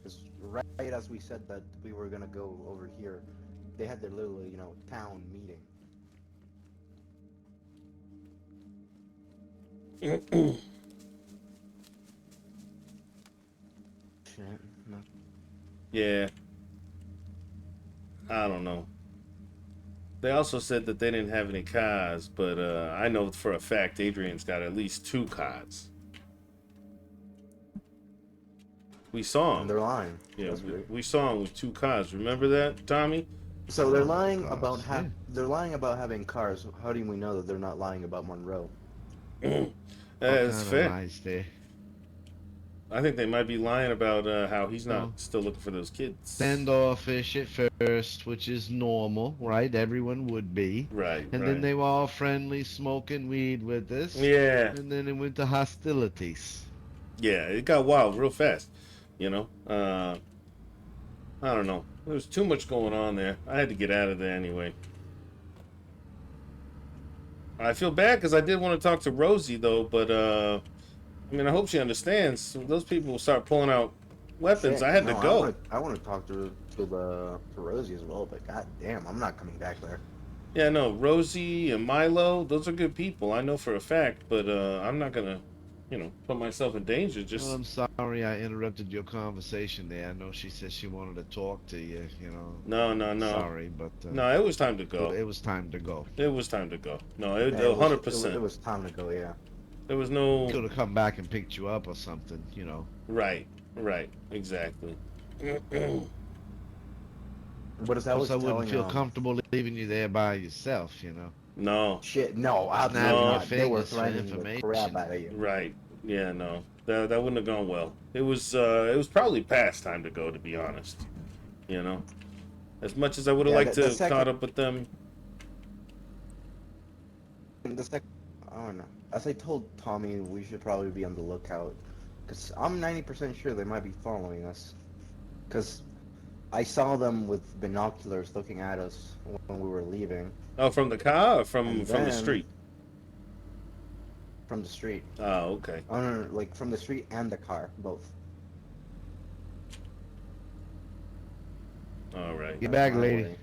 Because right as we said that we were gonna go over here, they had their little, town meeting. Shit. No. Yeah. I don't know. They also said that they didn't have any cars, but I know for a fact Adrian's got at least 2 cars. We saw And him. they're lying. Yeah, That's great. we saw him with 2 cars. Remember that, Tommy? So they're Oh, lying gosh, about yeah. they're lying about having cars. How do we know that they're not lying about Monroe? All That's kind of fair. lies there. I think they might be lying about how he's not Oh. still looking for those kids. Standoffish at first, which is normal, right? Everyone would be. Right, And then they were all friendly, smoking weed with us. Yeah. And then it went to hostilities. Yeah, it got wild real fast. You know? I don't know. There was too much going on there. I had to get out of there anyway. I feel bad because I did want to talk to Rosie, though, but, I mean, I hope she understands. Those people will start pulling out weapons. Shit, I had no, to go. I want to talk to Rosie as well, but god damn, I'm not coming back there. Yeah, no, Rosie and Milo, those are good people. I know for a fact, but I'm not gonna, put myself in danger. Just Well, I'm sorry I interrupted your conversation there. I know she said she wanted to talk to you, no. Sorry, but No, it was time to go. it was time to go. It was time to go. No, Yeah, 100%. It was time to go. Yeah. There was no. Could have come back and picked you up or something, Right, exactly. But as I was Plus, I wouldn't telling feel comfortable leaving you there by yourself, No. Shit, no, absolutely Snapping your not. They were fingers for threatening the information. crap out of you. Right. Yeah, no. That wouldn't have gone well. It was probably past time to go, to be honest. As much as I would have liked to have caught up with them. I don't know. As I told Tommy, we should probably be on the lookout, because I'm 90% sure they might be following us. Because I saw them with binoculars looking at us when we were leaving. Oh, from the car or from the then- street? From the street. Oh, okay. Oh, no, like from the street and the car, both. All right. Get back, lady.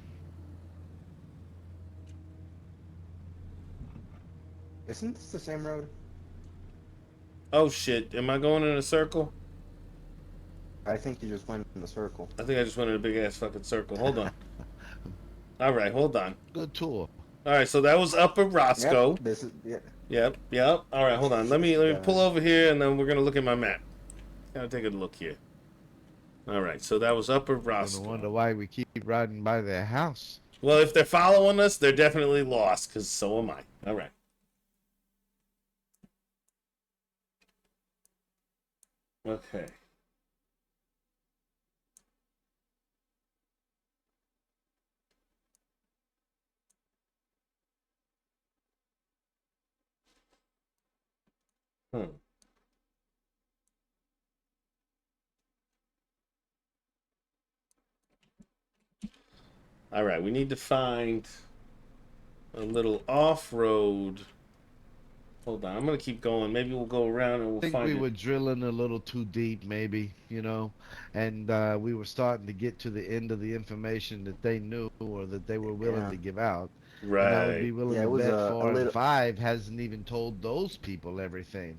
Isn't this the same road? Oh shit! Am I going in a circle? I think you just went in the circle. I think I just went in a big ass fucking circle. Hold on. All right, hold on. Good tour. All right, so that was Upper Roscoe. Yep, this is Yep. All right, hold on. Let me pull over here, and then we're gonna look at my map. Gotta take a look here. All right, so that was Upper I Roscoe. wonder why we keep riding by their house. Well, if they're following us, they're definitely lost, because so am I. All right. Okay. All right, we need to find a little off-road. Hold on, I'm gonna keep going. Maybe we'll go around and we'll I think find we it. were drilling a little too deep, maybe, and we were starting to get to the end of the information that they knew or that they were willing to give out. Right. And I would be willing Yeah, it to was bet a 4 and little- 5 hasn't even told those people everything,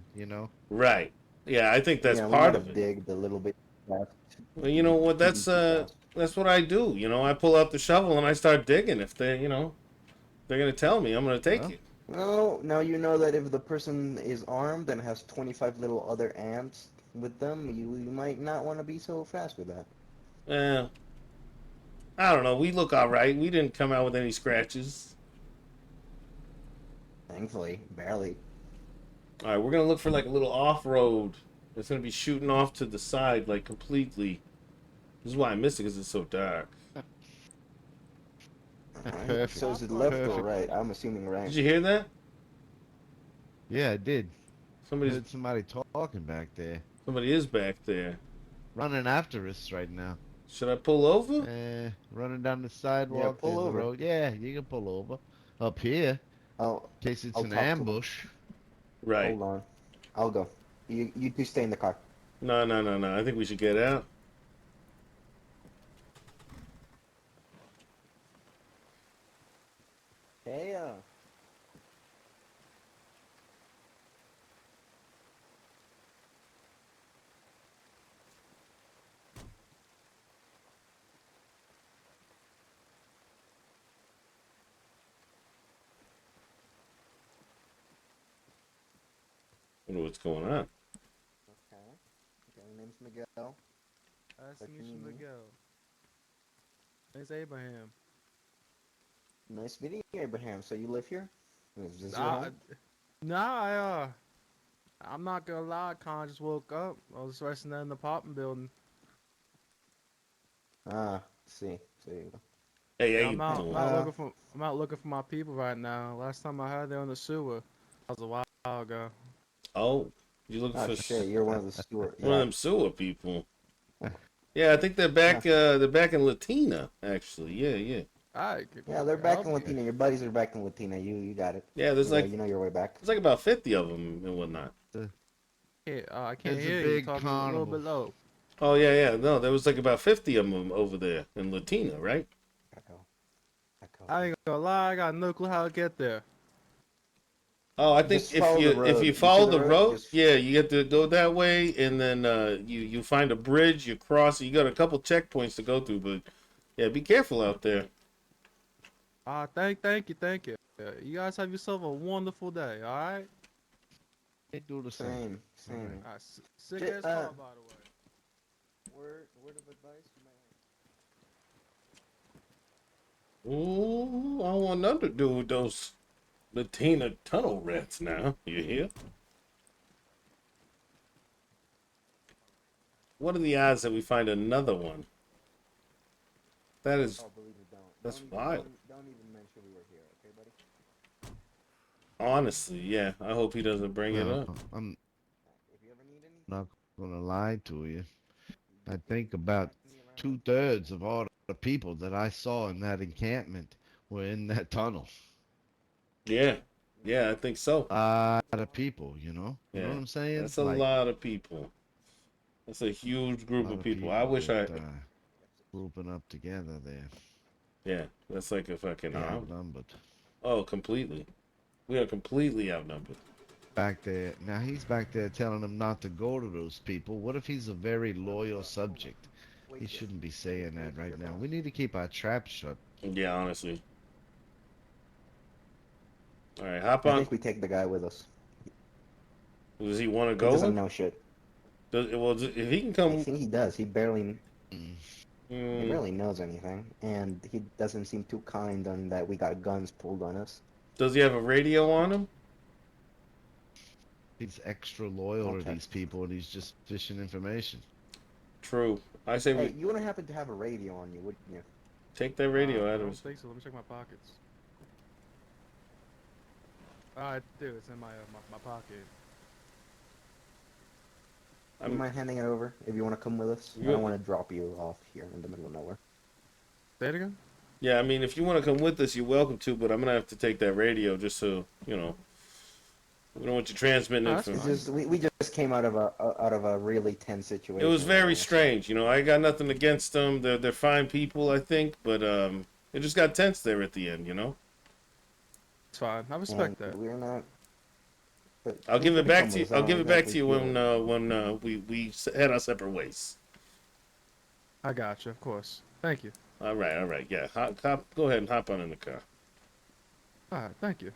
Right. Yeah, I think that's yeah, we part might of have it. digged a little bit fast. Well, you know what? That's what I do. I pull out the shovel and I start digging. If they're gonna tell me, I'm gonna take it. Well, now you know that if the person is armed and has 25 little other ants with them, you might not want to be so fast with that. Yeah. I don't know. We look all right. We didn't come out with any scratches. Thankfully, barely. All right, we're gonna look for like a little off-road. It's gonna be shooting off to the side, like completely. This is why I missed it, because it's so dark. Alright, Perfect. so is it left or Perfect. right? I'm assuming right. Did you hear that? Yeah, I did. Somebody's Heard somebody talking back there. Somebody is back there. Running after us right now. Should I pull over? Running down the sidewalk. pull there's over. The road. Yeah, you can pull over. Up here. Oh, In case it's I'll an talk to him. ambush. Right. Hold on. I'll go. You two stay in the car. No. I think we should get out. Hey, Wonder what's going on. Okay. Okay, name's Miguel. Nice to What meet you you, need? Miguel. Name's Abraham. Nice meeting you, Abraham. So you live here? Is this your I, home? I'm not gonna lie. I kind of just woke up. I was resting in the apartment building. Ah, see. See. Hey, Yeah, how you doing? I'm out looking for my people right now. Last time I heard they were in the sewer. That was a while ago. Oh, you looking Oh for shit, you're one of the sewer. one of Yeah. them sewer people? Yeah, I think they're back. They're back in Latina, actually. Yeah, yeah. Alright, Yeah, they're back in Latina. Your buddies are back in Latina. You got it. Yeah, there's like you know your way back. there's like about 50 of them and whatnot. I can't There's a hear you. big Talking a little carnival. bit low. Oh yeah, yeah. No, there was like about 50 of them over there in Latina, right? I ain't gonna lie. I got no clue how to get there. Oh, I think Just follow the if road. you You see follow the the road? road, Just yeah, you get to go that way, and then you find a bridge, you cross. You got a couple checkpoints to go through, but yeah, be careful out there. Thank you. You guys have yourself a wonderful day. All right. They do the same. Same. Sick ass car, by the way. Word of advice. Ooh, I want nothing to do with those Latina tunnel rats now. You hear? What are the odds that we find another one? That is, Oh, believe it, don't. that's Don't wild. Don't even mention we were here, okay, buddy? Honestly, yeah. I hope he doesn't bring it up. I'm If you ever need anything, not gonna lie to you. I think about 2/3 of all the people that I saw in that encampment were in that tunnel. Yeah, yeah, I think so. A lot of people, you know. You know Yeah, what I'm saying? that's a Like, lot of people. That's a huge a group lot of of people. I wish I. that, grouping up together there. Yeah, that's like a fucking They're arm. outnumbered. Oh, completely. We are completely outnumbered. Back there. Now he's back there telling them not to go to those people. What if he's a very loyal subject? He shouldn't be saying that right now. We need to keep our trap shut. Yeah, honestly. All right, hop I on. think we take the guy with us. Does he want to He go? doesn't know shit. If he can come. I think he does. He barely Mm, knows anything, and he doesn't seem too kind on that we got guns pulled on us. does he have a radio on him? He's extra loyal to Okay. these people, and he's just fishing information. True. I say Hey, we you wouldn't happen to have a radio on you, would you? take that radio I out of don't his. think so. Let me check my pockets. I do. It's in my pocket. You mind handing it over if you want to come with us? I don't want to drop you off here in the middle of nowhere. Say it again? Yeah, I mean, if you want to come with us, you're welcome to, but I'm gonna have to take that radio just so we don't want you transmitting It's information. just we just came out of a really tense situation. It was very strange, I got nothing against them. They're fine people, I think, but it just got tense there at the end, It's fine. I respect that. We're not. I'll give it back to you. I'll give it back to you when we head our separate ways. I got you, of course. Thank you. All right. Yeah, go ahead and hop on in the car. All right, thank you.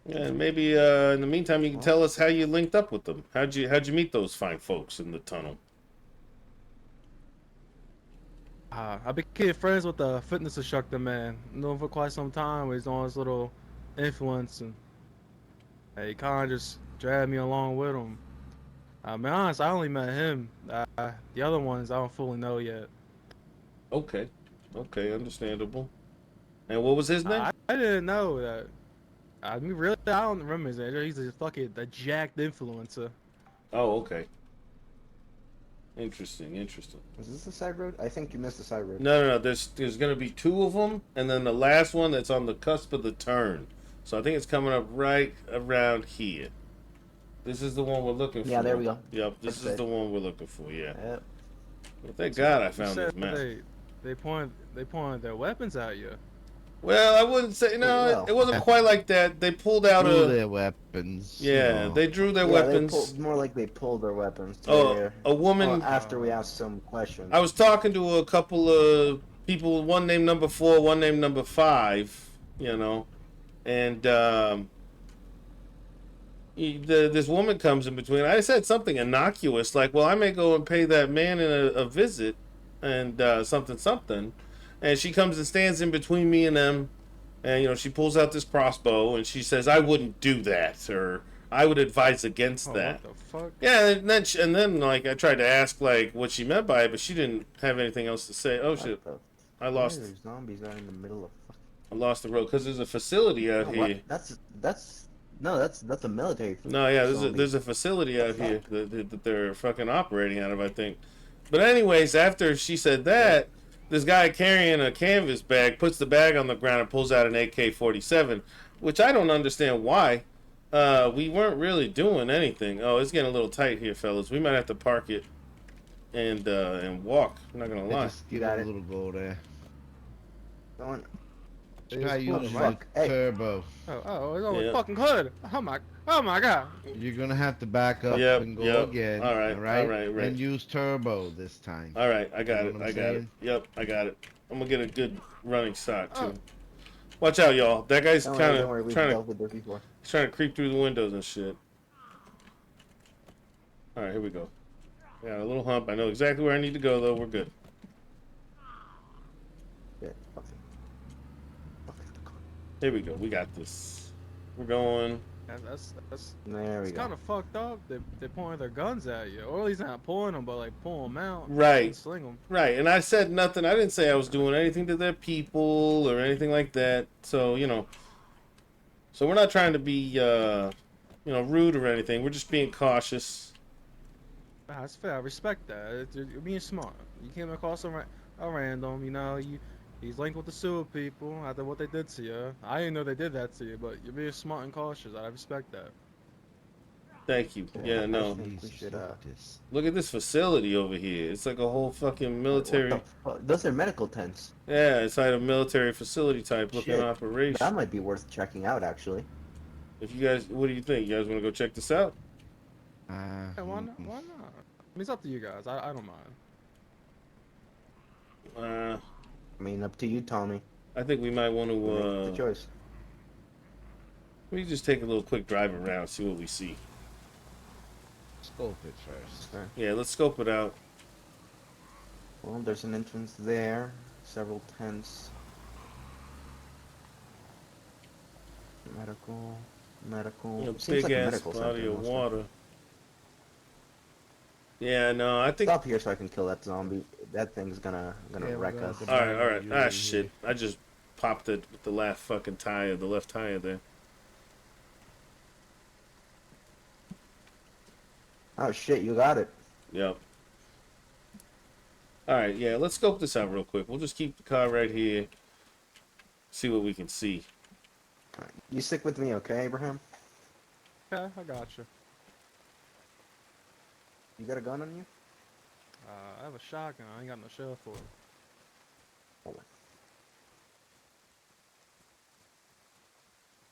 Yeah, and maybe in the meantime, you can tell us how you linked up with them. How'd you meet those fine folks in the tunnel? I became friends with the fitness instructor man. Known him for quite some time. He's on his little influence, and he kind of just dragged me along with him. I'll be honest, I only met him. The other ones I don't fully know yet. Okay, understandable. And what was his name? I didn't know that. I mean, really, I don't remember his name. He's a fucking jacked influencer. Oh, okay. Interesting. Is this the side road? I think you missed the side road. No. There's gonna be two of them, and then the last one that's on the cusp of the turn. So I think it's coming up right around here. This is the one we're looking for. Yeah, there we go. Yep, this is the one we're looking for. Yeah. Yep. Well, thank God I found You this said map. they pointed their weapons at you. Well, I wouldn't say no. Well, It wasn't quite like that. They pulled out Drew a. their weapons. you Yeah, know. they drew their yeah, they weapons. pulled more like they pulled their weapons. Oh, a woman. After we asked some questions. I was talking to a couple of people. One named number 4, one named number 5. You know, and this woman comes in between. I said something innocuous like, "Well, I may go and pay that man in a visit," and something, and she comes and stands in between me and them, and she pulls out this crossbow and she says, "I wouldn't do that," or "I would advise against that." What the fuck? Yeah, and then like I tried to ask like what she meant by it, but she didn't have anything else to say. Oh shit, I lost. Why are there zombies out in the middle of? I lost the road because there's a facility out here. That's a military. No, yeah, facility. there's a facility out here that they're fucking operating out of, I think. But anyways, after she said that, this guy carrying a canvas bag puts the bag on the ground and pulls out an AK-47, which I don't understand why. We weren't really doing anything. Oh, it's getting a little tight here, fellas. We might have to park it and walk. I'm not gonna lie. Just give it a little go there. Going. Try using the Hey. turbo. Oh, it's on Yeah. the fucking hood. Oh my god. You're gonna have to back up Yep, and go yep. again. All right, right. And use turbo this time. All right, I got You it. know what I I'm got it. saying? Yep, I got it. I'm gonna get a good running shot too. Watch out, y'all. That guy's Don't kind worry, of we've trying dealt with this before. to creep through the windows and shit. All right, here we go. Got a little hump. I know exactly where I need to go, though. We're good. Yeah, Here we go. We got this. We're going. That's there we it's go. kind of fucked up. They're pointing their guns at you, or at least not pulling them, but like pulling them out. Right. And sling them. Right, and I said nothing. I didn't say I was doing anything to their people or anything like that. So, so we're not trying to be, rude or anything. We're just being cautious. That's fair. I respect that. You're being smart. You came across a random, he's linked with the sewer people after what they did to you. I didn't know they did that to you, but you're being smart and cautious. I respect that. Thank you. Yeah, no. I think we should, Look at this facility over here. It's like a whole fucking military. What the fuck? Those are medical tents. Yeah, it's like a military facility type looking Shit. operation. That might be worth checking out, actually. If you guys, what do you think? You guys want to go check this out? Hey, why not? Why not? I mean, it's up to you guys. I don't mind. I mean, up to you, Tommy. I think we might want Make the to. choice. We just take a little quick drive around, see what we see. Scope it first. Sure. Yeah, let's scope it out. Well, there's an entrance there. Several tents. Medical. A Seems big like a ass medical body center of mostly. water. Yeah, no, I think. Stop here so I can kill that zombie. That thing's gonna wreck us. All right. Ah, shit! I just popped it with the left fucking tire, the left tire there. Oh shit! You got it. Yep. All right, yeah. Let's scope this out real quick. We'll just keep the car right here. See what we can see. You stick with me, okay, Abraham? Yeah, I got you. You got a gun on you? I have a shotgun. I ain't got no shell for it. Hold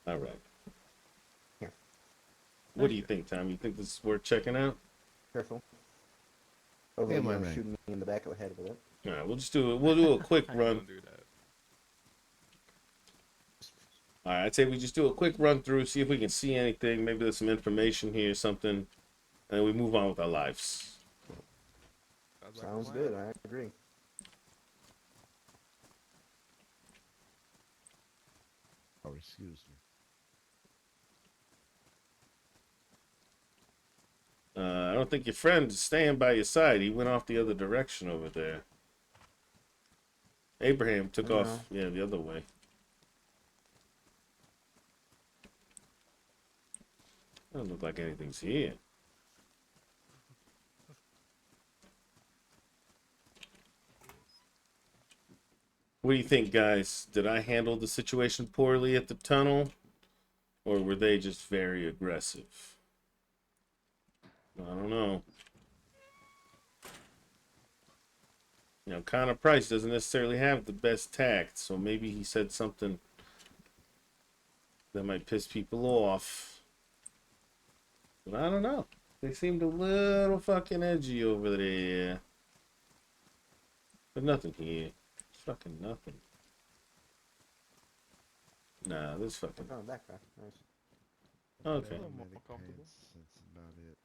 on. All right. Here. What do you think, Tom? You think this is worth checking out? Careful. Oh, Yeah, you're my gonna man. shoot me in the back of the head with it. All right, we'll just do it. We'll do a quick I ain't run. gonna do that. All right, I'd say we just do a quick run through, see if we can see anything. Maybe there's some information here, something, and we move on with our lives. Sounds good. I agree. Oh, excuse me. I don't think your friend is staying by your side. He went off the other direction over there. Abraham took off, yeah, the other way. Doesn't look like anything's here. What do you think, guys? Did I handle the situation poorly at the tunnel? Or were they just very aggressive? I don't know. You know, Connor Price doesn't necessarily have the best tact, so maybe he said something that might piss people off. But I don't know. They seemed a little fucking edgy over there. But nothing here. Fucking nothing. Nah, this fucking. Oh, that guy. Nice. Okay. Medic pants, that's about it.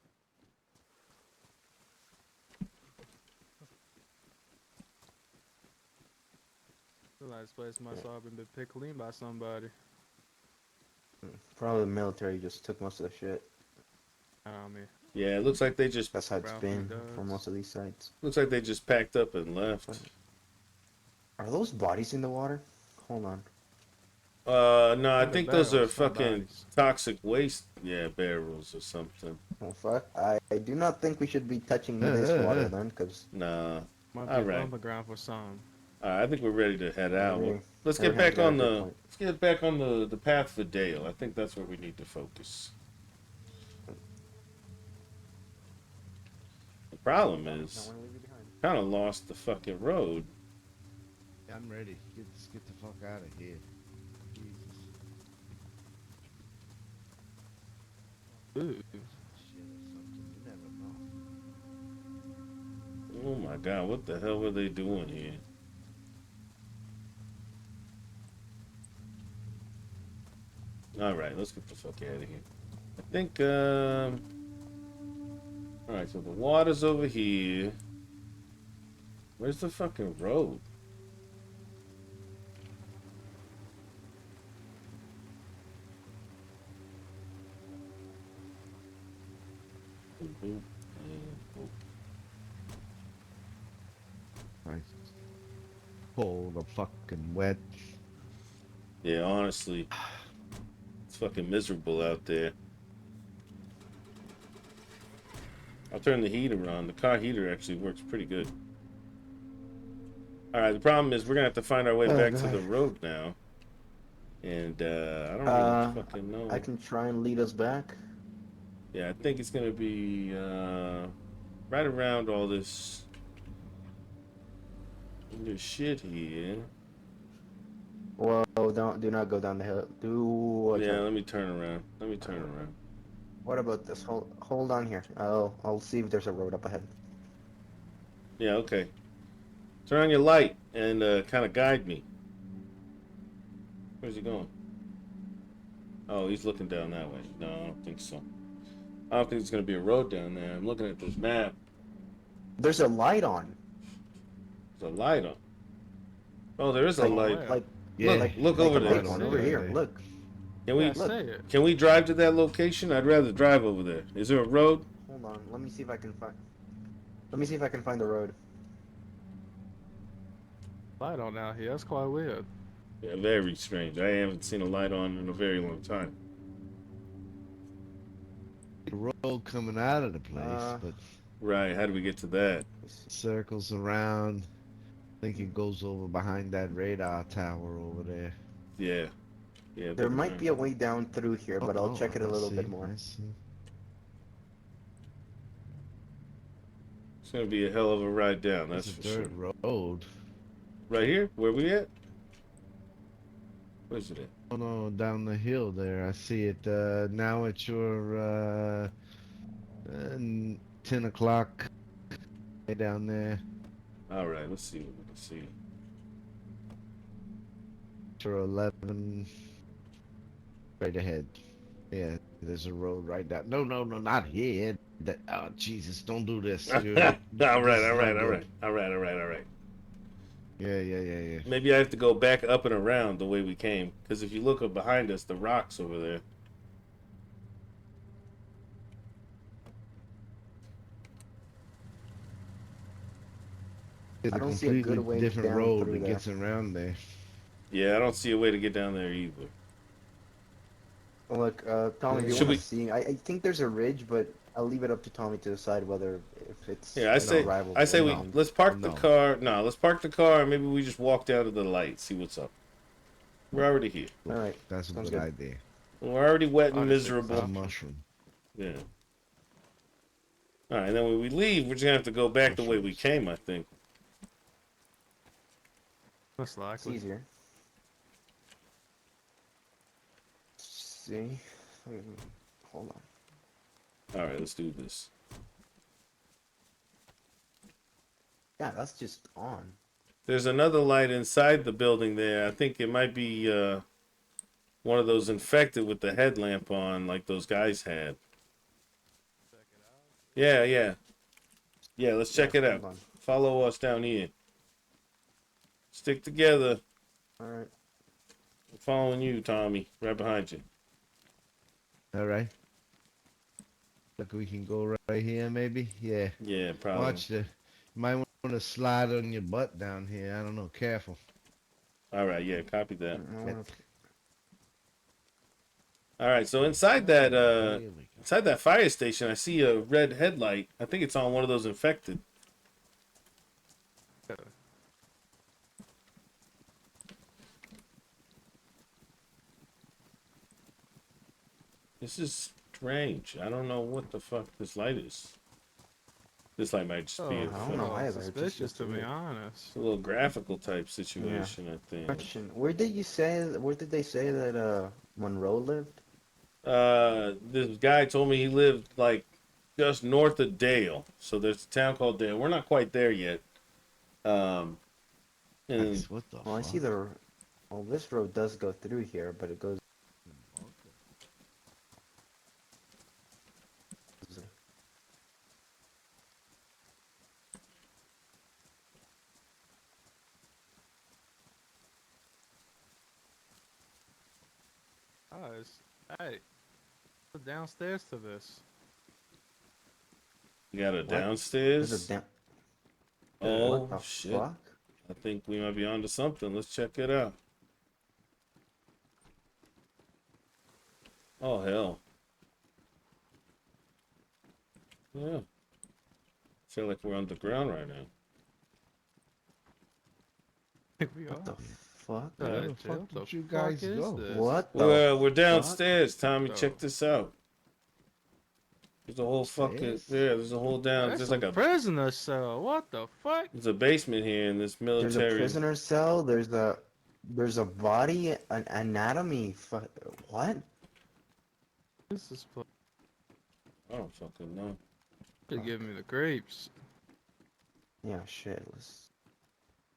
The last place must have been picked clean by somebody. Probably the military just took most of the shit. I mean, Yeah, it looks like they just. That's how it's Ralph been McDuds. for most of these sites. Looks like they just packed up and left. Are those bodies in the water? Hold on. No, I They're think those are barrels, not fucking bodies. toxic waste. Yeah, barrels or something. Oh, fuck. I do not think we should be touching this water then, because... Nah. Might All be right. bumping ground for some. I think we're ready to head out. agree. Let's get Everything's back got a on good the. point. Let's get back on the path for Dale. I think that's where we need to focus. The problem is, kind of lost the fucking road. Yeah, I'm ready. Let's get the fuck out of here. Jesus. Ooh. Shit or something. You never know. Oh my god, what the hell were they doing here? Alright, let's get the fuck out of here. I think, alright, so the water's over here. Where's the fucking road? Nice. Cold or fucking wet. Yeah, honestly, it's fucking miserable out there. I'll turn the heater on. The car heater actually works pretty good. Alright, the problem is we're gonna have to find our way back to the road now. And, I don't really fucking know. I can try and lead us back. Yeah, I think it's gonna be, right around all this shit here. Whoa, do not go down the hill. Yeah, let me turn around. Let me turn around. What about this? Hold on here. I'll see if there's a road up ahead. Yeah, okay. Turn on your light and kind of guide me. Where's he going? Oh, he's looking down that way. No, I don't think so. I don't think there's gonna be a road down there. I'm looking at this map. There's a light on. There's a light on. Oh, there is a light. Like, Look over there. Light on over here. Look. Can we look? Can we drive to that location? I'd rather drive over there. Is there a road? Hold on. Let me see if I can find. Let me see if I can find the road. Light on out here. That's quite weird. Yeah, very strange. I haven't seen a light on in a very long time. The road coming out of the place, but right. How do we get to that? Circles around. I think it goes over behind that radar tower over there. Yeah. Yeah. There might be a way down through here, but I'll check it a little bit more. It's gonna be a hell of a ride down. That's It's a for sure. dirt road. Right here? Where we at? Where's it at? Oh no, down the hill there. I see it. Now it's your 10 o'clock down there. All right. Let's see what we can see. Or 11 right ahead. Yeah, there's a road right down. No, not here. Oh Jesus, don't do this. All right. Yeah. Maybe I have to go back up and around the way we came. Because if you look up behind us, the rocks over there. It's I a don't see a good completely way different down road through that there. gets around there. Yeah, I don't see a way to get down there either. Look, Tommy, do you Should want we- to see? I think there's a ridge, but I'll leave it up to Tommy to decide whether if it's Yeah, I say rivalable. let's park the car. No, let's park the car and maybe we just walk down to the light, see what's up. We're already here. All right, That's a sounds good good. idea. We're already wet and It's miserable. a mushroom. Yeah. All right, and then when we leave, we're just gonna have to go back the way we came, I think. Most It's likely. easier. See? Hold on. All right, let's do this. Yeah, that's just on. There's another light inside the building there. I think it might be one of those infected with the headlamp on, like those guys had. Yeah, yeah. Yeah, let's check it out. Hold on. Follow us down here. Stick together. Alright. I'm following you, Tommy. Right behind you. All right. Look, we can go right here, maybe. Yeah. Yeah, probably. Watch the. You might want to slide on your butt down here. I don't know. Careful. All right, yeah, copy that. Get- All right, so inside that fire station, I see a red headlight. I think it's on one of those infected. This is strange. I don't know what the fuck this light is. This light might just be I don't know either. Suspicious, to be honest. It's a little graphical type situation, I think. Question: Where did they say that Monroe lived? This guy told me he lived like just north of Dale. So there's a town called Dale. We're not quite there yet. And what the Well, I see the. Well, this road does go through here, but it goes. Hey, go downstairs to this. you got a What? downstairs. There's a down. Oh What the shit! fuck? I think we might be onto something. Let's check it out. Oh hell! Yeah, feel like we're underground right now. We What are. the fuck? Where the Jail? fuck The did you fuck guys is go? this? What the? We're fuck? downstairs, Tommy. Oh. Check this out. There's a whole fucking There's a whole down. That's There's some like a prisoner cell. What the fuck? there's a basement here in this There's a military. prisoner cell. There's a body, an anatomy. What? This is. I don't fucking know. Should give me the grapes. Yeah, shit.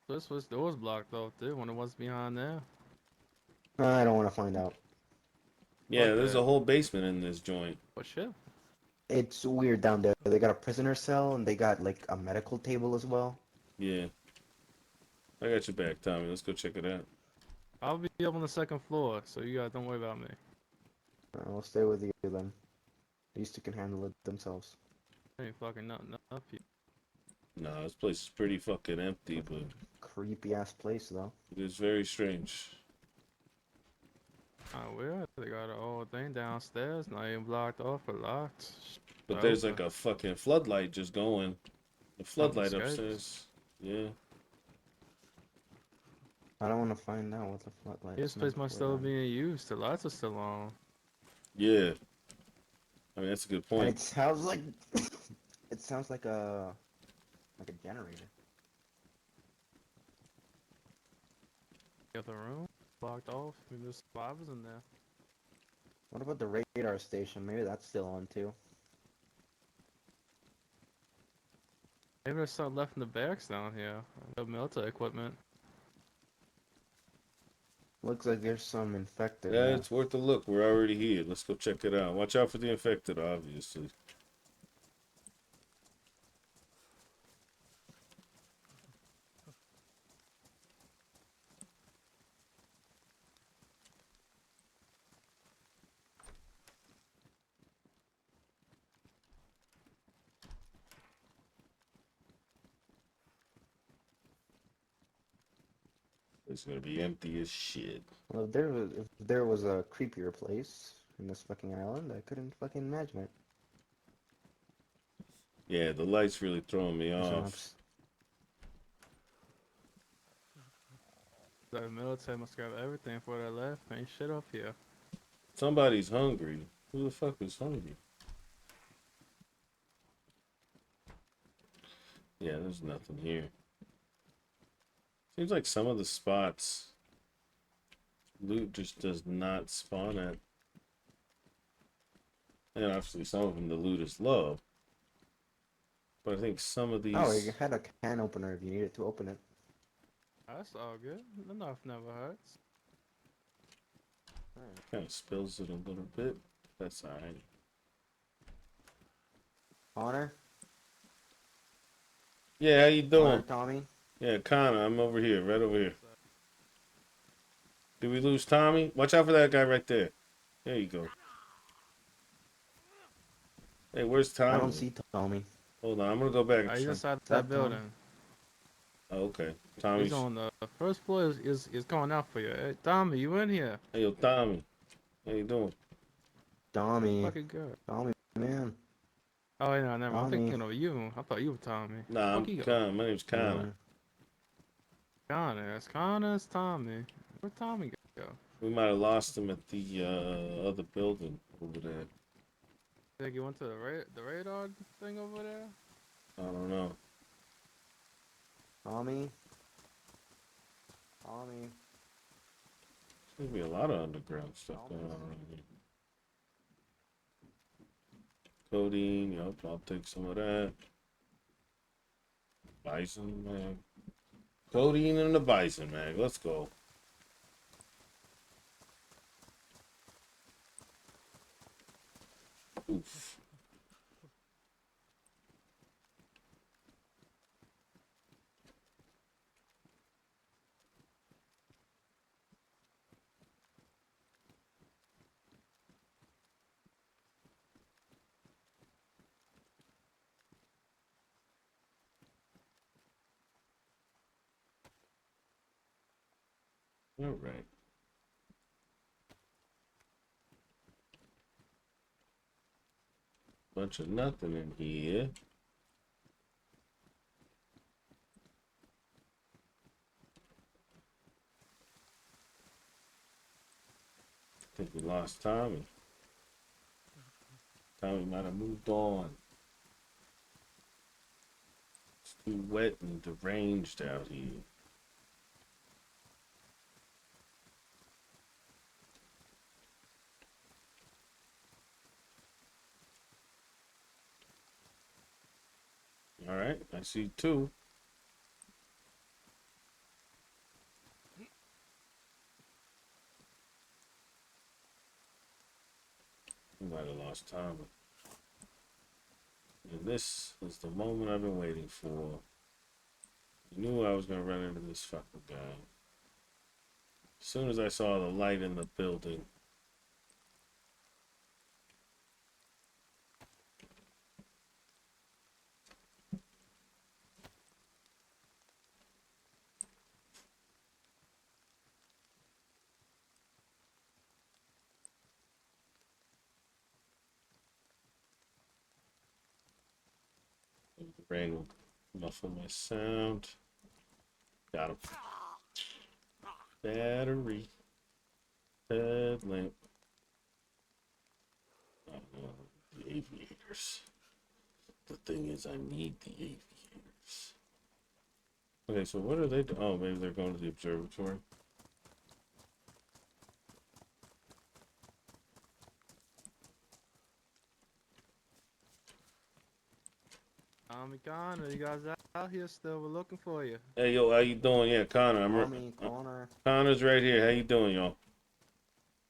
This was doors blocked off too when it was behind there. I don't want to find out. Yeah, Fuck there's that. a whole basement in this joint. What shit? It's weird down there. They got a prisoner cell and they got like a medical table as well. Yeah. I got your back, Tommy. Let's go check it out. I'll be up on the second floor, so you guys don't worry about me. I'll stay with you then. These two can handle it themselves. Ain't fucking nothing up here. Nah, this place is pretty fucking empty, but Creepy ass place though. it is very strange. Oh, weird. They got a whole thing downstairs, not even blocked off or locked. But there's like a fucking floodlight just going. The floodlight escaped. upstairs. Yeah. I don't want to find out what the floodlight. This place must still be in use. The lights are still on. Yeah. I mean, that's a good And point. it sounds like it sounds like a generator. Got the room blocked off. Maybe there's survivors in there. What about the radar station? Maybe that's still on too. Maybe there's something left in the barracks down here. The military equipment. Looks like there's some infected. Yeah, it's worth a look. We're already here. Let's go check it out. Watch out for the infected, obviously. It's gonna be empty as shit. Well, if there was a creepier place in this fucking island, I couldn't fucking imagine it. Yeah, the light's really throwing me There's an off. The military must grab everything before they left. Ain't shit up here. Somebody's hungry. Who the fuck is hungry? Yeah, there's nothing here. Seems like some of the spots loot just does not spawn at. And obviously some of them the loot is low. But I think some of these... Oh, you had a can opener if you needed to open it. That's all good. Enough never hurts. Kind of spills it a little bit. That's alright. Connor? Yeah, how you doing? Connor, Tommy? Yeah, Connor, I'm over here, right over here. Did we lose Tommy? Watch out for that guy right there. There you go. Hey, where's Tommy? I don't see Tommy. Hold on, I'm gonna go back. He's inside that that building. Oh, okay. Tommy's He's on the first floor. Is calling out for you. Hey, Tommy, you in here? Hey, yo, Tommy. How you doing? Tommy. Fucking good. Tommy, man. Oh, yeah, never mind. I'm Tommy. thinking of you. I thought you were Tommy. Nah, I'm Fuck you. Connor. My name's Connor. Connor. It's Connor's Tommy. Where'd Tommy go? We might have lost him at the other building over there. Think you went to the radar thing over there? I don't know. Tommy? Tommy? There's gonna be a lot of underground stuff going on around here. Codeine, yep, I'll take some of that. Bison mag. Codeine and the bison mag. Let's go. Oof. All right. Bunch of nothing in here. I think we lost Tommy. Tommy might have moved on. It's too wet and deranged out here. All right, I see two. We might have lost Tommy. And this is the moment I've been waiting for. I knew I was going to run into this fucking guy. As soon as I saw the light in the building. The rain will muffle my sound. Got him. Battery. Headlamp. Oh, no, the aviators. The thing is, I need the aviators. Okay, so what are they doing? Oh, maybe they're going to the observatory. Tommy, Connor, you guys out here still? We're looking for you. Hey, yo, how you doing? Yeah, Connor. Tommy, Connor. Connor's right here. How you doing, y'all?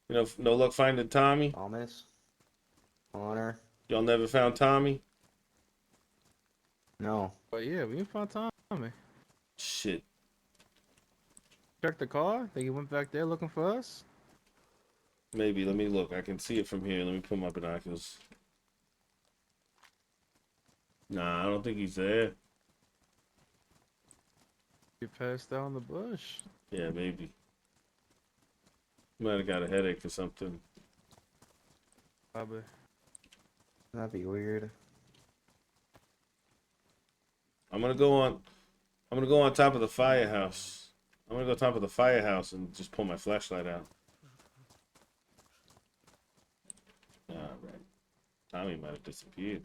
You know, no luck finding Tommy? Thomas. Connor. Y'all never found Tommy? No. But yeah, we didn't find Tommy. Shit. Check the car. Think he went back there looking for us? Maybe. Let me look. I can see it from here. Let me put my binoculars. Nah, I don't think he's there. He passed down the bush. Yeah, maybe. Might have got a headache or something. Probably. That'd be weird. I'm gonna go on top of the firehouse. I'm gonna go top of the firehouse and just pull my flashlight out. Alright. Tommy might have disappeared.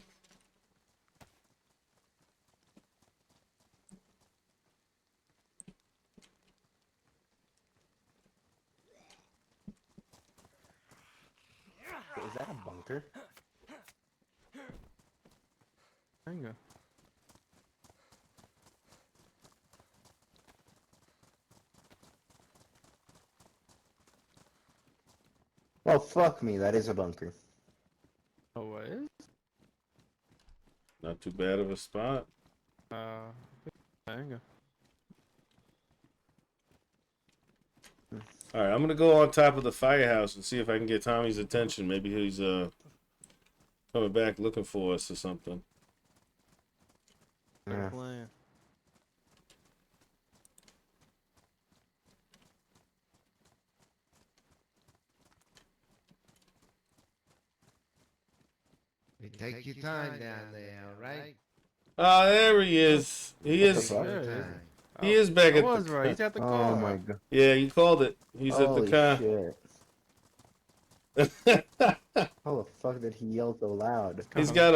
Is that a bunker? Hang on. Oh, fuck me, that is a bunker. Oh, what is? Not too bad of a spot. Hang on. All right, I'm gonna go on top of the firehouse and see if I can get Tommy's attention. Maybe he's coming back looking for us or something. Yeah. Plan. Take your time down there, all right? Ah, there he is. He is. He is back I at was the. right. He's at the Oh car. my god. Yeah, you called it. He's at the Holy car. shit. How the fuck did he yell so loud? He's got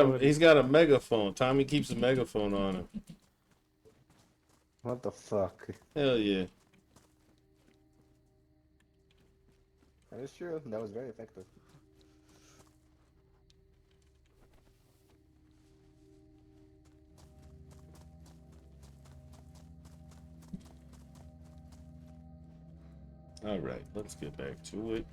a megaphone. Tommy keeps a megaphone on him. What the fuck? Hell yeah. That is true. That was very effective. All right, let's get back to it.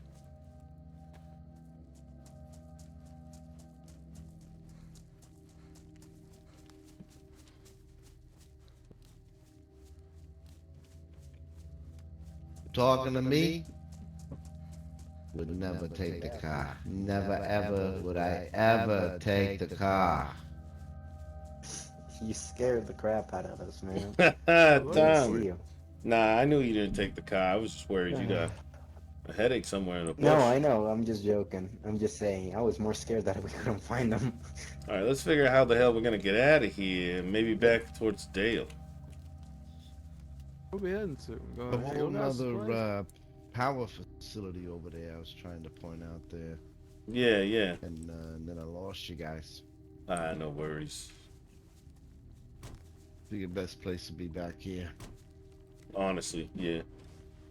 Talking to me? Would never take the car. Never ever would I ever take the car. You scared the crap out of us, man. Tommy. Nah, I knew you didn't take the car. I was just worried you got a headache somewhere in the bush. No, I know. I'm just joking. I'm just saying. I was more scared that we couldn't find them. All right, let's figure out how the hell we're gonna get out of here. Maybe back towards Dale. Where we heading to? A whole nother power facility over there I was trying to point out there. Yeah, yeah. And then I lost you guys. No worries. I think the best place to be back here. Honestly, yeah.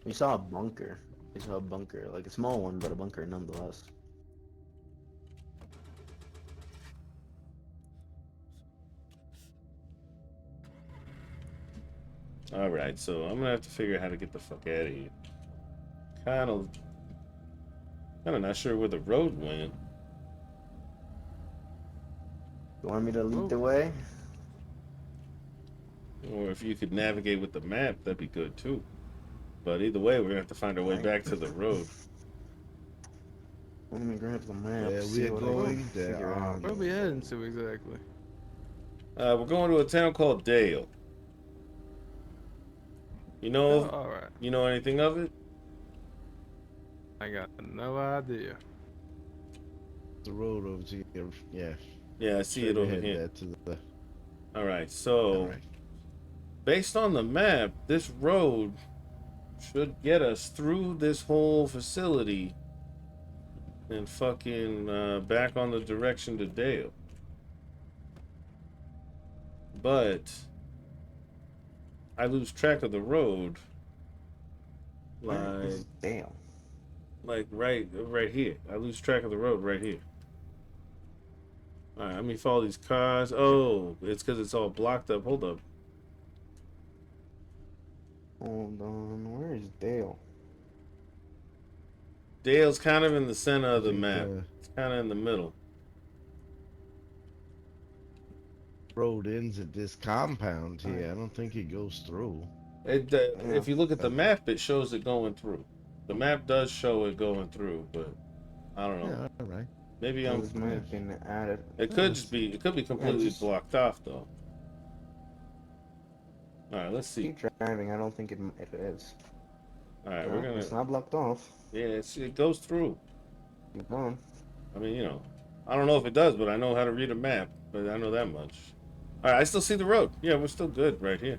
We saw a bunker. We saw a bunker. Like a small one, but a bunker nonetheless. All right, so I'm gonna have to figure out how to get the fuck out of here. Kind of not sure where the road went. You want me to lead the way? Or if you could navigate with the map, that'd be good too. But either way, we're gonna have to find our way back to the road. Let me grab the map. Yeah, see we're what going I can figure out. Where we heading to exactly? We're going to a town called Dale. You know? All right. You know anything of it? I got no idea. The road over to here, yeah. Yeah, I see it over here. To the... All right, so based on the map, this road should get us through this whole facility and fucking back on the direction to Dale. But I lose track of the road. Where is Dale? Like right here. I lose track of the road right here. All right, let me follow these cars. Oh, it's because it's all blocked up. Hold up. Hold on. Where is Dale? Dale's kind of in the center of the map. It's kind of in the middle. Road ends at this compound here. I don't think it goes through. If you look at the map, it shows it going through. The map does show it going through, but I don't know. Yeah, all right. Maybe I'm. This might have been added. It could just be. It could be completely blocked off, though. All right, let's see. Keep driving. I don't think it is. All right, No, we're gonna. It's not blocked off. Yeah, it goes through. Keep going. I mean, you know, I don't know if it does, but I know how to read a map. But I know that much. All right, I still see the road. Yeah, we're still good right here.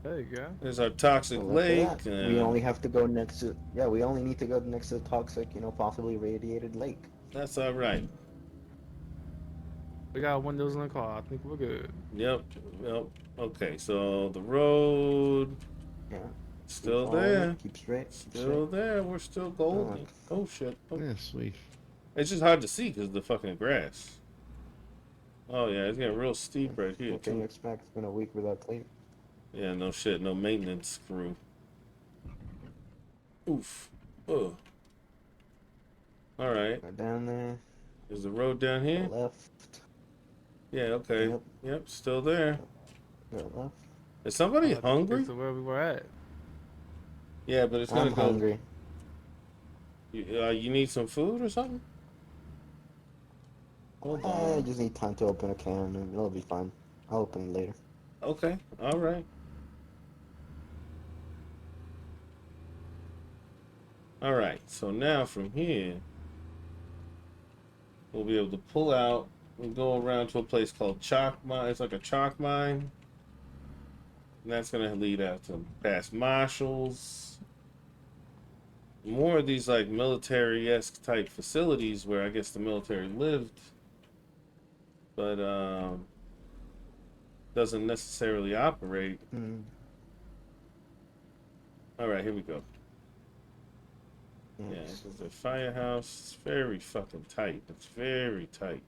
There you go. There's our toxic Well, lake. we only have to go next to. Yeah, we only need to go next to the toxic, possibly radiated lake. That's all right. We got windows in the car. I think we're good. Yep. Okay, so the road. Yeah. Still there. Keep straight. Still there. We're still golden. Oh shit. Oh. Yeah, sweet. It's just hard to see because of the fucking grass. Oh yeah, it's getting real steep right here What can you too. expect? It's been a week without clean. Yeah, no shit, no maintenance crew. Oof. Oh. All right. Down there. Is the road down here? Left. Yeah. Okay. Yep. Yep. Still there. Go left. Is somebody I think hungry? it's where we were at. Yeah, but it's gonna I'm go. hungry. You need some food or something? Hold I on. just need time to open a can and it'll be fine. I'll open it later. Okay. All right. All right. So now from here, we'll be able to pull out and go around to a place called Chalk Mine. It's like a chalk mine. And that's gonna lead out to past Marshalls. More of these like military-esque type facilities where I guess the military lived, but doesn't necessarily operate. All right, here we go. Yeah, this is the firehouse. It's very fucking tight. It's very tight.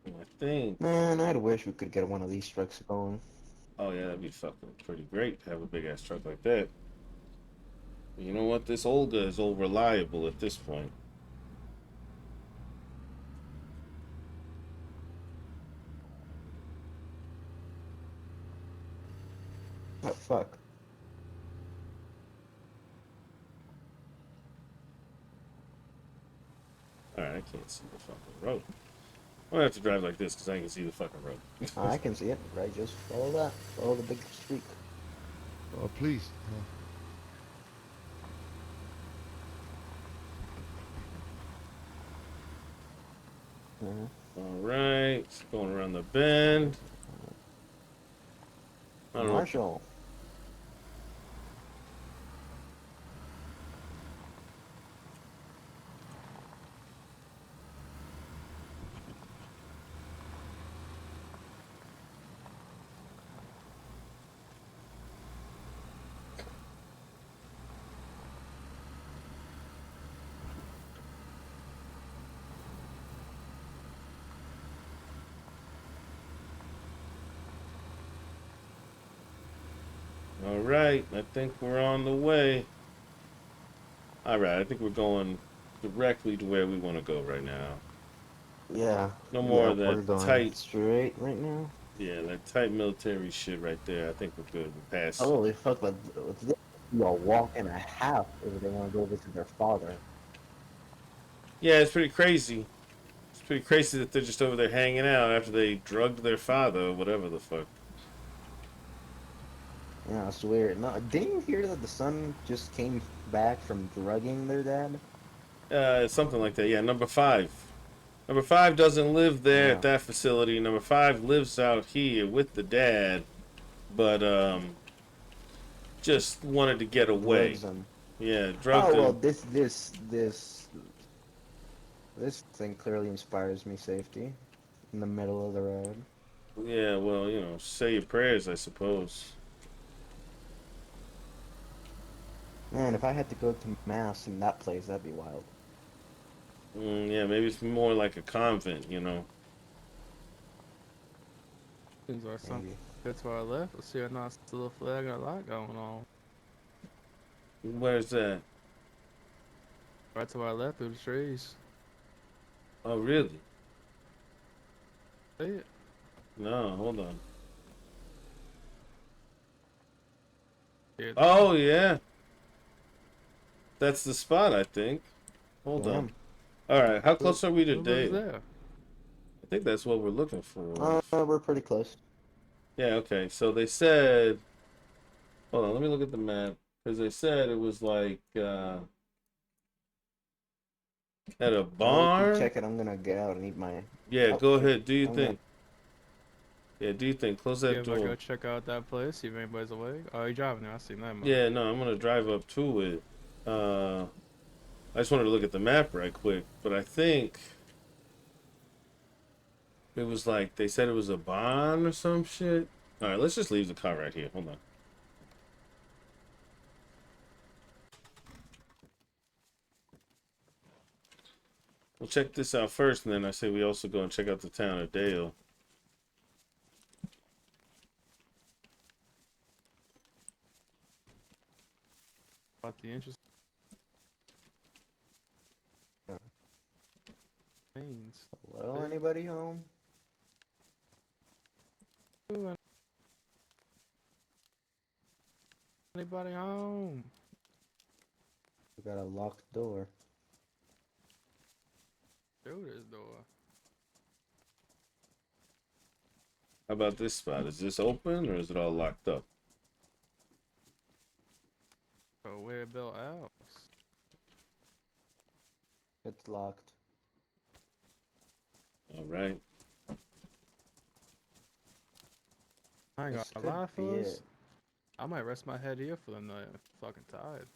And I think. Man, I'd wish we could get one of these trucks going. Oh yeah, that'd be fucking pretty great to have a big ass truck like that. But you know what? This Olga is all reliable at this point. Oh, fuck. Alright, I can't see the fucking road. I'm gonna have to drive like this because I can see the fucking road. I can see it. Right, just follow that. Follow the big streak. Oh, please. Alright, going around the bend. I don't know. Marshall. Alright, I think we're on the way. Alright, I think we're going directly to where we want to go right now. Yeah. No more of we're that going tight. straight right now. Yeah, that tight military shit right there. I think we're good. We're past. Holy fuck, but this you a walk and a half if they want to go visit their father. Yeah, it's pretty crazy. It's pretty crazy that they're just over there hanging out after they drugged their father or whatever the fuck. Yeah, it's weird. No, didn't you hear that the son just came back from drugging their dad? Something like that. Yeah, number 5. Number 5 doesn't live there at that facility. Number 5 lives out here with the dad, but just wanted to get away. Drugs him. Yeah, drugged Oh well, him. this thing clearly inspires me safety in the middle of the road. Yeah, well, you know, say your prayers, I suppose. Man, if I had to go to mass in that place, that'd be wild. Yeah, maybe it's more like a convent, you know. Seems like something good to our left. Let's see a nice little flag and a lot going on. Where's that? Right to our left through the trees. Oh, really? See it? No, hold on. Here, Oh, yeah. That's the spot, I think. Hold Damn. on. Alright, how close are we to What was Dave? there? I think that's what we're looking for. We're pretty close. Yeah, okay. So they said... Hold on, let me look at the map. Because they said it was like, at a barn? Check it. I'm gonna get out and eat my. Yeah, Oh, go shit. ahead. Do your I'm thing. Yeah, do your thing. Close that Yeah, if I door. go check out that place, see if anybody's awake. Oh, you driving there? I see that. Yeah, no, I'm gonna drive up to it. I just wanted to look at the map right quick, but I think it was like they said it was a barn or some shit. All right, let's just leave the car right here. Hold on. We'll check this out first, and then I say we also go and check out the town of Dale. About the interest. Means. Hello, anybody home? Anybody home? We got a locked door. Through this door. How about this spot? Is this open or is it all locked up? So where built out? It's locked. All right. I ain't This gonna lie, could be fellas. it. I might rest my head here for the night. I'm fucking tired.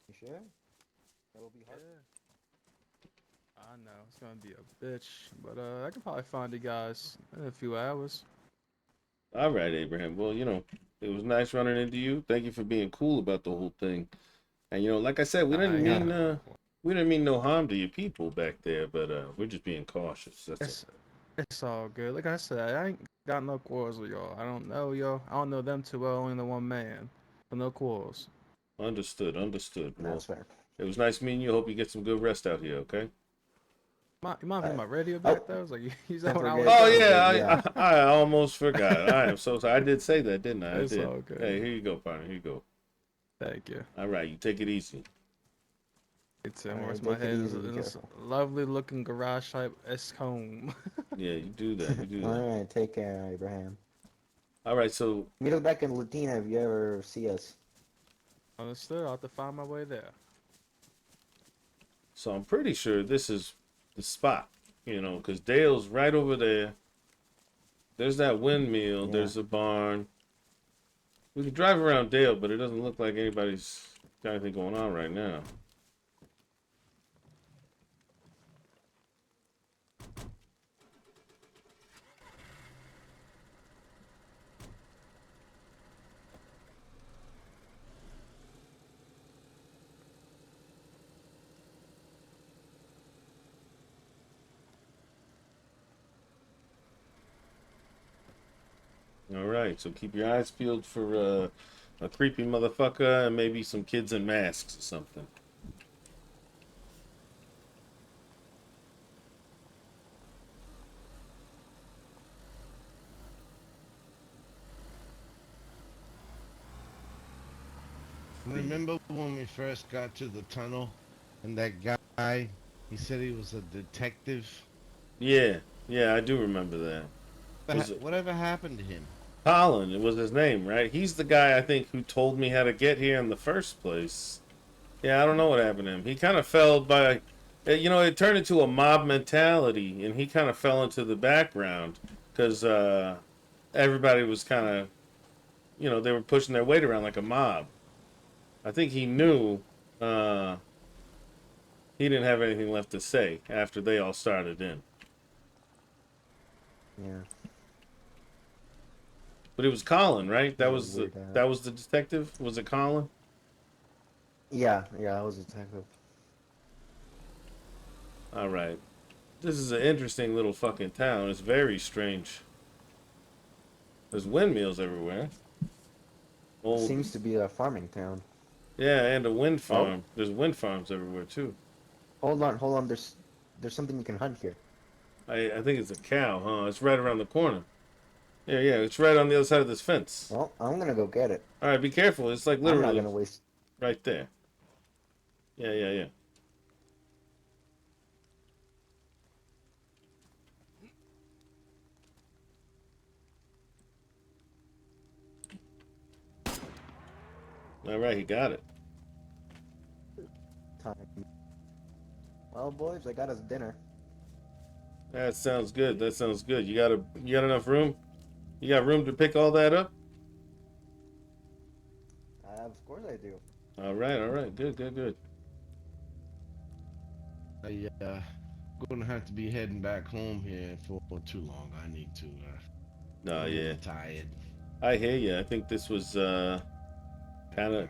You sure? That'll be hard. I know it's gonna be a bitch, but I can probably find you guys in a few hours. All right, Abraham. Well, it was nice running into you. Thank you for being cool about the whole thing. And like I said, we didn't mean no harm to your people back there, but we're just being cautious. That's all. It's all good. Like I said, I ain't got no quarrels with y'all. I don't know y'all. I don't know them too well. Only the one man, but no quarrels. Understood. Well, That's fair. it was nice meeting you. Hope you get some good rest out here. Okay. You mind if my radio back there? I was like, use that when I was. Oh yeah, I almost forgot. I am so sorry. I did say that, didn't I? It's I did. all good. Hey, here you go, partner. Here you go. Thank you. All right, you take it easy. It's All right, where's my take it head easy, be in this careful. lovely looking garage type esque home. Yeah, you do that. You do that. All right, take care, Abraham. All right, so Meet us back in Latina if you ever see us. Understood. I'll have to find my way there. So I'm pretty sure this is the spot, because Dale's right over there. There's that windmill. Yeah. There's a barn. We could drive around Dale, but it doesn't look like anybody's got anything going on right now. All right, so keep your eyes peeled for a creepy motherfucker and maybe some kids in masks or something. Remember when we first got to the tunnel and that guy, he said he was a detective? Yeah, I do remember that. Whatever happened to him? Colin, it was his name, right? He's the guy I think who told me how to get here in the first place. Yeah, I don't know what happened to him. He kind of fell by, it turned into a mob mentality, and he kind of fell into the background because everybody was kind of, they were pushing their weight around like a mob. I think he knew he didn't have anything left to say after they all started in. Yeah. But it was Colin, right? That Yeah, was weird, that was the detective. Was it Colin? Yeah, I was a detective. All right. This is an interesting little fucking town. It's very strange. There's windmills everywhere. Old. Seems to be a farming town. Yeah, and a wind farm. There's wind farms everywhere too. Hold on. There's something you can hunt here. I think it's a cow, huh? It's right around the corner. Yeah, it's right on the other side of this fence. Well, I'm gonna go get it. All right, be careful. It's like literally I'm not gonna waste. right there. Yeah. All right, he got it. Time. Well, boys, I got us dinner. That sounds good. You got enough room? You got room to pick all that up? Of course I do. All right. Good. I'm gonna have to be heading back home here for too long. I need to. No, yeah. Tired. I hear you. I think this was kind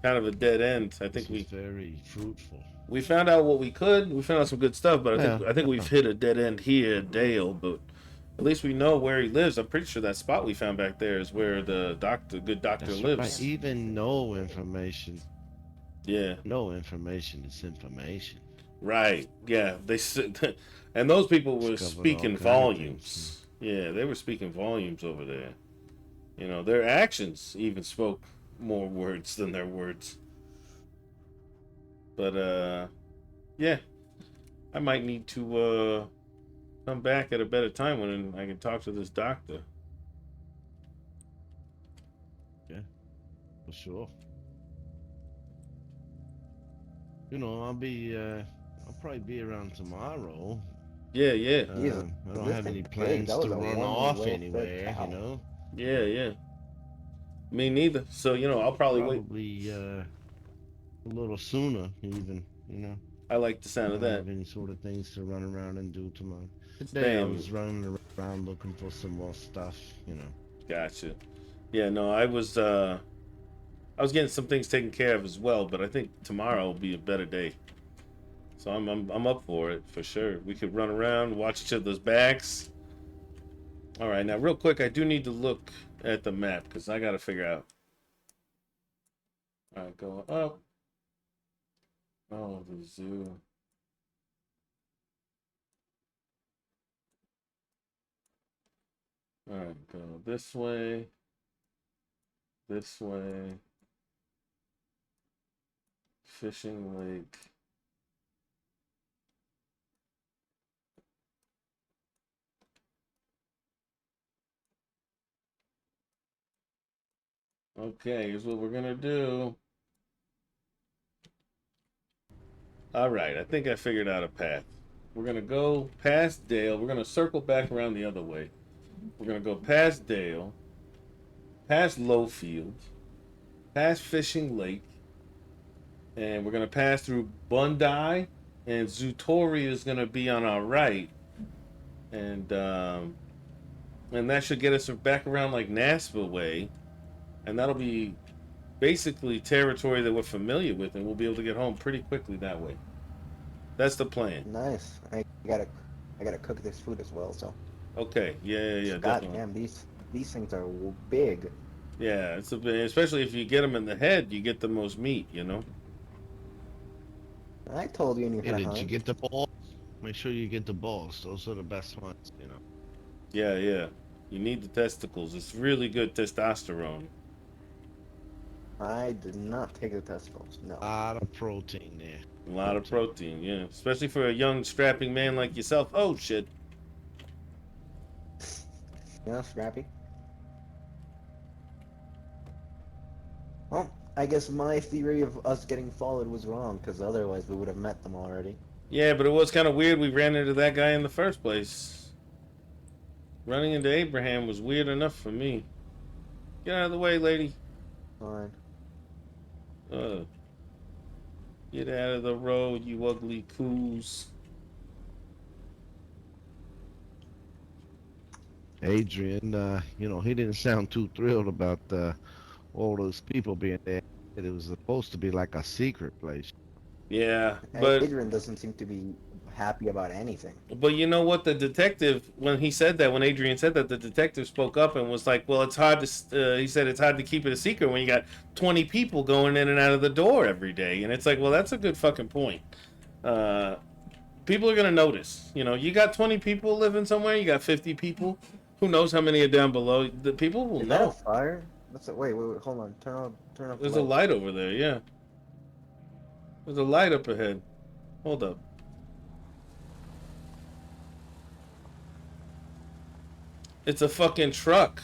of a dead end. I think this was very fruitful. we found out what we could. We found out some good stuff, but Yeah. I think we've hit a dead end here at Dale. But at least we know where he lives. I'm pretty sure that spot we found back there is where the good doctor That's lives. right. Even no information. Yeah. No information is information. Right. Yeah. And those people were Discovered all speaking kind of volumes. Yeah, they were speaking volumes over there. You know, their actions even spoke more words than their words. But yeah, I might need to come back at a better time when I can talk to this doctor. Yeah, for sure. You know, I'll probably be around tomorrow. Yeah, yeah. I don't have any plans to run off anywhere, you know. Yeah, yeah. Me neither. So, you know, I'll probably wait. A little sooner, even, you know. I like the sound of that. I don't have any sort of things to run around and do tomorrow. Today I was running around looking for some more stuff, you know. Gotcha. Yeah, no, I was getting some things taken care of as well, but I think tomorrow will be a better day. So I'm up for it for sure. We could run around, watch each other's backs. All right, now real quick, I do need to look at the map because I got to figure out. All right, going up. Oh, the zoo. All right, go this way. This way. Fishing lake. Okay, here's what we're gonna do. All right, I think I figured out a path. We're gonna go past Dale. We're gonna circle back around the other way. We're gonna go past Dale, past Lowfield, past Fishing Lake, and we're gonna pass through Bondi, and Zootori is gonna be on our right, and that should get us back around like Nashville way, and that'll be basically territory that we're familiar with, and we'll be able to get home pretty quickly that way. That's the plan. Nice. I gotta cook this food as well. So. Okay. Yeah. God definitely. damn, these things are big. Yeah, it's a bit, especially if you get them in the head, you get the most meat. You know. I told you. Did you get the balls? Make sure you get the balls. Those are the best ones, you know. Yeah. You need the testicles. It's really good testosterone. I did not take the testicles. No. A lot of protein there. A lot of protein, yeah. Especially for a young, strapping man like yourself. Oh, shit. Yeah, strappy. Well, I guess my theory of us getting followed was wrong, because otherwise we would have met them already. Yeah, but it was kind of weird we ran into that guy in the first place. Running into Abraham was weird enough for me. Get out of the way, lady. Fine. Get out of the road, you ugly coos. Adrian, you know, he didn't sound too thrilled about all those people being there. It was supposed to be like a secret place. Yeah, but Adrian doesn't seem to be happy about anything. But you know what? The detective, when Adrian said that, the detective spoke up and was like, well, it's hard to, he said it's hard to keep it a secret when you got 20 people going in and out of the door every day. And it's like, well, that's a good fucking point. People are going to notice. You know, you got 20 people living somewhere, you got 50 people. Who knows how many are down below? The people will know. Is that a fire? Wait, hold on. Turn off. There's a light over there, yeah. There's a light up ahead. Hold up. It's a fucking truck.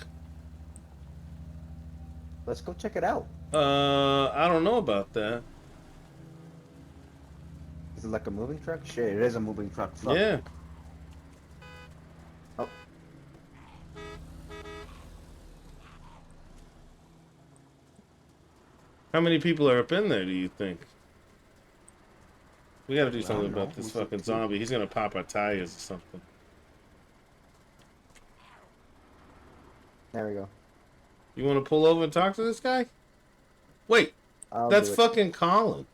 Let's go check it out. I don't know about that. Is it like a moving truck? Shit, it is a moving truck. Fuck. Yeah. Oh. How many people are up in there, do you think? We gotta do something about this fucking zombie. He's gonna pop our tires or something. There we go. You wanna pull over and talk to this guy? Wait, that's fucking Colin.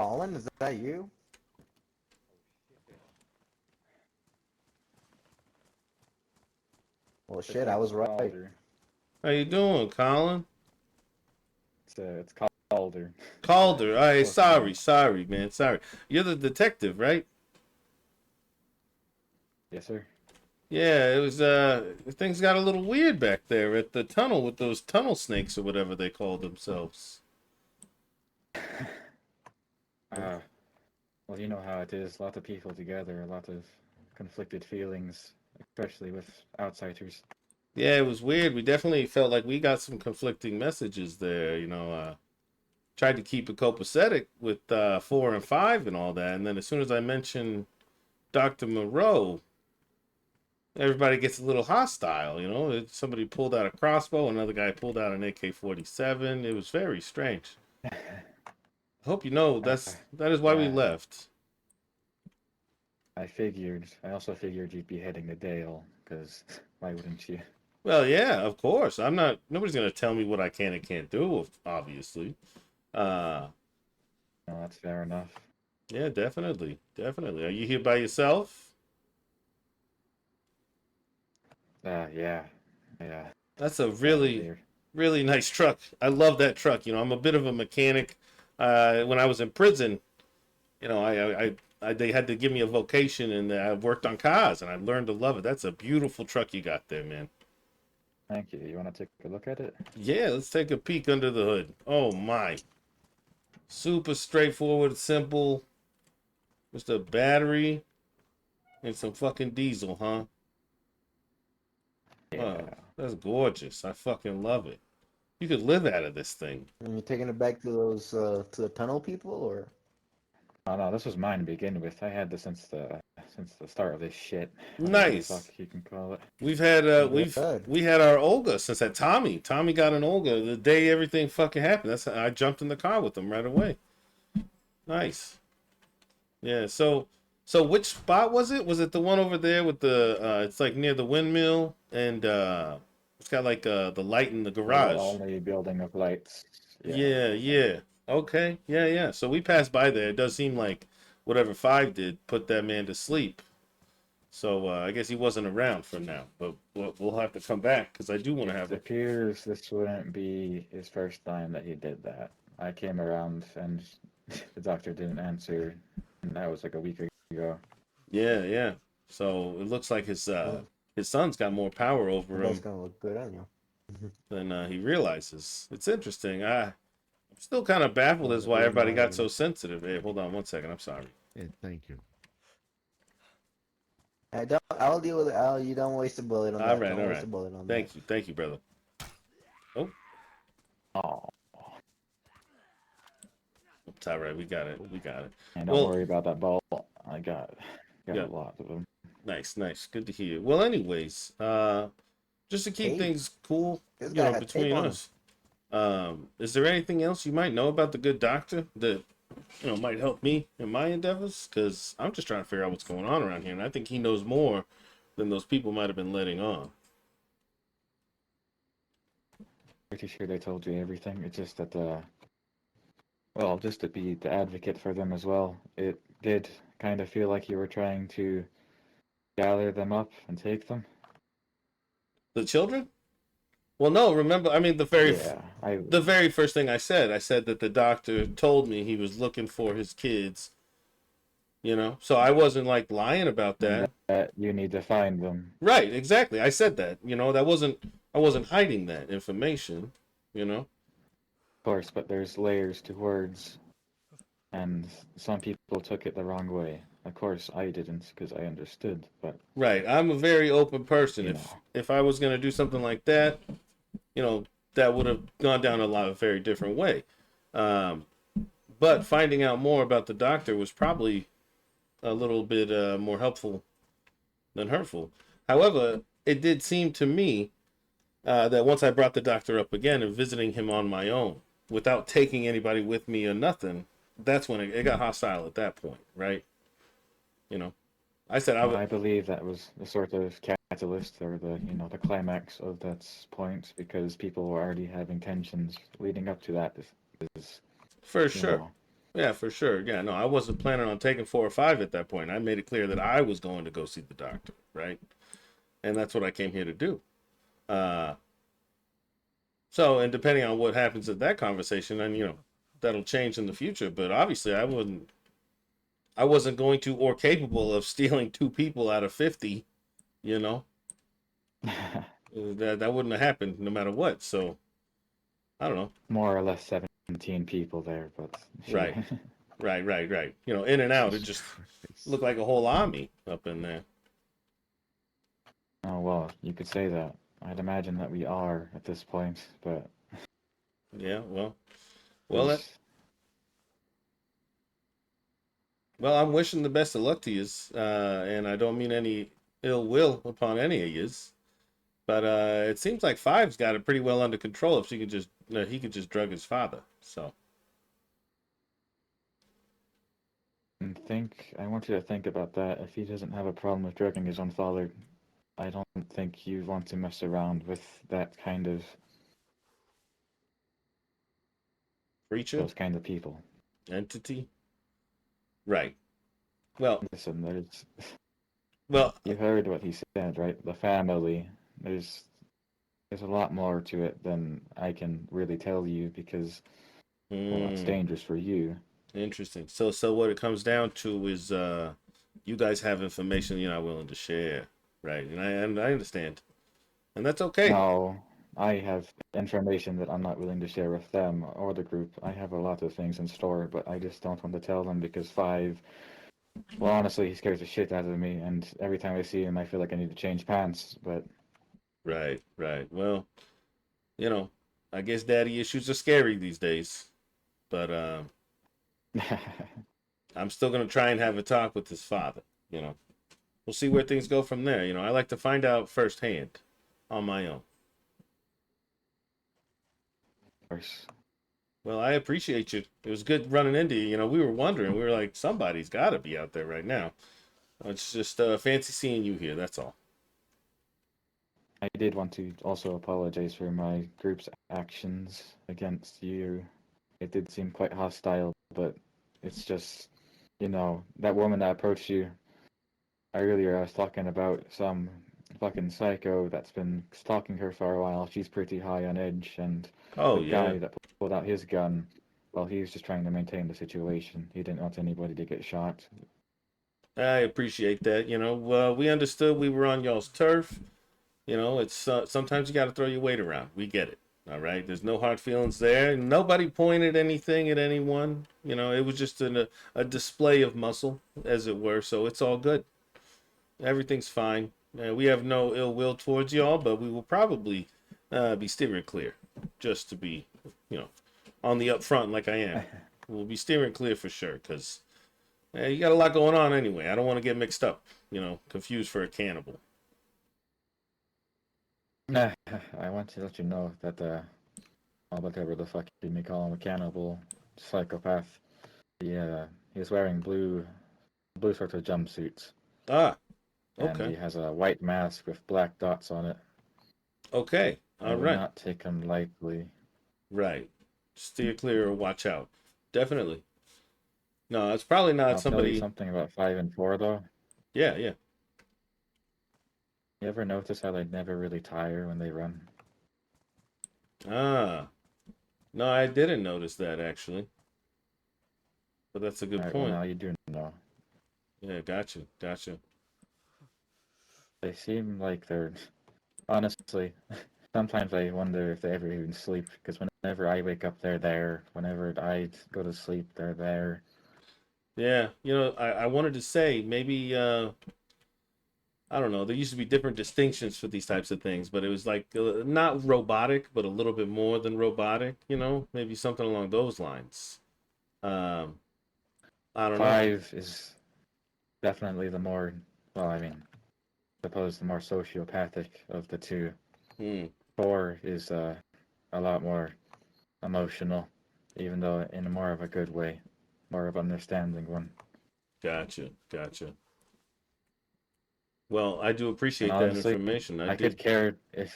Colin, is that you? Well, shit, I was right. Calder. How you doing, Colin? It's Calder. Calder. All right, Close enough. sorry, man. Sorry. You're the detective, right? Yes, sir. Yeah, it was things got a little weird back there at the tunnel with those tunnel snakes or whatever they called themselves. Well, you know how it is. A lot of people together, a lot of conflicted feelings, especially with outsiders. Yeah, it was weird. We definitely felt like we got some conflicting messages there, tried to keep it copacetic with 4 and 5 and all that, and then as soon as I mentioned Dr. Moreau, everybody gets a little hostile, Somebody pulled out a crossbow, another guy pulled out an AK-47. It was very strange. I hope you know that is why we left. I also figured you'd be heading to Dale, because why wouldn't you? Well, yeah, of course. Nobody's going to tell me what I can and can't do, obviously. No, that's fair enough. Yeah, definitely. Are you here by yourself? Yeah. That's a really, really nice truck. I love that truck. I'm a bit of a mechanic. When I was in prison, they had to give me a vocation, and I worked on cars, and I learned to love it. That's a beautiful truck you got there, man. Thank you. You want to take a look at it? Yeah, let's take a peek under the hood. Oh my. Super straightforward, simple. Just a battery and some fucking diesel, huh? Yeah. Wow, that's gorgeous. I fucking love it. You could live out of this thing. And you taking it back to those to the tunnel people, or? Oh no, this was mine to begin with. I had this since the start of this shit. Nice. Whatever the fuck you can call it. We had our Olga since that Tommy. Tommy got an Olga the day everything fucking happened. That's how I jumped in the car with him right away. Nice. Yeah. So which spot was it? Was it the one over there with the? It's like near the windmill, and it's got like the light in the garage. Only building of lights. Yeah. Okay. Yeah. So we passed by there. It does seem like whatever 5 did put that man to sleep. So I guess he wasn't around for now, but we'll have to come back because I do want to have it. It appears this wouldn't be his first time that he did that. I came around and the doctor didn't answer, and that was like a week ago. Yeah. So it looks like his son's got more power over him. That's gonna look good on you. Than he realizes. It's interesting. I'm still kind of baffled as why everybody got so sensitive. Hey, hold on one second. I'm sorry. Yeah, thank you. I'll deal with it. You don't waste a bullet on that. All right. Waste a bullet on Thank you, brother. Oh. It's all right. We got it. And don't worry about that ball. I got a lot of them. Nice. Good to hear. Well, anyways, just to keep things cool, between us. Is there anything else you might know about the good doctor that might help me in my endeavors? Because I'm just trying to figure out what's going on around here, and I think he knows more than those people might have been letting on. Pretty sure they told you everything. It's just that, just to be the advocate for them as well, it did kind of feel like you were trying to gather them up and take them. The children? Well, no, remember, I mean, the very first thing I said that the doctor told me he was looking for his kids, so I wasn't like lying about that. That you need to find them. Right, exactly. I said that, I wasn't hiding that information, Of course, but there's layers to words, and some people took it the wrong way. Of course, I didn't, because I understood, but... Right, I'm a very open person. If I was going to do something like that, that would have gone down a very different way. But finding out more about the doctor was probably a little bit more helpful than hurtful. However, it did seem to me that once I brought the doctor up again and visiting him on my own, without taking anybody with me or nothing, that's when it got hostile at that point, right? I said I believe that was the sort of catalyst or the climax of that point, because people were already having tensions leading up to that. For sure. Yeah, for sure. Yeah, no, I wasn't planning on taking 4 or 5 at that point. I made it clear that I was going to go see the doctor, right? And that's what I came here to do. Uh, so, and depending on what happens at that conversation, then that'll change in the future. But obviously, I wasn't going to or capable of stealing 2 people out of 50. You know, that wouldn't have happened no matter what. So, I don't know. More or less 17 people there, but sure. Right, right. In and out, it just looked like a whole army up in there. Oh, well, you could say that. I'd imagine that we are at this point, but Yeah, well, there's I'm wishing the best of luck to you, and I don't mean any ill will upon any of yous. But it seems like Five's got it pretty well under control. If he could just drug his father. So I want you to think about that. If he doesn't have a problem with drugging his own father, I don't think you want to mess around with that kind of creature, those kind of people. entity, right? Well, listen, well, you heard what he said, right? The family. There's a lot more to it than I can really tell you because well, it's dangerous for you. Interesting. So what it comes down to is you guys have information you're not willing to share, right? And I understand, and that's okay. No, I have information that I'm not willing to share with them or the group. I have a lot of things in store, but I just don't want to tell them because well, honestly, he scares the shit out of me, and every time I see him, I feel like I need to change pants, but... Right. Well, I guess daddy issues are scary these days, but I'm still gonna try and have a talk with his father. We'll see where things go from there. I like to find out firsthand on my own. Of course. Well, I appreciate you. It was good running into you. We were wondering. We were like, somebody's got to be out there right now. It's just fancy seeing you here. That's all. I did want to also apologize for my group's actions against you. It did seem quite hostile, but it's just, that woman that approached you earlier, I was talking about some fucking psycho that's been stalking her for a while. She's pretty high on edge, and the guy that pulled out his gun, well, he was just trying to maintain the situation. He didn't want anybody to get shot. I appreciate that. We understood we were on y'all's turf. It's sometimes you got to throw your weight around. We get it. All right. There's no hard feelings there. Nobody pointed anything at anyone. It was just a display of muscle, as it were. So it's all good. Everything's fine. We have no ill will towards y'all, but we will probably be steering clear, just to be, on the up front like I am. We'll be steering clear for sure, because you got a lot going on anyway. I don't want to get mixed up, confused for a cannibal. I want to let you know that whatever the fuck you may call him, a cannibal, psychopath, he was wearing blue sorts of jumpsuits. Ah, okay. And he has a white mask with black dots on it. Okay, all right. Not take him lightly. Right. Steer clear or watch out. Definitely. No, it's probably not somebody. Tell you something about 5 and 4 though. Yeah. You ever notice how they never really tire when they run? Ah. No, I didn't notice that actually. But that's a good point. Well, now you do know. Yeah, gotcha. They seem like they're... Honestly, sometimes I wonder if they ever even sleep, because whenever I wake up, they're there. Whenever I go to sleep, they're there. Yeah, I wanted to say, maybe, I don't know, there used to be different distinctions for these types of things, but it was like, not robotic, but a little bit more than robotic, maybe something along those lines. I don't know. 5 is definitely the more, well, I suppose the more sociopathic of the two. 4 is a lot more emotional, even though in a more of a good way, more of an understanding one. Gotcha. Well, I do appreciate that information. I could care if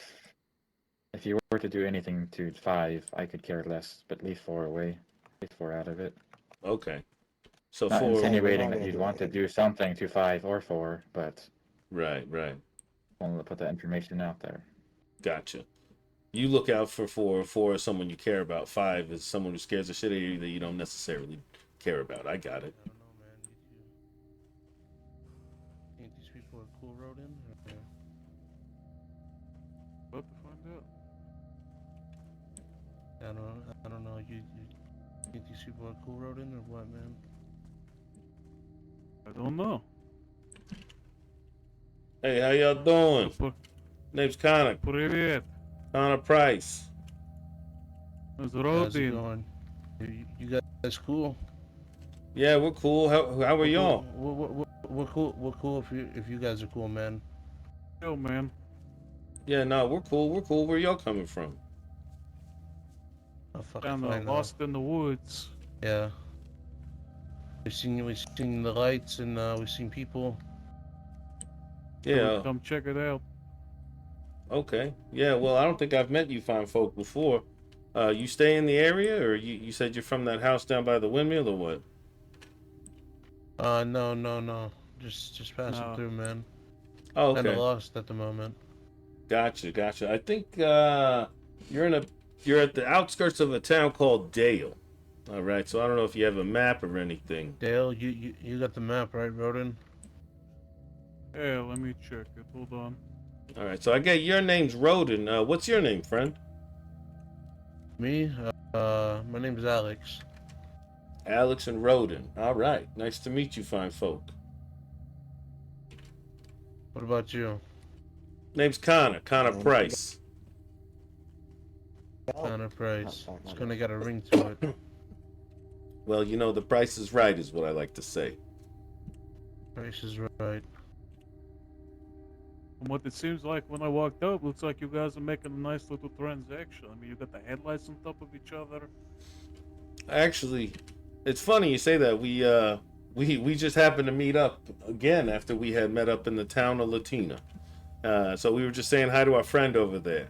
you were to do anything to 5, I could care less, but leave 4 away. Leave 4 out of it. Okay. So Not for insinuating not that gonna you'd do want to anything. do something to 5 or 4, but right, right. wanted to put that information out there. Gotcha. You look out for 4 is someone you care about. 5 is someone who scares the shit out of you that you don't necessarily care about. I got it. I don't know, man. You think these people are cool, Rodin? Or... About to find out. I don't know. You think these people are cool, Rodin, or what, man? I don't know. Hey, how y'all doing? Name's Connor. Привет. Connor Price. How's How's it Rodin? going? You guys cool? Yeah, we're cool. How are We're y'all? cool. We're cool. We're cool if you guys are cool, man. Yo, man. Yeah, no, we're cool. We're cool. Where y'all coming from? Oh fuck if Kinda I know. lost in the woods. Yeah. We've seen the lights and we've seen people. Yeah. Come check it out. Okay. Yeah, well, I don't think I've met you fine folk before. You stay in the area, or you said you're from that house down by the windmill, or what? No. Just passing No. through, man. Oh, Kinda okay. lost at the moment. Gotcha. I think you're at the outskirts of a town called Dale. All right, so I don't know if you have a map or anything. Dale, you got the map, right, Rodin? Yeah, let me check it. Hold on. All right, so I get your name's Roden. What's your name, friend? Me? My name's Alex. Alex and Roden. All right, nice to meet you, fine folk. What about you? Name's Connor. Connor Name's Price. Connor Price. sorry, It's not gonna get a ring to it. Well, you know, the price is right, is what I like to say. Price is right. From what it seems like when I walked up, looks like you guys are making a nice little transaction. I mean, you got the headlights on top of each other. Actually, it's funny you say that. We just happened to meet up again after we had met up in the town of Latina. So we were just saying hi to our friend over there.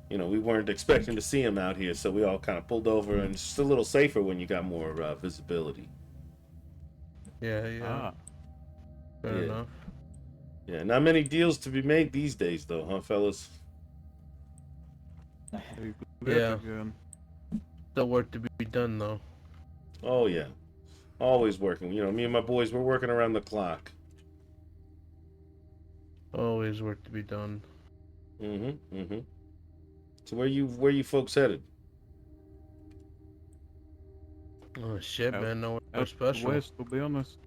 You know, we weren't expecting to see him out here, so we all kind of pulled over, and it's just a little safer when you got more visibility. Yeah. Fair Yeah. enough. Yeah, not many deals to be made these days, though, huh, fellas? Yeah. Again. Still work to be done, though. Oh yeah, always working. You know, me and my boys, we're working around the clock. Always work to be done. Mm-hmm. So where you folks headed? Oh shit, Out- man, nowhere Out special. west, to be honest.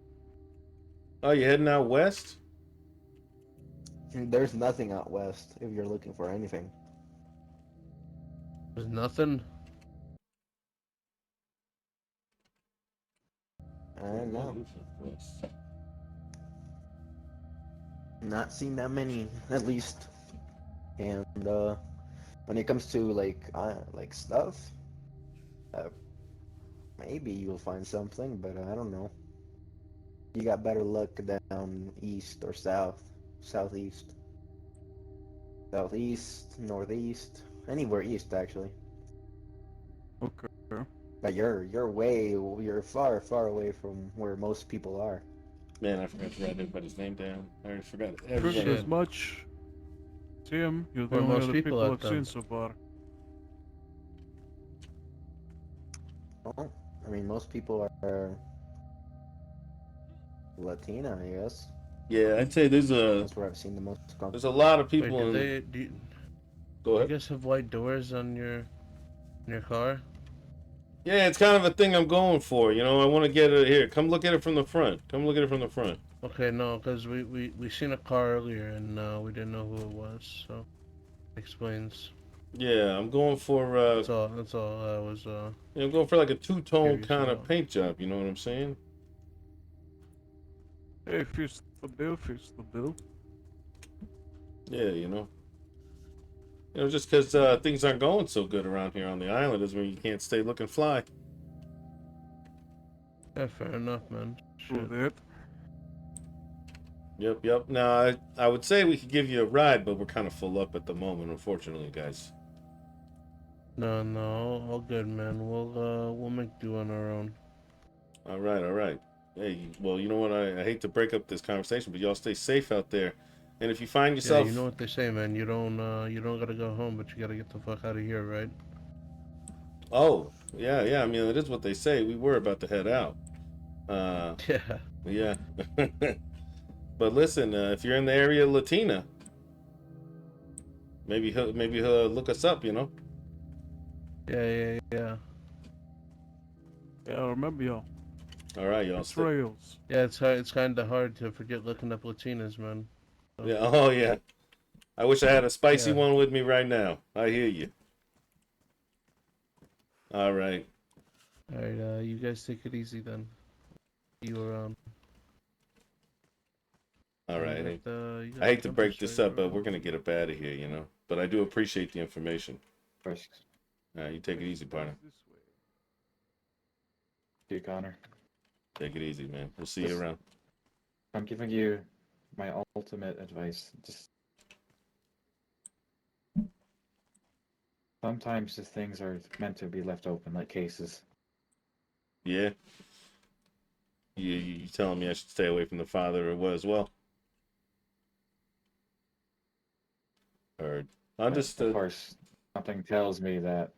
Oh, you heading out west? There's nothing out west if you're looking for anything. There's nothing. I don't know. Not seen that many, at least. And when it comes to like stuff, maybe you'll find something, but I don't know. You got better luck down east or southeast, northeast, anywhere east actually. Okay. But you're far away from where most people are. Man, I forgot to write everybody's name down. I already forgot Pretty everybody. as much. Tim, you're the Where only most other people people at, I've though? seen so far. Well, I mean, most people are Latina, I guess. Yeah, I'd say That's where I've seen the most. there's a lot of Wait, people in. do you Go ahead. guys have white doors on your car? Yeah, it's kind of a thing I'm going for. You know, I want to get it here. Come look at it from the front. Come look at it from the front. Okay, no, because we seen a car earlier and we didn't know who it was, so explains. Yeah, I'm going for. That's all I was. I'm going for like a two-tone Curious kind of about. paint job. You know what I'm saying? Hey, fix the bill. Yeah, you know. You know, just because things aren't going so good around here on the island doesn't mean you can't stay looking fly. Yeah, fair enough, man. Shit. That. Yep. Now, I would say we could give you a ride, but we're kind of full up at the moment, unfortunately, guys. No, all good, man. We'll make do on our own. All right, all right. Hey, well, you know what? I hate to break up this conversation, but y'all stay safe out there. And if you find Yeah, yourself, you know what they say, man. You don't gotta go home, but you gotta get the fuck out of here, right? oh, yeah, yeah. I mean, it is what they say. We were about to head out. Uh, Yeah. yeah. But listen, if you're in the area, Latina, maybe he'll look us up. You know. Yeah. Yeah, I remember y'all. All right, y'all. It's Rails. Yeah, it's hard. It's kind of hard to forget looking up Latinas, man. So, Yeah. Oh, yeah. I wish I had a spicy Yeah. one with me right now. I hear you. All right. All right. You guys take it easy then. You around. All right. You got, you got I hate to temperature break this right up, but around. we're gonna get up out of here, you know. But I do appreciate the information. First, You take it easy, partner. you, Connor. Take it easy, man. We'll see you around. I'm giving you my ultimate advice. Just sometimes the things are meant to be left open, like cases. Yeah. You telling me I should stay away from the father or what as well? Heard. Understood. Of course, something tells me that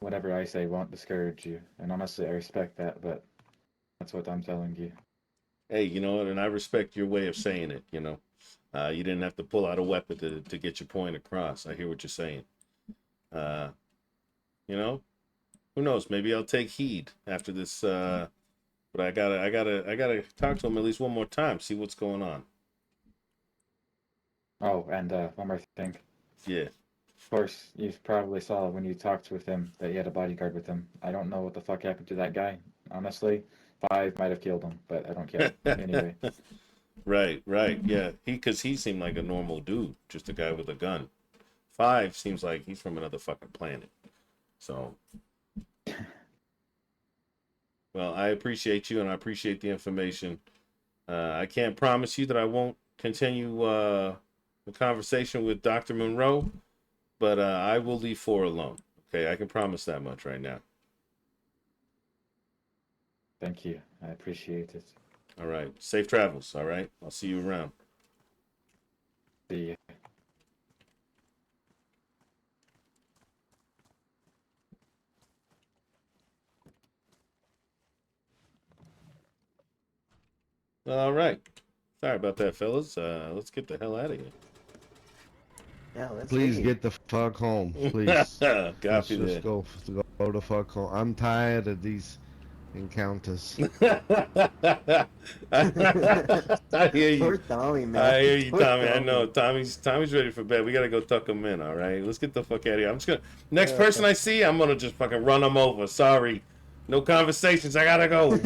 whatever I say won't discourage you, and honestly, I respect that. But that's what I'm telling you. Hey, you know what? And I respect your way of saying it, you know. You didn't have to pull out a weapon to get your point across. I hear what you're saying. You know, who knows? Maybe I'll take heed after this. But I gotta talk to him at least one more time, see what's going on. Oh, and one more thing. Yeah. Of course, you probably saw when you talked with him that he had a bodyguard with him. I don't know what the fuck happened to that guy. Honestly, 5 might have killed him, but I don't care. Anyway. Right. Yeah. Because he seemed like a normal dude, just a guy with a gun. 5 seems like he's from another fucking planet. So, well, I appreciate you and I appreciate the information. I can't promise you that I won't continue the conversation with Dr. Monroe, but I will leave 4 alone. Okay, I can promise that much right now. Thank you. I appreciate it. All right. Safe travels. All right. I'll see you around. See ya. All right. Sorry about that, fellas. Let's get the hell out of here. Yeah, let's Please leave. get the fuck home, please. Let's Copy just that. go the fuck home. I'm tired of these encounters. I hear you. Poor Tommy, man. I hear you, Poor Tommy. I know Tommy's ready for bed. We gotta go tuck him in. All right, let's get the fuck out of here. I'm just gonna next person I see, I'm gonna just fucking run them over. Sorry, no conversations. I gotta go.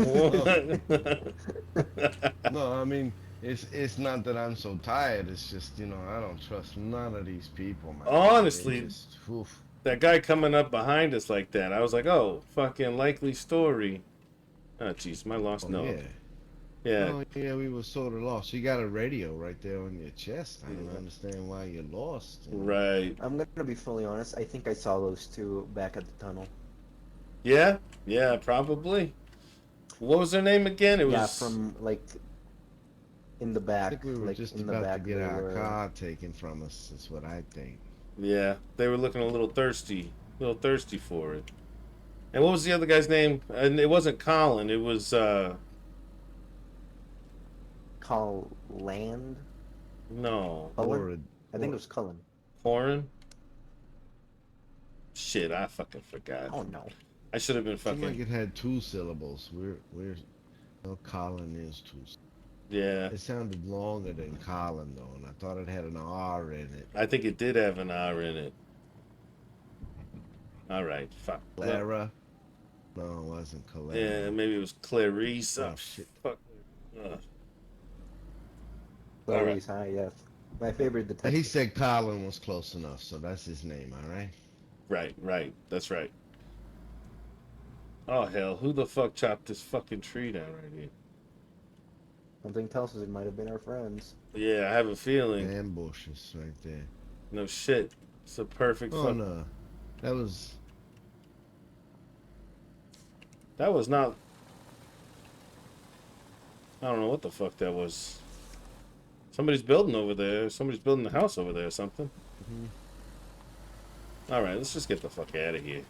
No, I mean it's not that I'm so tired. It's just I don't trust none of these people, man. Honestly, Just, oof. that guy coming up behind us like that, I was like, oh, fucking likely story. Oh, jeez, my lost note. Yeah. Oh yeah, we were sort of lost. You got a radio right there on your chest. I don't understand why you're lost. Right. I'm gonna be fully honest. I think I saw those two back at the tunnel. Yeah, probably. What was their name again? It was. Yeah, from like in the back. I think we were like just in the about back to get our were... car taken from us. That's what I think. Yeah, they were looking a little thirsty for it. And what was the other guy's name? And it wasn't Colin. It was. Land. No. Cullen? I think it was Cullen. Horan. Shit, I fucking forgot. Oh no. I should have been Seemed fucking. like it had 2 syllables. Colin is 2. Yeah. It sounded longer than Colin though, and I thought it had an R in it. I think it did have an R in it. All right, fuck. Clara? No, it wasn't Clara. Yeah, maybe it was Clarice. Oh shit. Fuck. Clarice, hi, yes. My favorite detective. He said Colin was close enough, so that's his name, all right? Right. That's right. Oh hell, who the fuck chopped this fucking tree down right here? Something tells us it might have been our friends. Yeah, I have a feeling. Ambushes right there. No shit. It's a perfect fuck. No. That was not I don't know what the fuck that was. Somebody's building over there. Somebody's building a house over there or something. Alright, let's just get the fuck out of here.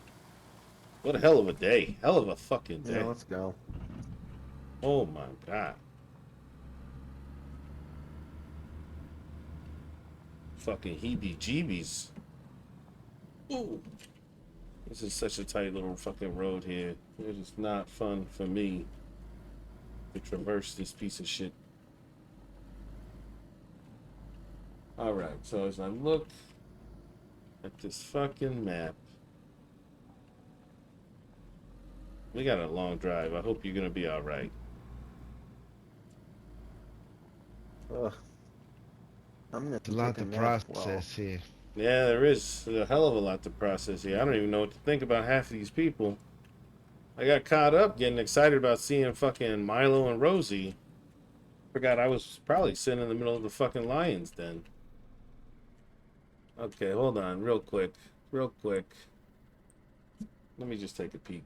What a hell of a day. Hell of a fucking day. Yeah, let's go. Oh my god. Fucking heebie-jeebies. Ooh. This is such a tight little fucking road here. It is not fun for me to traverse this piece of shit. Alright, so as I look at this fucking map, we got a long drive. I hope you're gonna be alright. Ugh. I'm gonna It's a lot take to a nap. process here. Yeah, there is a hell of a lot to process here. I don't even know what to think about half of these people. I got caught up getting excited about seeing fucking Milo and Rosie. Forgot I was probably sitting in the middle of the fucking Lions Den. Okay, hold on, real quick. Real quick. Let me just take a peek.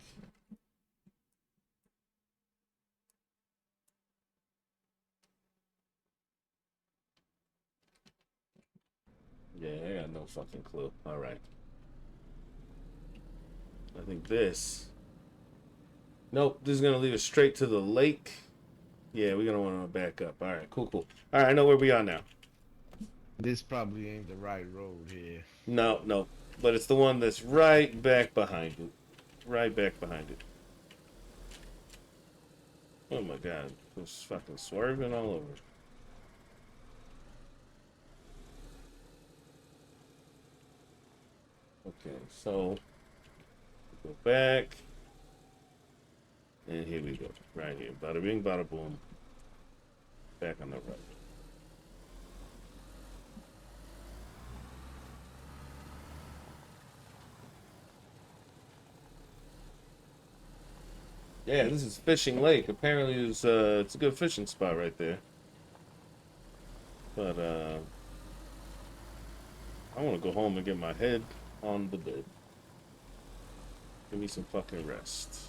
Yeah, I got no fucking clue. Alright. I think this. Nope, this is gonna lead us straight to the lake. Yeah, we're gonna want to back up. Alright, cool, cool. Alright, I know where we are now. This probably ain't the right road here. No, no. But it's the one that's right back behind it. Right back behind it. Oh my god. It's fucking swerving all over. Okay, so go back. And here we go. Right here. Bada bing, bada boom. Back on the road. Yeah, this is Fishing Lake. Apparently it's a good fishing spot right there. But I want to go home and get my head on the bed. Give me some fucking rest.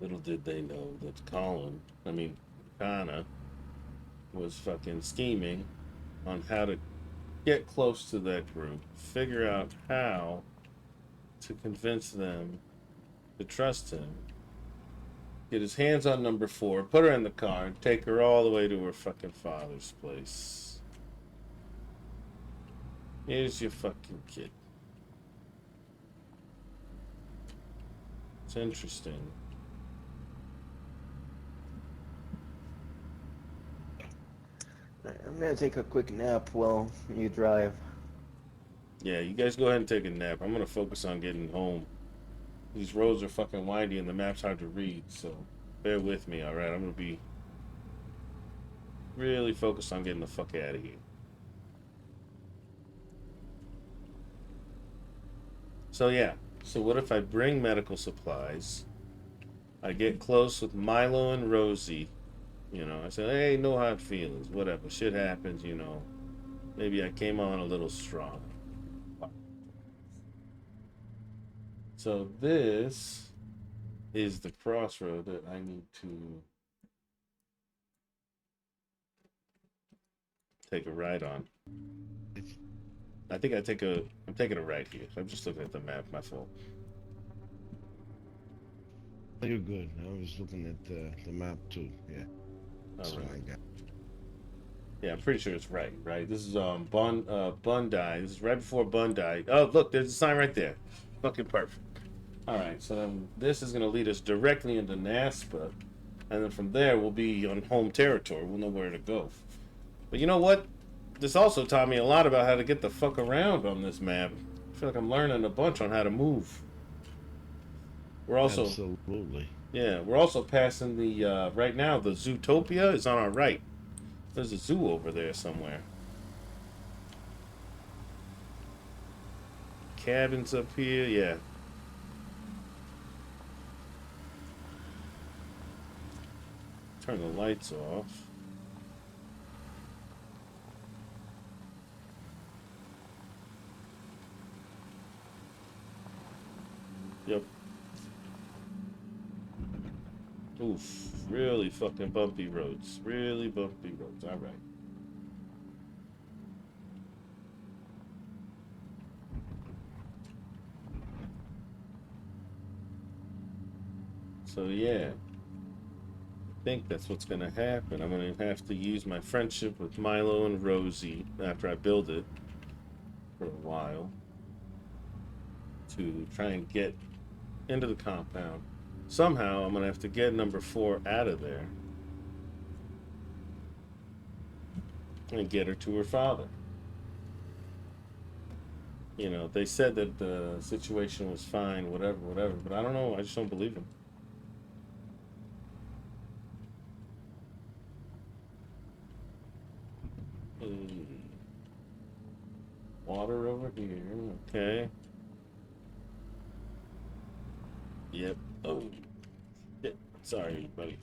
Little did they know that Kana, was fucking scheming on how to get close to that group, figure out how to convince them to trust him, get his hands on number 4, put her in the car, and take her all the way to her fucking father's place. Here's your fucking kid. It's interesting. I'm gonna take a quick nap while you drive. Yeah, you guys go ahead and take a nap. I'm gonna focus on getting home. These roads are fucking windy and the map's hard to read, so bear with me, alright? I'm gonna be really focused on getting the fuck out of here. So yeah, so what if I bring medical supplies? I get close with Milo and Rosie. You know, I said, hey, no hard feelings, whatever. Shit happens, you know. Maybe I came on a little strong. So this is the crossroad that I need to take a ride on. I think I'm taking a right here. I'm just looking at the map, my fault. You're good. I was looking at the map too. Yeah. That's All right. what I got. Yeah, I'm pretty sure it's right. This is Bondi. This is right before Bondi. Oh, look, there's a sign right there. Fucking perfect. All right, so then this is gonna lead us directly into NASPA, and then from there we'll be on home territory. We'll know where to go. But you know what? This also taught me a lot about how to get the fuck around on this map. I feel like I'm learning a bunch on how to move. We're also Absolutely. Yeah, we're also passing the right now the Zootopia is on our right. There's a zoo over there somewhere. Cabins up here, yeah. turn the lights off. Yep. Oof, really fucking bumpy roads. Really bumpy roads. All right. So yeah, I think that's what's gonna happen. I'm gonna have to use my friendship with Milo and Rosie after I build it for a while to try and get into the compound. Somehow I'm gonna have to get number 4 out of there and get her to her father. You know, they said that the situation was fine, whatever, but I don't know. I just don't believe them. Water over here. Okay. Yep. Oh. Shit. Sorry, buddy.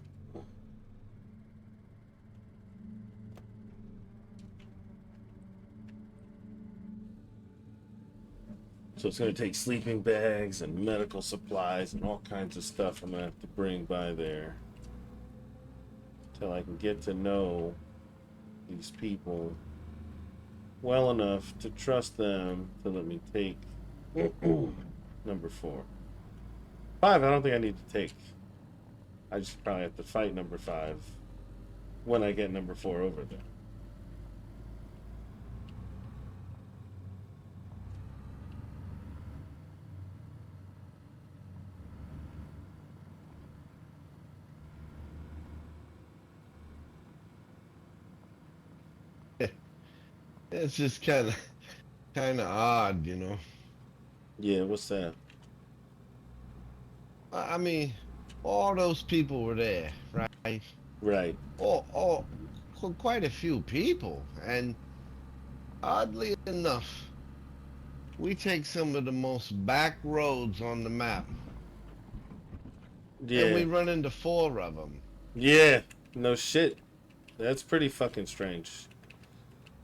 So it's going to take sleeping bags and medical supplies and all kinds of stuff I'm going to have to bring by there till I can get to know these people well enough to trust them to let me take number 4. 5, I don't think I need to take. I just probably have to fight number 5 when I get number 4 over there. It's just kind of odd, you know. Yeah, what's that? I mean, all those people were there, right? Right. Quite a few people, and oddly enough, we take some of the most back roads on the map, and we Yeah. run into 4 of them. Yeah. No shit. That's pretty fucking strange.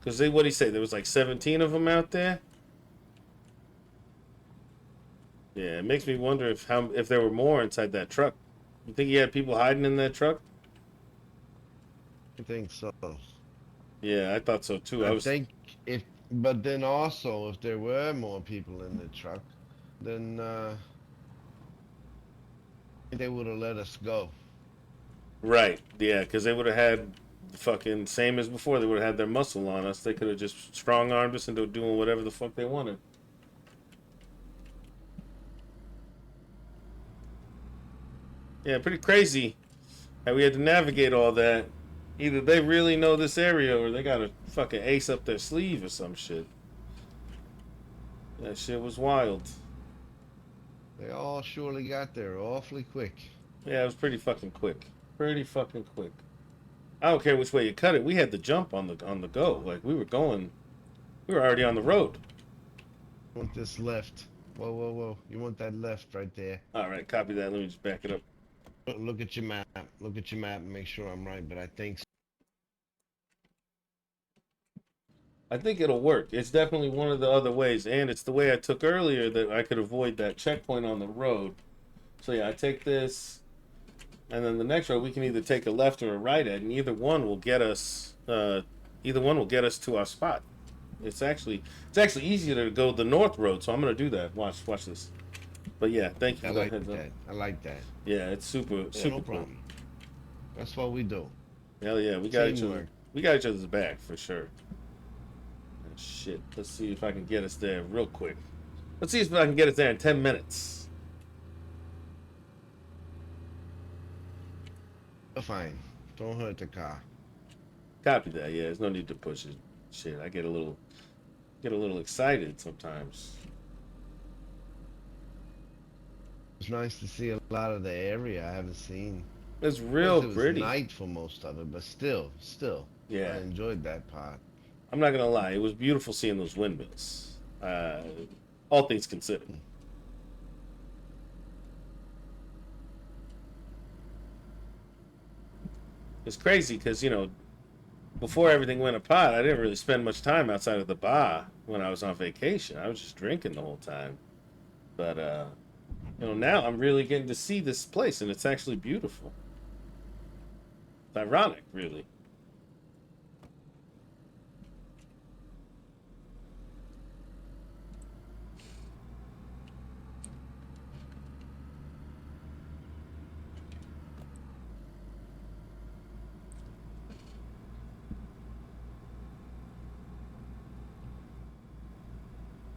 Cause what'd he say? There was like 17 of them out there. Yeah, it makes me wonder if there were more inside that truck. You think he had people hiding in that truck? I think so. Yeah, I thought so too. I think but then also if there were more people in the truck, then they would have let us go. Right. Yeah, because they would have had the fucking same as before. They would have had their muscle on us. They could have just strong armed us into doing whatever the fuck they wanted. Yeah, pretty crazy how we had to navigate all that. Either they really know this area or they got a fucking ace up their sleeve or some shit. That shit was wild. They all surely got there awfully quick. Yeah, it was pretty fucking quick. Pretty fucking quick. I don't care which way you cut it. We had the jump on the go. Like we were already on the road. You want this left? Whoa! You want that left right there? All right, copy that. Let me just back it up. Look at your map. Look at your map and make sure I'm right. But I think so. I think it'll work. It's definitely one of the other ways, and it's the way I took earlier that I could avoid that checkpoint on the road. So yeah, I take this, and then the next road we can either take a left or a right at, and either one will get us. Either one will get us to our spot. It's actually easier to go the north road, so I'm gonna do that. Watch this. But yeah, thank you for that heads up. I like that. Yeah, it's super No cool. problem. That's what we do. Hell yeah, we got each other. Teamwork. We got each other's back for sure. Shit, let's see if I can get us there real quick. Let's see if I can get us there in 10 minutes. Fine. Don't hurt the car. Copy that. Yeah, there's no need to push it. Shit, I get a little excited sometimes. It's nice to see a lot of the area I haven't seen. It's real It was pretty. night for most of it, but still. Yeah. I enjoyed that part. I'm not gonna lie, it was beautiful seeing those windmills. All things considered. It's crazy because, you know, before everything went apart, I didn't really spend much time outside of the bar when I was on vacation. I was just drinking the whole time. But, you know, now I'm really getting to see this place, and it's actually beautiful. It's ironic, really.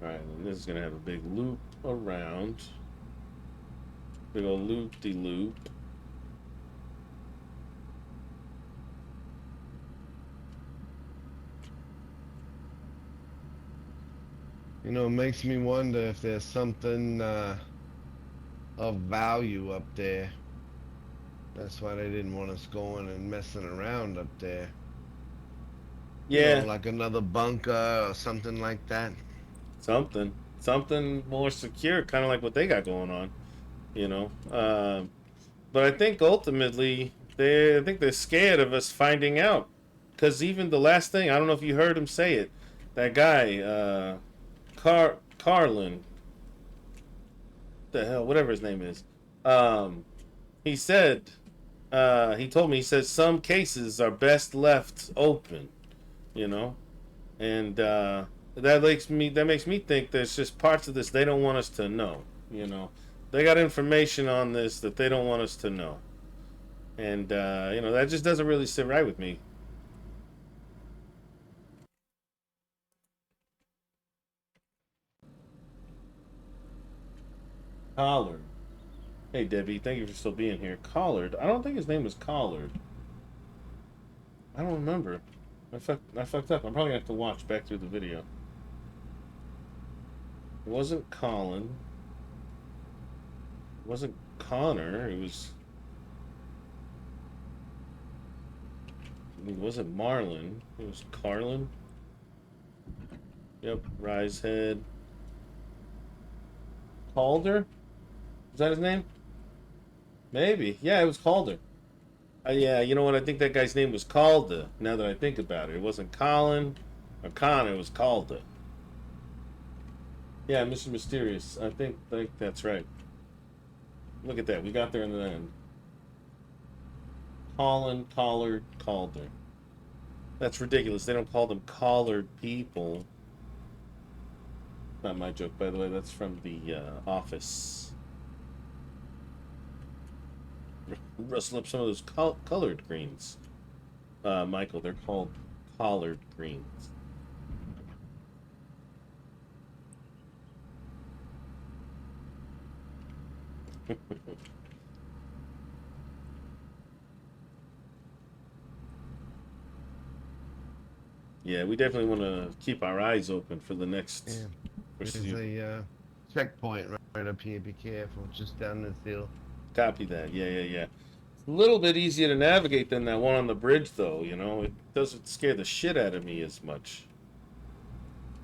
Alright, and this is going to have a big loop around. Big old loop-de-loop. You know, it makes me wonder if there's something of value up there. That's why they didn't want us going and messing around up there. Yeah. You know, like another bunker or something like that. Something more secure, kind of like what they got going on, you know. But I think ultimately, I think they're scared of us finding out. Because even the last thing, I don't know if you heard him say it, that guy, Carlin, the hell, whatever his name is, he said, he told me, he says some cases are best left open, you know, and that makes me think there's just parts of this they don't want us to know, you know. They got information on this that they don't want us to know. And, you know, that just doesn't really sit right with me. Collard. Hey, Debbie, thank you for still being here. Collard. I don't think his name was Collard. I don't remember. I fucked up. I'm probably going to have to watch back through the video. It wasn't Colin. It wasn't Connor. It wasn't Marlin. It was Carlin. Yep, Risehead. Calder? Is that his name? Maybe. Yeah, it was Calder. Yeah, you know what? I think that guy's name was Calder, now that I think about it. It wasn't Colin or Connor, it was Calder. Yeah, Mr. Mysterious. I think that's right. Look at that. We got there in the end. Colin, Collard, Calder. That's ridiculous. They don't call them collared people. Not my joke, by the way. That's from the Office. Rustle up some of those colored greens. Michael, they're called collard greens. Yeah, we definitely want to keep our eyes open for the next. Yeah. There's a checkpoint right up here. Be careful. Just down this hill. Copy that. Yeah. It's a little bit easier to navigate than that one on the bridge, though. You know, it doesn't scare the shit out of me as much.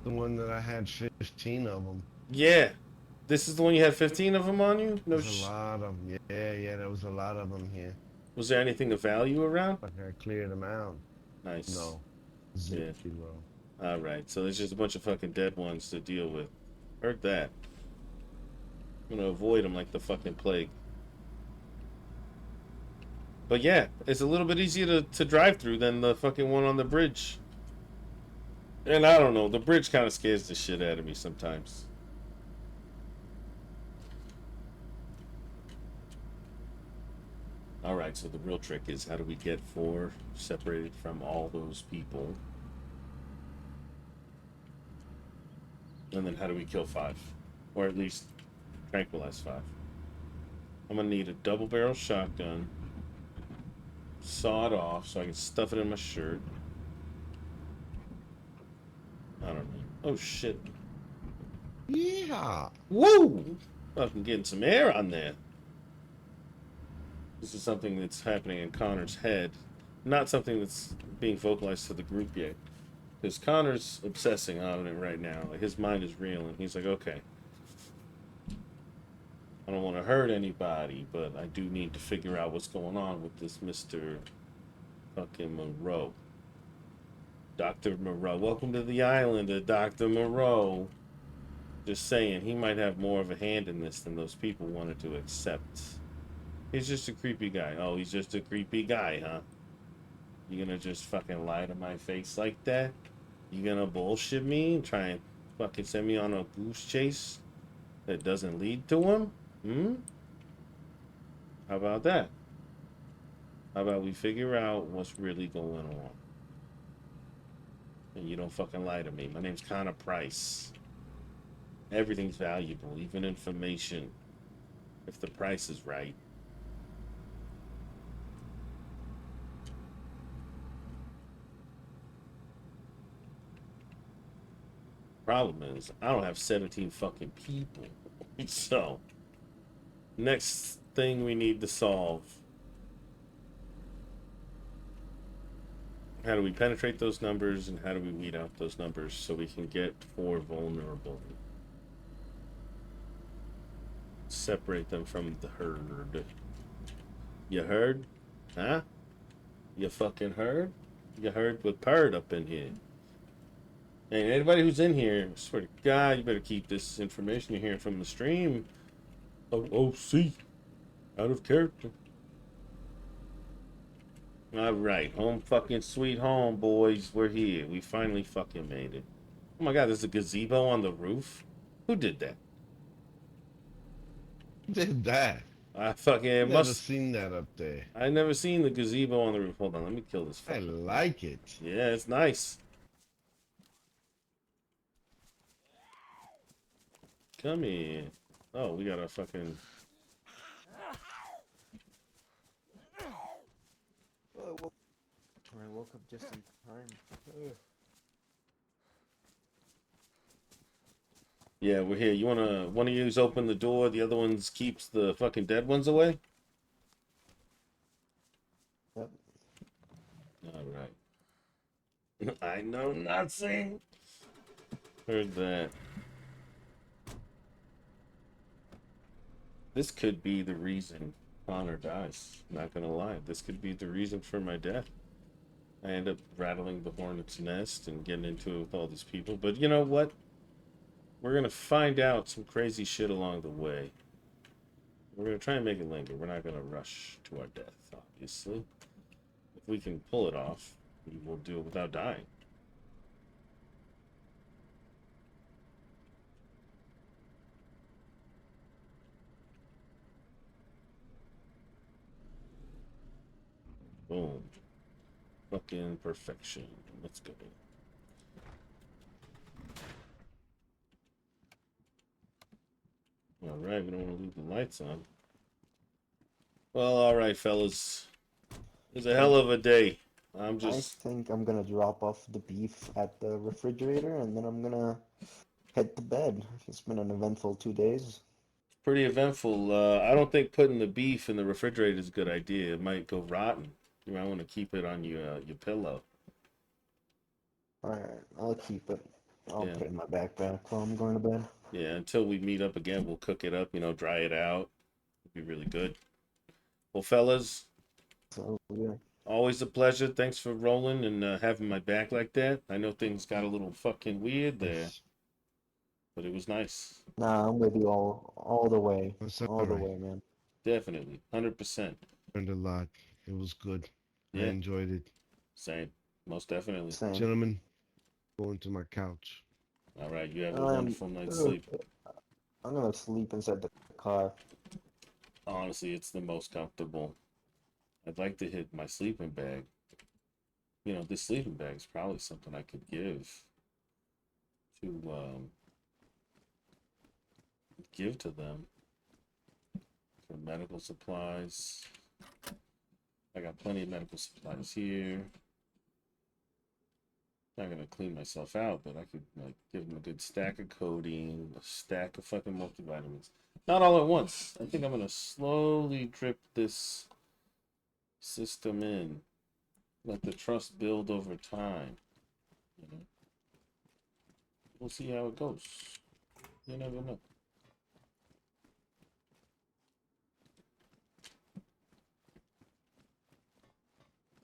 The one that I had 15 of them. Yeah. This is the one you had 15 of them on you? No. There's a lot of them. Yeah. There was a lot of them here. Was there anything of value around? But I cleared them out. Nice. No. Yeah. All right. So there's just a bunch of fucking dead ones to deal with. Heard that. I'm gonna avoid them like the fucking plague. But yeah, it's a little bit easier to drive through than the fucking one on the bridge. And I don't know, the bridge kind of scares the shit out of me sometimes. Alright, so the real trick is how do we get 4 separated from all those people? And then how do we kill 5? Or at least tranquilize 5. I'm gonna need a double barrel shotgun. Saw it off so I can stuff it in my shirt. I don't know. Oh shit. Yeah. Woo! Fucking getting some air on there. This is something that's happening in Connor's head. Not something that's being vocalized to the group yet. Because Connor's obsessing on it right now. Like his mind is reeling. He's like, okay. I don't want to hurt anybody, but I do need to figure out what's going on with this Mr. fucking Monroe. Dr. Moreau. Welcome to the island of Dr. Moreau. Just saying, he might have more of a hand in this than those people wanted to accept. He's just a creepy guy. Oh, he's just a creepy guy, huh? You gonna just fucking lie to my face like that? You gonna bullshit me and try and fucking send me on a goose chase that doesn't lead to him? Hmm? How about that? How about we figure out what's really going on? And you don't fucking lie to me. My name's Connor Price. Everything's valuable, even information, if the price is right. Problem is, I don't have 17 fucking people. So, next thing we need to solve. How do we penetrate those numbers and how do we weed out those numbers so we can get 4 vulnerable? Separate them from the herd. You heard? Huh? You fucking heard? You heard with Purd up in here. And anybody who's in here, I swear to God, you better keep this information you're hearing from the stream. Oh, see. Out of character. Alright, home fucking sweet home, boys. We're here. We finally fucking made it. Oh my God, there's a gazebo on the roof? Who did that? Who did that? I fucking Never seen that up there. I never seen the gazebo on the roof. Hold on, let me kill this I fucking like it. Yeah, it's nice. Come here. Oh, we got a fucking... I woke up just in time. Yeah, we're here. You wanna... One of yous open the door, the other ones keeps the fucking dead ones away? Yep. Alright. I know nothing. Heard that. This could be the reason Connor dies. Not gonna lie. This could be the reason for my death. I end up rattling the hornet's nest and getting into it with all these people. But you know what? We're gonna find out some crazy shit along the way. We're gonna try and make it linger. We're not gonna rush to our death, obviously. If we can pull it off, we will do it without dying. Boom. Fucking perfection. Let's go. Alright, we don't want to leave the lights on. Well, alright, fellas. It was a hell of a day. I think I'm gonna drop off the beef at the refrigerator and then I'm gonna head to bed. It's been an eventful 2 days. Pretty eventful. I don't think putting the beef in the refrigerator is a good idea. It might go rotten. You might want to keep it on your pillow. Alright, I'll keep it. I'll Yeah. put it in my backpack while I'm going to bed. Yeah, until we meet up again, we'll cook it up, dry it out. It'll be really good. Well, fellas, So, yeah. always a pleasure. Thanks for rolling and having my back like that. I know things got a little fucking weird there, but it was nice. Nah, I'm with you all the way. That's All the alright. way, man. Definitely. 100%. Learned a lot. It was good. I Yeah. enjoyed it. Same. Most definitely. Same. Gentlemen, going to my couch. All right. You have a wonderful night's sleep. I'm gonna sleep inside the car. Honestly, it's the most comfortable. I'd like to hit my sleeping bag. This sleeping bag is probably something I could give to them for medical supplies. I got plenty of medical supplies here. Not gonna clean myself out, but I could give them a good stack of codeine, a stack of fucking multivitamins. Not all at once. I think I'm gonna slowly drip this system in. Let the trust build over time. We'll see how it goes. You never know.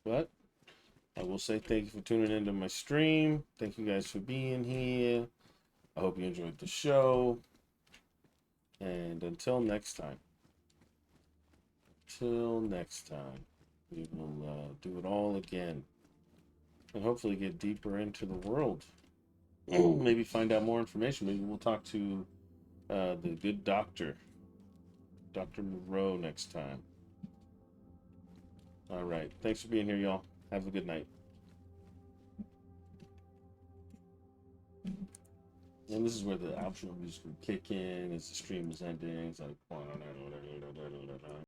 What? will say thank you for tuning into my stream. Thank you guys for being here. I hope you enjoyed the show. And until next time. Till next time. We will do it all again. And hopefully get deeper into the world. Maybe find out more information. Maybe we'll talk to the good doctor. Dr. Moreau next time. All right. Thanks for being here, y'all. Have a good night. And this is where the outro music will kick in as the stream is ending. It's like